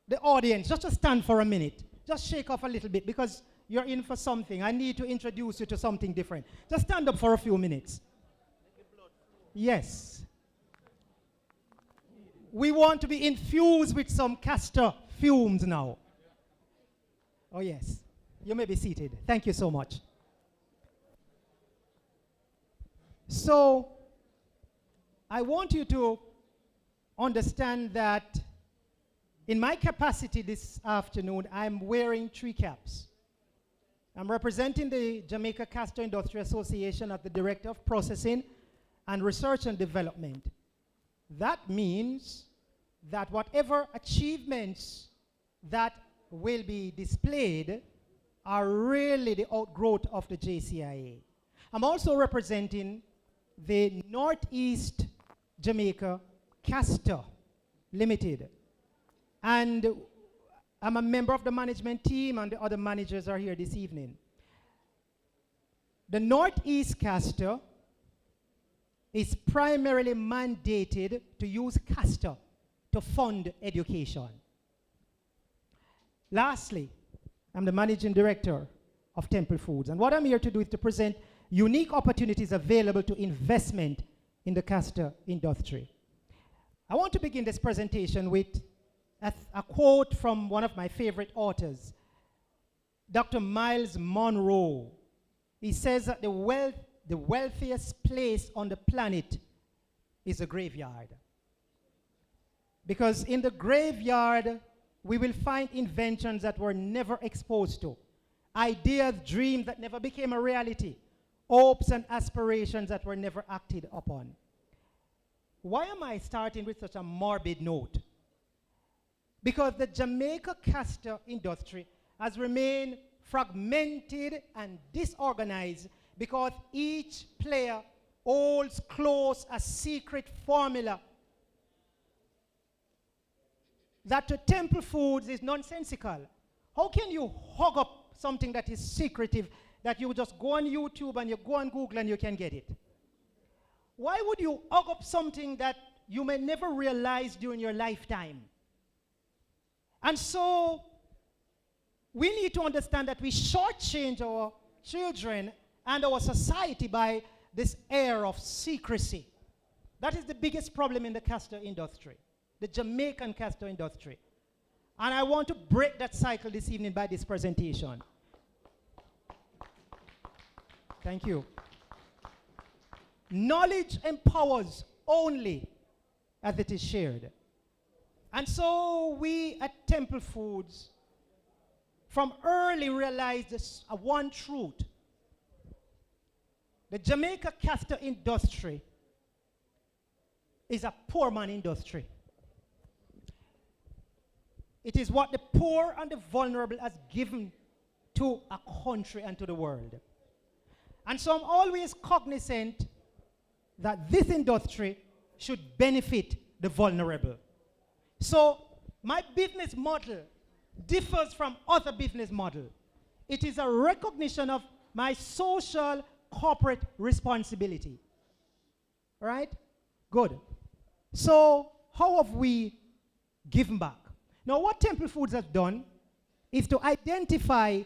the audience just to stand for a minute. Just shake off a little bit because you're in for something. I need to introduce you to something different. Just stand up for a few minutes. Yes. We want to be infused with some castor fumes now. Oh, yes. You may be seated. Thank you so much. So, I want you to understand that in my capacity this afternoon, I'm wearing 3 caps. I'm representing the Jamaica Castor Industry Association as the Director of Processing and Research and Development. That means that whatever achievements that will be displayed are really the outgrowth of the JCIA. I'm also representing the Northeast Jamaica Castor Limited. And I'm a member of the management team, and the other managers are here this evening. The Northeast Castor is primarily mandated to use castor to fund education. Lastly, I'm the managing director of Temple Foods, and what I'm here to do is to present unique opportunities available to investment in the castor industry. I want to begin this presentation with a quote from one of my favorite authors, Dr. Miles Monroe. He says that the wealthiest place on the planet is a graveyard. Because in the graveyard, we will find inventions that were never exposed to, ideas, dreams that never became a reality, hopes and aspirations that were never acted upon. Why am I starting with such a morbid note? Because the Jamaica castor industry has remained fragmented and disorganized because each player holds close a secret formula that to Temple Foods is nonsensical. How can you hog up something that is secretive, that you just go on YouTube and you go on Google and you can get it? Why would you hog up something that you may never realize during your lifetime? And so, we need to understand that we shortchange our children and our society by this air of secrecy. That is the biggest problem in the castor industry, the Jamaican castor industry. And I want to break that cycle this evening by this presentation. Thank you. Knowledge empowers only as it is shared. And so we at Temple Foods from early realized this one truth. The Jamaica castor industry is a poor man industry. It is what the poor and the vulnerable has given to a country and to the world. And so I'm always cognizant that this industry should benefit the vulnerable. So my business model differs from other business models. It is a recognition of my social corporate responsibility. All right? Good. So how have we given back? Now what Temple Foods has done is to identify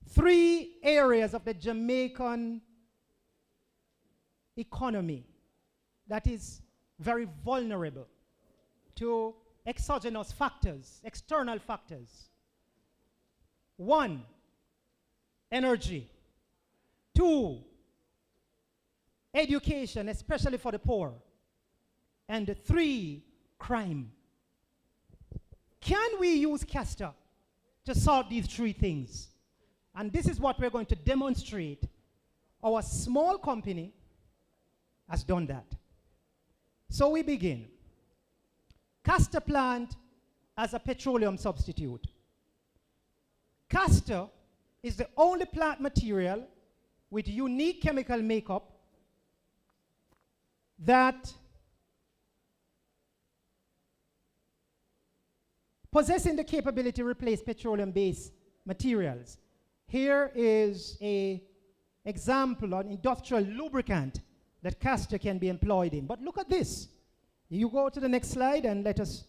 3 areas of the Jamaican economy that is very vulnerable to exogenous factors, external factors. 1, energy. 2, education, especially for the poor. And 3, crime. Can we use castor to solve these 3 things? And this is what we're going to demonstrate. Our small company has done that. So we begin. Castor plant as a petroleum substitute. Castor is the only plant material with unique chemical makeup that possessing the capability to replace petroleum-based materials. Here is an example on industrial lubricant that Castor can be employed in. But look at this. You go to the next slide and let us.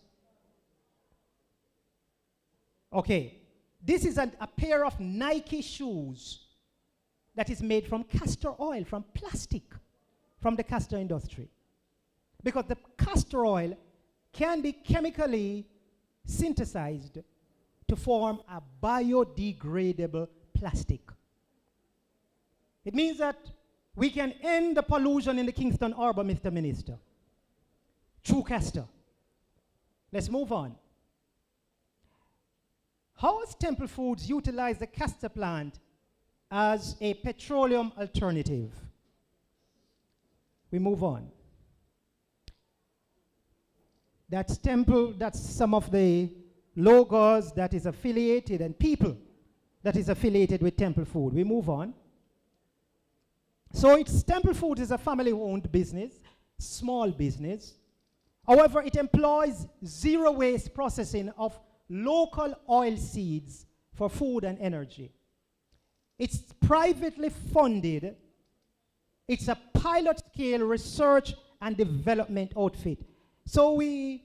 Okay. This is a pair of Nike shoes that is made from castor oil, from plastic, from the castor industry. Because the castor oil can be chemically synthesized to form a biodegradable plastic. It means that we can end the pollution in the Kingston Harbor, Mr. Minister, through castor. Let's move on. How has Temple Foods utilized the castor plant as a petroleum alternative? We move on. That's Temple, that's some of the logos that is affiliated and people that is affiliated with Temple Food. We move on. So it's Temple Foods is a family-owned business, small business. However, it employs zero waste processing of local oil seeds for food and energy. It's privately funded. It's a pilot-scale research and development outfit. So we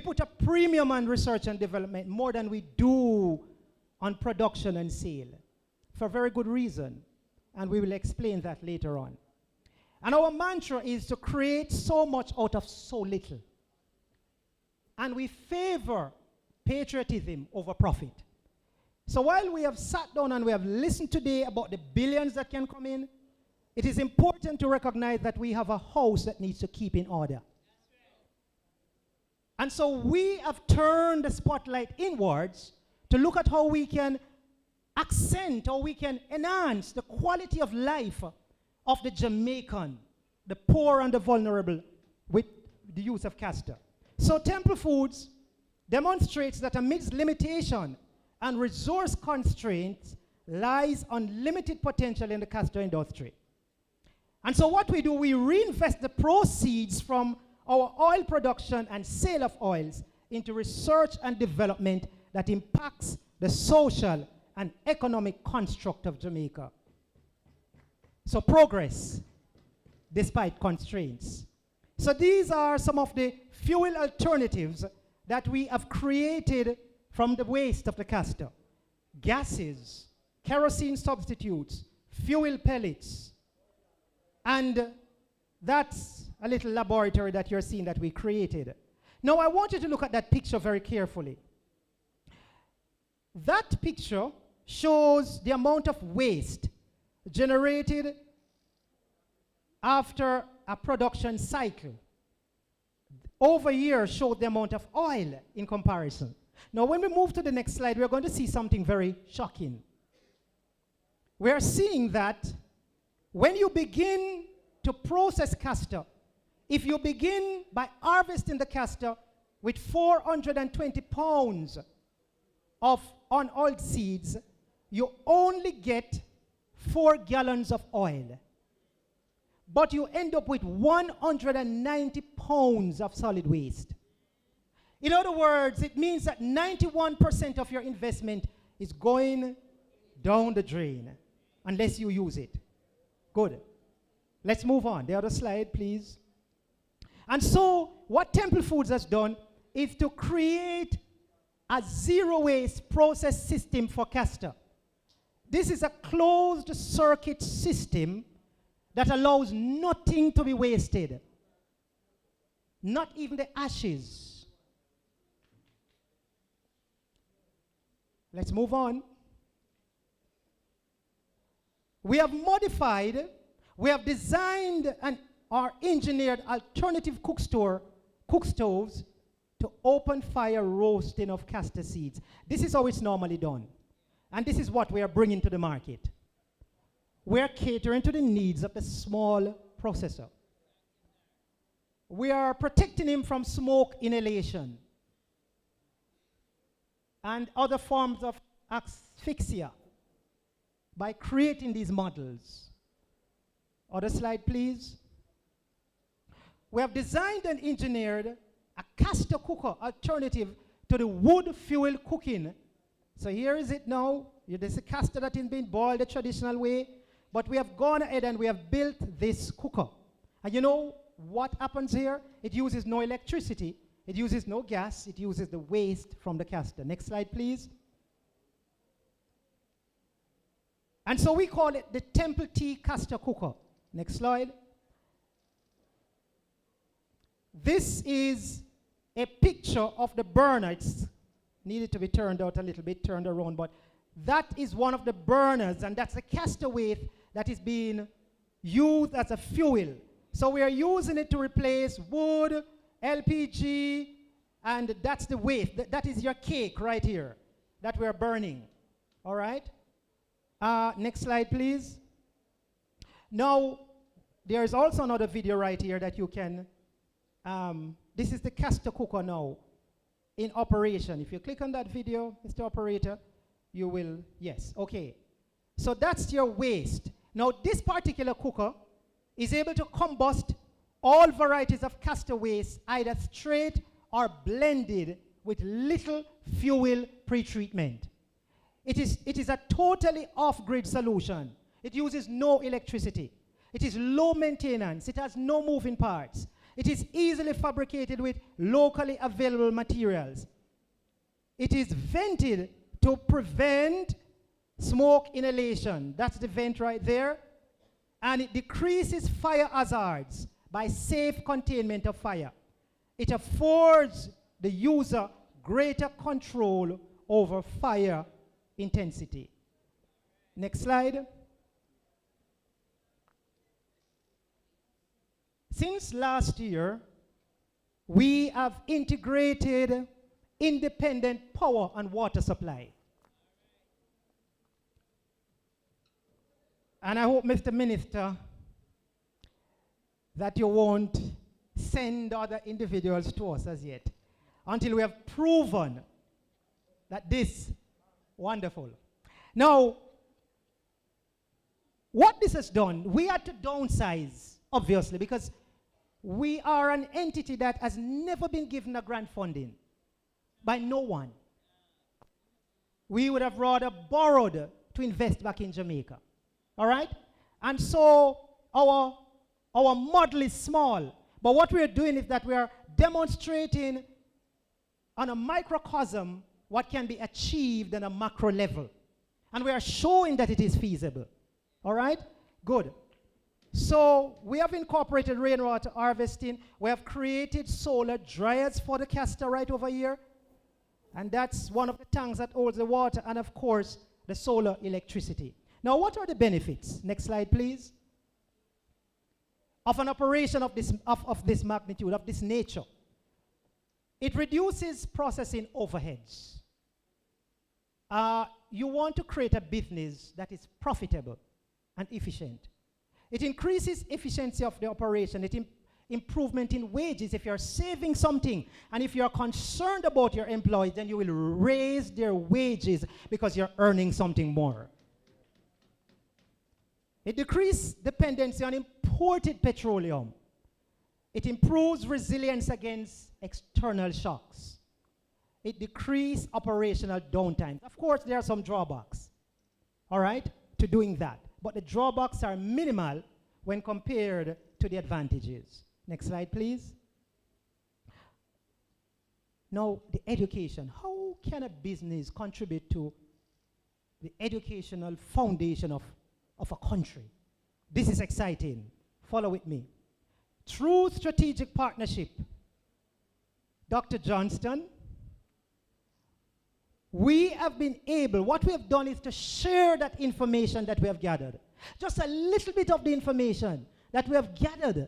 put a premium on research and development more than we do on production and sale, for a very good reason. And we will explain that later on. And our mantra is to create so much out of so little. And we favor patriotism over profit. So while we have sat down and we have listened today about the billions that can come in, it is important to recognize that we have a house that needs to keep in order. And so we have turned the spotlight inwards to look at how we can accent, how we can enhance the quality of life of the Jamaican, the poor and the vulnerable, with the use of castor. So Temple Foods demonstrates that amidst limitation and resource constraints lies unlimited potential in the castor industry. And so what we do, we reinvest the proceeds from our oil production and sale of oils into research and development that impacts the social and economic construct of Jamaica. So progress despite constraints. So these are some of the fuel alternatives that we have created from the waste of the castor. Gases, kerosene substitutes, fuel pellets, and that's a little laboratory that you're seeing that we created. Now I want you to look at that picture very carefully. That picture shows the amount of waste generated after a production cycle. Over years showed the amount of oil in comparison. Now when we move to the next slide, we're going to see something very shocking. We are seeing that when you begin to process castor, if you begin by harvesting the castor with 420 pounds of unoiled seeds, you only get 4 gallons of oil. But you end up with 190 pounds of solid waste. In other words, it means that 91% of your investment is going down the drain unless you use it. Good. Let's move on. The other slide, please. And so what Temple Foods has done is to create a zero waste process system for castor. This is a closed circuit system that allows nothing to be wasted, not even the ashes. Let's move on. We have modified, we have designed or engineered alternative cook stoves to open fire roasting of castor seeds. This is how it's normally done. And this is what we are bringing to the market. We are catering to the needs of the small processor. We are protecting him from smoke inhalation. and other forms of asphyxia by creating these models. Other slide, please. We have designed and engineered a Castor cooker alternative to the wood fuel cooking. So here is it now. This is a Castor that is being boiled the traditional way, but we have gone ahead and we have built this cooker. And you know what happens here? It uses no electricity, it uses no gas, it uses the waste from the Castor. Next slide, please. And so we call it the Temple Tea Castor cooker. Next slide. This is a picture of the burner. It's needed to be turned out a little bit, turned around, but that is one of the burners, and that's a Castor waste that is being used as a fuel. So we are using it to replace wood, LPG, and that's the waste. That is your cake right here that we are burning. All right? Next slide, please. Now, there is also another video right here that you can, this is the Castor cooker now in operation. If you click on that video, Mr. Operator, you will, yes, okay. So that's your waste. Now, this particular cooker is able to combust all varieties of Castor waste, either straight or blended with little fuel pretreatment. It is a totally off-grid solution. It uses no electricity. It is low maintenance. It has no moving parts. It is easily fabricated with locally available materials. It is vented to prevent smoke inhalation. That's the vent right there. And it decreases fire hazards by safe containment of fire. It affords the user greater control over fire intensity. Next slide. Since last year, we have integrated independent power and water supply. And I hope, Mr. Minister, that you won't send other individuals to us as yet until we have proven that this wonderful. Now, what this has done, we had to downsize, obviously, because we are an entity that has never been given a grant funding by no one. We would have rather borrowed to invest back in Jamaica. All right? And so our model is small. But what we are doing is that we are demonstrating on a microcosm what can be achieved on a macro level. And we are showing that it is feasible. All right? Good. So we have incorporated rainwater harvesting. We have created solar dryers for the Castor right over here. And that's one of the tanks that holds the water. And of course, the solar electricity. Now, what are the benefits? Next slide, please. Of an operation of this magnitude, of this nature. It reduces processing overheads. You want to create a business that is profitable and efficient. It increases efficiency of the operation. It improvement in wages. If you're saving something and if you're concerned about your employees, then you will raise their wages because you're earning something more. It decreases dependency on imported petroleum. It improves resilience against external shocks. It decreases operational downtime. Of course, there are some drawbacks, all right, to doing that. But the drawbacks are minimal when compared to the advantages. Next slide, please. Now, the education. How can a business contribute to the educational foundation of a country? This is exciting. Follow with me. Through strategic partnership, Dr. Johnston, we have been able, what we have done is to share that information that we have gathered. Just a little bit of the information that we have gathered.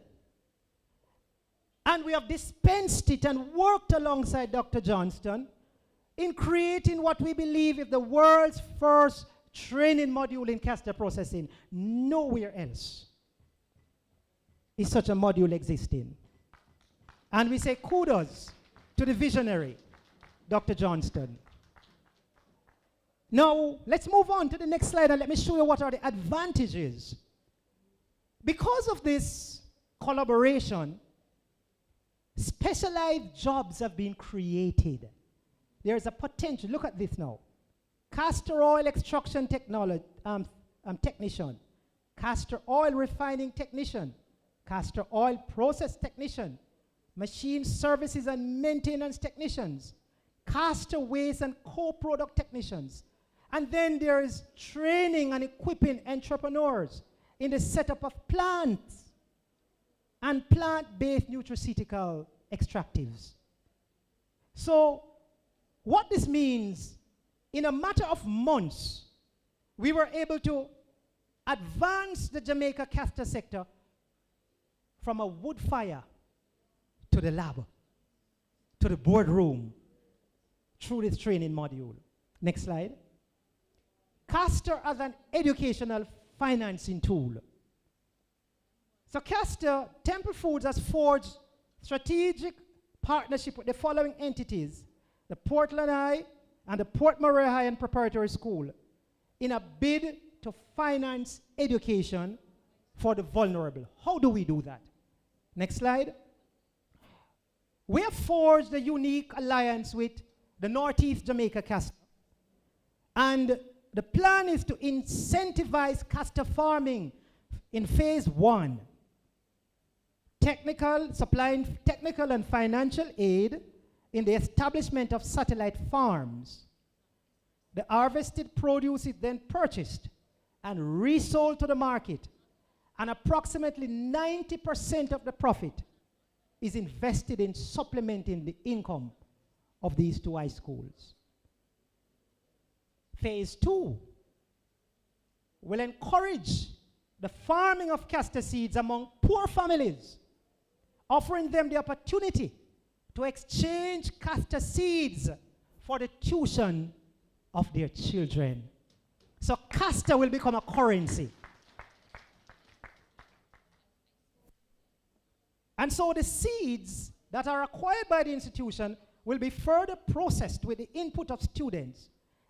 And we have dispensed it and worked alongside Dr. Johnston in creating what we believe is the world's first training module in Castor processing. Nowhere else is such a module existing. And we say kudos to the visionary, Dr. Johnston. Now, let's move on to the next slide and let me show you what are the advantages. Because of this collaboration, specialized jobs have been created. There is a potential. Look at this now. Castor oil extraction technician, castor oil refining technician, castor oil process technician, machine services and maintenance technicians, castor waste and co-product technicians. And then there is training and equipping entrepreneurs in the setup of plants and plant-based nutraceutical extractives. So what this means, in a matter of months, we were able to advance the Jamaica castor sector from a wood fire to the lab, to the boardroom, through this training module. Next slide. Castor as an educational financing tool. So Castor, Temple Foods has forged strategic partnership with the following entities: the Portland High and the Port Murray High and Preparatory School, in a bid to finance education for the vulnerable. How do we do that? Next slide. We have forged a unique alliance with the Northeast Jamaica Castor. And the plan is to incentivize castor farming in phase 1. Supplying technical and financial aid in the establishment of satellite farms. The harvested produce is then purchased and resold to the market, and approximately 90% of the profit is invested in supplementing the income of these 2 high schools. Phase 2 will encourage the farming of castor seeds among poor families, offering them the opportunity to exchange castor seeds for the tuition of their children. So castor will become a currency. And so the seeds that are acquired by the institution will be further processed with the input of students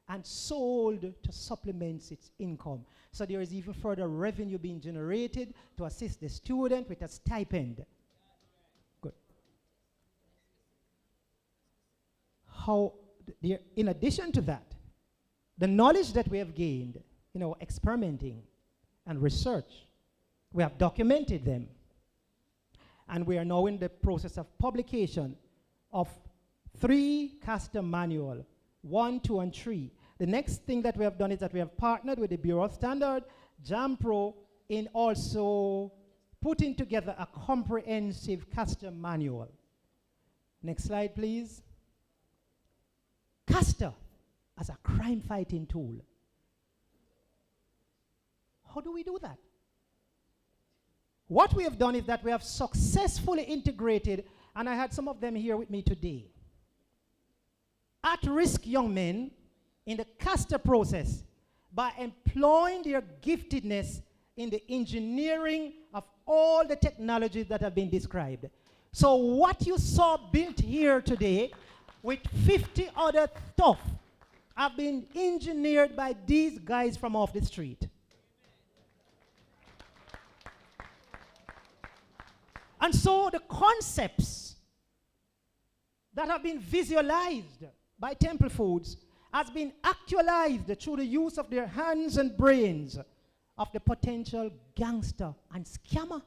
and sold to supplement its income. So there is even further revenue being generated to assist the student with a stipend. Good. In addition to that, the knowledge that we have gained, experimenting and research, we have documented them. And we are now in the process of publication of 3 castor manual, 1, 2, and 3. The next thing that we have done is that we have partnered with the Bureau of Standard, JAMPRO, in also putting together a comprehensive castor manual. Next slide, please. Castor as a crime-fighting tool. How do we do that? What we have done is that we have successfully integrated, and I had some of them here with me today, at-risk young men in the castor process by employing their giftedness in the engineering of all the technologies that have been described. So what you saw built here today with 50 other stuff have been engineered by these guys from off the street. And so the concepts that have been visualized by Temple Foods has been actualized through the use of their hands and brains of the potential gangster and scammer.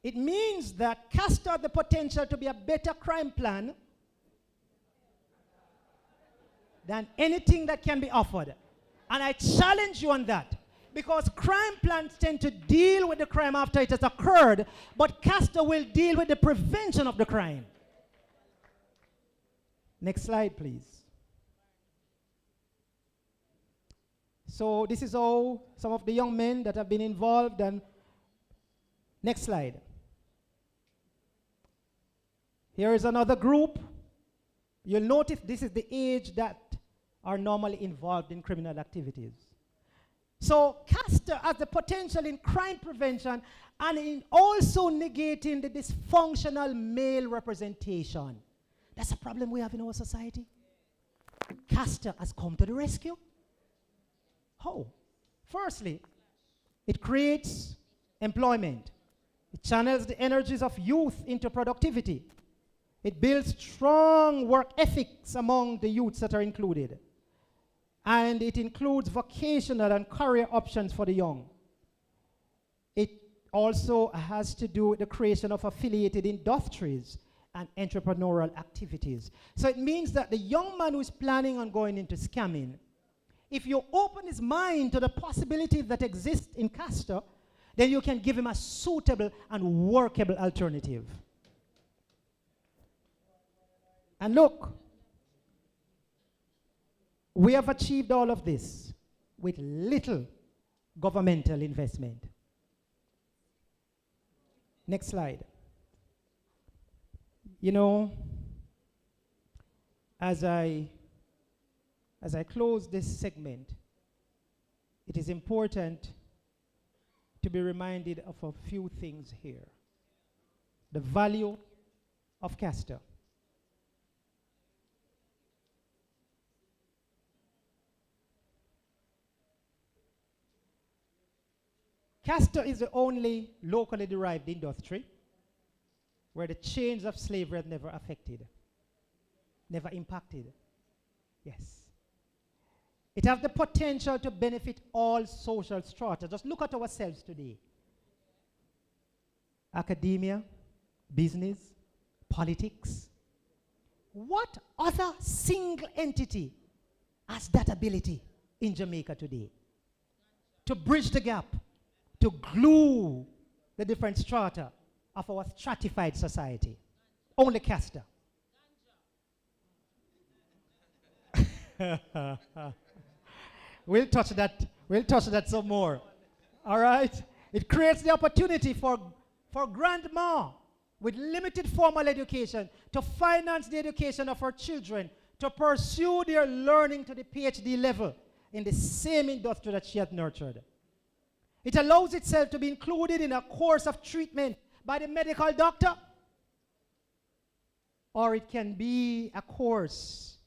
It means that Castor has the potential to be a better crime plan than anything that can be offered. And I challenge you on that. Because crime plans tend to deal with the crime after it has occurred, but Castor will deal with the prevention of the crime. Next slide, please. So this is all some of the young men that have been involved. And next slide. Here is another group. You'll notice this is the age that are normally involved in criminal activities. So Castor has the potential in crime prevention and in also negating the dysfunctional male representation. That's a problem we have in our society. Castor has come to the rescue. How? Firstly, it creates employment. It channels the energies of youth into productivity. It builds strong work ethics among the youths that are included. And it includes vocational and career options for the young. It also has to do with the creation of affiliated industries and entrepreneurial activities. So it means that the young man who is planning on going into scamming, if you open his mind to the possibilities that exist in Castor, then you can give him a suitable and workable alternative. And look, we have achieved all of this with little governmental investment. Next slide. You know, as I close this segment, it is important to be reminded of a few things here. The value of Castor. Castor is the only locally derived industry where the chains of slavery have never affected, never impacted. Yes. It has the potential to benefit all social strata. Just look at ourselves today. Academia, business, politics. What other single entity has that ability in Jamaica today? To bridge the gap, to glue the different strata of our stratified society. Only Castor. We'll touch that some more. All right? It creates the opportunity for grandma with limited formal education to finance the education of her children, to pursue their learning to the PhD level in the same industry that she has nurtured. It allows itself to be included in a course of treatment by the medical doctor, or it can be a course,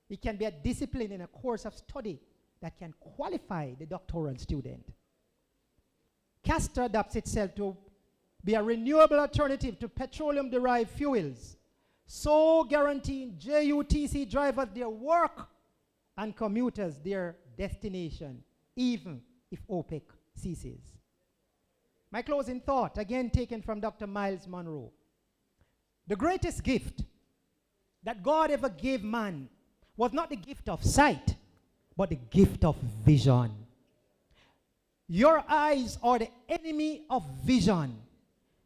it can be a discipline in a course of study that can qualify the doctoral student. Castor adapts itself to be a renewable alternative to petroleum-derived fuels, so guaranteeing JUTC drivers their work and commuters their destination, even if OPEC ceases. My closing thought, again taken from Dr. Miles Monroe. The greatest gift that God ever gave man was not the gift of sight, but the gift of vision. Your eyes are the enemy of vision.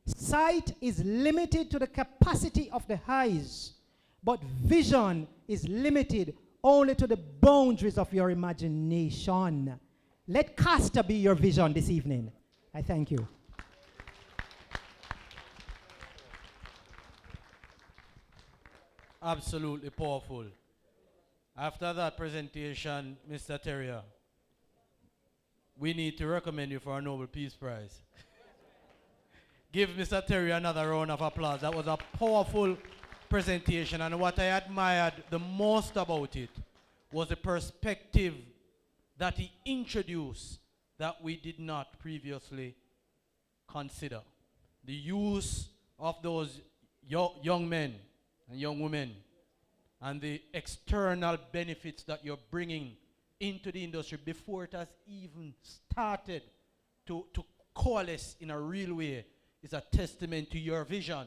Sight is limited to the capacity of the eyes, but vision is limited only to the boundaries of your imagination. Let Castor be your vision this evening. I thank you. Absolutely powerful. After that presentation, Mr. Terrier, we need to recommend you for a Nobel Peace Prize. Give Mr. Terrier another round of applause. That was a powerful presentation, and what I admired the most about it was the perspective that he introduced that we did not previously consider. The use of those young men and young women and the external benefits that you're bringing into the industry before it has even started to coalesce in a real way is a testament to your vision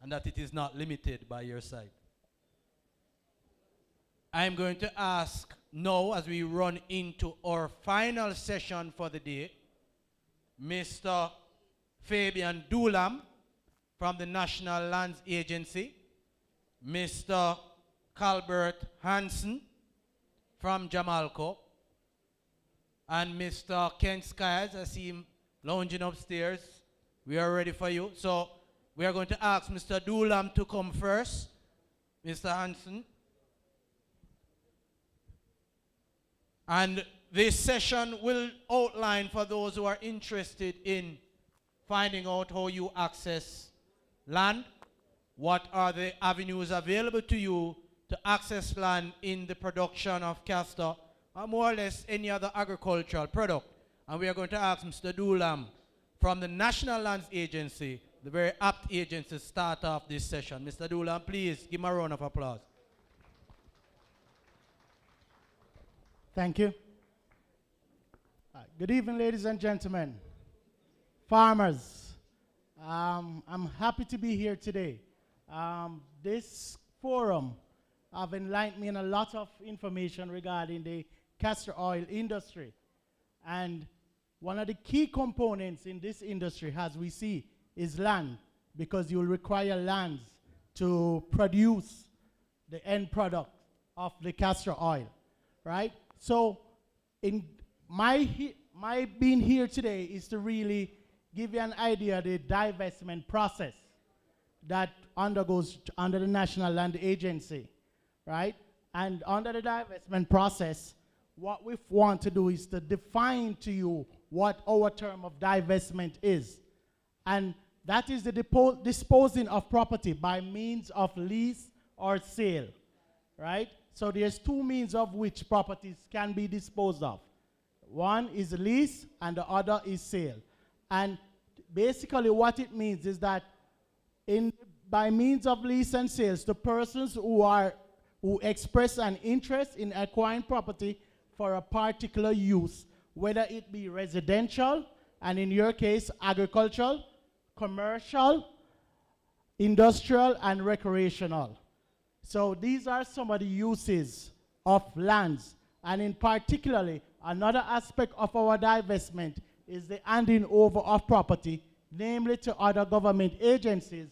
and that it is not limited by your sight. I'm going to ask now, as we run into our final session for the day, Mr. Fabian Dulam from the National Lands Agency, Mr. Calbert Hansen from Jamalco, and Mr. Ken Skiles. I see him lounging upstairs. We are ready for you. So we are going to ask Mr. Dulam to come first. Mr. Hansen. And this session will outline for those who are interested in finding out how you access land, what are the avenues available to you to access land in the production of castor or more or less any other agricultural product. And we are going to ask Mr. Doolam from the National Lands Agency, the very apt agency, to start off this session. Mr. Doolam, please give him a round of applause. Thank you. Good evening, ladies and gentlemen. Farmers, I'm happy to be here today. This forum have enlightened me in a lot of information regarding the castor oil industry. And one of the key components in this industry, as we see, is land, because you'll require lands to produce the end product of the castor oil, right? So in my being here today is to really give you an idea of the divestment process that undergoes under the National Land Agency, right? And under the divestment process, what we want to do is to define to you what our term of divestment is. And that is the disposing of property by means of lease or sale, right? So there's two means of which properties can be disposed of. One is lease and the other is sale. And basically what it means is that by means of lease and sales, the persons who express an interest in acquiring property for a particular use, whether it be residential, and in your case, agricultural, commercial, industrial, and recreational. So these are some of the uses of lands. And in particularly, another aspect of our divestment is the handing over of property, namely to other government agencies,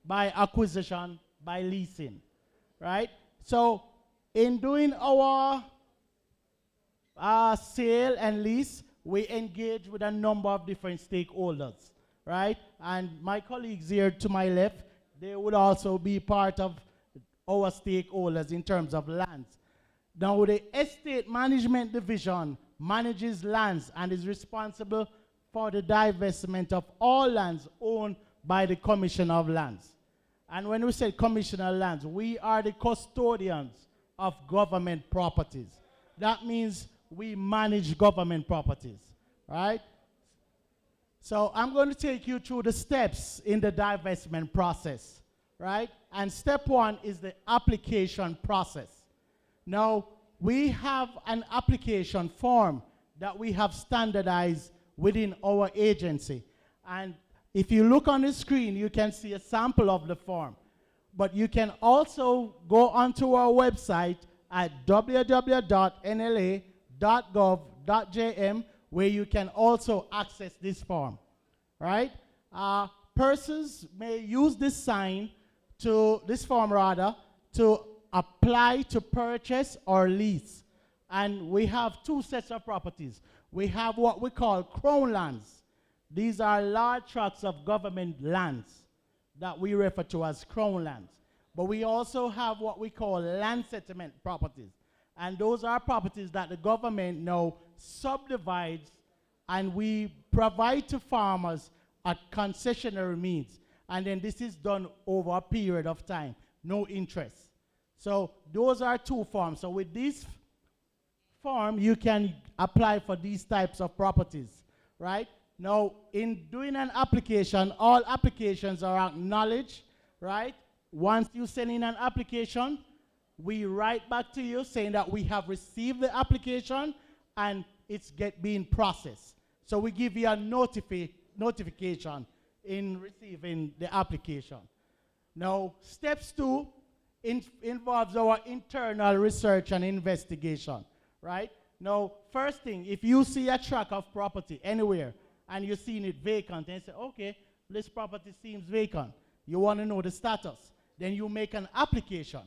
by acquisition, by leasing, right? So in doing our sale and lease, we engage with a number of different stakeholders, right? And my colleagues here to my left, they would also be part of our stakeholders in terms of lands. Now, the Estate Management Division manages lands and is responsible for the divestment of all lands owned by the Commissioner of Lands. And when we say Commissioner of Lands, we are the custodians of government properties. That means we manage government properties, right? So I'm going to take you through the steps in the divestment process, right? And step one is the application process. Now, we have an application form that we have standardized within our agency. And if you look on the screen, you can see a sample of the form. But you can also go onto our website at www.nla.gov.jm, where you can also access this form, right? Persons may use this form to apply to purchase or lease. And we have two sets of properties. We have what we call crown lands. These are large tracts of government lands that we refer to as crown lands. But we also have what we call land settlement properties. And those are properties that the government now subdivides, and we provide to farmers at concessionary means. And then this is done over a period of time, no interest. So those are two forms. So with this form, you can apply for these types of properties, right? Now, in doing an application, all applications are acknowledged, right? Once you send in an application, we write back to you saying that we have received the application and it's being processed. So we give you a notification in receiving the application. Now, steps two involves our internal research and investigation, right? Now, first thing, if you see a tract of property anywhere and you're seeing it vacant, and you say, okay, this property seems vacant, you want to know the status, then you make an application.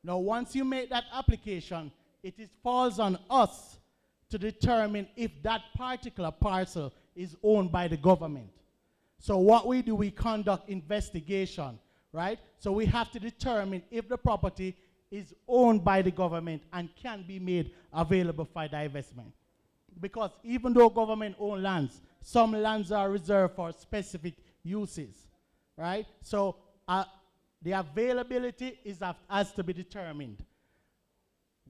Now, once you make that application, it falls on us to determine if that particular parcel is owned by the government. So what we do, we conduct investigation, right? So we have to determine if the property is owned by the government and can be made available for divestment. Because even though government-owned lands, some lands are reserved for specific uses, right? So The availability has to be determined.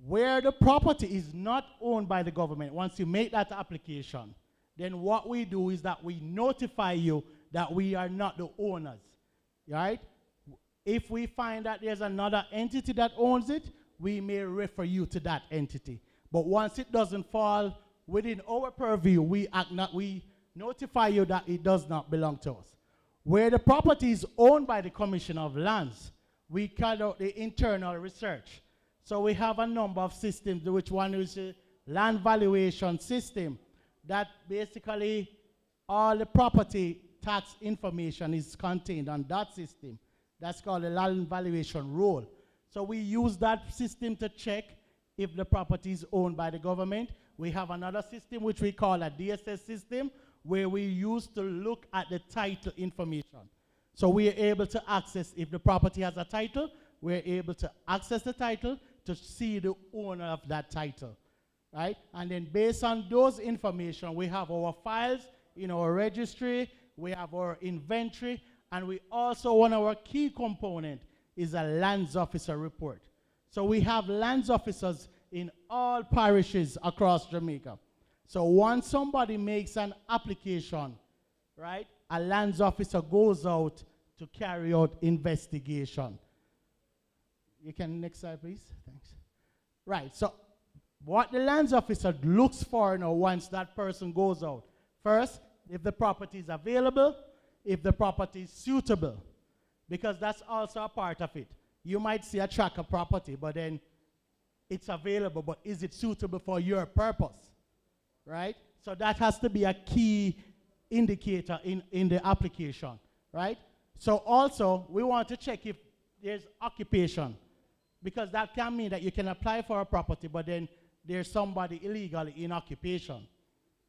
Where the property is not owned by the government, once you make that application, then what we do is that we notify you that we are not the owners, right? If we find that there's another entity that owns it, we may refer you to that entity. But once it doesn't fall within our purview, we notify you that it does not belong to us. Where the property is owned by the Commission of Lands, we carry out the internal research. So we have a number of systems, which one is a land valuation system, that basically all the property tax information is contained on that system. That's called the land valuation roll. So we use that system to check if the property is owned by the government. We have another system which we call a DSS system, where we use to look at the title information. So we are able to access, if the property has a title, we're able to access the title to see the owner of that title, right? And then based on those information, we have our files in our registry, we have our inventory, and we also, one of our key component is a lands officer report. So we have lands officers in all parishes across Jamaica. So once somebody makes an application, right, a lands officer goes out to carry out investigation. You can, next slide please, thanks. Right, so what the lands officer looks for now once that person goes out. First, if the property is available, if the property is suitable, because that's also a part of it. You might see a tract of property, but then it's available, but is it suitable for your purpose, right? So that has to be a key indicator in the application, right? So also, we want to check if there's occupation, because that can mean that you can apply for a property, but then there's somebody illegally in occupation,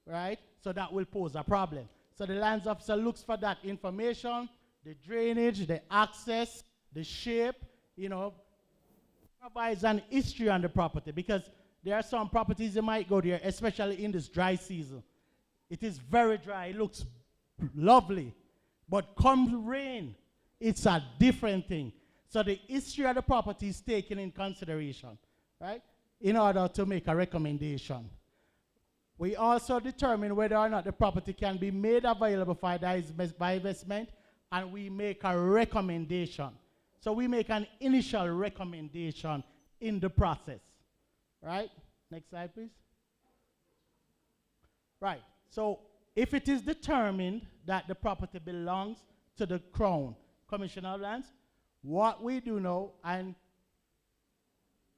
right? So that will pose a problem. So the lands officer looks for that information, the drainage, the access, the shape, you know, provides an history on the property, because there are some properties you might go there, especially in this dry season. It is very dry, it looks lovely, but come rain, it's a different thing. So the history of the property is taken in consideration, right, in order to make a recommendation. We also determine whether or not the property can be made available for divestment, and we make a recommendation. So we make an initial recommendation in the process, right? Next slide, please. Right, so if it is determined that the property belongs to the Crown, Commissioner of Lands, what we do now, and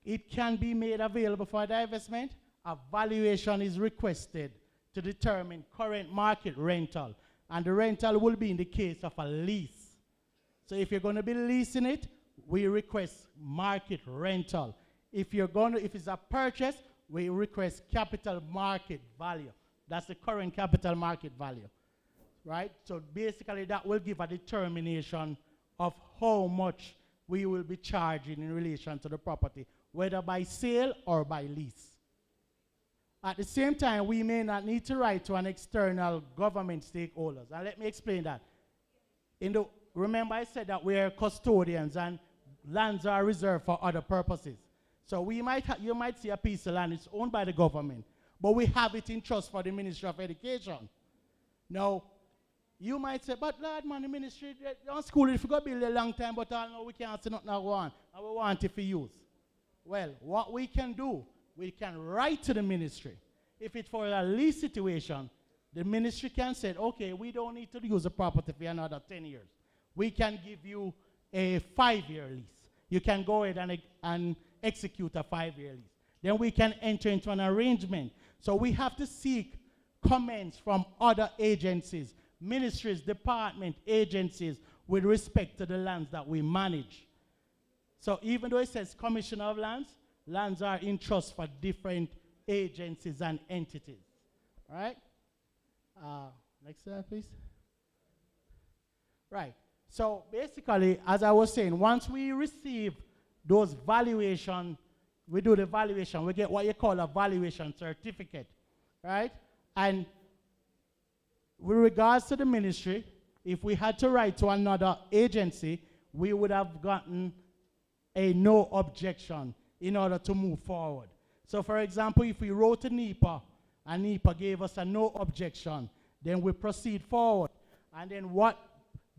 it can be made available for divestment, a valuation is requested to determine current market rental, and the rental will be in the case of a lease. So if you're going to be leasing it, we request market rental. If it's a purchase, we request capital market value. That's the current capital market value, right? So basically that will give a determination of how much we will be charging in relation to the property, whether by sale or by lease. At the same time, we may not need to write to an external government stakeholders. And let me explain that. Remember I said that we're custodians and lands are reserved for other purposes. So you might see a piece of land, it's owned by the government, but we have it in trust for the Ministry of Education. Now, you might say, but Lord, man, the ministry, on school, if you go build a long time, but all know we can't say nothing now go on, and we want it for use. Well, what we can do, we can write to the ministry. If it's for a lease situation, the ministry can say, okay, we don't need to use the property for another 10 years. We can give you a 5-year lease. You can go ahead and execute a 5-year lease. Then we can enter into an arrangement. So we have to seek comments from other agencies, ministries, department, agencies, with respect to the lands that we manage. So even though it says Commissioner of Lands, lands are in trust for different agencies and entities. All right? Next slide, please. Right. So basically, as I was saying, once we receive those valuation, we do the valuation, we get what you call a valuation certificate, right? And with regards to the ministry, if we had to write to another agency, we would have gotten a no objection in order to move forward. So for example, if we wrote to NEPA and NEPA gave us a no objection, then we proceed forward. And then what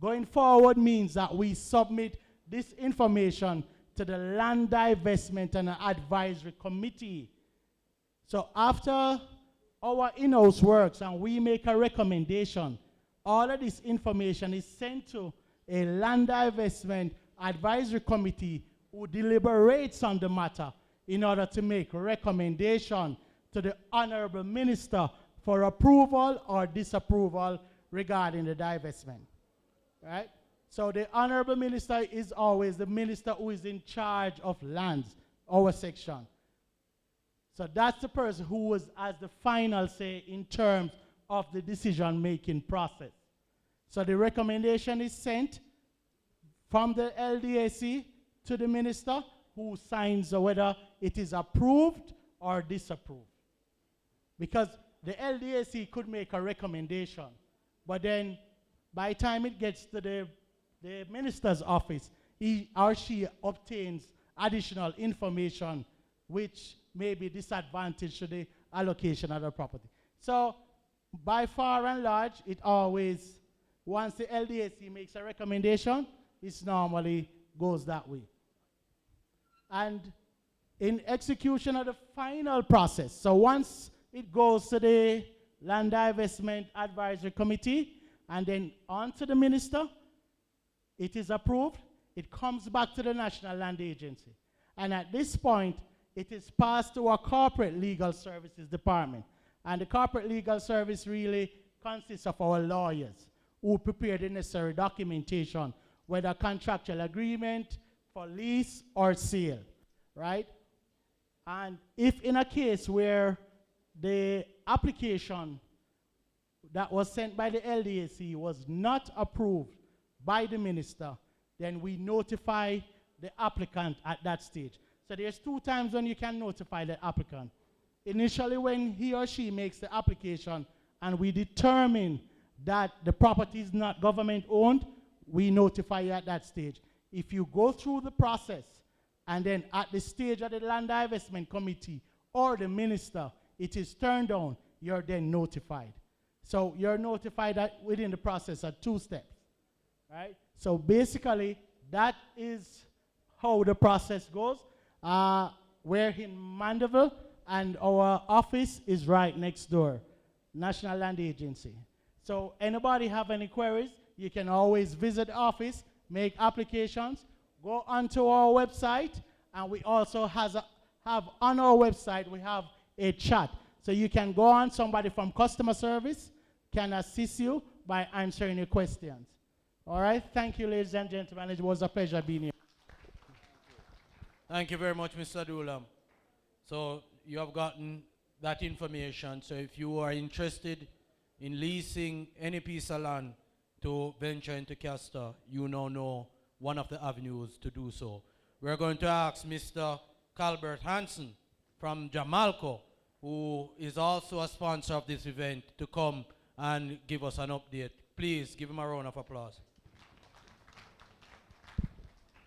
going forward means that we submit this information to the Land Divestment and Advisory Committee. So after our in-house works and we make a recommendation, all of this information is sent to a Land Divestment Advisory Committee who deliberates on the matter in order to make a recommendation to the Honorable Minister for approval or disapproval regarding the divestment. Right? So the Honorable Minister is always the minister who is in charge of lands, our section. So that's the person who has the final say in terms of the decision-making process. So the recommendation is sent from the LDAC to the minister who signs whether it is approved or disapproved. Because the LDAC could make a recommendation, but then by the time it gets to the minister's office, he or she obtains additional information which may be disadvantage to the allocation of the property. So by far and large, it always, once the LDAC makes a recommendation, it normally goes that way. And in execution of the final process, so once it goes to the Land Divestment Advisory Committee and then on to the minister, it is approved, it comes back to the National Land Agency. And at this point, it is passed to our Corporate Legal Services Department. And the Corporate Legal Service really consists of our lawyers who prepare the necessary documentation, whether contractual agreement for lease or sale, right? And if in a case where the application that was sent by the LDAC was not approved by the minister, then we notify the applicant at that stage. So there's two times when you can notify the applicant. Initially when he or she makes the application and we determine that the property is not government owned, we notify you at that stage. If you go through the process and then at the stage of the Land Divestment Committee or the minister, it is turned down, you're then notified. So you're notified that within the process of 2 steps, right? So basically, that is how the process goes. We're in Mandeville, and our office is right next door, National Land Agency. So anybody have any queries, you can always visit the office, make applications, go onto our website, and we also have on our website, we have a chat. So you can go on, somebody from customer service can assist you by answering your questions. All right, thank you, ladies and gentlemen. It was a pleasure being here. Thank you very much, Mr. Dulam. So you have gotten that information. So if you are interested in leasing any piece of land to venture into Castor, you now know one of the avenues to do so. We're going to ask Mr. Calbert Hansen from Jamalco, who is also a sponsor of this event, to come and give us an update. Please give him a round of applause.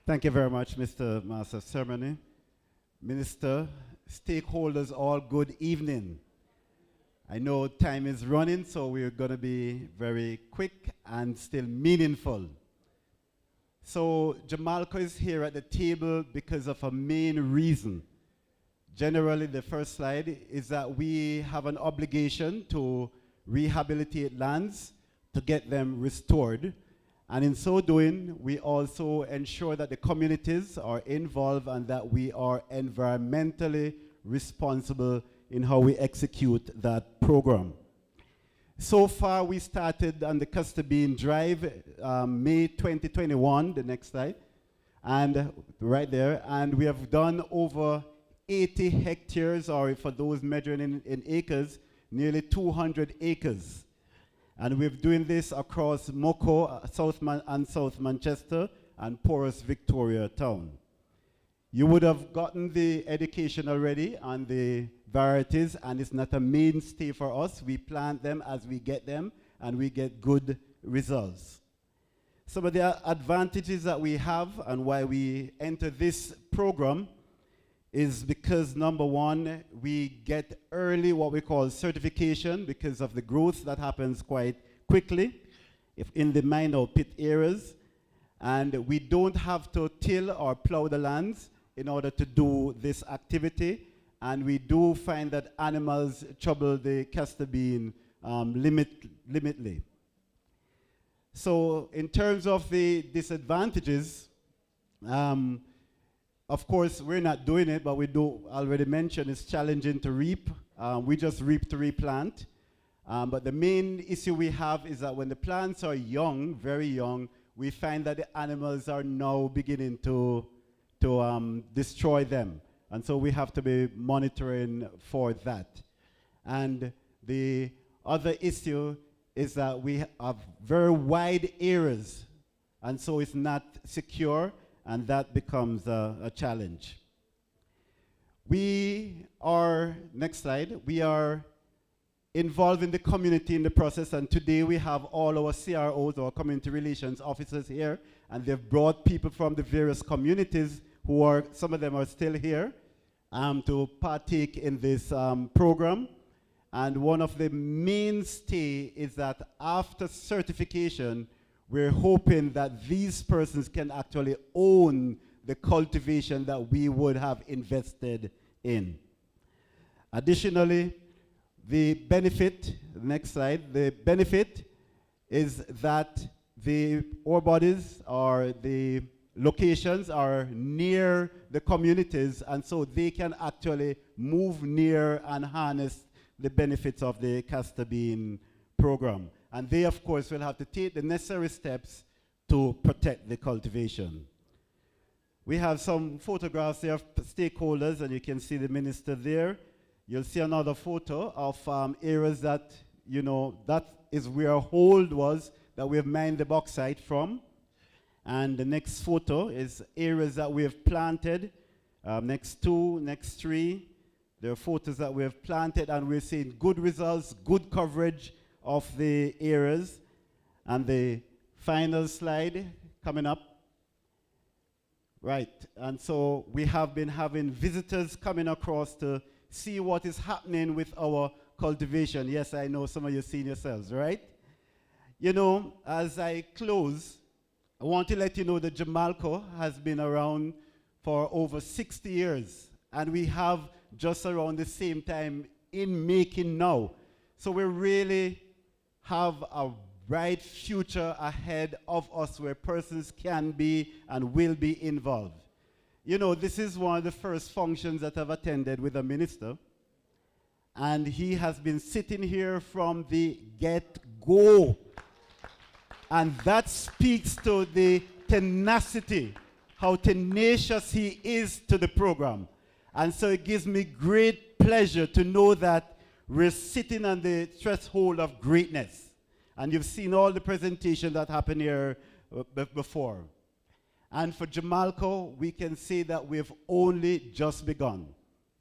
Thank you very much, Mr. Master of Ceremony. Minister, stakeholders, all good evening. I know time is running, so we're going to be very quick and still meaningful. So Jamalco is here at the table because of a main reason. Generally, the first slide is that we have an obligation to rehabilitate lands to get them restored. And in so doing, we also ensure that the communities are involved and that we are environmentally responsible in how we execute that program. So far, we started on the Castor Bean Drive, May 2021, the next slide, and right there. And we have done over 80 hectares, or for those measuring in acres, nearly 200 acres. And we're doing this across Moko, South Manchester, and porous Victoria Town. You would have gotten the education already on the varieties, and it's not a mainstay for us. We plant them as we get them, and we get good results. Some of the advantages that we have and why we enter this program is because, number one, we get early what we call certification because of the growth that happens quite quickly if in the minor pit areas. And we don't have to till or plow the lands in order to do this activity. And we do find that animals trouble the castor bean limitly. So in terms of the disadvantages, of course, we're not doing it, but we do already mention it's challenging to reap. We just reap to replant. But the main issue we have is that when the plants are young, very young, we find that the animals are now beginning to destroy them. And so we have to be monitoring for that. And the other issue is that we have very wide areas, and so it's not secure, and that becomes a challenge. We are, next slide, we are involving the community in the process, and today we have all our CROs, our community relations officers here, and they've brought people from the various communities who are, some of them are still here, to partake in this program. And one of the mainstay is that after certification, we're hoping that these persons can actually own the cultivation that we would have invested in. Additionally, the benefit, next slide, the benefit is that the ore bodies or the locations are near the communities, and so they can actually move near and harness the benefits of the castor bean program. And they, of course, will have to take the necessary steps to protect the cultivation. We have some photographs there of stakeholders, and you can see the minister there. You'll see another photo of areas that, you know, that is where hold was that we have mined the bauxite from. And the next photo is areas that we have planted. Next two, next three. There are photos that we have planted, and we're seeing good results, good coverage of the areas. And the final slide coming up. Right, and so we have been having visitors coming across to see what is happening with our cultivation. Yes, I know some of you have seen yourselves, right? You know, as I close, I want to let you know that Jamalco has been around for over 60 years, and we have just around the same time in making now. So we really have a bright future ahead of us where persons can be and will be involved. You know, this is one of the first functions that I've attended with a minister, and he has been sitting here from the get-go. And that speaks to the tenacity, how tenacious he is to the program. And so it gives me great pleasure to know that we're sitting on the threshold of greatness. And you've seen all the presentation that happened here before. And for Jamalco, we can say that we've only just begun.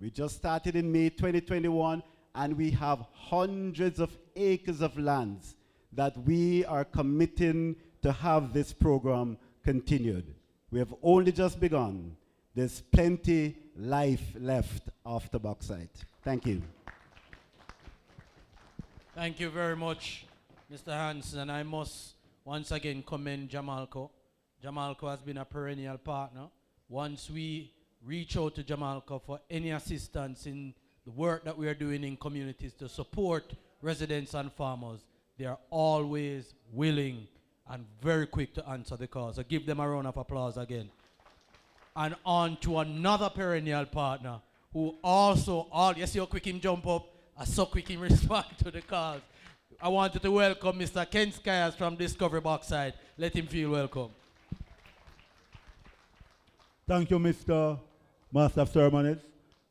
We just started in May 2021, and we have hundreds of acres of lands that we are committing to have this program continued. We have only just begun. There's plenty life left after bauxite. Thank you. Thank you very much, Mr. Hansen, and I must once again commend Jamalco. Jamalco has been a perennial partner. Once we reach out to Jamalco for any assistance in the work that we are doing in communities to support residents and farmers, they are always willing and very quick to answer the call. So give them a round of applause again. And on to another perennial partner who also, you see how quick him jump up, and so quick him respond to the calls. I wanted to welcome Mr. Ken Skyers from Discovery Bauxite. Let him feel welcome. Thank you, Mr. Master of Ceremonies,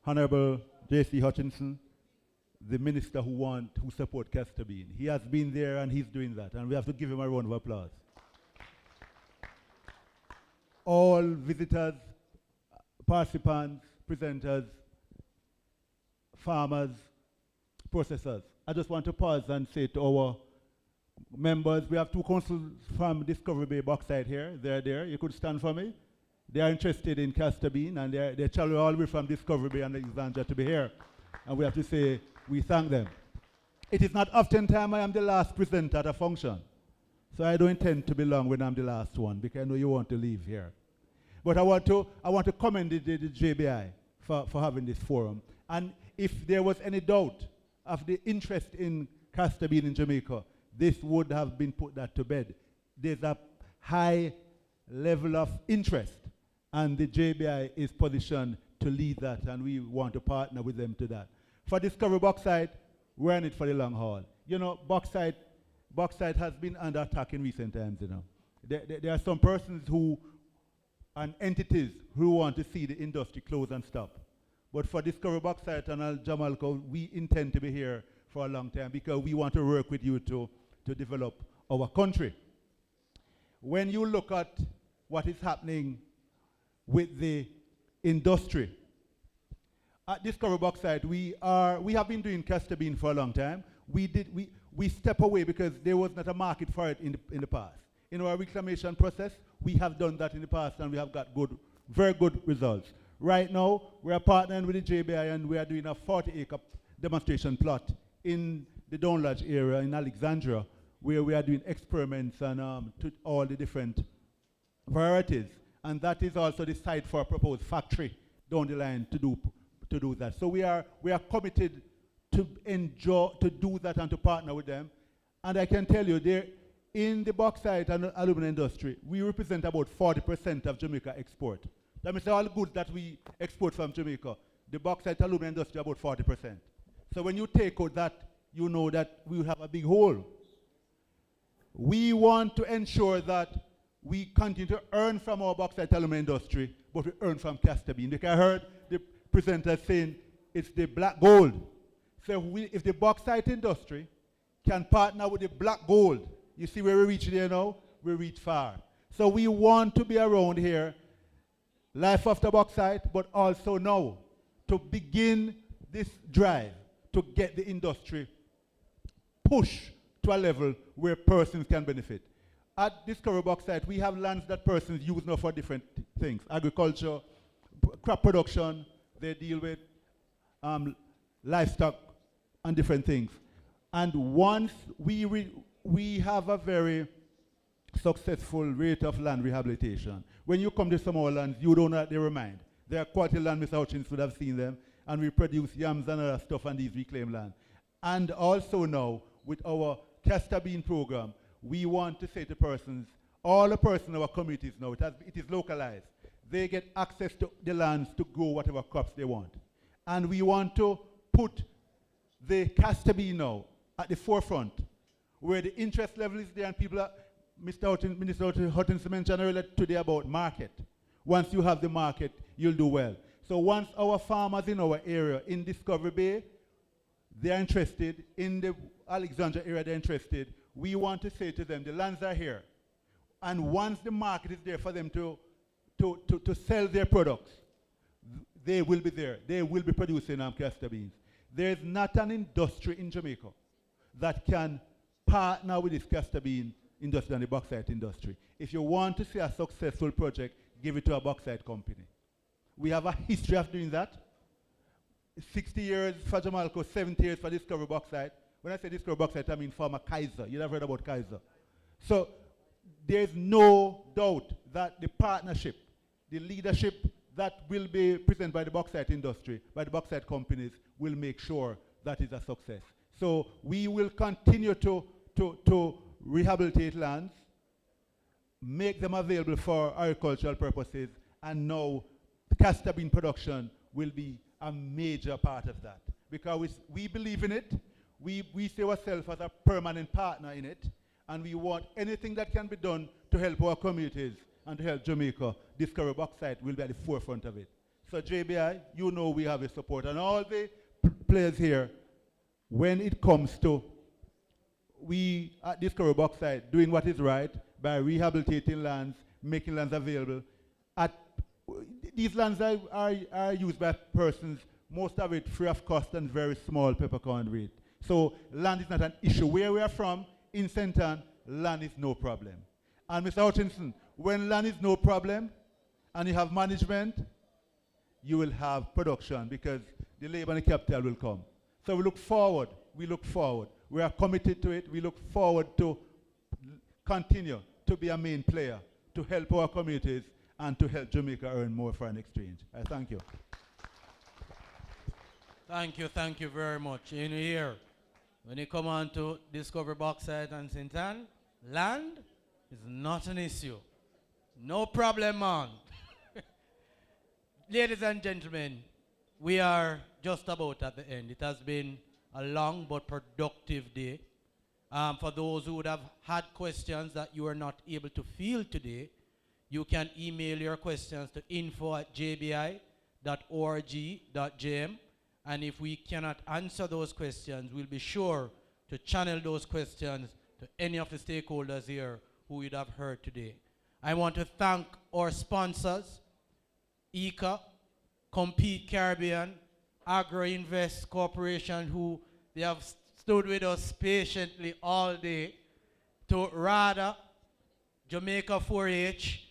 Honorable J.C. Hutchinson, the minister who support Castor Bean. He has been there and he's doing that, and we have to give him a round of applause. All visitors, participants, presenters, farmers, processors. I just want to pause and say to our members, we have two consuls from Discovery Bay Bauxite here. They're there. You could stand for me. They are interested in castor bean, and they travel all the way from Discovery Bay and Alexandria to be here. And we have to say, we thank them. It is not often time I am the last presenter at a function. So I don't intend to be long when I'm the last one, because I know you want to leave here. But I want to commend the JBI for having this forum. And if there was any doubt of the interest in castor bean in Jamaica, this would have been put that to bed. There's a high level of interest, and the JBI is positioned to lead that, and we want to partner with them to that. For Discovery Bauxite, we're in it for the long haul. You know, bauxite has been under attack in recent times, you know. There are some persons and entities who want to see the industry close and stop. But for Discovery Bauxite and Al Jamalco, we intend to be here for a long time because we want to work with you to develop our country. When you look at what is happening with the industry, at Discovery Bauxite, we have been doing castor bean for a long time. We step away because there was not a market for it in the past. In our reclamation process, we have done that in the past, and we have got very good results. Right now, we are partnering with the JBI, and we are doing a 40-acre demonstration plot in the Down Lodge area in Alexandria, where we are doing experiments and to all the different varieties. And that is also the site for a proposed factory down the line to do that. So we are committed to do that and to partner with them. And I can tell you, in the bauxite and aluminum industry, we represent about 40% of Jamaica export. That means all the goods that we export from Jamaica, the bauxite and aluminum industry about 40%. So when you take out that, you know that we will have a big hole. We want to ensure that we continue to earn from our bauxite and aluminum industry, but we earn from castor bean. Because I heard the presenter saying it's the black gold. So if the bauxite industry can partner with the black gold, you see where we reach there now? We reach far. So we want to be around here, life after bauxite, but also now to begin this drive to get the industry pushed to a level where persons can benefit. At Discovery Bauxite, we have lands that persons use now for different things. Agriculture, crop production, they deal with livestock and different things. And once we have a very successful rate of land rehabilitation. When you come to some of our lands, you don't know they remind. They are quality land, Mr. Hutchinson would have seen them, and we produce yams and other stuff on these reclaimed land. And also now, with our castor bean program, we want to say to persons, all the persons in our communities now, it is localized. They get access to the lands to grow whatever crops they want. And we want to put the castor bean now at the forefront, where the interest level is there and people are, Minister Hutchinson mentioned earlier today about market. Once you have the market, you'll do well. So once our farmers in our area, in Discovery Bay, they're interested, in the Alexandria area they're interested, we want to say to them, the lands are here. And once the market is there for them to sell their products, they will be there. They will be producing castor beans. There's not an industry in Jamaica that can partner with this castor bean industry and the bauxite industry. If you want to see a successful project, give it to a bauxite company. We have a history of doing that. 60 years for Jamalco, 70 years for Discovery Bauxite. When I say Discovery Bauxite, I mean former Kaiser. You've heard about Kaiser. So there's no doubt that the partnership, the leadership that will be presented by the bauxite industry, by the bauxite companies, will make sure that is a success. So we will continue to rehabilitate lands, make them available for agricultural purposes, and now castor bean production will be a major part of that. Because we believe in it, we see ourselves as a permanent partner in it, and we want anything that can be done to help our communities and to help Jamaica. Discovery Bauxite will be at the forefront of it. So JBI, you know we have your support, and all the players here, when it comes to we at Discovery Bauxite doing what is right by rehabilitating lands, making lands available. These lands are used by persons, most of it free of cost and very small peppercorn rate. So land is not an issue. Where we are from in St. Ann, land is no problem. And Mr. Hutchinson, when land is no problem and you have management, you will have production because the labor and the capital will come. So we look forward. We look forward. We are committed to it. We look forward to continue to be a main player to help our communities and to help Jamaica earn more foreign exchange. I thank you. Thank you very much. In here, when you come on to discover bauxite and St. Ann, land is not an issue. No problem, man. Ladies and gentlemen, we are just about at the end. It has been a long but productive day. For those who would have had questions that you are not able to field today, you can email your questions to info@jbi.org.jm. And if we cannot answer those questions, we'll be sure to channel those questions to any of the stakeholders here who you'd have heard today. I want to thank our sponsors, ICA, Compete Caribbean, Agro Invest Corporation, who they have stood with us patiently all day, to RADA, Jamaica 4-H,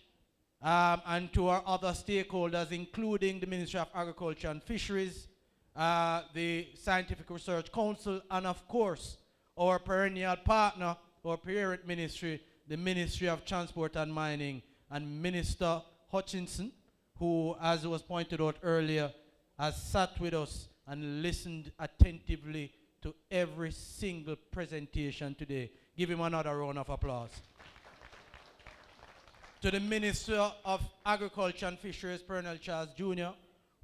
and to our other stakeholders, including the Ministry of Agriculture and Fisheries, the Scientific Research Council, and of course, our perennial partner, our parent ministry, the Ministry of Transport and Mining, and Minister Hutchinson, who, as was pointed out earlier, has sat with us and listened attentively to every single presentation today. Give him another round of applause. To the Minister of Agriculture and Fisheries, Colonel Charles Jr.,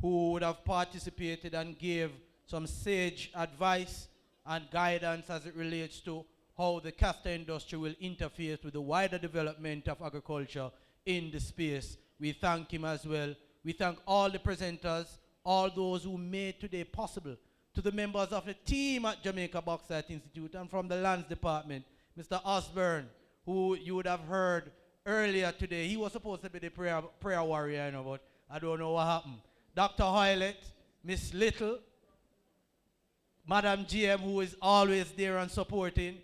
who would have participated and gave some sage advice and guidance as it relates to how the Castor industry will interface with the wider development of agriculture in the space. We thank him as well. We thank all the presenters, all those who made today possible. To the members of the team at Jamaica Bauxite Institute and from the Lands Department, Mr. Osborne, who you would have heard earlier today. He was supposed to be the prayer warrior, you know, but I don't know what happened. Dr. Hoylett, Miss Little, Madam GM, who is always there and supporting,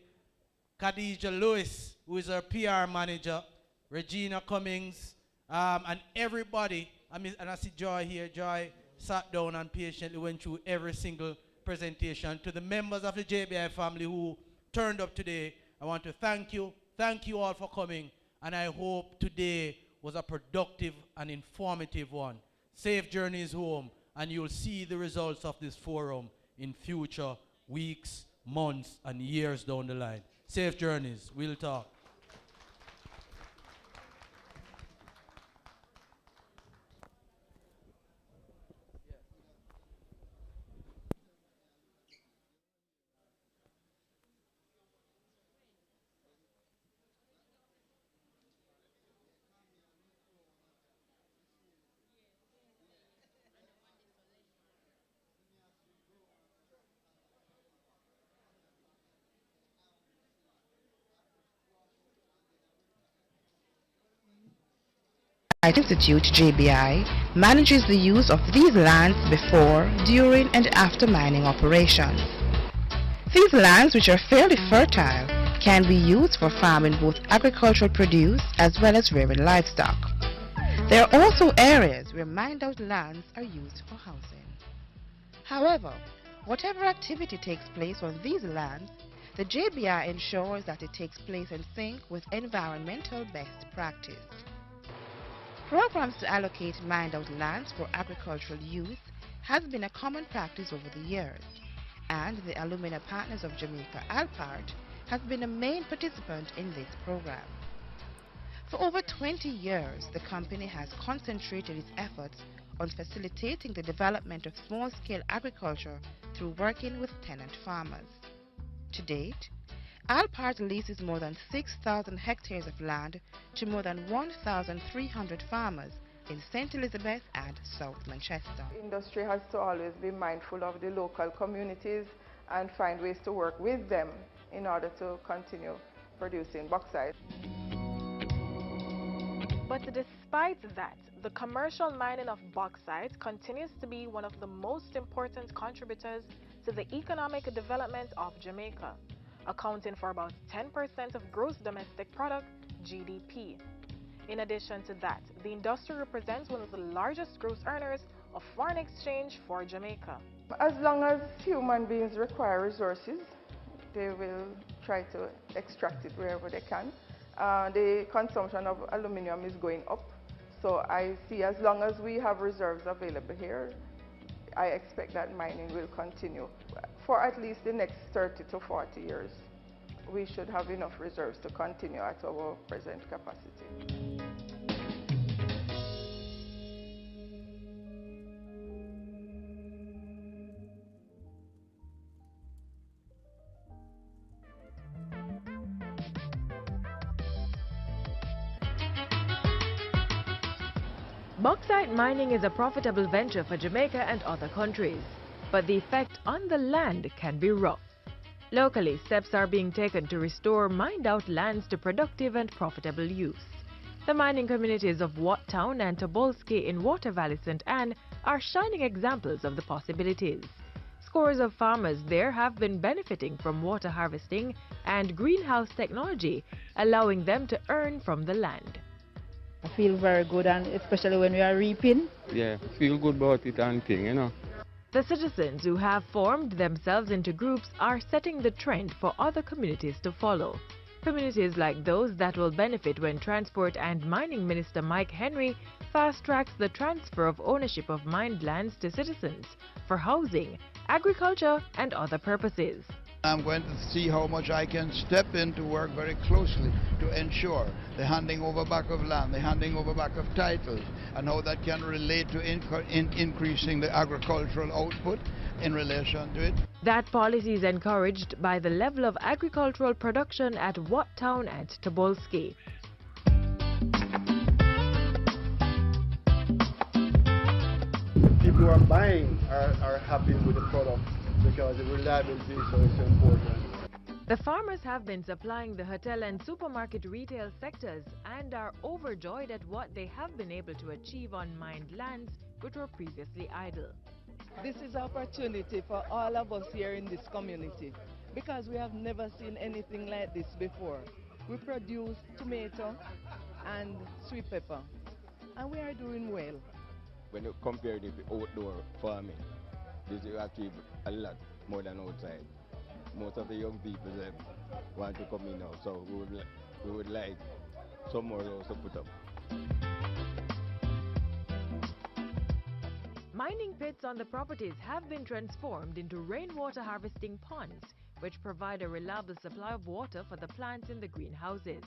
Khadija Lewis, who is our PR manager, Regina Cummings, and everybody. And I see Joy here. Joy sat down and patiently went through every single presentation. To the members of the JBI family who turned up today, I want to thank you. Thank you all for coming. And I hope today was a productive and informative one. Safe journeys home, and you'll see the results of this forum in future weeks, months, and years down the line. Safe journeys. We'll talk. Institute JBI manages the use of these lands before, during and after mining operations. These lands, which are fairly fertile, can be used for farming both agricultural produce as well as rearing livestock. There are also areas where mined-out lands are used for housing. However, whatever activity takes place on these lands, the JBI ensures that it takes place in sync with environmental best practice. Programs to allocate mined-out lands for agricultural use has been a common practice over the years, and the Alumina Partners of Jamaica, ALPART, has been a main participant in this program. For over 20 years, the company has concentrated its efforts on facilitating the development of small-scale agriculture through working with tenant farmers. To date, ALPART leases more than 6,000 hectares of land to more than 1,300 farmers in St. Elizabeth and South Manchester. Industry has to always be mindful of the local communities and find ways to work with them in order to continue producing bauxite. But despite that, the commercial mining of bauxite continues to be one of the most important contributors to the economic development of Jamaica. accounting for about 10% of gross domestic product, GDP. In addition to that, the industry represents one of the largest gross earners of foreign exchange for Jamaica. As long as human beings require resources, they will try to extract it wherever they can. The consumption of aluminium is going up, so I see as long as we have reserves available here, I expect that mining will continue. For at least the next 30 to 40 years, we should have enough reserves to continue at our present capacity. Bauxite mining is a profitable venture for Jamaica and other countries, but the effect on the land can be rough. Locally, steps are being taken to restore mined-out lands to productive and profitable use. The mining communities of Wat Town and Tobolski in Water Valley St. Anne are shining examples of the possibilities. Scores of farmers there have been benefiting from water harvesting and greenhouse technology, allowing them to earn from the land. I feel very good, and especially when we are reaping. Yeah, feel good about it and thing, you know. The citizens who have formed themselves into groups are setting the trend for other communities to follow. Communities like those that will benefit when Transport and Mining Minister Mike Henry fast-tracks the transfer of ownership of mined lands to citizens for housing, agriculture and other purposes. I'm going to see how much I can step in to work very closely to ensure the handing over back of land, the handing over back of titles, and how that can relate to increasing the agricultural output in relation to it. That policy is encouraged by the level of agricultural production at Wat Town and Tobolski. People who are buying are happy with the product, because the reliability is so important. The farmers have been supplying the hotel and supermarket retail sectors and are overjoyed at what they have been able to achieve on mined lands which were previously idle. This is an opportunity for all of us here in this community, because we have never seen anything like this before. We produce tomato and sweet pepper, and we are doing well. When you compare it with outdoor farming, this is actually a lot more than outside. Most of the young people want to come in now, so we would like some more rows to put up. Mining pits on the properties have been transformed into rainwater harvesting ponds, which provide a reliable supply of water for the plants in the greenhouses.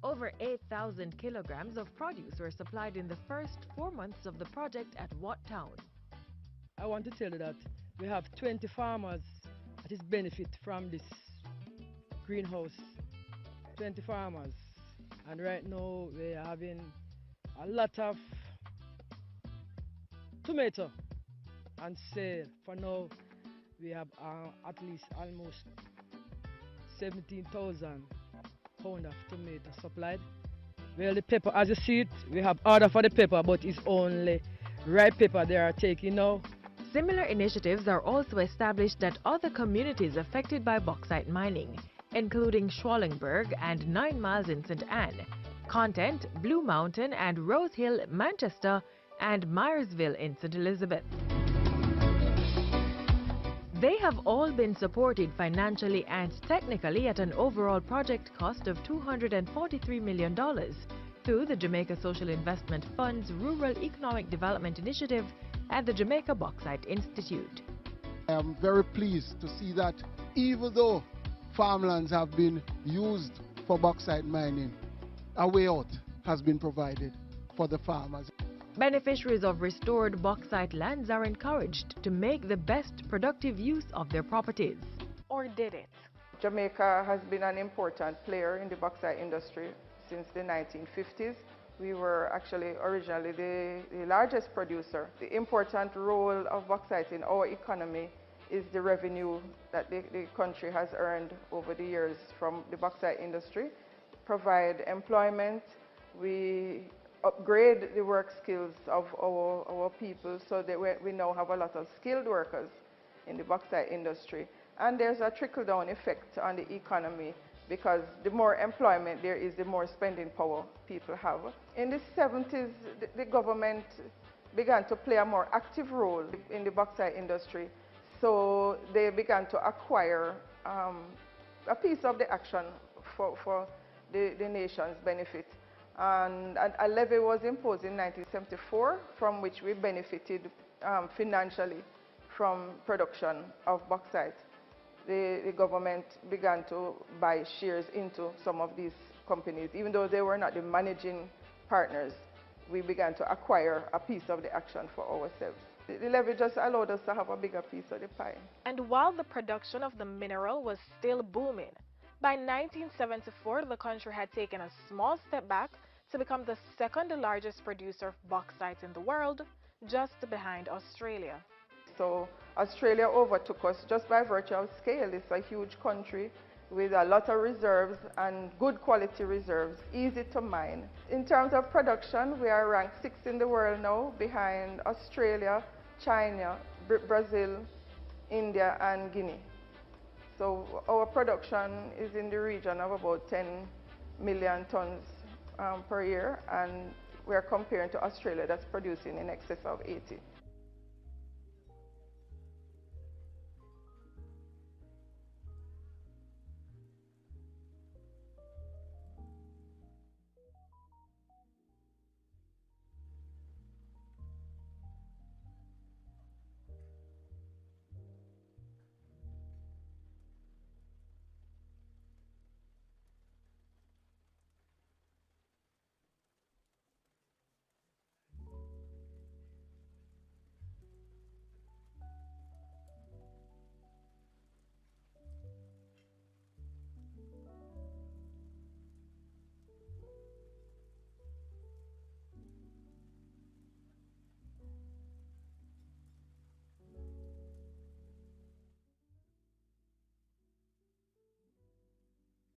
Over 8,000 kilograms of produce were supplied in the first 4 months of the project at Wat Town. I want to tell you that we have 20 farmers that is benefit from this greenhouse. 20 farmers. And right now we are having a lot of tomato and sale. For now we have at least almost 17,000 pounds of tomato supplied. Well, the pepper, as you see it, we have order for the pepper, but it's only ripe pepper they are taking now. Similar initiatives are also established at other communities affected by bauxite mining, including Schwallenberg and 9 Miles in St. Anne, Content, Blue Mountain and Rose Hill, Manchester, and Myersville in St. Elizabeth. They have all been supported financially and technically at an overall project cost of $243 million through the Jamaica Social Investment Fund's Rural Economic Development Initiative at the Jamaica Bauxite Institute. I am very pleased to see that even though farmlands have been used for bauxite mining, a way out has been provided for the farmers. Beneficiaries of restored bauxite lands are encouraged to make the best productive use of their properties. Or did it? Jamaica has been an important player in the bauxite industry since the 1950s. We were actually originally the largest producer. The important role of bauxite in our economy is the revenue that the country has earned over the years from the bauxite industry. Provide employment, we upgrade the work skills of our people so that we now have a lot of skilled workers in the bauxite industry. And there's a trickle-down effect on the economy because the more employment there is, the more spending power people have. In the 70s, the government began to play a more active role in the bauxite industry. So they began to acquire a piece of the action for the nation's benefit. And a levy was imposed in 1974 from which we benefited financially from production of bauxite. The government began to buy shares into some of these companies. Even though they were not the managing partners, we began to acquire a piece of the action for ourselves. The levy just allowed us to have a bigger piece of the pie. And while the production of the mineral was still booming, by 1974 the country had taken a small step back to become the second largest producer of bauxite in the world, just behind Australia. So Australia overtook us just by virtue of scale. It's a huge country with a lot of reserves and good quality reserves, easy to mine. In terms of production, we are ranked 6th in the world now, behind Australia, China, Brazil, India, and Guinea. So our production is in the region of about 10 million tons per year, and we're comparing to Australia that's producing in excess of 80.